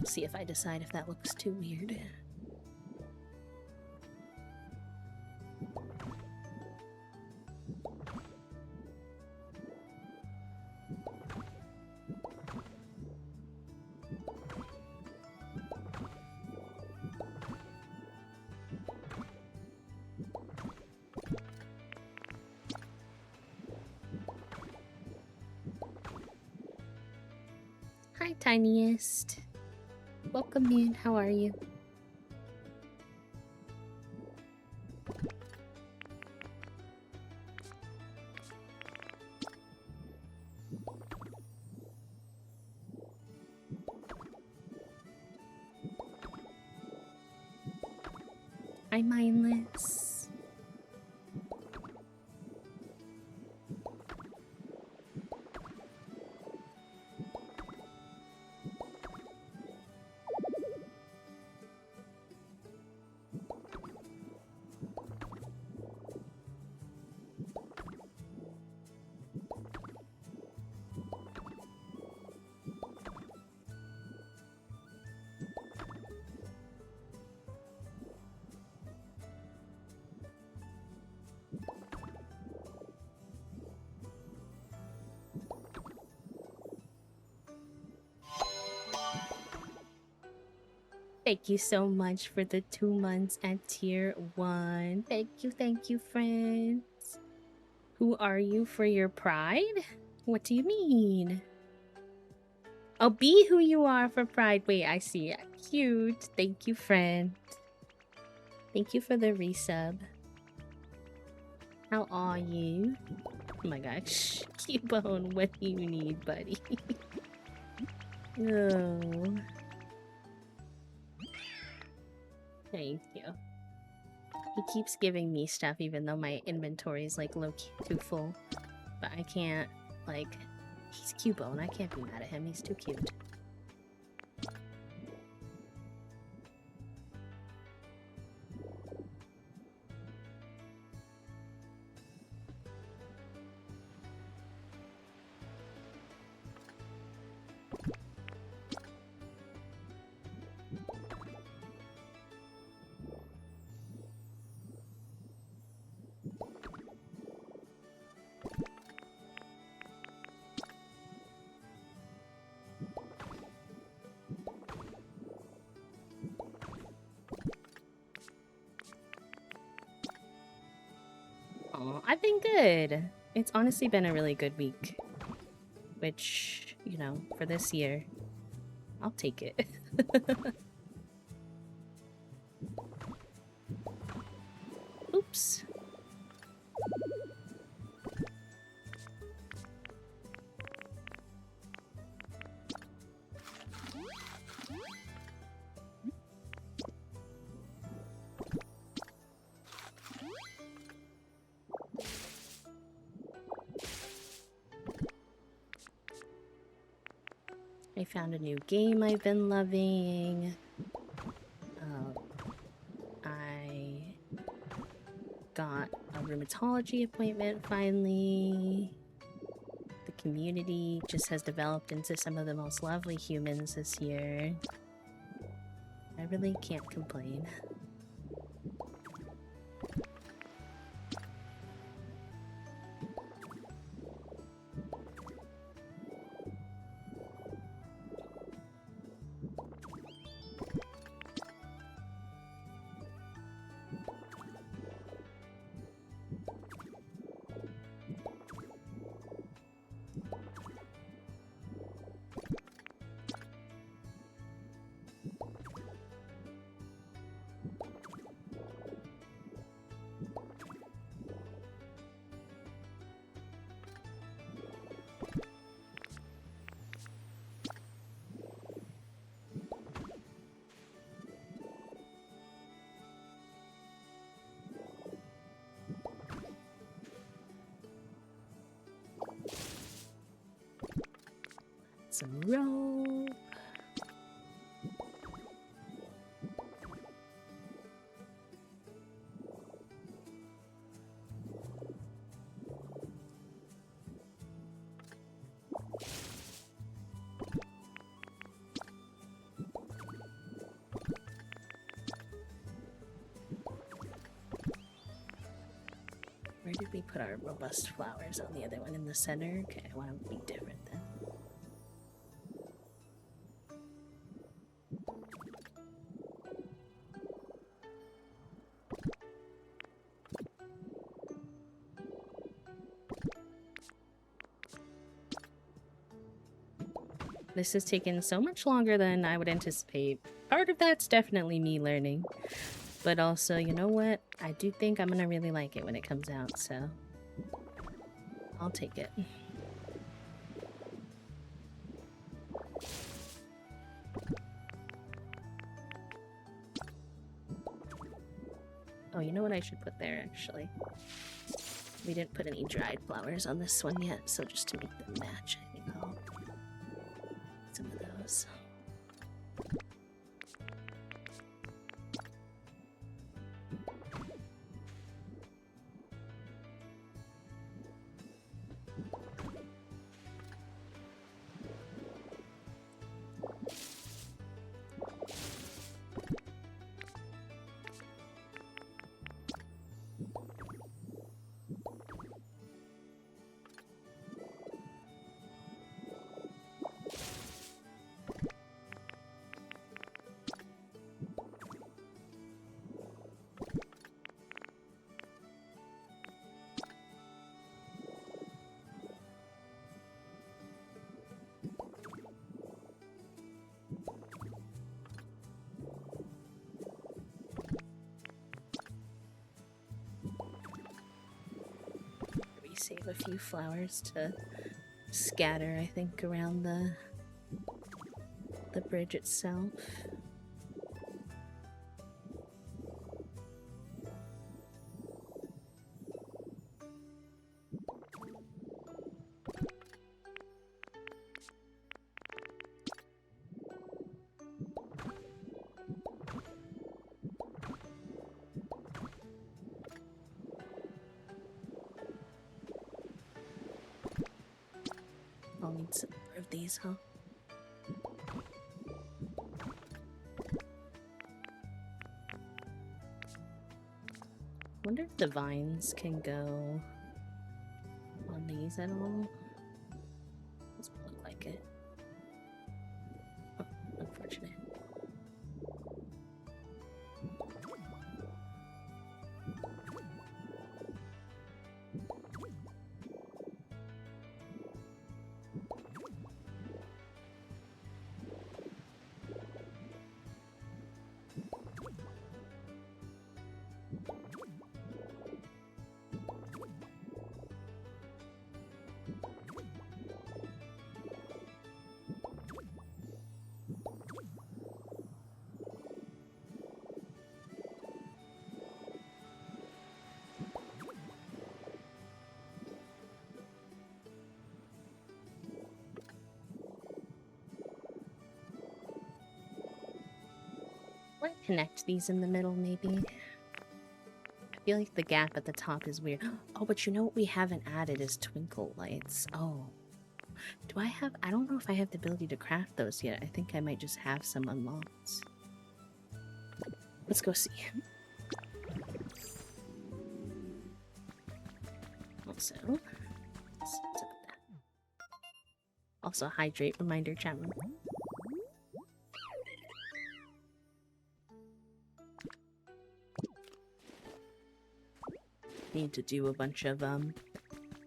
See if I decide if that looks too weird. Hi, tiniest. Welcome in. How are you? Hi, mindless. Thank you so much for the 2 months at tier 1. Thank you, friends. Who are you for your pride? What do you mean? Oh, be who you are for pride. Wait, I see. Cute. Thank you, friend. Thank you for the resub. How are you? Oh my gosh. Cubone, what do you need, buddy? Oh. Thank you. He keeps giving me stuff even though my inventory is like low-key too full. But I can't, like, he's Cubone. I can't be mad at him. He's too cute. Oh, I've been good. It's honestly been a really good week. Which, you know, for this year, I'll take it. Oops. I found a new game I've been loving. I got a rheumatology appointment finally. The community just has developed into some of the most lovely humans this year. I really can't complain. Some rope. Where did we put our robust flowers on the other one? In the center? Okay, I want to be different then. This has taken so much longer than I would anticipate. Part of that's definitely me learning. But also, you know what? I do think I'm gonna really like it when it comes out, so I'll take it. Oh, you know what I should put there, actually? We didn't put any dried flowers on this one yet, so just to make them match, I think I'll put some of those. Save a few flowers to scatter, I think, around the bridge itself. I'll need some more of these, huh? Wonder if the vines can go on these at all. Doesn't look like it. Oh, unfortunate. Might connect these in the middle, maybe. I feel like the gap at the top is weird. Oh, but you know what we haven't added is twinkle lights. Oh. Do I have... I don't know if I have the ability to craft those yet. I think I might just have some unlocked. Let's go see. Also, also hydrate reminder chat room. Need to do a bunch of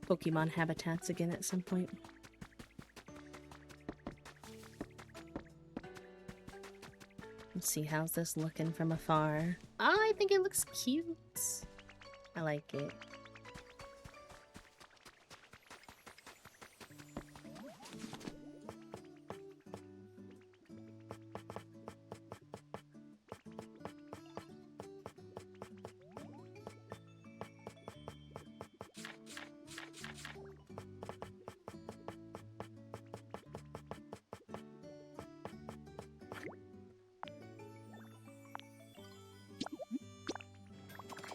Pokemon habitats again at some point. Let's see, how's this looking from afar? Oh, I think it looks cute. I like it.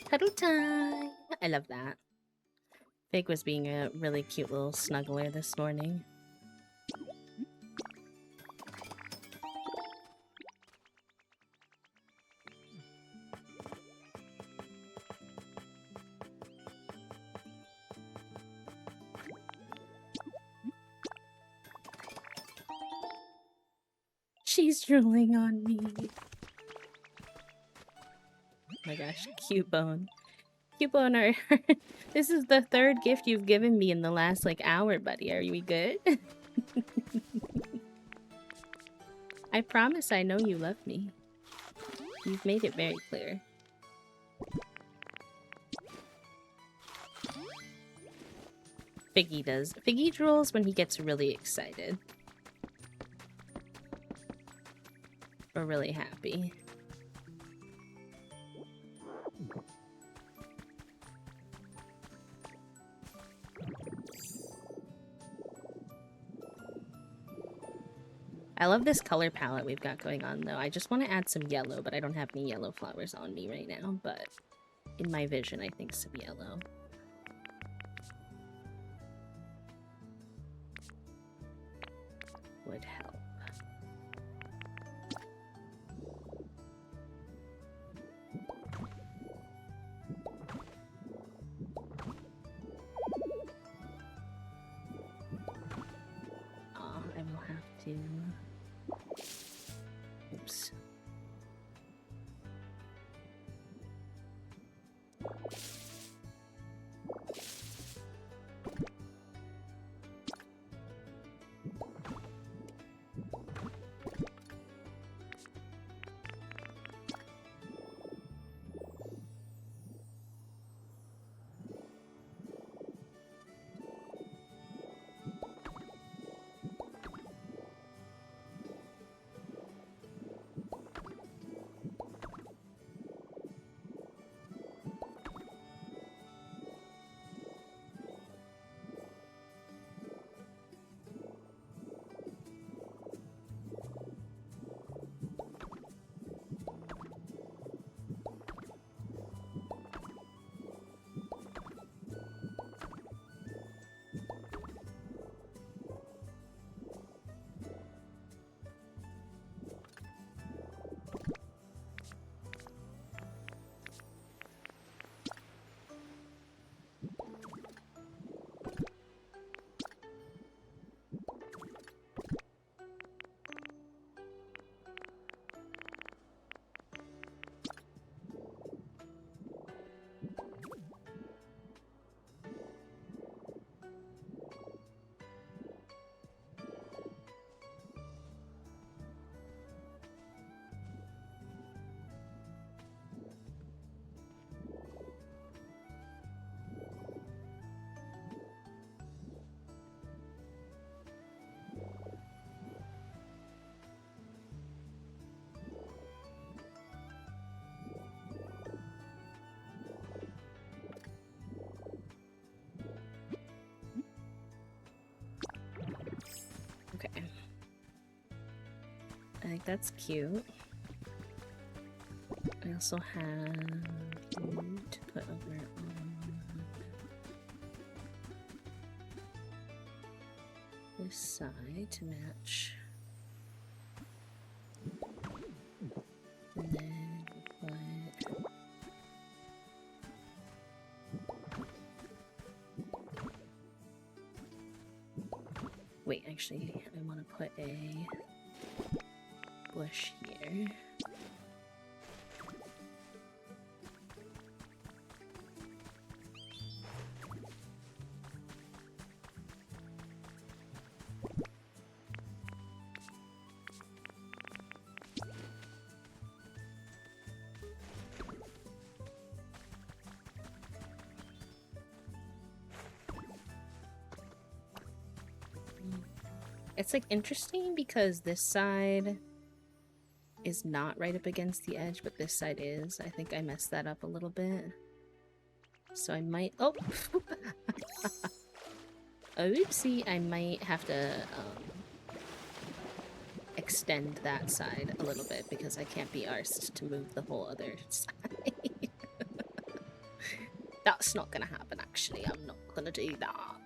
Cuddle time! I love that. Fig was being a really cute little snuggler this morning. She's drooling on me. Oh my gosh, Cubone. Cubone, this is the third gift you've given me in the last, like, hour, buddy. Are we good? I promise I know you love me. You've made it very clear. Figgy does. Figgy drools when he gets really excited. Or really happy. I love this color palette we've got going on, though. I just want to add some yellow, but I don't have any yellow flowers on me right now. But in my vision, I think some yellow would help. I will have to... Oops. Okay. I think that's cute. I also have you to put over on this side to match. And then put Wait, actually, I want to put a bush here. It's like interesting because this side is not right up against the edge, but this side is. I think I messed that up a little bit. So I might... Oh! Oopsie, I might have to extend that side a little bit because I can't be arsed to move the whole other side. That's not gonna happen, actually. I'm not gonna do that.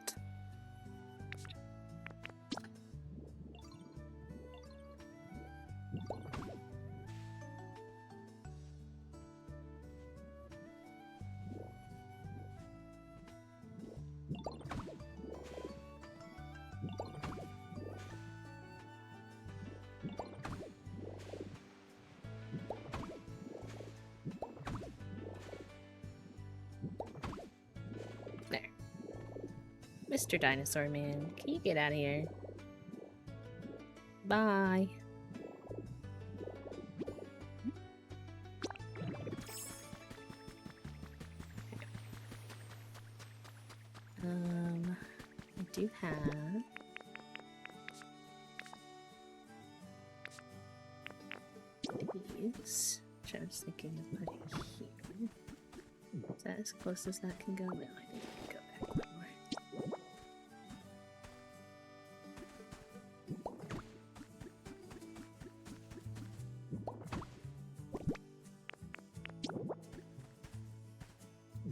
Mr. Dinosaur Man, can you get out of here? Bye. I do have these, which I was thinking of putting here. Is that as close as that can go? No, I think I can go back one more.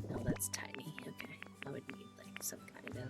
No, that's tiny. Okay, I would need like some kind of...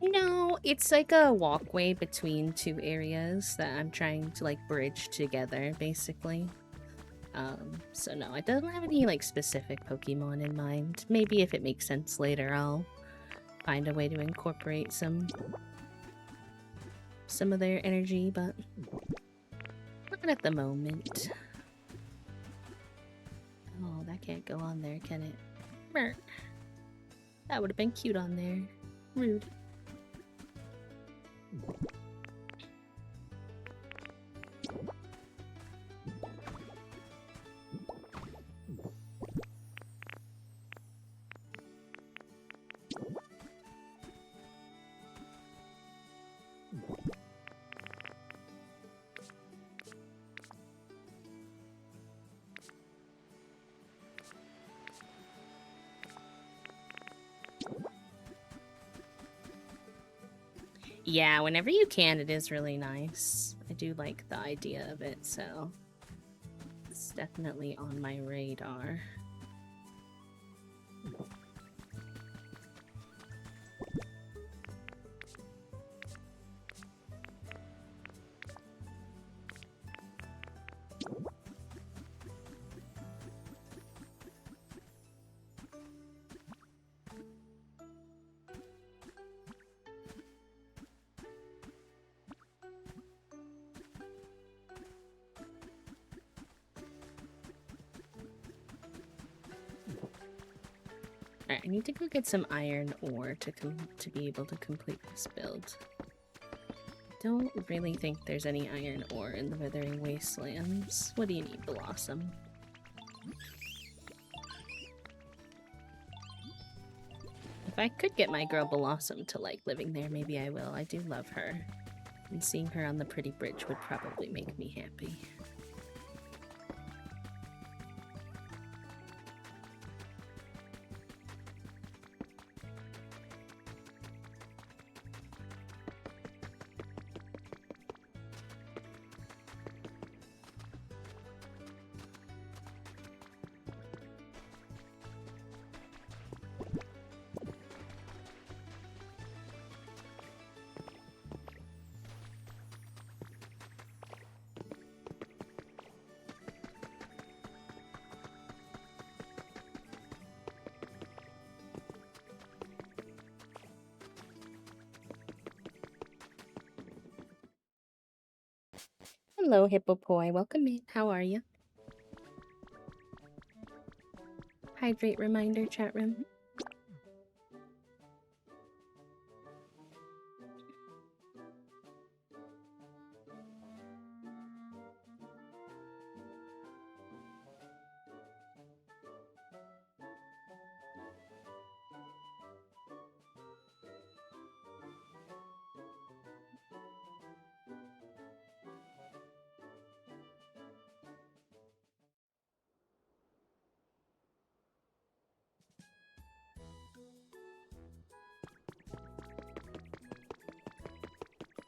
No, it's like a walkway between two areas that I'm trying to like bridge together, basically. So no, it doesn't have any like specific Pokemon in mind. Maybe if it makes sense later, I'll find a way to incorporate some of their energy, but not at the moment. Oh, that can't go on there, can it? Mer. That would have been cute on there. Rude. Yeah, whenever you can, it is really nice. I do like the idea of it, so it's definitely on my radar. Alright, I need to go get some iron ore to be able to complete this build. Don't really think there's any iron ore in the Withering Wastelands. What do you need, Blossom? If I could get my girl Blossom to like living there, maybe I will. I do love her. And seeing her on the pretty bridge would probably make me happy. Hello, Hippopoi. Welcome in. How are you? Hydrate reminder, chat room.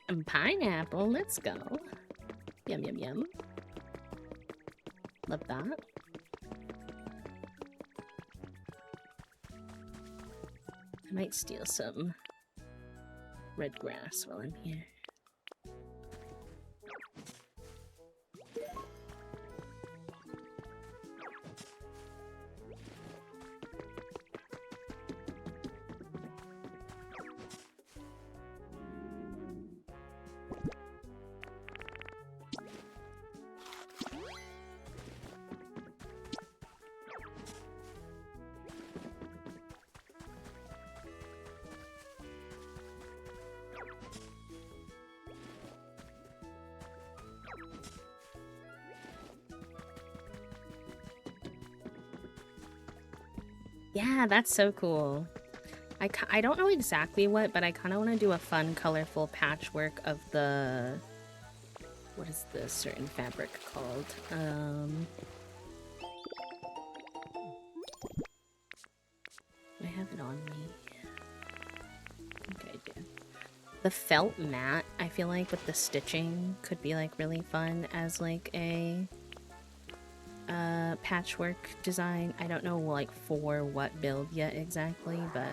And pineapple, let's go. Yum, yum, yum. Love that. I might steal some red grass while I'm here. Yeah, that's so cool. I don't know exactly what, but I kind of want to do a fun, colorful patchwork of the... What is the certain fabric called? I have it on me. I think I do. The felt mat, I feel like with the stitching could be like really fun as like a patchwork design. I don't know like for what build yet exactly, but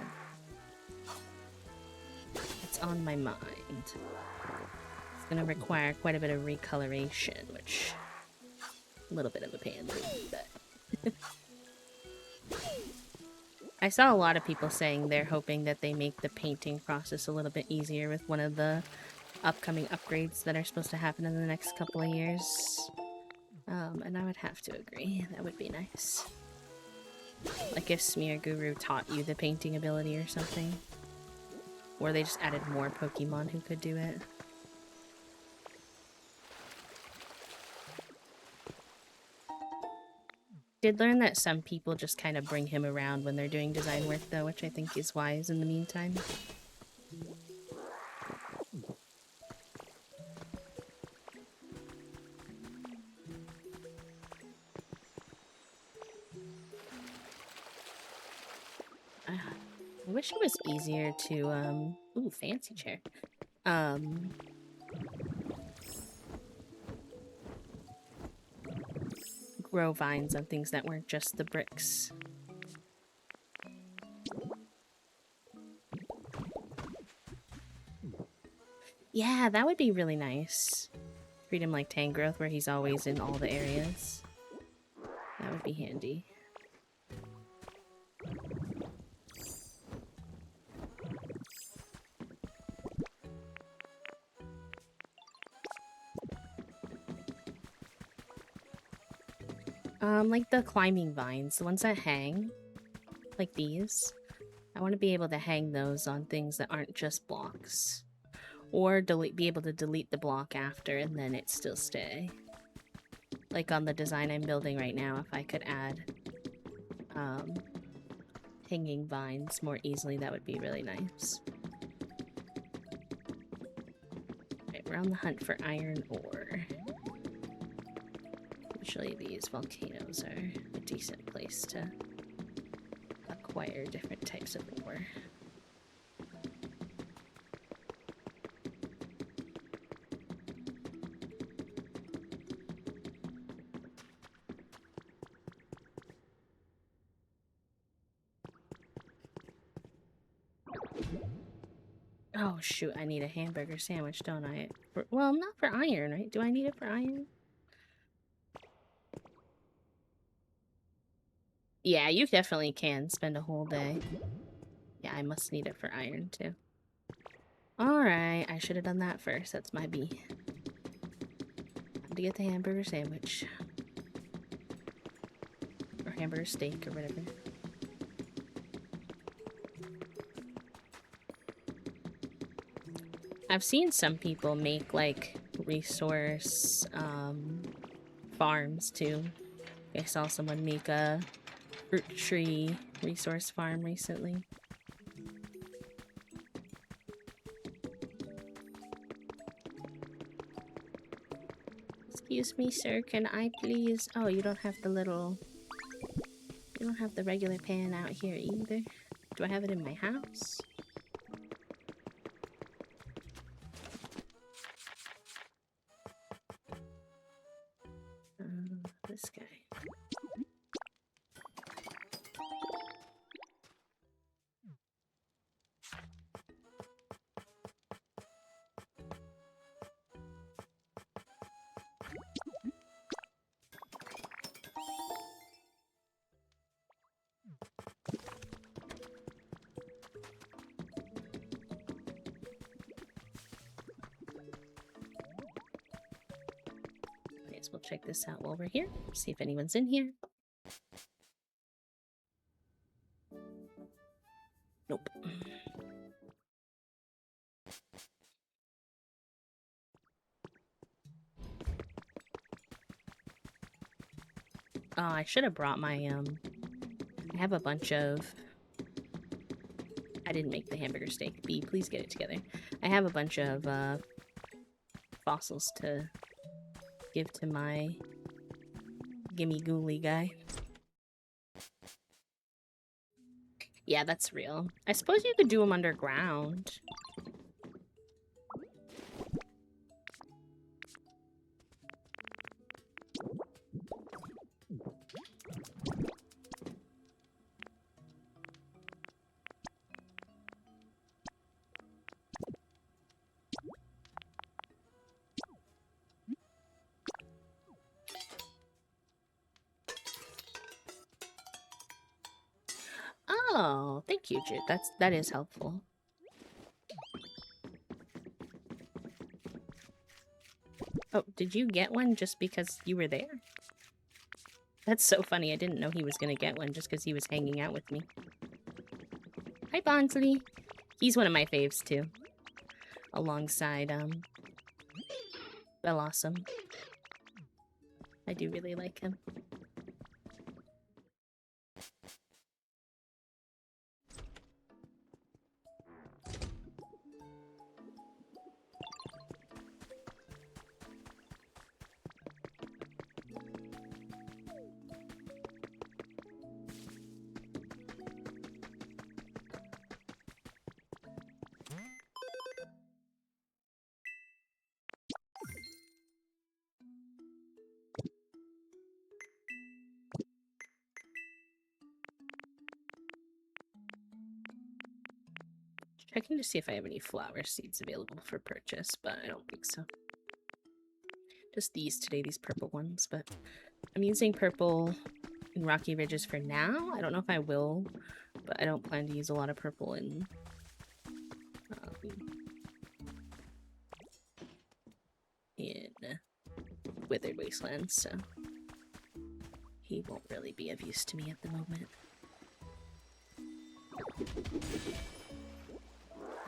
it's on my mind. It's gonna require quite a bit of recoloration, which a little bit of a pain, but I saw a lot of people saying they're hoping that they make the painting process a little bit easier with one of the upcoming upgrades that are supposed to happen in the next couple of years. And I would have to agree. That would be nice. Like if Smear Guru taught you the painting ability or something. Or they just added more Pokemon who could do it. Did learn that some people just kind of bring him around when they're doing design work though, which I think is wise in the meantime. I wish it was easier to, ooh, fancy chair. Grow vines on things that weren't just the bricks. Yeah, that would be really nice. Treat him like Tangrowth, where he's always in all the areas. That would be handy. Like the climbing vines, the ones that hang, like these. I want to be able to hang those on things that aren't just blocks. Or be able to delete the block after and then it still stay. Like on the design I'm building right now, if I could add hanging vines more easily, that would be really nice. Right, we're on the hunt for iron ore. Usually these volcanoes are a decent place to acquire different types of ore. Oh shoot, I need a hamburger sandwich, don't I? Well, not for iron, right? Do I need it for iron? Yeah, you definitely can spend a whole day. Yeah, I must need it for iron too. Alright, I should have done that first. That's my B. to get the hamburger sandwich. Or hamburger steak or whatever. I've seen some people make like resource farms too. I saw someone make a fruit tree resource farm recently. Excuse me, sir, can I please... Oh, you don't have the little... You don't have the regular pan out here either. Do I have it in my house? This guy. Okay, so we'll check this out while we're here. See if anyone's in here. Nope. Oh, I should have brought my, I have a bunch of... I didn't make the hamburger steak. B, please get it together. I have a bunch of, fossils to give to my gimme ghoulie guy. Yeah, that's real. I suppose you could do them underground. Oh, thank you, Jude. That is helpful. Oh, did you get one just because you were there? That's so funny. I didn't know he was gonna get one just because he was hanging out with me. Hi, Bonsley. He's one of my faves, too. Alongside, Bellawesome. I do really like him. Checking to see if I have any flower seeds available for purchase, but I don't think so. Just these today, these purple ones, but I'm using purple in Rocky Ridges for now. I don't know if I will, but I don't plan to use a lot of purple in Withered Wastelands, so he won't really be of use to me at the moment.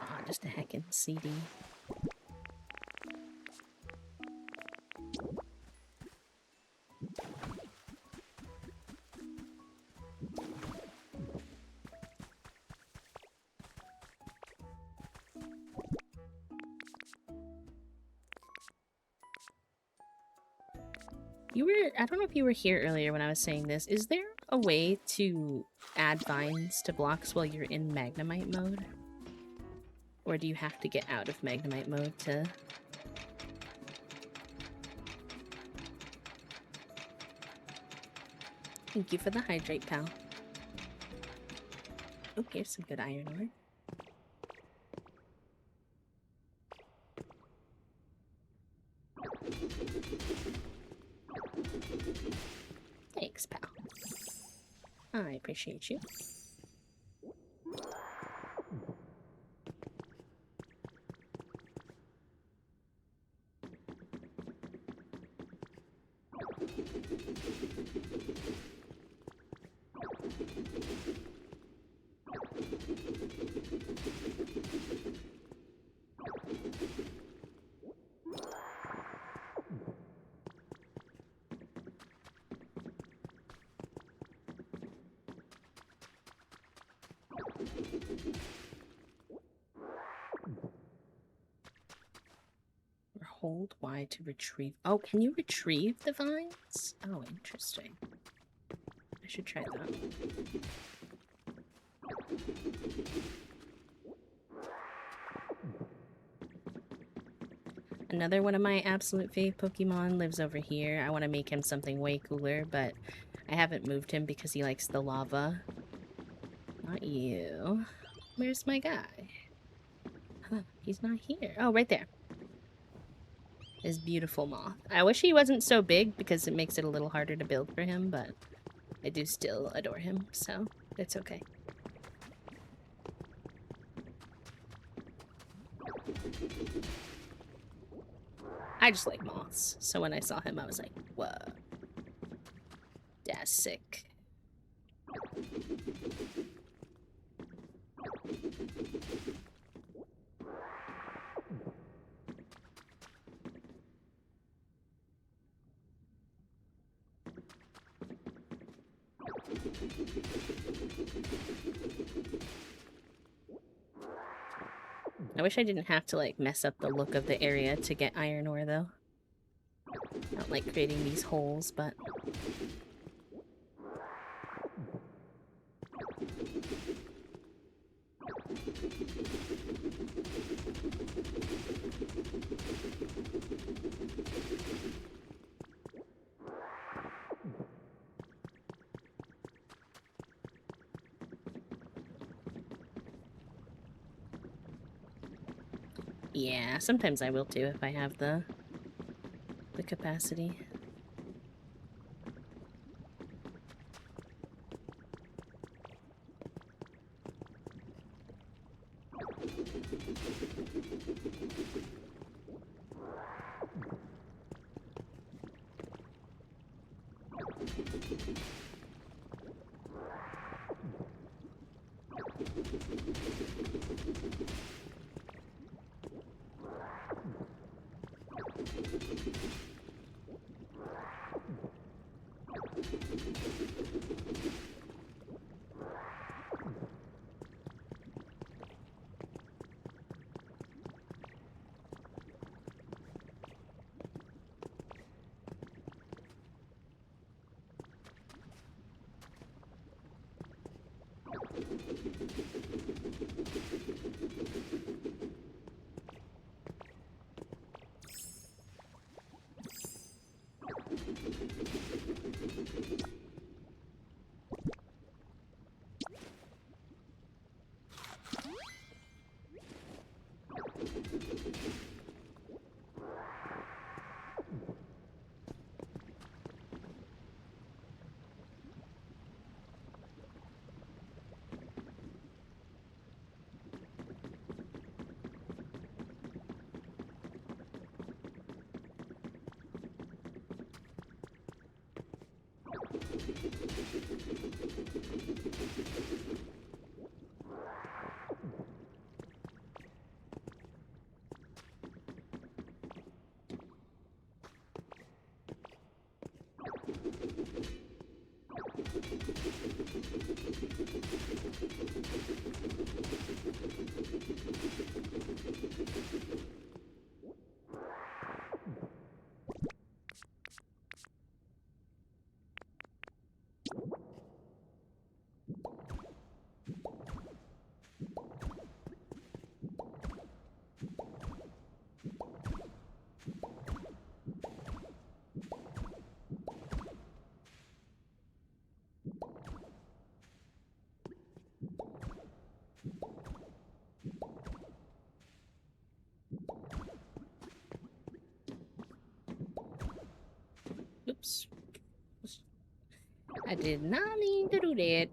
Ah, just a heckin' CD. I don't know if you were here earlier when I was saying this. Is there a way to add vines to blocks while you're in magnemite mode? Or do you have to get out of magnemite mode to... Thank you for the hydrate, pal. Oh, here's some good iron ore. Thanks, pal. I appreciate you. Or hold Y to retrieve. Oh, can you retrieve the vines? Oh, interesting. I should try that. Another one of my absolute fave Pokemon lives over here. I want to make him something way cooler, but I haven't moved him because he likes the lava. Not you. Where's my guy? Huh, he's not here. Oh, right there. His beautiful moth. I wish he wasn't so big because it makes it a little harder to build for him, but I do still adore him, so it's okay. I just like moths, so when I saw him, I was like, whoa. That's sick. I wish I didn't have to, like, mess up the look of the area to get iron ore, though. I don't like creating these holes, but... yeah, sometimes I will too if I have the capacity. Oops. I did not mean to do that.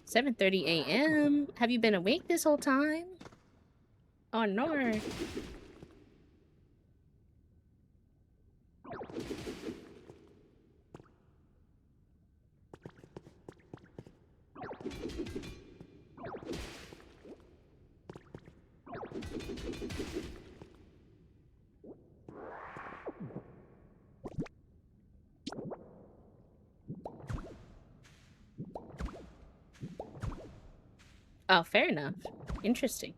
7:30 a.m. Have you been awake this whole time? Oh no. Oh, fair enough. Interesting.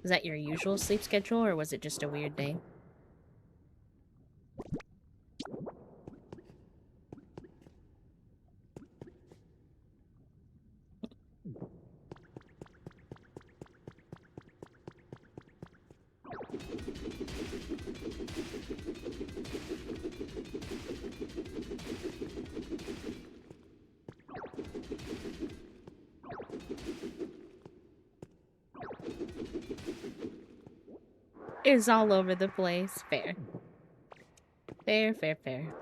Is that your usual sleep schedule, or was it just a weird day? Is all over the place. Fair. Fair, fair, fair.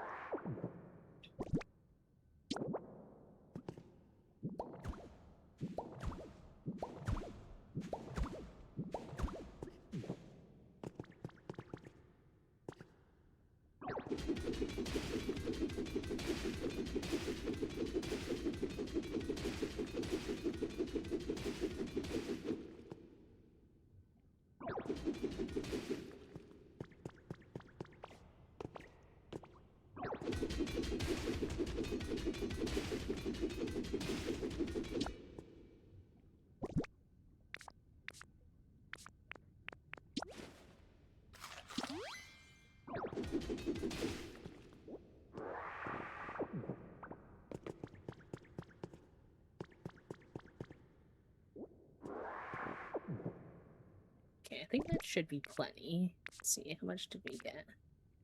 Okay, I think that should be plenty. Let's see, how much did we get?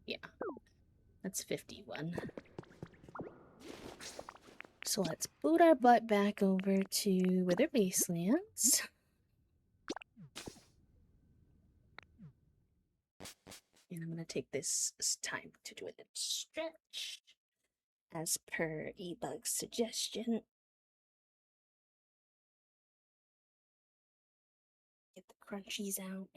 Yeah, that's 51. So let's boot our butt back over to Wither Wastelands. And I'm gonna take this time to do a little stretch, as per eBug's suggestion. Get the crunchies out.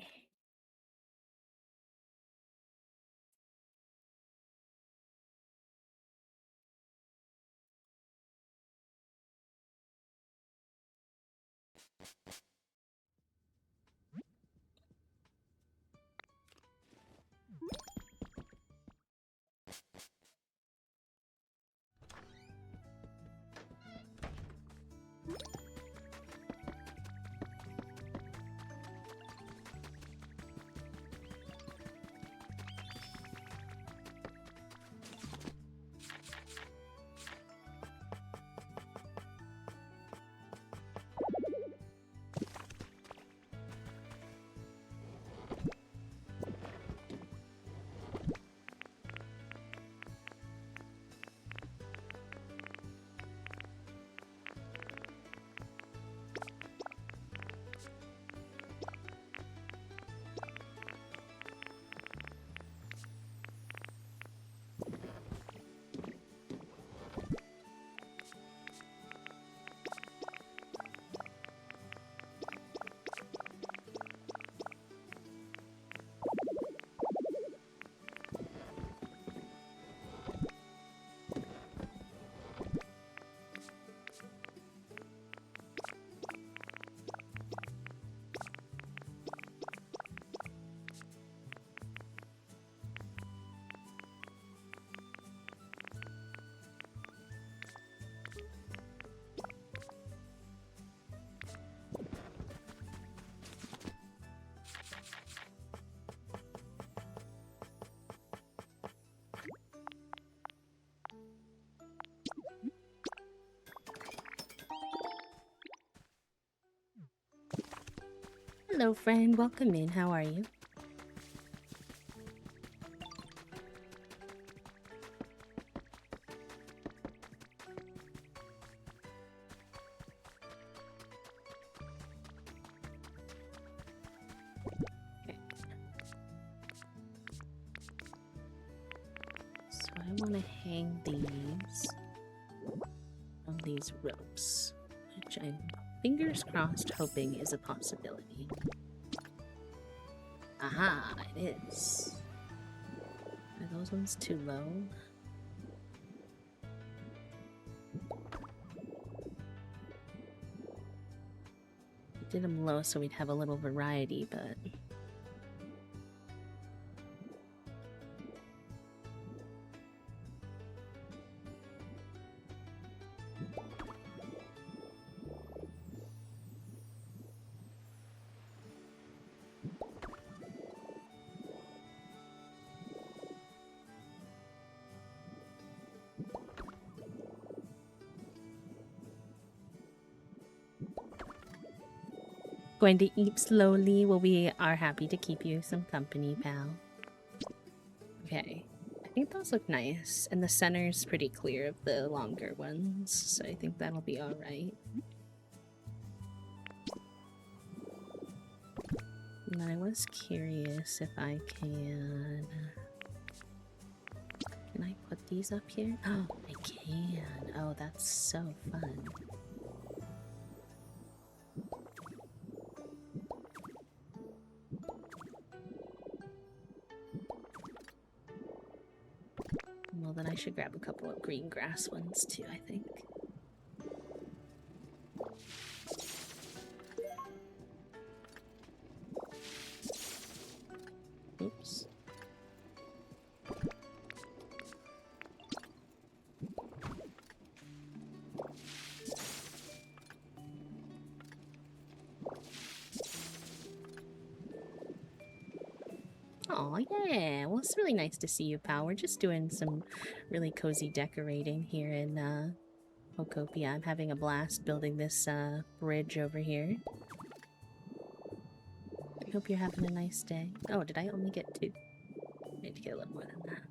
Hello, friend. Welcome in. How are you? Okay. So I want to hang these on these ropes, which I'm fingers crossed hoping is a possibility. Aha, it is. Are those ones too low? We did them low so we'd have a little variety, but... Going to eat slowly. Well, we are happy to keep you some company, pal. Okay. I think those look nice. And the center's pretty clear of the longer ones, so I think that'll be alright. And I was curious if I can... Can I put these up here? Oh, I can. Oh, that's so fun. Well, then I should grab a couple of green grass ones too, I think. Oops. Oh yeah, well it's really nice to see you, pal. We're just doing some really cozy decorating here in Pokopia. I'm having a blast building this bridge over here. I hope you're having a nice day. Oh, did I only get 2? I need to get a little more than that.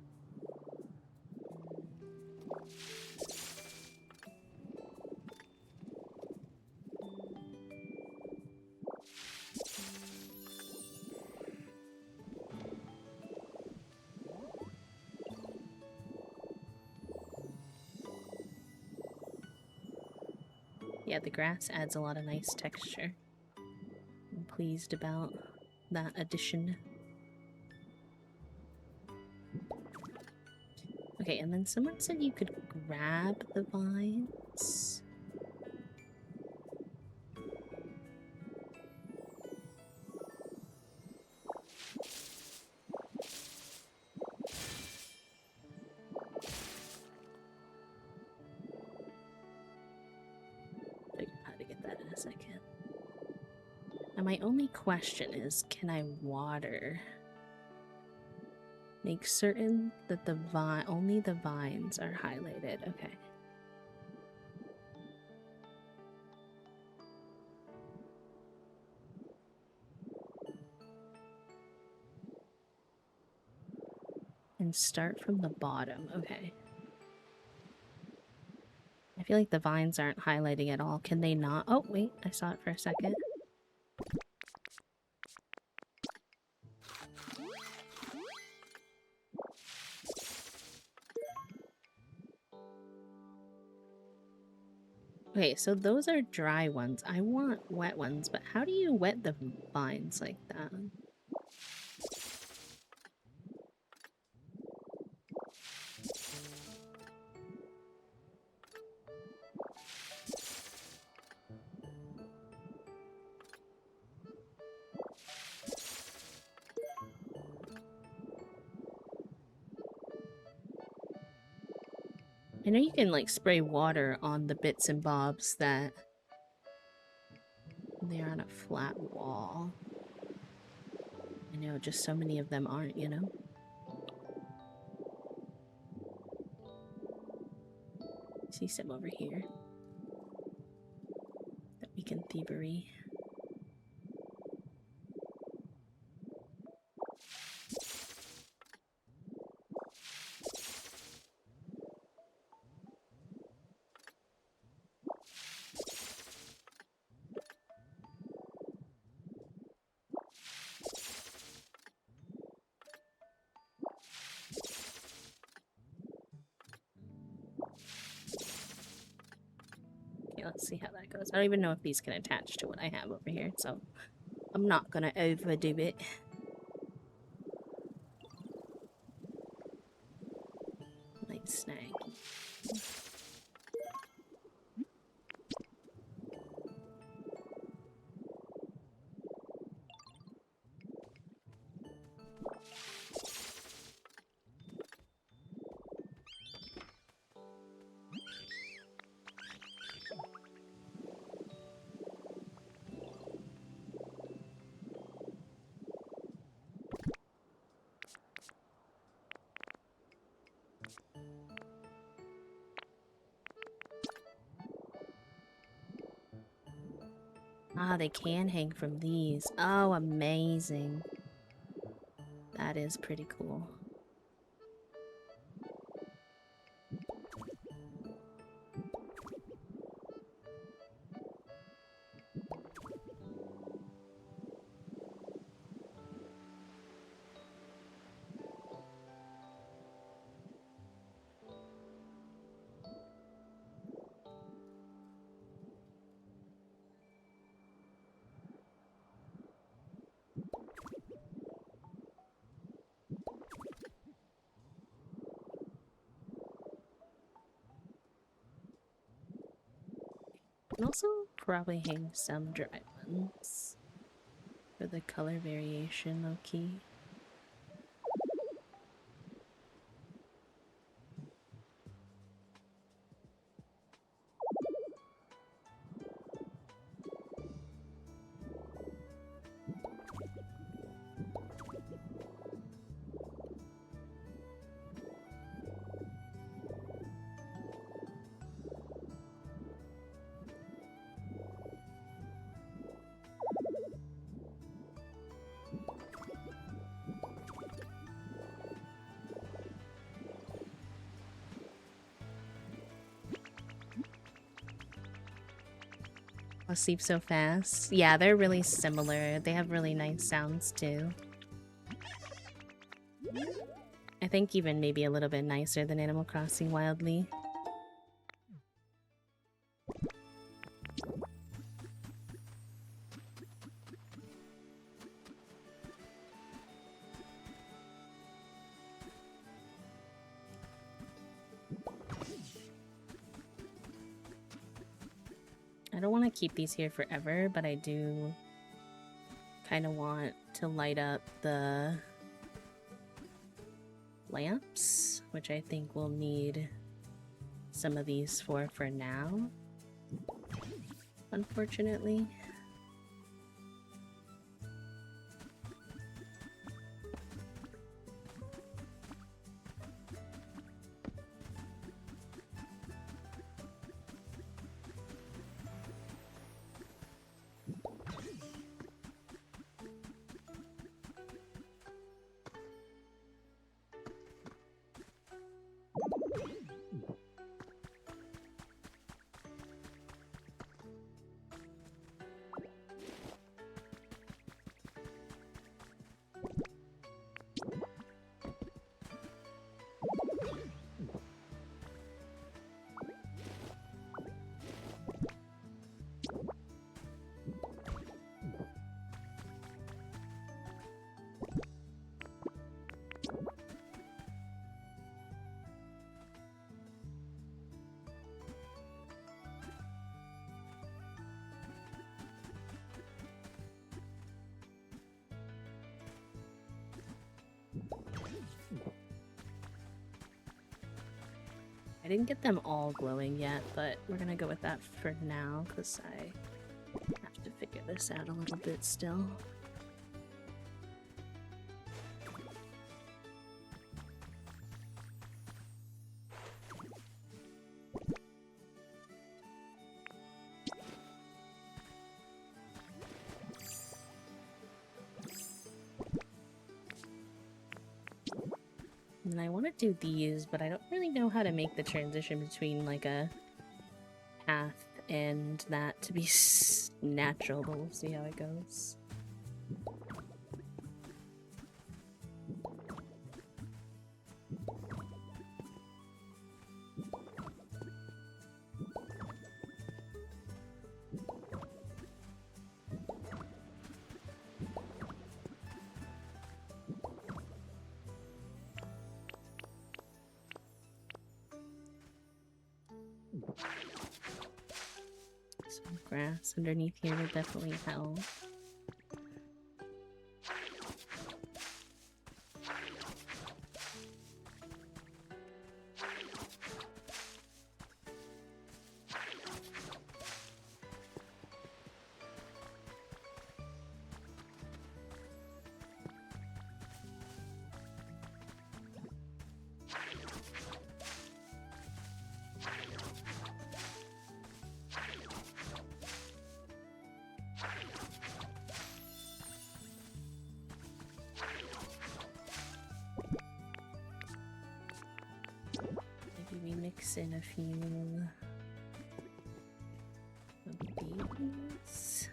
Yeah, the grass adds a lot of nice texture. I'm pleased about that addition. Okay, and then someone said you could grab the vines. Figure out how to get that in a second. Now my only question is, can I water? Make certain that only the vines are highlighted. Okay. And start from the bottom. Okay. I feel like the vines aren't highlighting at all. Can they not? Oh, wait. I saw it for a second. Okay, so those are dry ones. I want wet ones, but how do you wet the vines like that? I know you can like spray water on the bits and bobs that they're on a flat wall. I know, just so many of them aren't, you know? See some over here that we can thievery. Okay, let's see how that goes. I don't even know if these can attach to what I have over here, so I'm not gonna overdo it. Might snag. Ah, they can hang from these. Oh, amazing. That is pretty cool. And also probably hang some dry ones for the color variation, low-key. Sleep so fast. Yeah, they're really similar. They have really nice sounds too. I think even maybe a little bit nicer than Animal Crossing Wildly. I don't want to keep these here forever, but I do kind of want to light up the lamps, which I think we'll need some of these for now, unfortunately. I didn't get them all glowing yet, but we're gonna go with that for now because I have to figure this out a little bit still. And I want to do these, but I don't really know how to make the transition between like a path and that to be natural, but we'll see how it goes. Some grass underneath here would definitely help. mix in a few babies.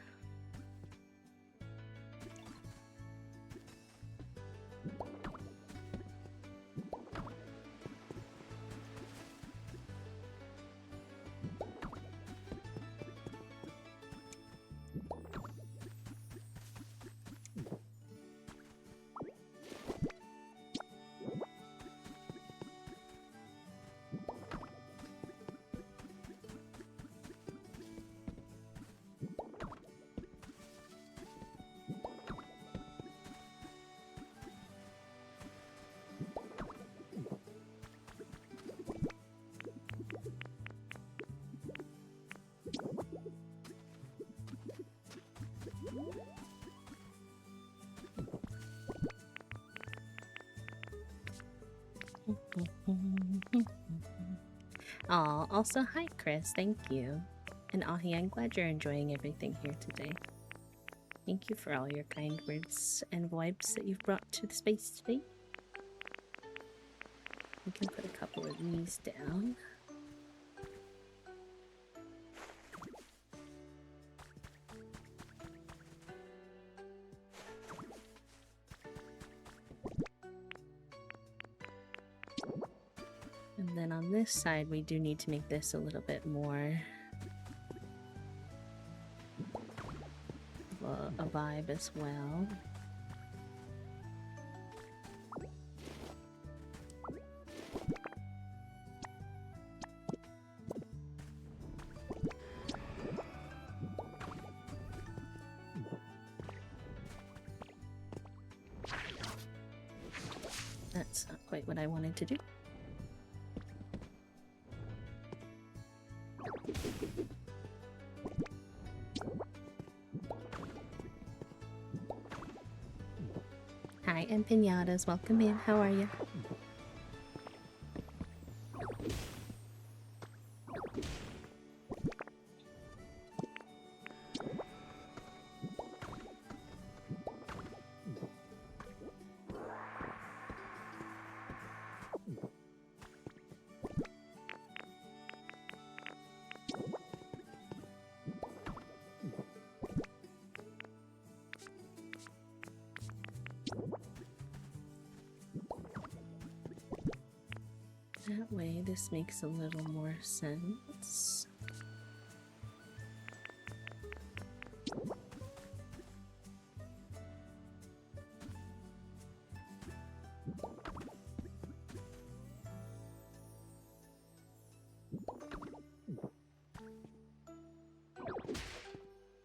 Aw, also hi Chris, thank you. And Ahi, I'm glad you're enjoying everything here today. Thank you for all your kind words and vibes that you've brought to the space today. We can put a couple of these down. And then on this side, we do need to make this a little bit more a vibe as well. That's not quite what I wanted to do. Hi, and Pinatas, welcome in. How are you? That way, this makes a little more sense.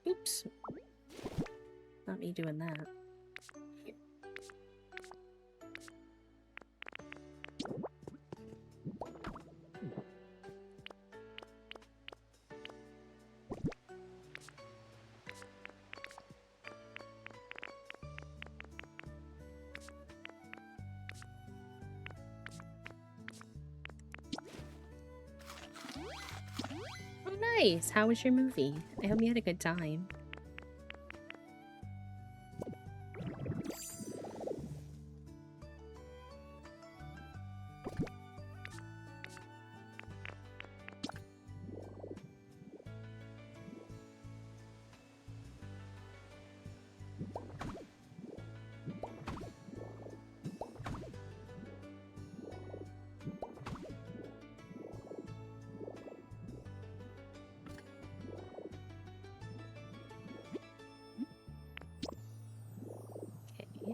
Oops. Not me doing that. Here. Oh, nice! How was your movie? I hope you had a good time.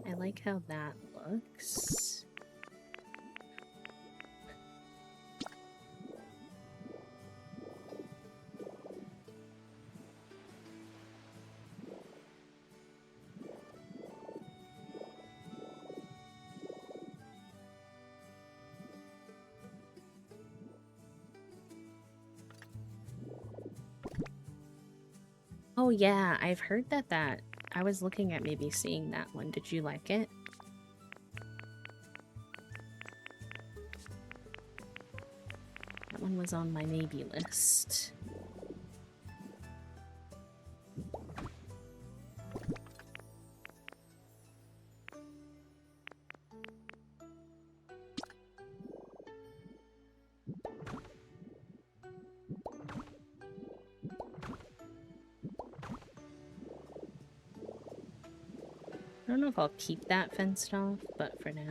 I like how that looks. Oh yeah, I've heard that I was looking at maybe seeing that one. Did you like it? That one was on my maybe list. I don't know if I'll keep that fenced off, but for now.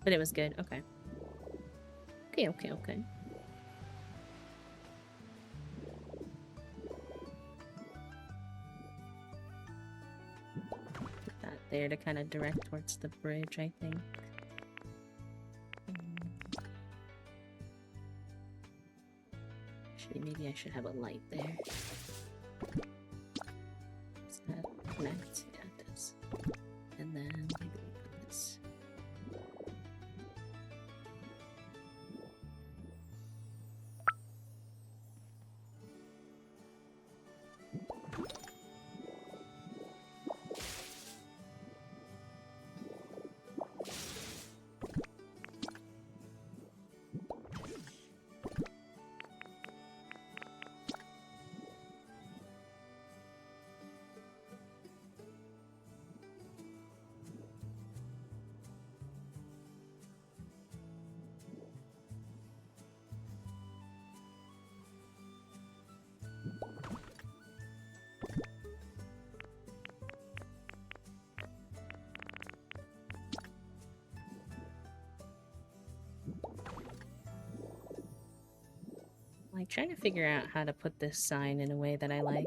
But it was good. Okay. Okay. Put that there to kind of direct towards the bridge, I think. Actually, maybe I should have a light there. Does that connect? Yeah, it does. And then maybe we put this. Like, trying to figure out how to put this sign in a way that I like.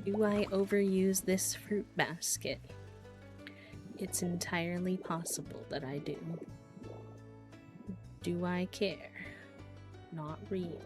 Do I overuse this fruit basket? It's entirely possible that I do. Do I care? Not really.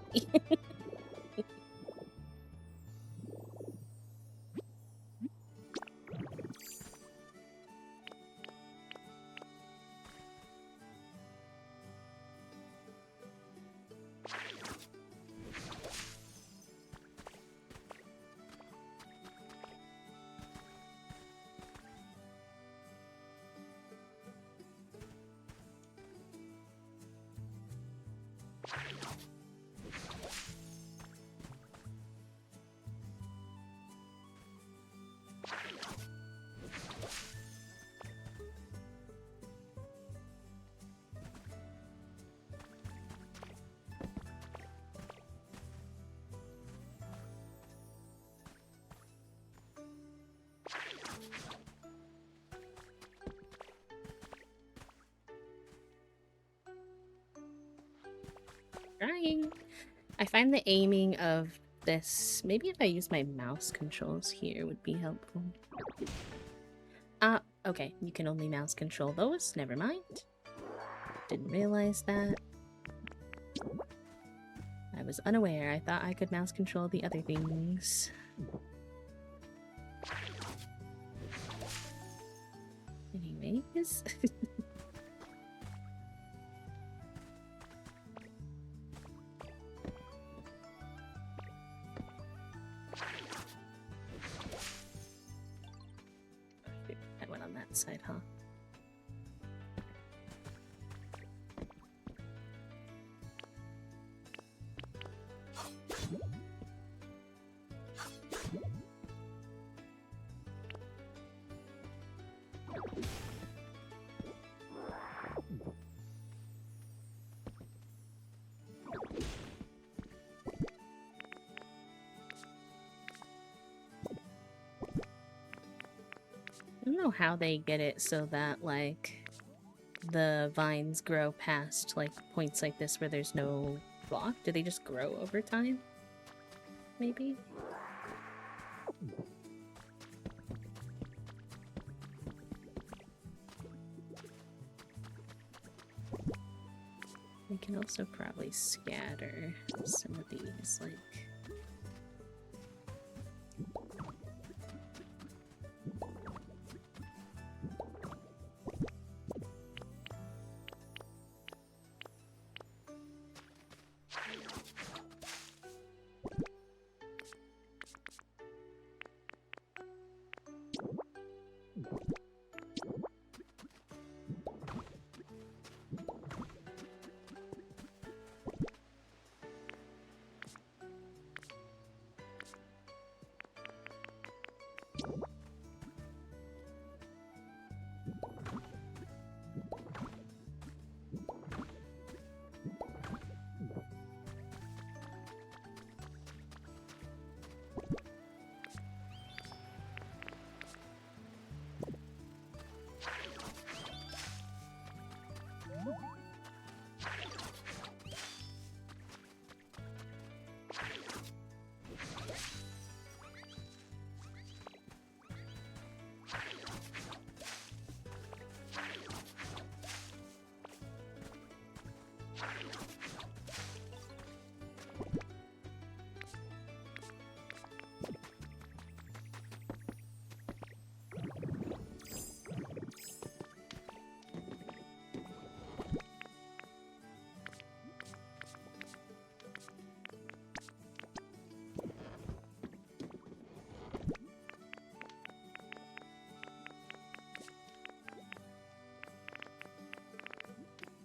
Trying. I find the aiming of this, maybe if I use my mouse controls here would be helpful. Okay, you can only mouse control those, never mind. Didn't realize that. I was unaware, I thought I could mouse control the other things. Anyways. I went on that side, huh? I don't know how they get it so that, like, the vines grow past, like, points like this where there's no block. Do they just grow over time? maybe? We can also probably scatter some of these, like...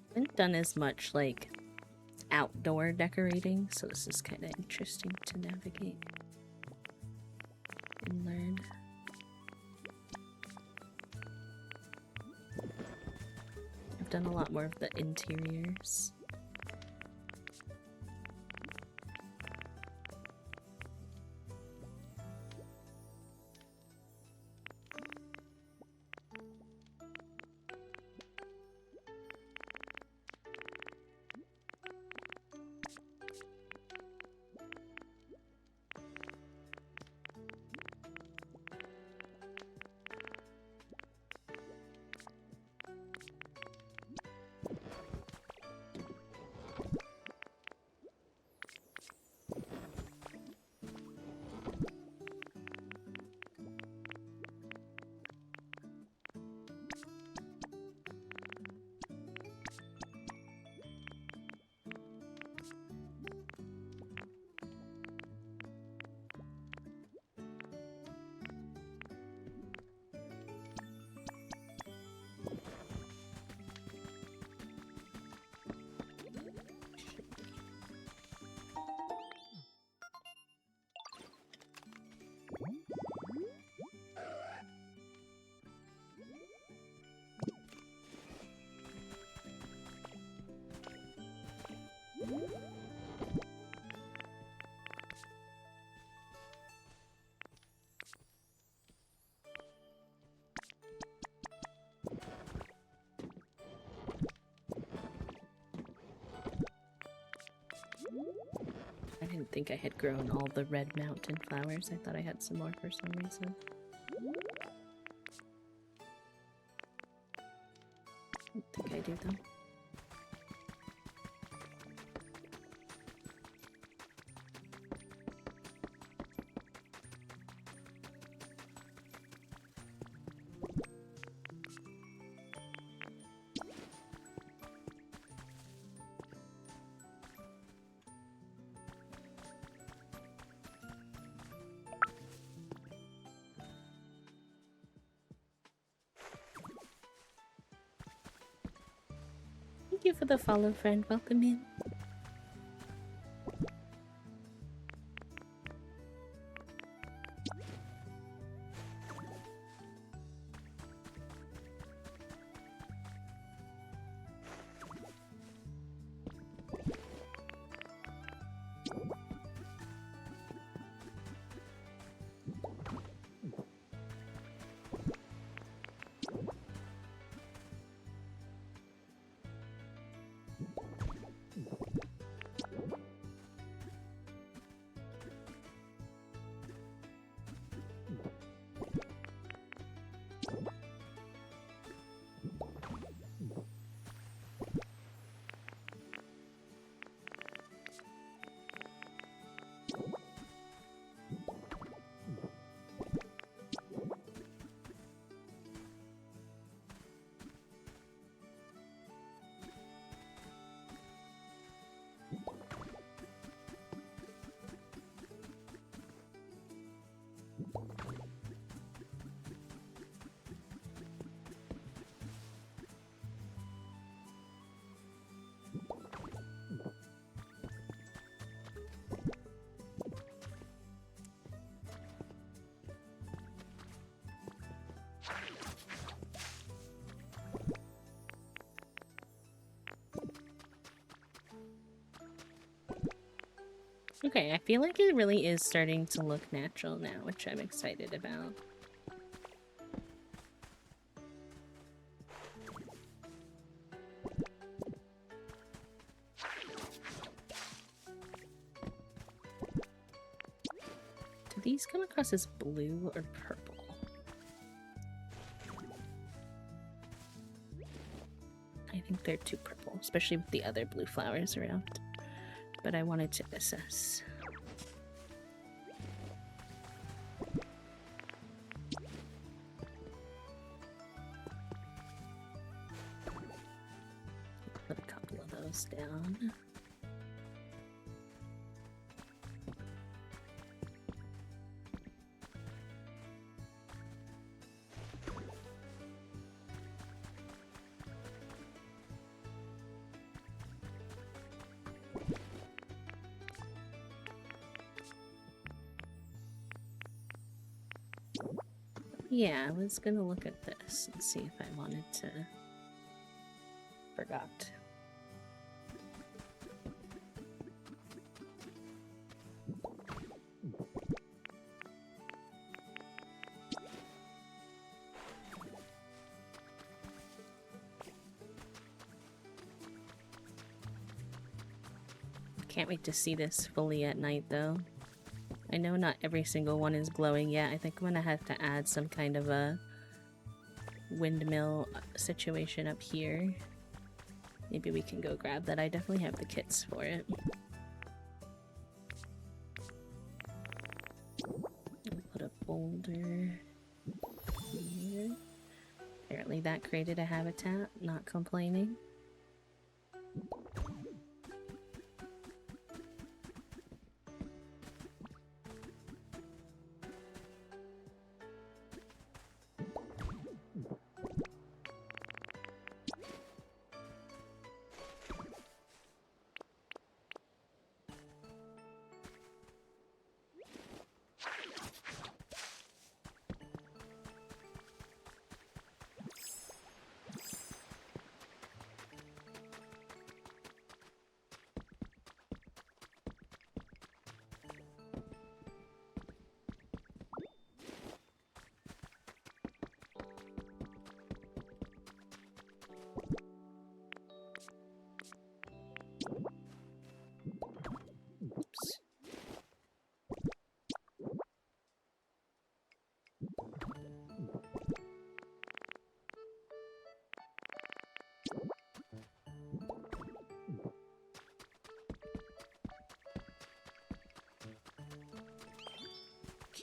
I haven't done as much, like, outdoor decorating, so this is kind of interesting to navigate and learn. I've done a lot more of the interiors. I didn't think I had grown all the red mountain flowers. I thought I had some more for some reason. I don't think I do though. Thank you for the follow, friend. Welcome in. Okay, I feel like it really is starting to look natural now, which I'm excited about. Do these come across as blue or purple? I think they're too purple, especially with the other blue flowers around. But I wanted to assess. Put a couple of those down. Yeah, I was gonna look at this and see if I wanted to. Forgot. Can't wait to see this fully at night, though. I know not every single one is glowing yet. I think I'm gonna have to add some kind of a windmill situation up here. Maybe we can go grab that. I definitely have the kits for it. I'll put a boulder here. Apparently that created a habitat. Not complaining.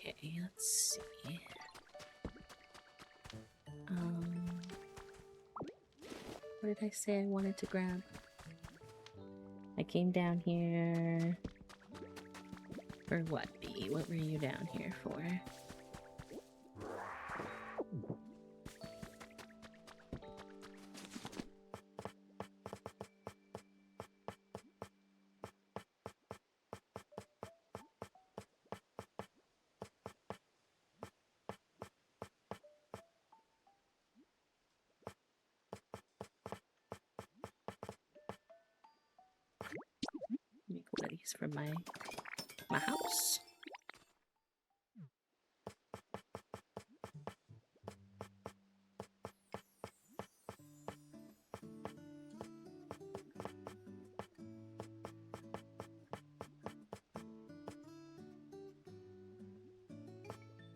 Okay, let's see. What did I say I wanted to grab? I came down here for what, Bee? What were you down here for? Make one of these for my house.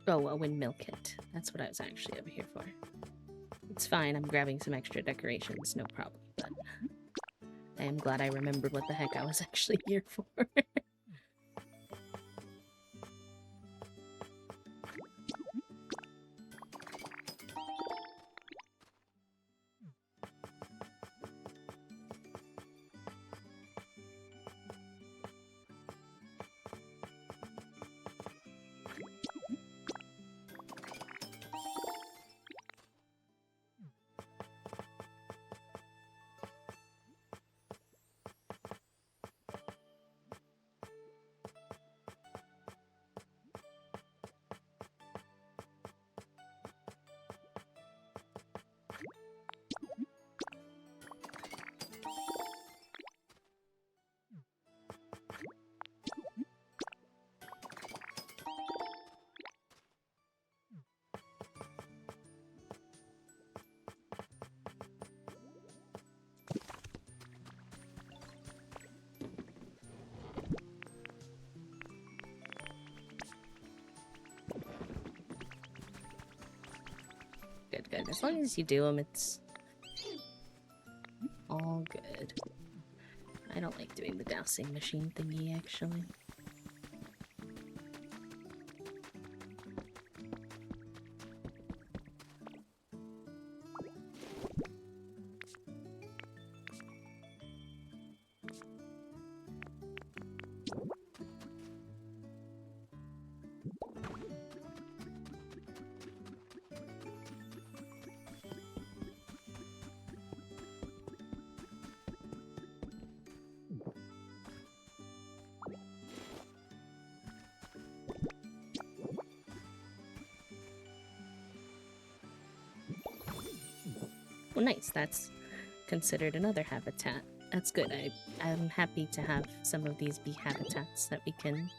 Oh, a windmill kit. That's what I was actually over here for. It's fine, I'm grabbing some extra decorations, no problem, but I am glad I remembered what the heck I was actually here for. fine. As long as you do them, it's all good. I don't like doing the dowsing machine thingy, actually. Well, nice. That's considered another habitat. That's good. I'm happy to have some of these be habitats that we can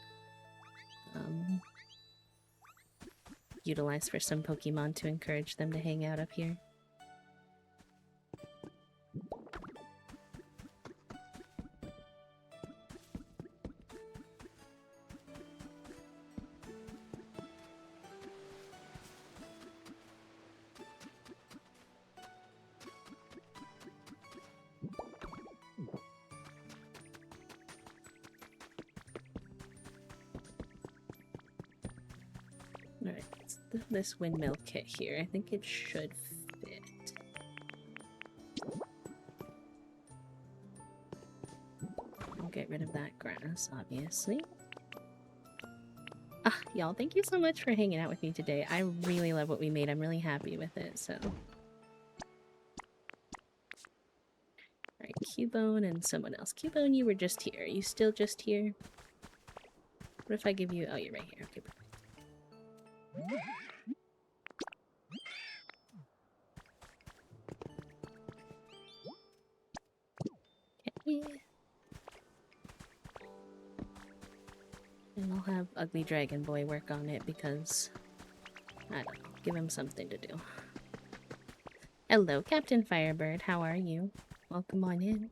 utilize for some Pokemon to encourage them to hang out up here. Alright, this windmill kit here. I think it should fit. I'll get rid of that grass, obviously. Ah, y'all, thank you so much for hanging out with me today. I really love what we made. I'm really happy with it, so... Alright, Cubone and someone else. Cubone, you were just here. Are you still just here? What if I give you... Oh, you're right here. Okay, perfect. Okay. And I'll have Ugly Dragon Boy work on it because... I don't know. Give him something to do. Hello, Captain Firebird. How are you? Welcome on in.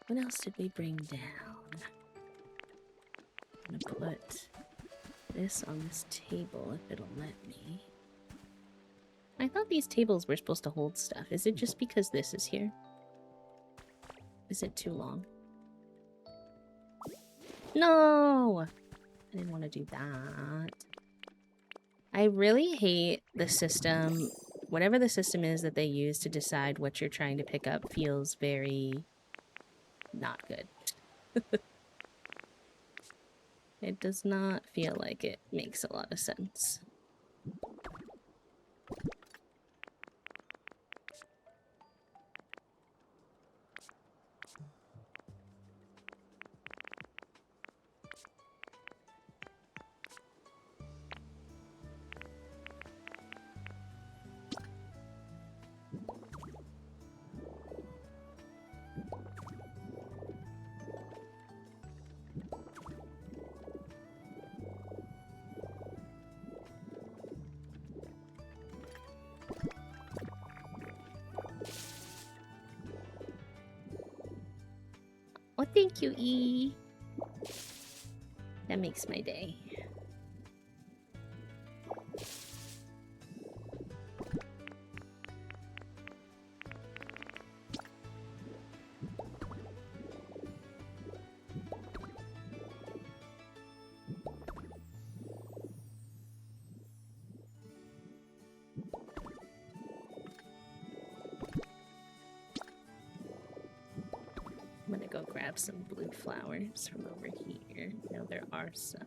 What else did we bring down? I'm gonna put this on this table if it'll let me. I thought these tables were supposed to hold stuff. Is it just because this is here? Is it too long? No! I didn't want to do that. I really hate the system. Whatever the system is that they use to decide what you're trying to pick up feels very not good. It does not feel like it makes a lot of sense. Well, thank you, E. That makes my day. I'm gonna go grab some blue flowers from over here. I know there are some.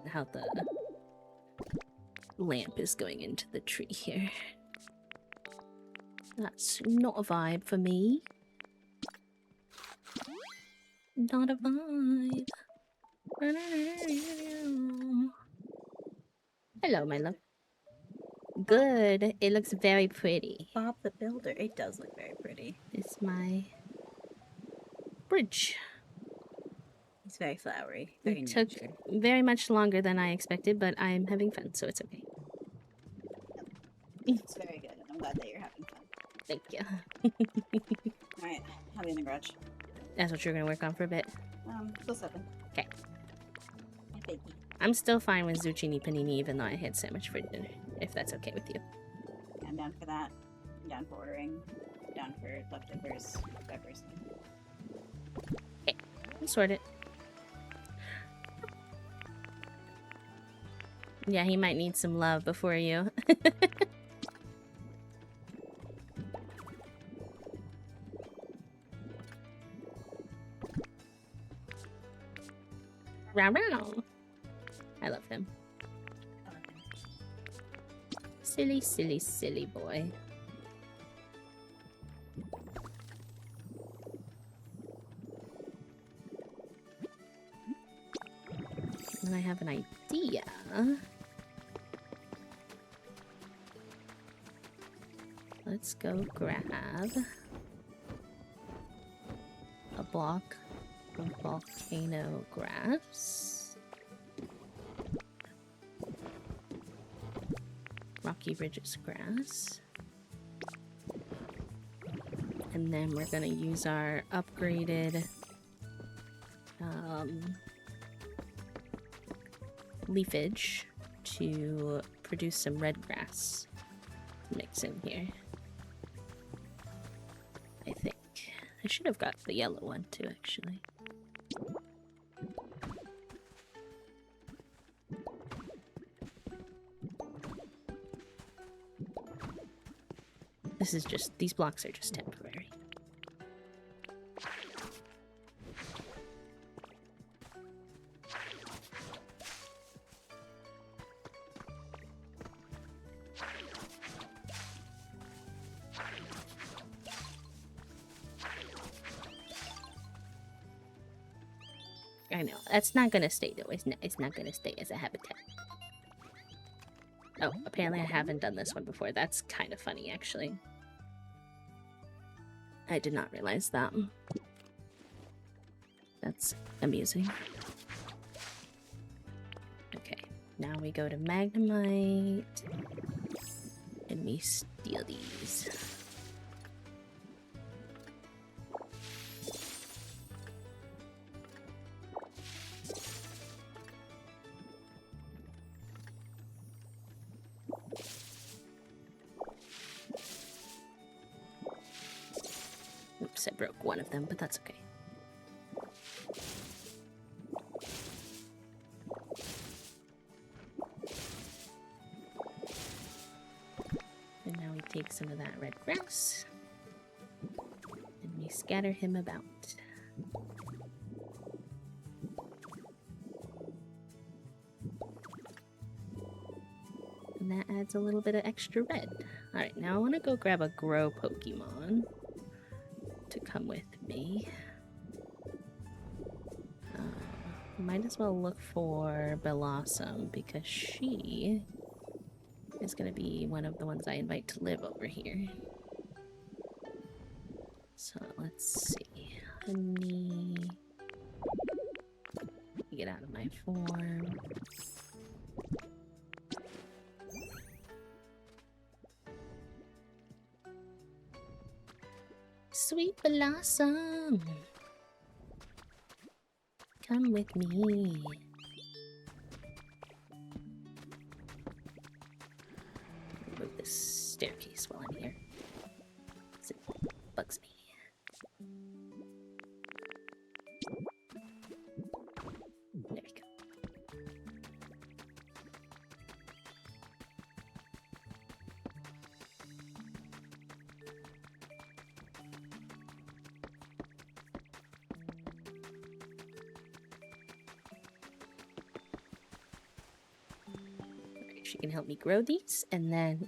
how the lamp is going into the tree here. That's not a vibe for me. Not a vibe. Hello, my love. Good. It looks very pretty. Bob the Builder. It does look very pretty. It's my bridge. It's very flowery. Very It took nature. very much longer than I expected, but I'm having fun, so it's okay. It's very good, and I'm glad that you're having fun. Thank you. Alright, I'll be in the garage. That's what you're gonna work on for a bit. Till 7. Okay. My baby. I'm still fine with zucchini panini, even though I had sandwich for dinner, if that's okay with you. Yeah, I'm down for that. I'm down for ordering. I'm down for leftovers, peppers. Okay, I'll sort it. Yeah, he might need some love before you. Row row. I love him. Silly, silly, silly boy. And I have an idea. Let's go grab a block of volcano grass. Rocky Ridges grass. And then we're gonna use our upgraded leafage to produce some red grass mix in here. I think. I should have got the yellow one too, actually. This is just, these blocks are just temporary. I know, that's not gonna stay though. It's not gonna stay as a habitat. Oh, apparently I haven't done this one before. That's kind of funny, actually. I did not realize that. That's amusing. Okay, now we go to magnemite. And we steal these. Oops, I broke one of them, but that's okay. And now we take some of that red grass and we scatter him about. And that adds a little bit of extra red. Alright, now I want to go grab a grow Pokemon to come with me. Might as well look for Blossom because she is going to be one of the ones I invite to live over here. So let's see. Honey. Get out of my form. Sweet Blossom. Come with me. Move this staircase while I'm here. It bugs me. There we go. She can help me grow these, and then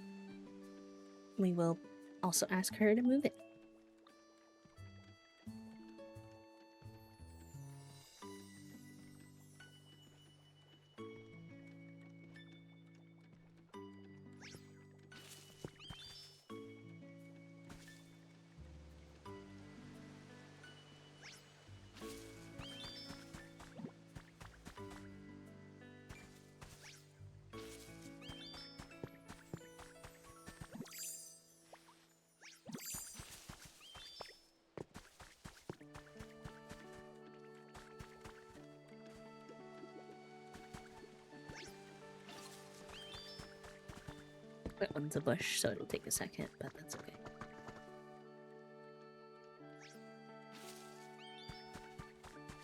we will also ask her to move it. That one's a bush, so it'll take a second, but that's okay.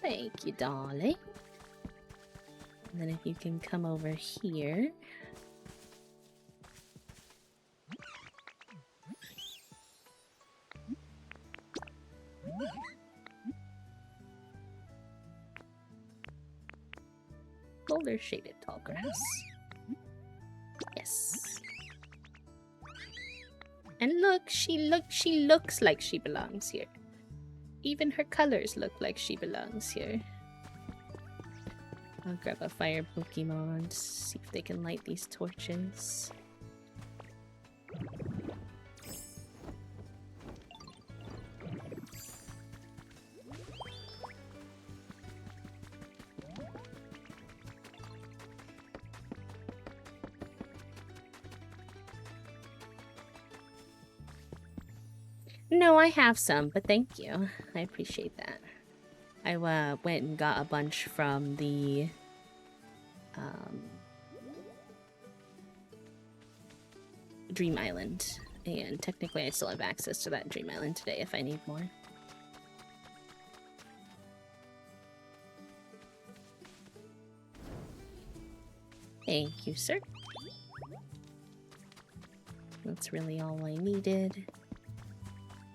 Thank you, darling. And then if you can come over here. Boulder shaded tall grass. Yes. And look, she looks like she belongs here. Even her colors look like she belongs here. I'll grab a fire Pokemon, see if they can light these torches. No, I have some, but thank you. I appreciate that. I went and got a bunch from the Dream Island, and technically I still have access to that Dream Island today if I need more. Thank you, sir. That's really all I needed.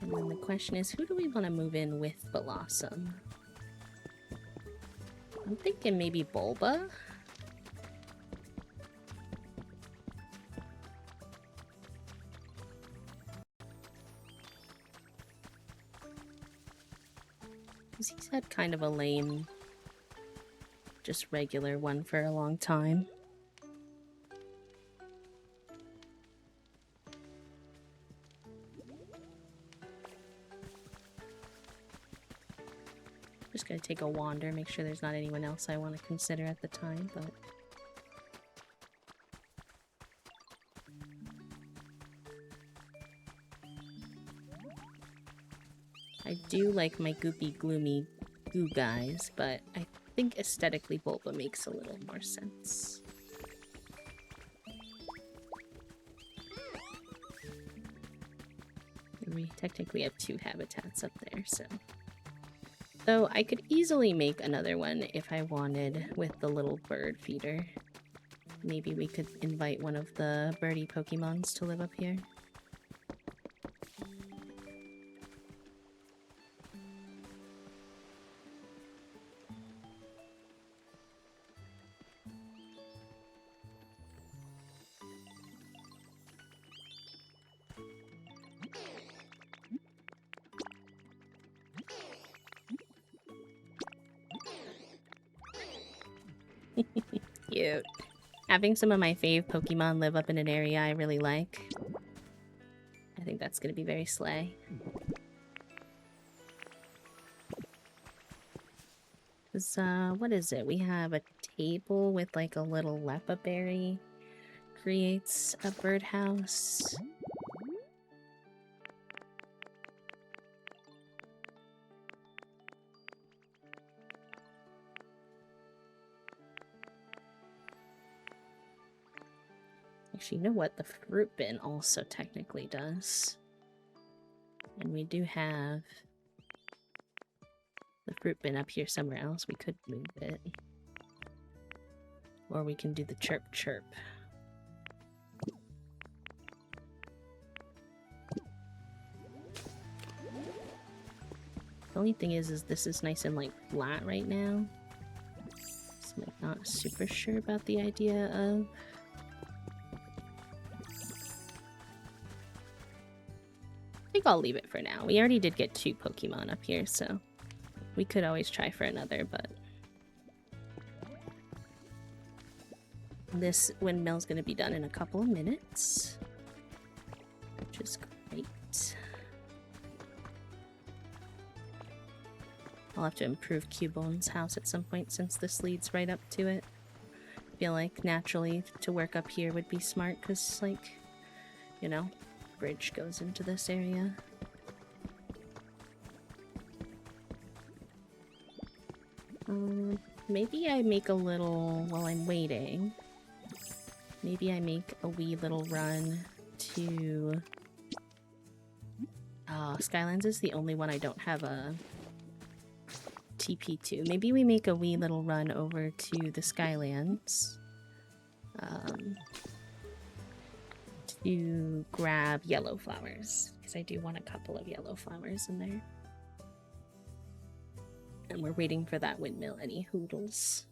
And then the question is, who do we want to move in with Blossom? I'm thinking maybe Bulba? Because he's had kind of a lame, just regular one for a long time. Just gonna take a wander, make sure there's not anyone else I want to consider at the time, but... I do like my goopy, gloomy goo guys, but I think aesthetically Bulba makes a little more sense. And we technically have 2 habitats up there, so... Though I could easily make another one if I wanted with the little bird feeder. Maybe we could invite one of the birdie Pokemons to live up here. Cute. Having some of my fave Pokemon live up in an area I really like. I think that's gonna be very slay. Cause, what is it? We have a table with like a little Leppa berry. Creates a birdhouse. Actually, you know what? The fruit bin also technically does. And we do have the fruit bin up here somewhere else. We could move it. Or we can do the chirp chirp. The only thing is this is nice and like flat right now. So I'm like not super sure about the idea of think I'll leave it for now. We already did get 2 Pokemon up here, so we could always try for another, but this windmill's going to be done in a couple of minutes, which is great. I'll have to improve Cubone's house at some point since this leads right up to it. I feel like naturally to work up here would be smart because, like, you know, bridge goes into this area. Maybe I make a little, while I'm waiting, maybe I make a wee little run to... Skylands is the only one I don't have a TP to. Maybe we make a wee little run over to the Skylands to grab yellow flowers, because I do want a couple of yellow flowers in there. And we're waiting for that windmill any hoodles.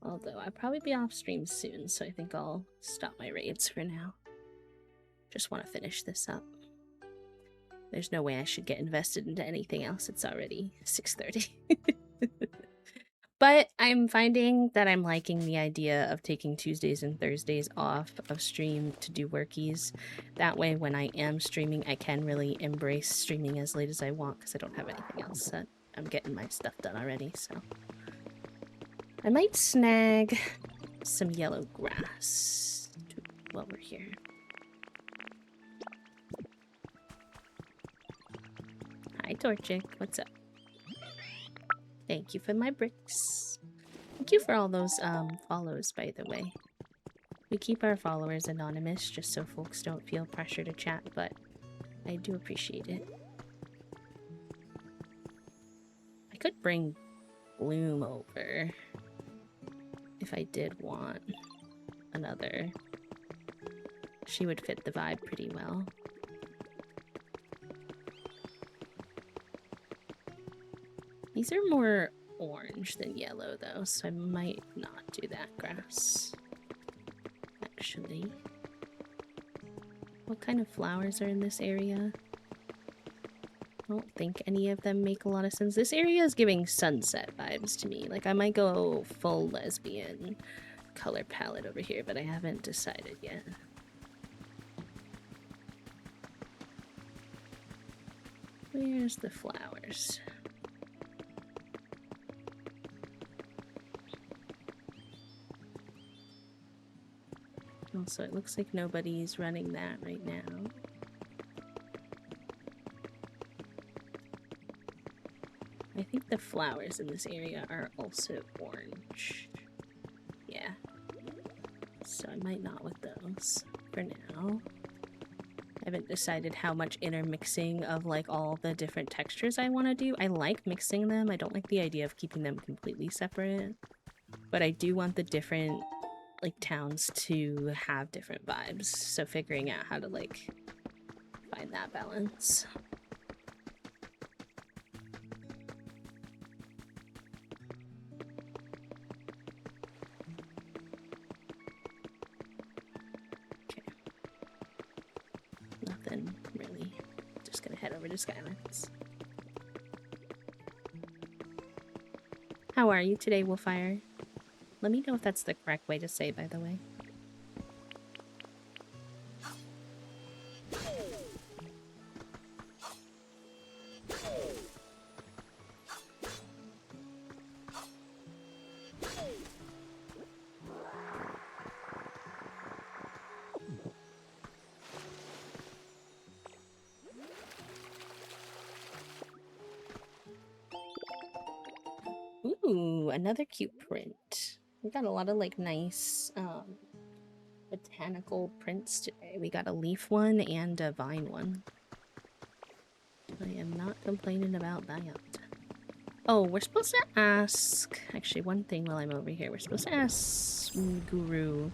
Although I'll probably be off stream soon, so I think I'll stop my raids for now. Just want to finish this up. There's no way I should get invested into anything else. It's already 6:30. But I'm finding that I'm liking the idea of taking Tuesdays and Thursdays off of stream to do workies. That way, when I am streaming, I can really embrace streaming as late as I want because I don't have anything else that I'm getting my stuff done already. So I might snag some yellow grass while we're here. Hi, Torchic. What's up? Thank you for my bricks. Thank you for all those follows, by the way. We keep our followers anonymous just so folks don't feel pressure to chat, but I do appreciate it. I could bring Bloom over if I did want another. She would fit the vibe pretty well. These are more orange than yellow, though, so I might not do that grass. Actually. What kind of flowers are in this area? I don't think any of them make a lot of sense. This area is giving sunset vibes to me. Like, I might go full lesbian color palette over here, but I haven't decided yet. Where's the flowers? Also, it looks like nobody's running that right now. I think the flowers in this area are also orange. Yeah. So I might not with those for now. I haven't decided how much intermixing of like all the different textures I want to do. I like mixing them. I don't like the idea of keeping them completely separate. But I do want the different like towns to have different vibes, so figuring out how to like find that balance. Okay, nothing really, just gonna head over to Skylands. How are you today, Wolfire? Let me know if that's the correct way to say, by the way. Ooh, another cute print. We got a lot of like nice botanical prints today. We got a leaf one and a vine one. I am not complaining about that. Oh, we're supposed to ask... Actually, one thing while I'm over here. We're supposed to ask Guru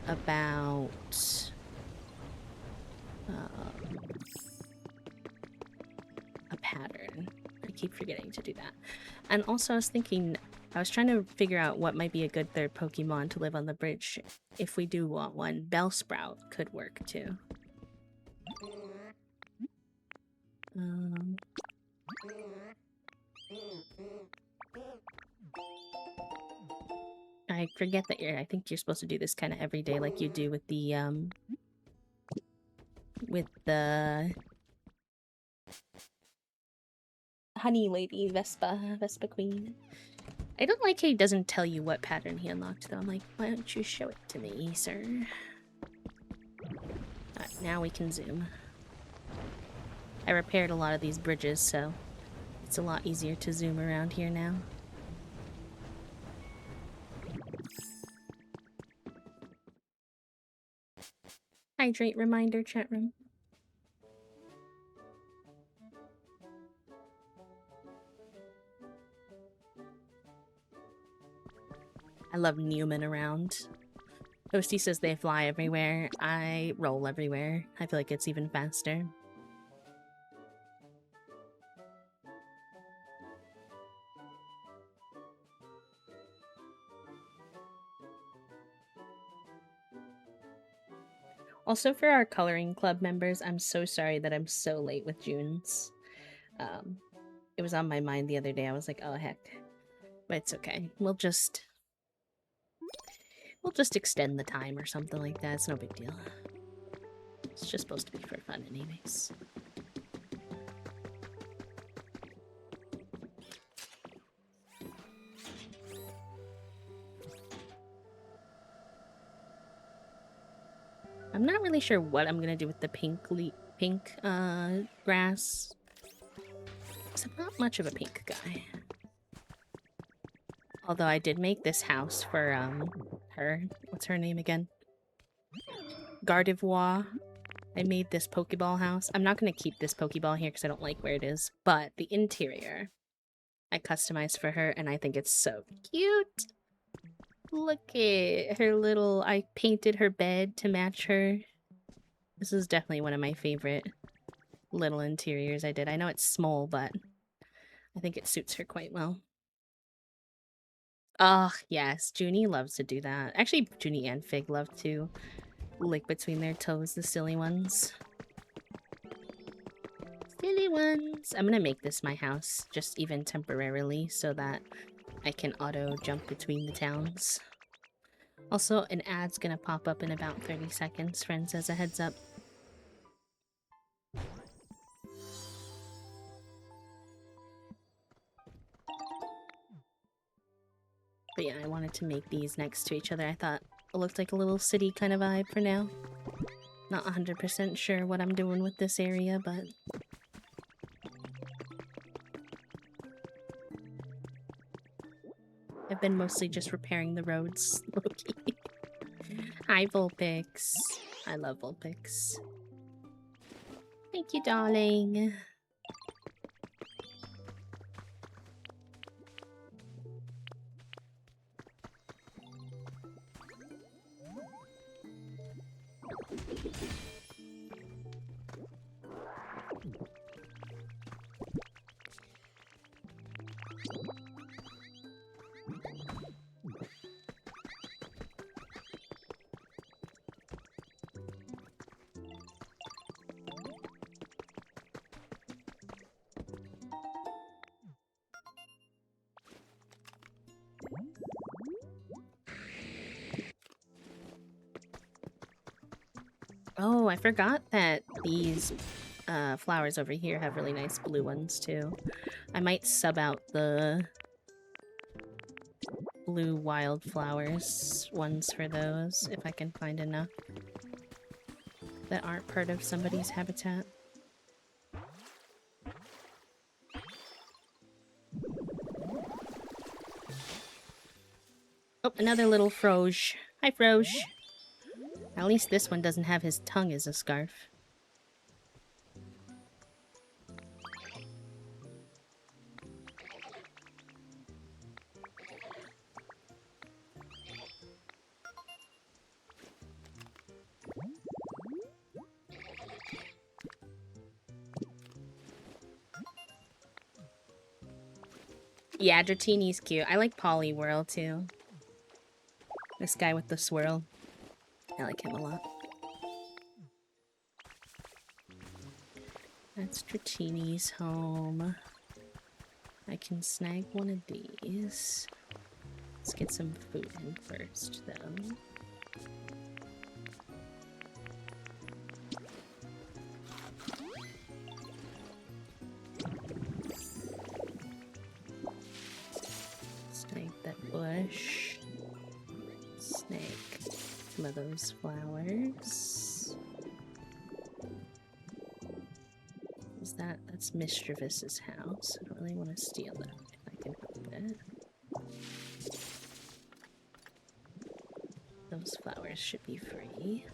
about... a pattern. I keep forgetting to do that. And also I was thinking... I was trying to figure out what might be a good third Pokemon to live on the bridge. If we do want one, Bellsprout could work too. forget that I think you're supposed to do this kind of every day like you do with the honey lady, Vespa Queen. I don't like how he doesn't tell you what pattern he unlocked, though. I'm like, why don't you show it to me, sir? Alright, now we can zoom. I repaired a lot of these bridges, so it's a lot easier to zoom around here now. Hydrate reminder, chat room. I love Newman around. Toasty says they fly everywhere. I roll everywhere. I feel like it's even faster. Also, for our coloring club members, I'm so sorry that I'm so late with June's. It was on my mind the other day. I was like, oh heck. But it's okay. We'll just extend the time or something like that. It's no big deal. It's just supposed to be for fun anyways. I'm not really sure what I'm gonna do with the pink grass. So I'm not much of a pink guy. Although I did make this house for her. What's her name again? Gardevoir. I made this Pokeball house. I'm not gonna keep this Pokeball here because I don't like where it is, but the interior I customized for her and I think it's so cute. Look at her little... I painted her bed to match her. This is definitely one of my favorite little interiors I did. I know it's small, but I think it suits her quite well. Oh, yes. Junie loves to do that. Actually, Junie and Fig love to lick between their toes, the silly ones. Silly ones. I'm gonna make this my house, just even temporarily, so that I can auto jump between the towns. Also, an ad's gonna pop up in about 30 seconds, friends, as a heads up. But yeah, I wanted to make these next to each other. I thought it looked like a little city kind of vibe for now. Not 100% sure what I'm doing with this area, but... I've been mostly just repairing the roads, low-key. Hi, Vulpix. I love Vulpix. Thank you, darling. Oh, I forgot that these flowers over here have really nice blue ones too. I might sub out the blue wildflowers ones for those if I can find enough that aren't part of somebody's habitat. Oh, another little Froge. Hi, Froge. At least this one doesn't have his tongue as a scarf. Yeah, Dratini's cute. I like Poliwhirl too. This guy with the swirl. I like him a lot. That's Dratini's home. I can snag one of these. Let's get some food in first, though. Snake that bush. Snake some of those flowers. Is that's Mistrevous's house. I don't really want to steal that if I can help it. Those flowers should be free.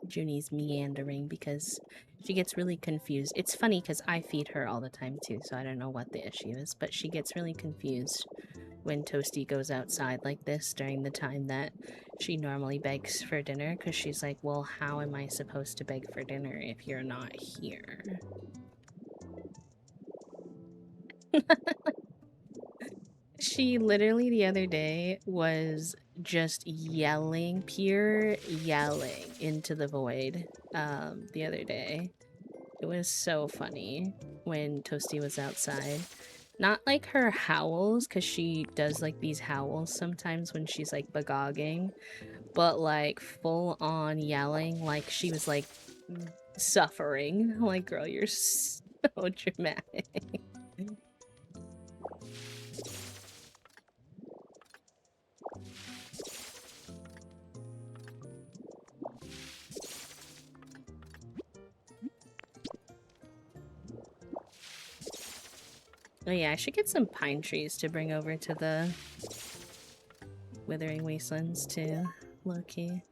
Junie's meandering because she gets really confused. It's funny because I feed her all the time too, so I don't know what the issue is, but she gets really confused when Toasty goes outside like this during the time that she normally begs for dinner, because she's like, well, how am I supposed to beg for dinner if you're not here? She literally the other day was just yelling, pure yelling into the void the other day. It was so funny when Toasty was outside. Not like her howls, because she does like these howls sometimes when she's like begogging, but like full on yelling like she was like suffering. Like, girl, you're so dramatic. Oh yeah, I should get some pine trees to bring over to the Withering Wastelands too. Low-key.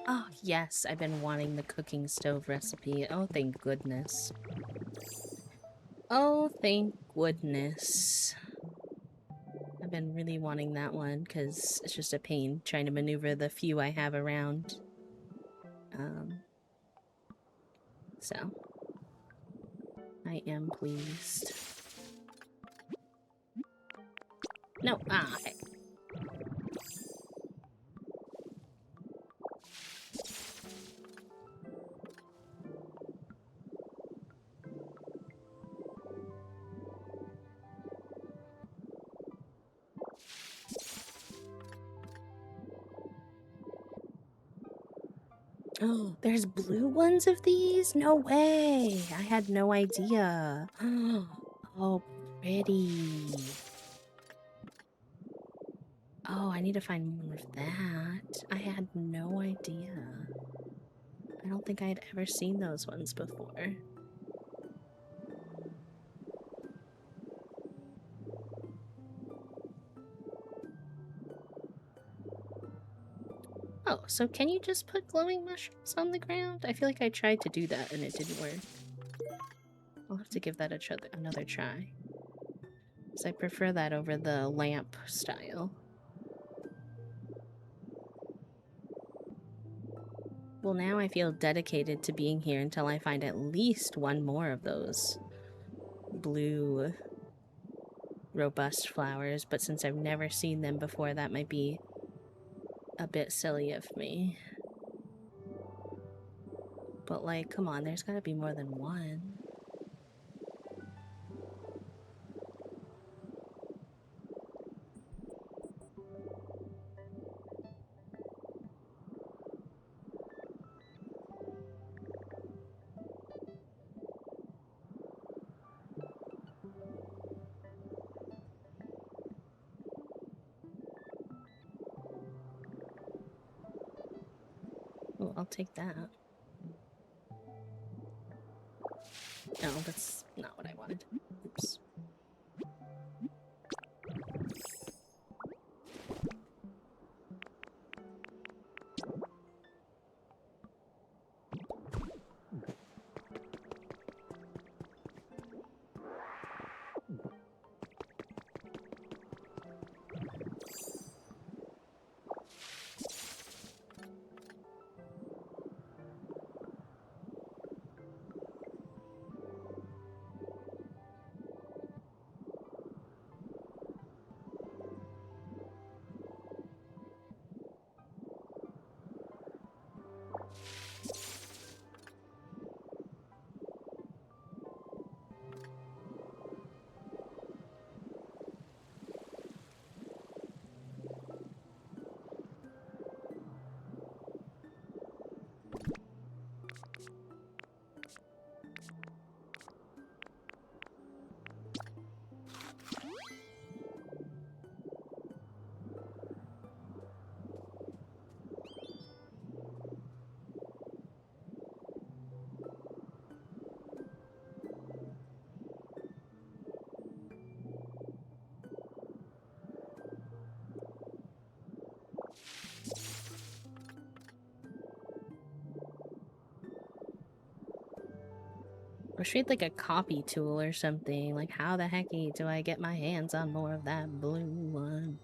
Oh, yes, I've been wanting the cooking stove recipe. Oh, thank goodness. Oh, thank goodness. I've been really wanting that one because it's just a pain trying to maneuver the few I have around. So, I am pleased. No, heck. Oh, there's blue ones of these? No way! I had no idea. Oh, pretty. Oh, I need to find more of that. I had no idea. I don't think I had ever seen those ones before. so can you just put glowing mushrooms on the ground? I feel like I tried to do that and it didn't work. I'll have to give that another try. Because I prefer that over the lamp style. Well, now I feel dedicated to being here until I find at least one more of those blue robust flowers, but since I've never seen them before, that might be a bit silly of me. But like, come on, there's gotta be more than one. Oh, I'll take that. No, that's not what I wanted. Oops. Wish we had like a copy tool or something. Like, how the hecky do I get my hands on more of that blue one?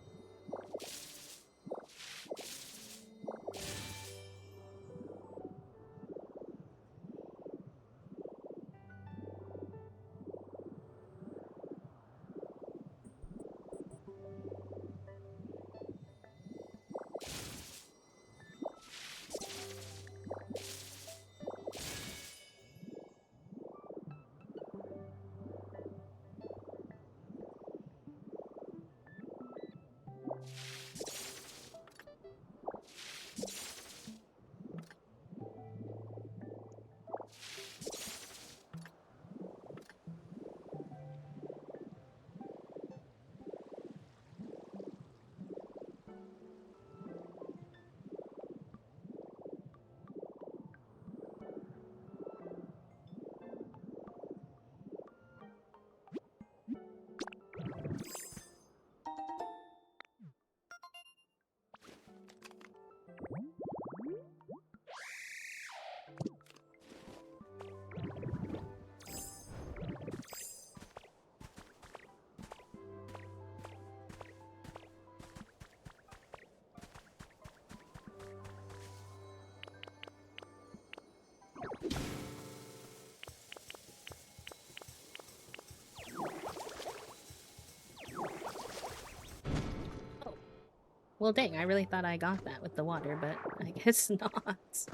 Well, dang, I really thought I got that with the water, but I guess not.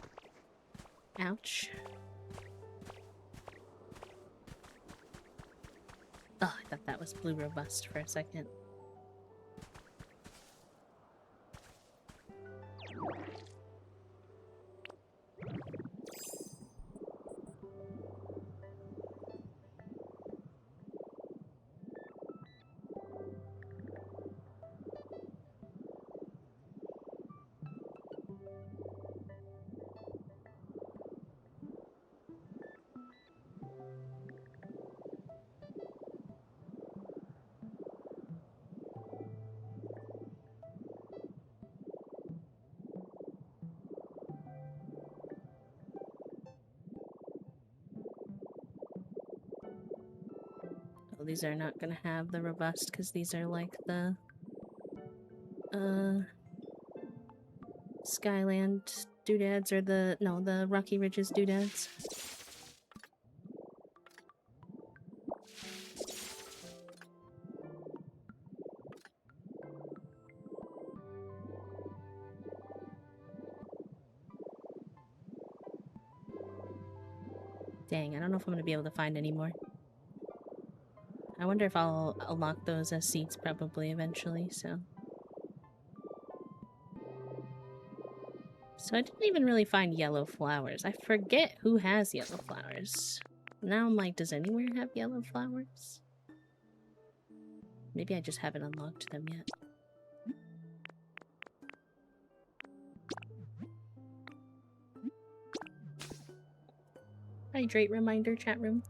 Ouch. Oh, I thought that was blue robust for a second. Well, these are not gonna have the robust because these are like the Skyland doodads or the Rocky Ridges doodads. Dang, I don't know if I'm gonna be able to find any more. I wonder if I'll unlock those as seeds probably eventually, so. So I didn't even really find yellow flowers. I forget who has yellow flowers. Now I'm like, does anywhere have yellow flowers? Maybe I just haven't unlocked them yet. Hydrate reminder, chat room.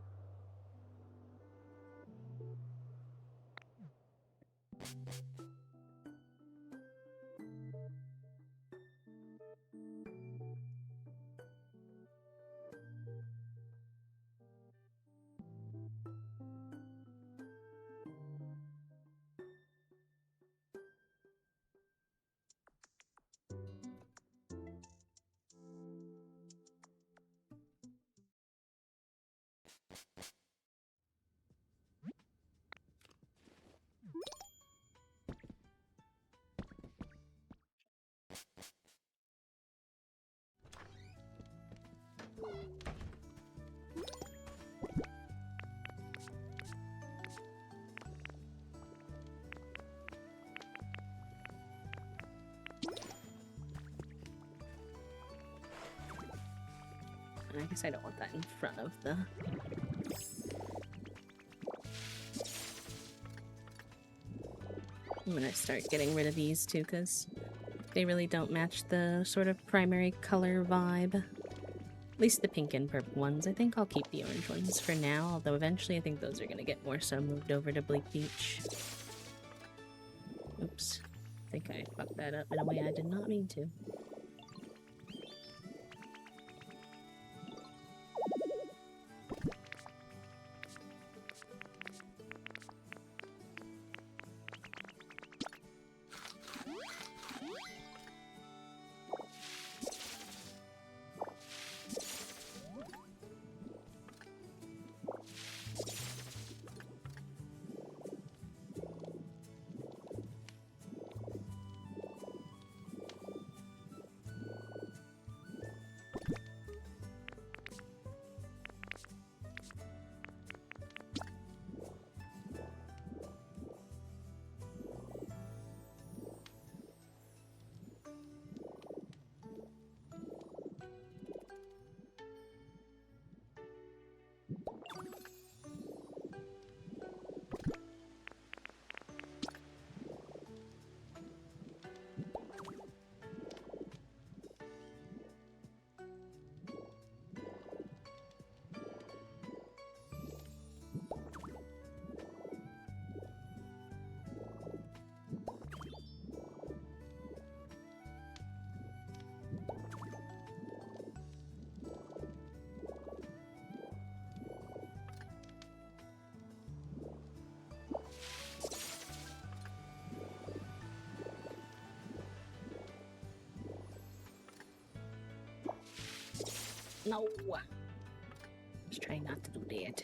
And I guess I don't want that in front of the... I'm gonna start getting rid of these too, because they really don't match the sort of primary color vibe. At least the pink and purple ones. I think I'll keep the orange ones for now, although eventually I think those are gonna get more so moved over to Bleak Beach. Oops. I think I fucked that up in a way I did not mean to. No! Just trying not to do that.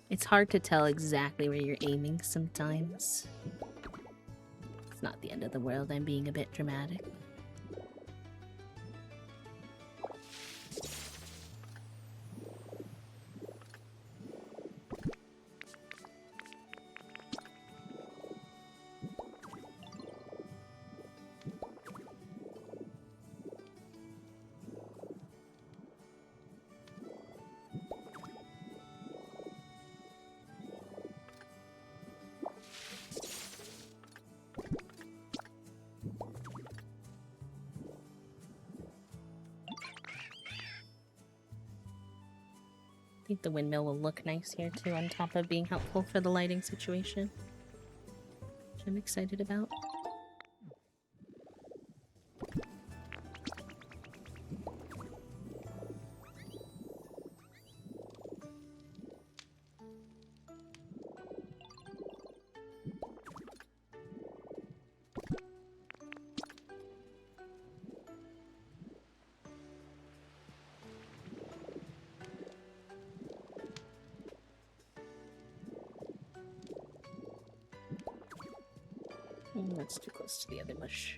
It's hard to tell exactly where you're aiming sometimes. It's not the end of the world, I'm being a bit dramatic. I think the windmill will look nice here too, on top of being helpful for the lighting situation, which I'm excited about. That's too close to the other bush.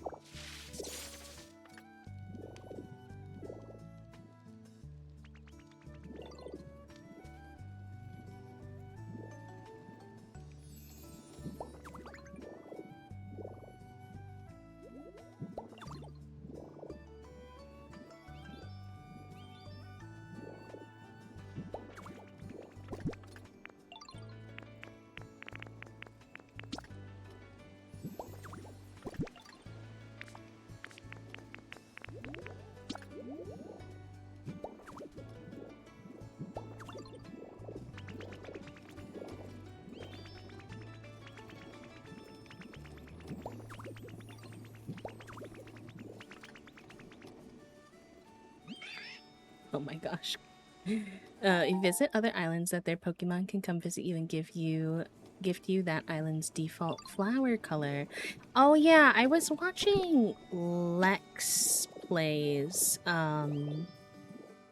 Oh my gosh. You visit other islands that their Pokemon can come visit you and gift you that island's default flower color. Oh yeah, I was watching Lex plays.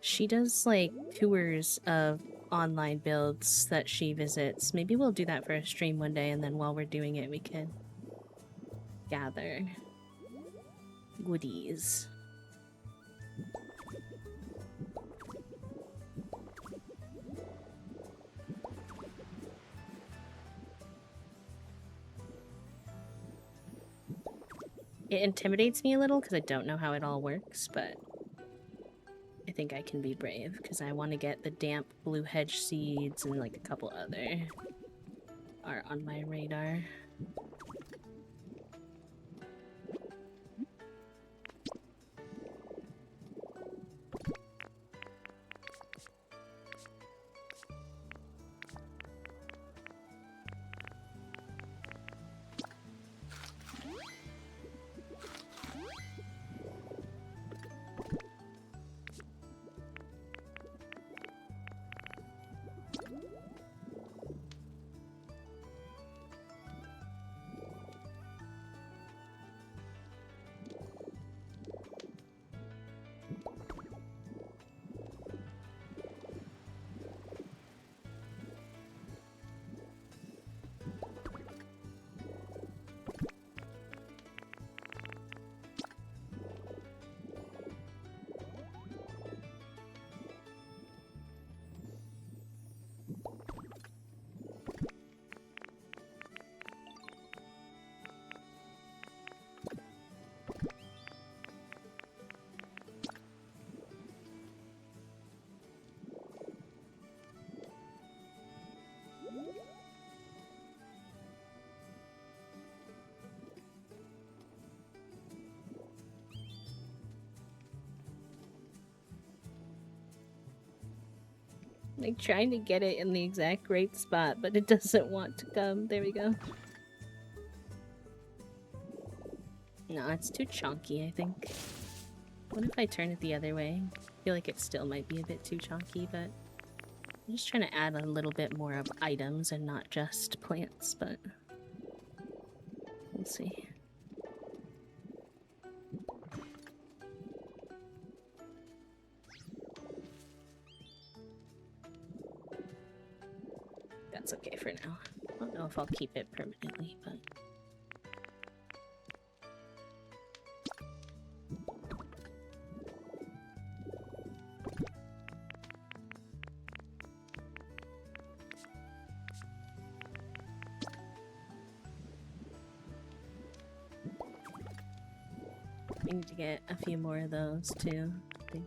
She does like tours of online builds that she visits. Maybe we'll do that for a stream one day, and then while we're doing it, we can gather goodies. It intimidates me a little because I don't know how it all works, but I think I can be brave because I want to get the damp blue hedge seeds and like a couple other are on my radar. Like trying to get it in the exact right spot, but it doesn't want to come. There we go. No, it's too chunky, I think. What if I turn it the other way? I feel like it still might be a bit too chunky, but I'm just trying to add a little bit more of items and not just plants, but we'll see. That's okay for now. I don't know if I'll keep it permanently, but... we need to get a few more of those too, I think.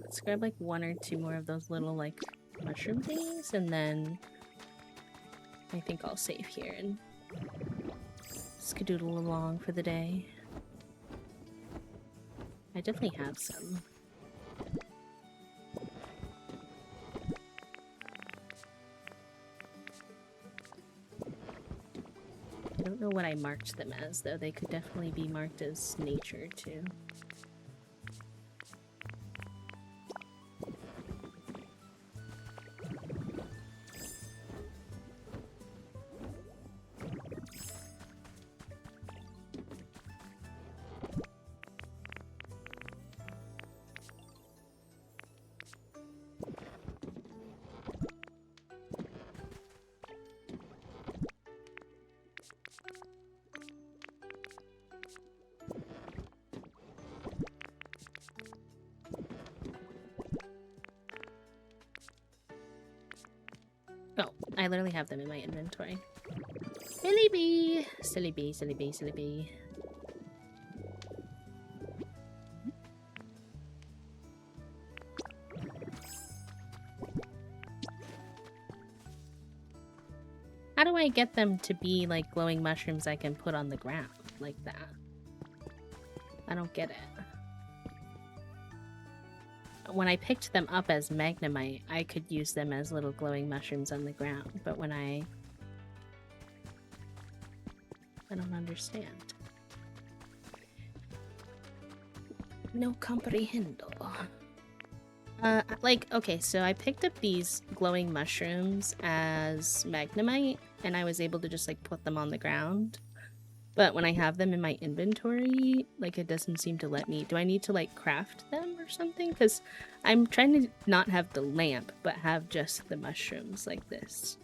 Let's grab like one or two more of those little like mushroom things, and then I think I'll save here and skedoodle along for the day. I definitely have some. I don't know what I marked them as, though. They could definitely be marked as nature, too. Oh, I literally have them in my inventory. Silly bee! Silly bee, silly bee, silly bee. How do I get them to be like glowing mushrooms I can put on the ground like that? I don't get it. When I picked them up as magnemite, I could use them as little glowing mushrooms on the ground, but when I don't understand. No comprehendo. Like, okay, so I picked up these glowing mushrooms as magnemite, and I was able to just, like, put them on the ground. But when I have them in my inventory, like, it doesn't seem to let me. Do I need to, like, craft them or something? Because I'm trying to not have the lamp, but have just the mushrooms like this.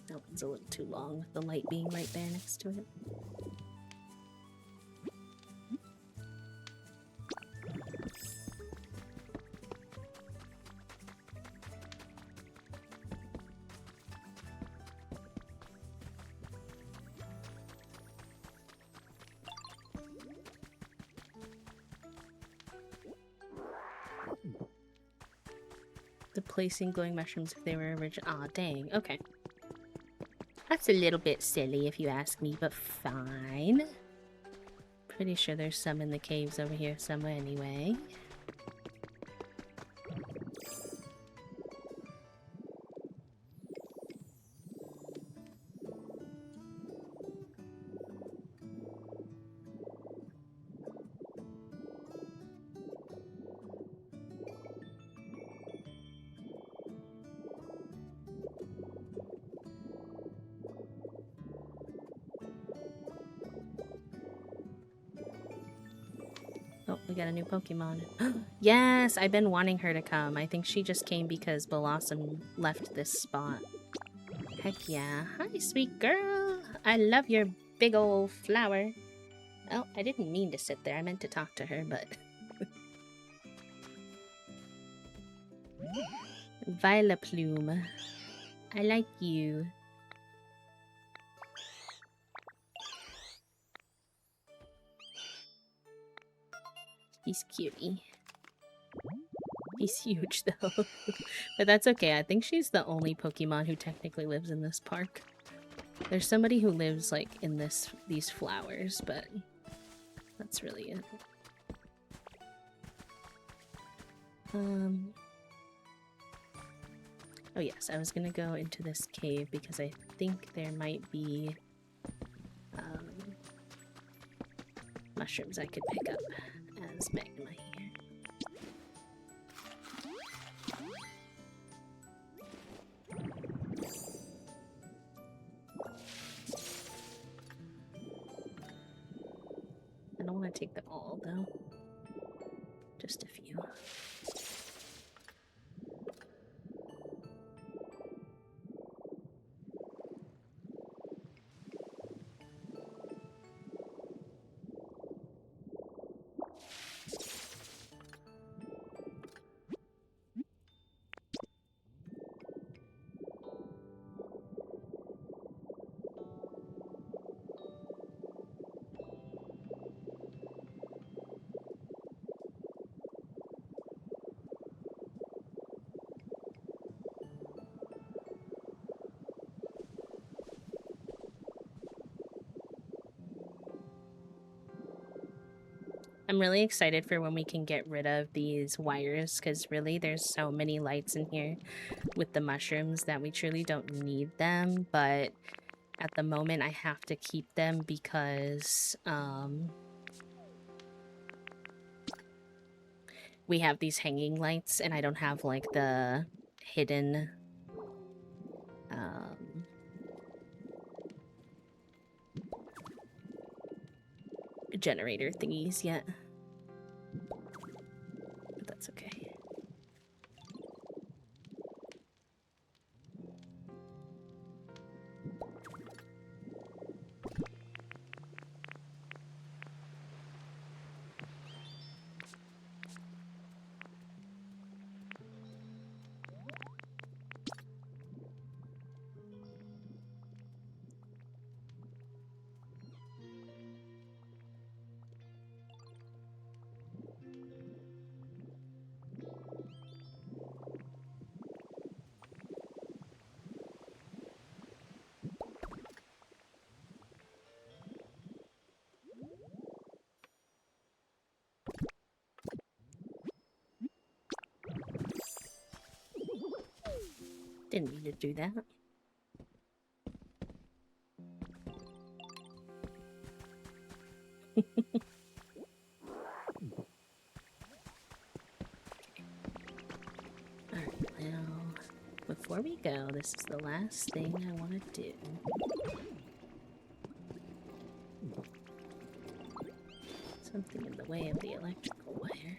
That one's a little too long with the light being right there next to it. The placing glowing mushrooms if they were original. Aw, dang. Okay. That's a little bit silly if you ask me, but fine. Pretty sure there's some in the caves over here somewhere anyway. Oh, we got a new Pokemon. Yes, I've been wanting her to come. I think she just came because Blossom left this spot. Heck yeah. Hi, sweet girl. I love your big old flower. Oh, I didn't mean to sit there. I meant to talk to her, but... Vileplume. I like you. He's cutie. He's huge, though. But that's okay. I think she's the only Pokemon who technically lives in this park. There's somebody who lives, like, in these flowers, but that's really it. Oh yes, I was gonna go into this cave because I think there might be mushrooms I could pick up as magma here. I don't want to take them all though, just a few. I'm really excited for when we can get rid of these wires, because really there's so many lights in here with the mushrooms that we truly don't need them, but at the moment I have to keep them because we have these hanging lights and I don't have like the hidden generator thingies yet. But that's okay. Didn't mean to do that. Alright, well, before we go, this is the last thing I want to do. Something in the way of the electrical wire.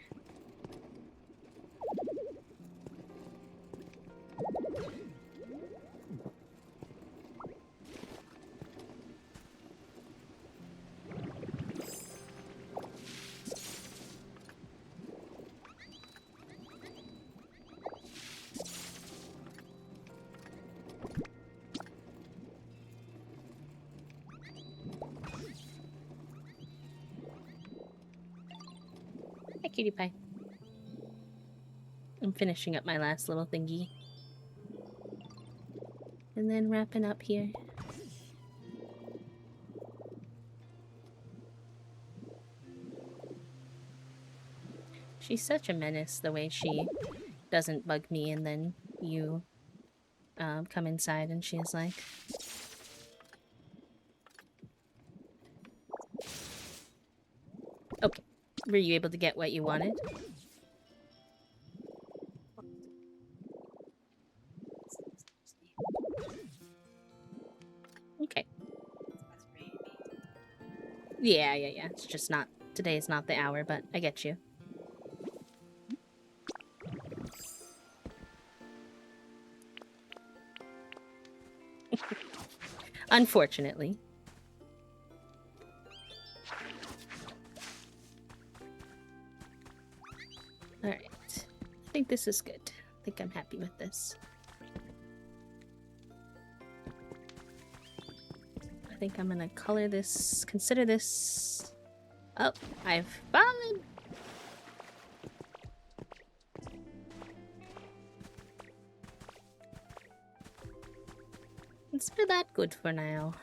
Hi, cutie pie. I'm finishing up my last little thingy. And then wrapping up here. She's such a menace, the way she doesn't bug me, and then you come inside and she's like... Okay. Were you able to get what you wanted? Okay. Yeah. It's just not... Today is not the hour, but I get you. Unfortunately. Alright. I think this is good. I think I'm happy with this. I think I'm gonna color this... Consider this... Oh, I've fallen! It's been that good for now.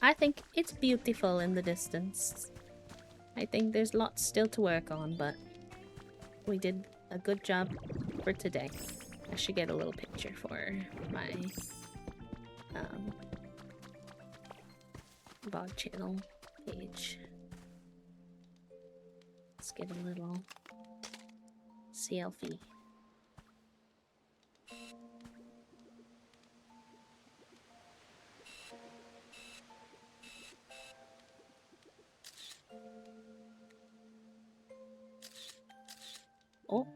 I think it's beautiful in the distance. I think there's lots still to work on, but we did a good job for today. I should get a little picture for my VOD channel page. Let's get a little selfie. Oh.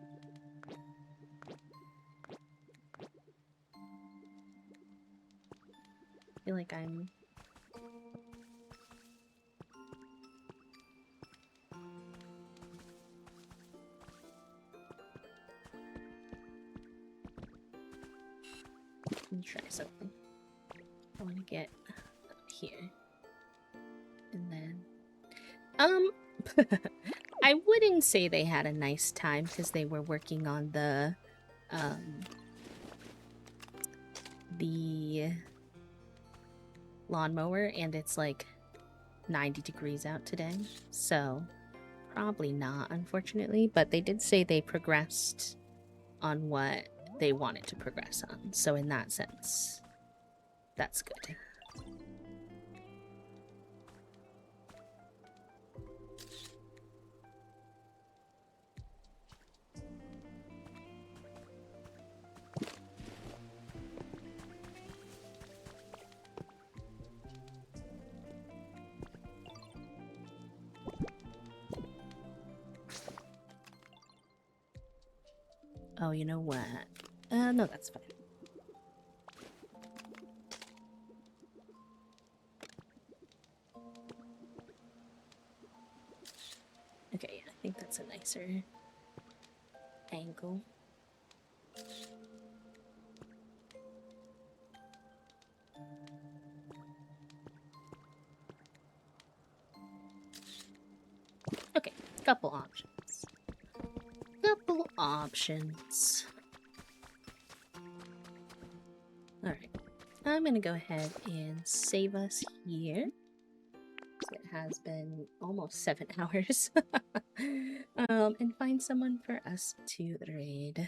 I feel like I'm... Let me try something. I want to get up here. And then... I wouldn't say they had a nice time because they were working on the lawnmower, and it's like 90 degrees out today, so probably not, unfortunately. But they did say they progressed on what they wanted to progress on, so in that sense, that's good. Oh, you know what? No, that's fine. think that's a nicer angle. Okay, couple options. Couple options. Alright, I'm gonna go ahead and save us here. It has been almost 7 hours. And find someone for us to raid.